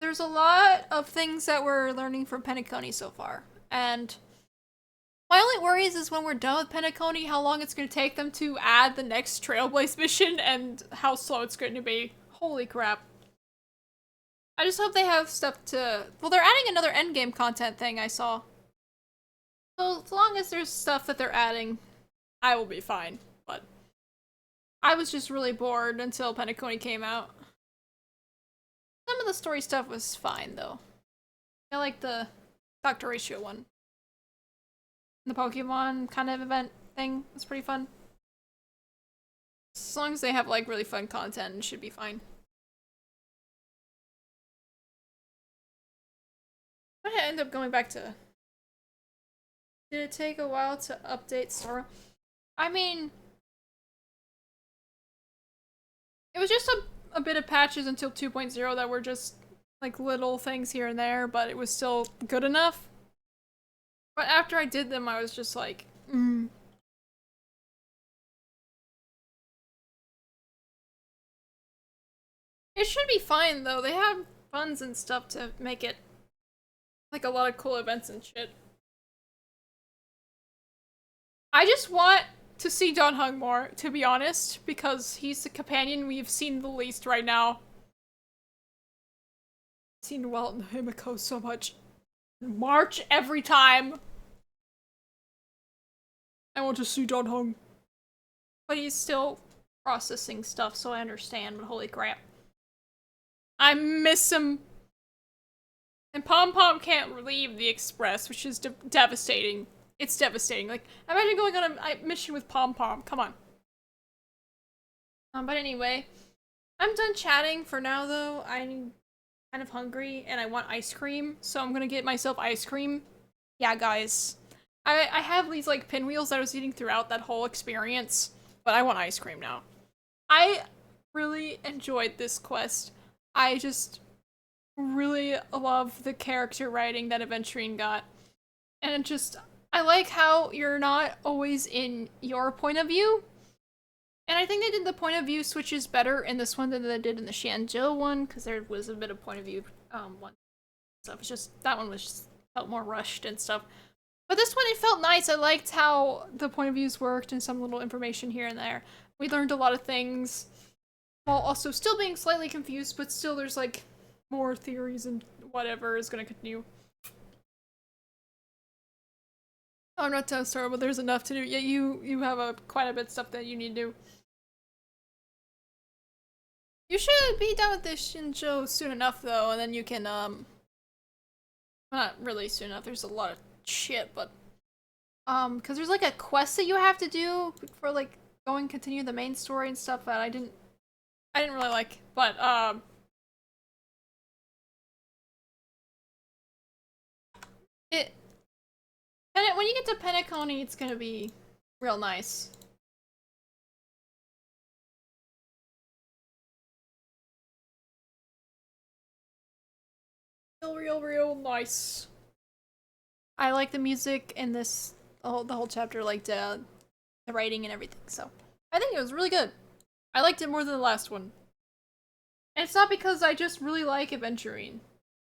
There's a lot of things that we're learning from Penacony so far, and my only worries is when we're done with Penacony, how long it's going to take them to add the next Trailblaze mission, and how slow it's going to be. Holy crap. I just hope they have stuff to... Well, they're adding another endgame content thing I saw. So as long as there's stuff that they're adding, I will be fine. But I was just really bored until Penacony came out. Some of the story stuff was fine, though. I like the Dr. Ratio one. The Pokemon kind of event thing was pretty fun. As long as they have like really fun content, it should be fine. I end up going back to... Did it take a while to update Sora? I mean... It was just a bit of patches until 2.0 that were just like little things here and there, but it was still good enough. But after I did them, I was just like, It should be fine, though. They have funds and stuff to make it like a lot of cool events and shit. I just want to see Don Hung more, to be honest, because he's the companion we've seen the least right now. I've seen Welt and Himiko so much. March every time. I want to see Don Hung. But he's still processing stuff, so I understand, but holy crap. I miss him. And Pom Pom can't leave the Express, which is devastating. It's devastating. Like, imagine going on a mission with Pom Pom. Come on. But anyway, I'm done chatting for now, though. I'm kind of hungry, and I want ice cream, so I'm gonna get myself ice cream. Yeah, guys. I have these, like, pinwheels that I was eating throughout that whole experience, but I want ice cream now. I really enjoyed this quest. I just really love the character writing that Aventurine got. And it just... I like how you're not always in your point of view. And I think they did the point of view switches better in this one than they did in the Xianzhou one, because there was a bit of point of view one stuff. It's just, that one was just, felt more rushed and stuff. But this one, it felt nice. I liked how the point of views worked and some little information here and there. We learned a lot of things, while also still being slightly confused, but still there's like more theories and whatever is going to continue. Oh, I'm not telling story, but there's enough to do. Yeah, you have quite a bit of stuff that you need to do. You should be done with this Shinjo soon enough, though, and then you can, not really soon enough, there's a lot of shit, but, because there's, like, a quest that you have to do for, like, continue the main story and stuff that I didn't really like, but, when you get to Penacony, it's gonna be real nice. Real nice. I like the music in this, the whole chapter, like the writing and everything, so I think it was really good. I liked it more than the last one. And it's not because I just really like Aventurine.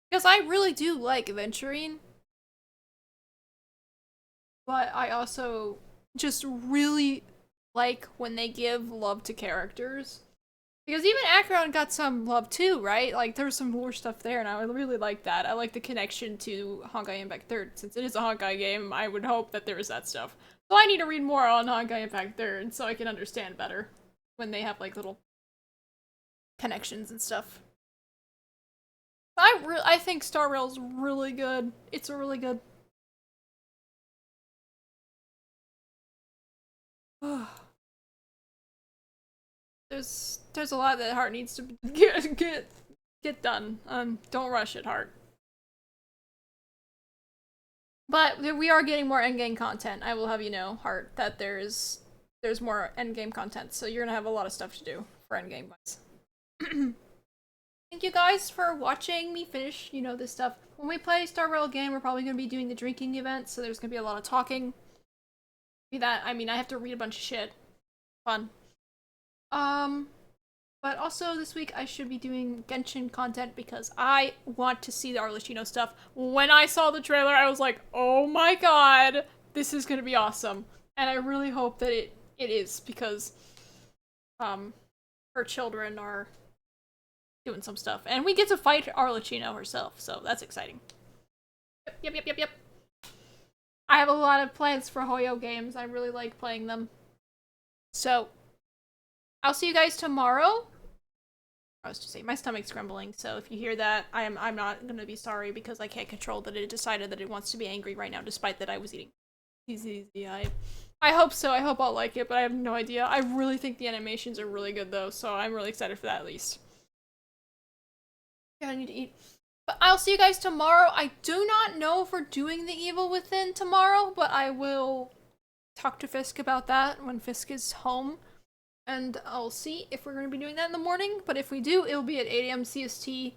Because I really do like Aventurine. But I also just really like when they give love to characters. Because even Acheron got some love too, right? Like, there's some more stuff there, and I really like that. I like the connection to Honkai Impact 3rd. Since it is a Honkai game, I would hope that there is that stuff. So I need to read more on Honkai Impact 3rd so I can understand better when they have, like, little connections and stuff. I think Star Rail's really good. It's a really good... There's a lot that Heart needs to get done. Don't rush it, Heart. But we are getting more endgame content. I will have you know, Heart, that there's more endgame content, so you're gonna have a lot of stuff to do for endgame wise. Thank you guys for watching me finish, you know, this stuff. When we play Star Rail again, we're probably gonna be doing the drinking event, so there's gonna be a lot of talking. I mean, I have to read a bunch of shit. Fun. But also this week I should be doing Genshin content because I want to see the Arlecchino stuff. When I saw the trailer, I was like, oh my god, this is gonna be awesome. And I really hope that it is because, her children are doing some stuff. And we get to fight Arlecchino herself, so that's exciting. Yep. I have a lot of plans for Hoyo games. I really like playing them. So, I'll see you guys tomorrow. I was to say, my stomach's grumbling, so if you hear that, I'm not gonna be sorry because I can't control that it decided that it wants to be angry right now, despite that I was eating. Easy. I hope so. I hope I'll like it, but I have no idea. I really think the animations are really good, though, so I'm really excited for that, at least. Yeah, I need to eat. But I'll see you guys tomorrow. I do not know if we're doing the Evil Within tomorrow, but I will talk to Fisk about that when Fisk is home. And I'll see if we're going to be doing that in the morning, but if we do, it'll be at 8 AM CST,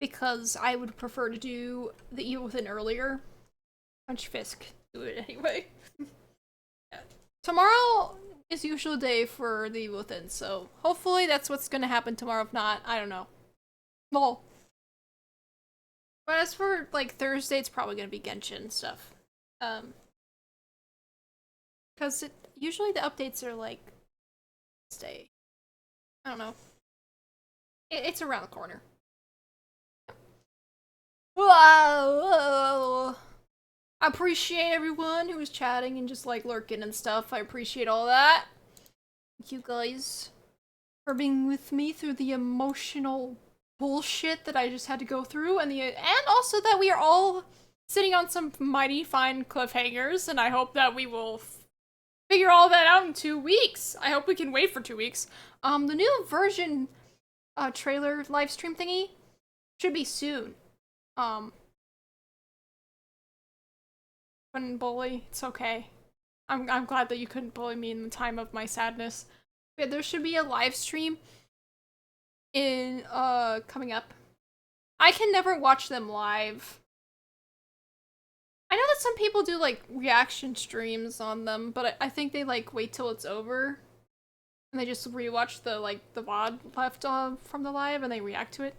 because I would prefer to do the Evil Within earlier. Punch Fisk, do it anyway. Yeah. Tomorrow is usual day for the Evil Within, so hopefully that's what's going to happen tomorrow. If not, I don't know. Lol. But as for, like, Thursday, it's probably going to be Genshin stuff. Because usually the updates are, like, stay. I don't know. It's around the corner. Whoa! I appreciate everyone who was chatting and just like lurking and stuff. I appreciate all that. Thank you guys for being with me through the emotional bullshit that I just had to go through, and also that we are all sitting on some mighty fine cliffhangers, and I hope that we will figure all that out in 2 weeks. I hope we can wait for 2 weeks. The new version trailer live stream thingy should be soon. Couldn't bully. It's okay. I'm glad that you couldn't bully me in the time of my sadness. Yeah, there should be a live stream in coming up. I can never watch them live. I know that some people do, like, reaction streams on them, but I think they, like, wait till it's over. And they just rewatch the, like, the VOD left from the live and they react to it.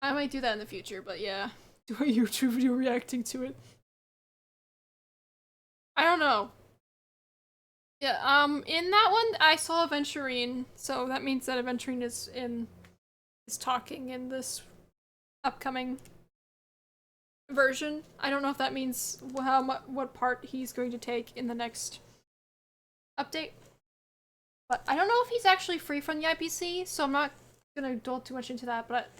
I might do that in the future, but yeah. Do a YouTube video reacting to it. I don't know. Yeah, in that one, I saw Aventurine, so that means that Aventurine is talking in this upcoming version. I don't know if that means what part he's going to take in the next update. But I don't know if he's actually free from the IPC, so I'm not gonna delve too much into that, but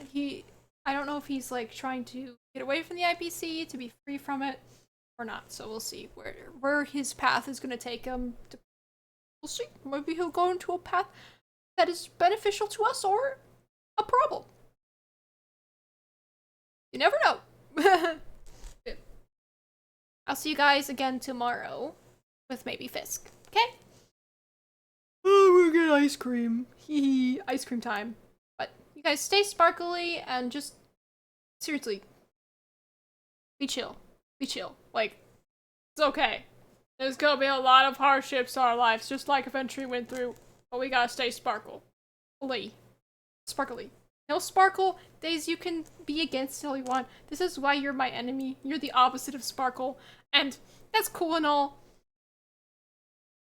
I don't know if he's like trying to get away from the IPC to be free from it or not, so we'll see where his path is gonna take him. We'll see. Maybe he'll go into a path that is beneficial to us or a problem. You never know. I'll see you guys again tomorrow with maybe Fisk, okay? Oh, we're getting ice cream. Hee ice cream time. But you guys stay sparkly and just seriously be chill. Be chill. Like, it's okay. There's gonna be a lot of hardships in our lives, just like Adventure went through, but we gotta stay sparkly. Sparkly. No sparkle days you can be against all you want. This is why you're my enemy. You're the opposite of sparkle. And that's cool and all.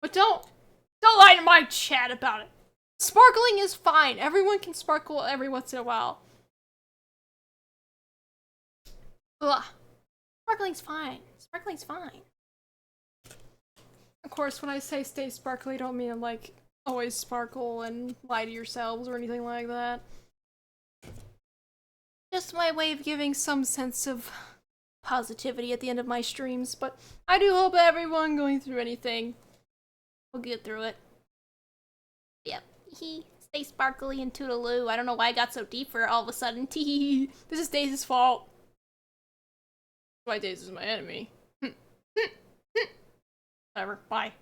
But don't lie to my chat about it. Sparkling is fine. Everyone can sparkle every once in a while. Ugh. Sparkling's fine. Sparkling's fine. Of course, when I say stay sparkly, I don't mean like always sparkle and lie to yourselves or anything like that. Just my way of giving some sense of positivity at the end of my streams, but I do hope everyone going through anything will get through it. Yep. Stay sparkly and toodaloo. I don't know why I got so deep for all of a sudden. This is Daze's fault. That's why Daze is my enemy. Whatever. Bye.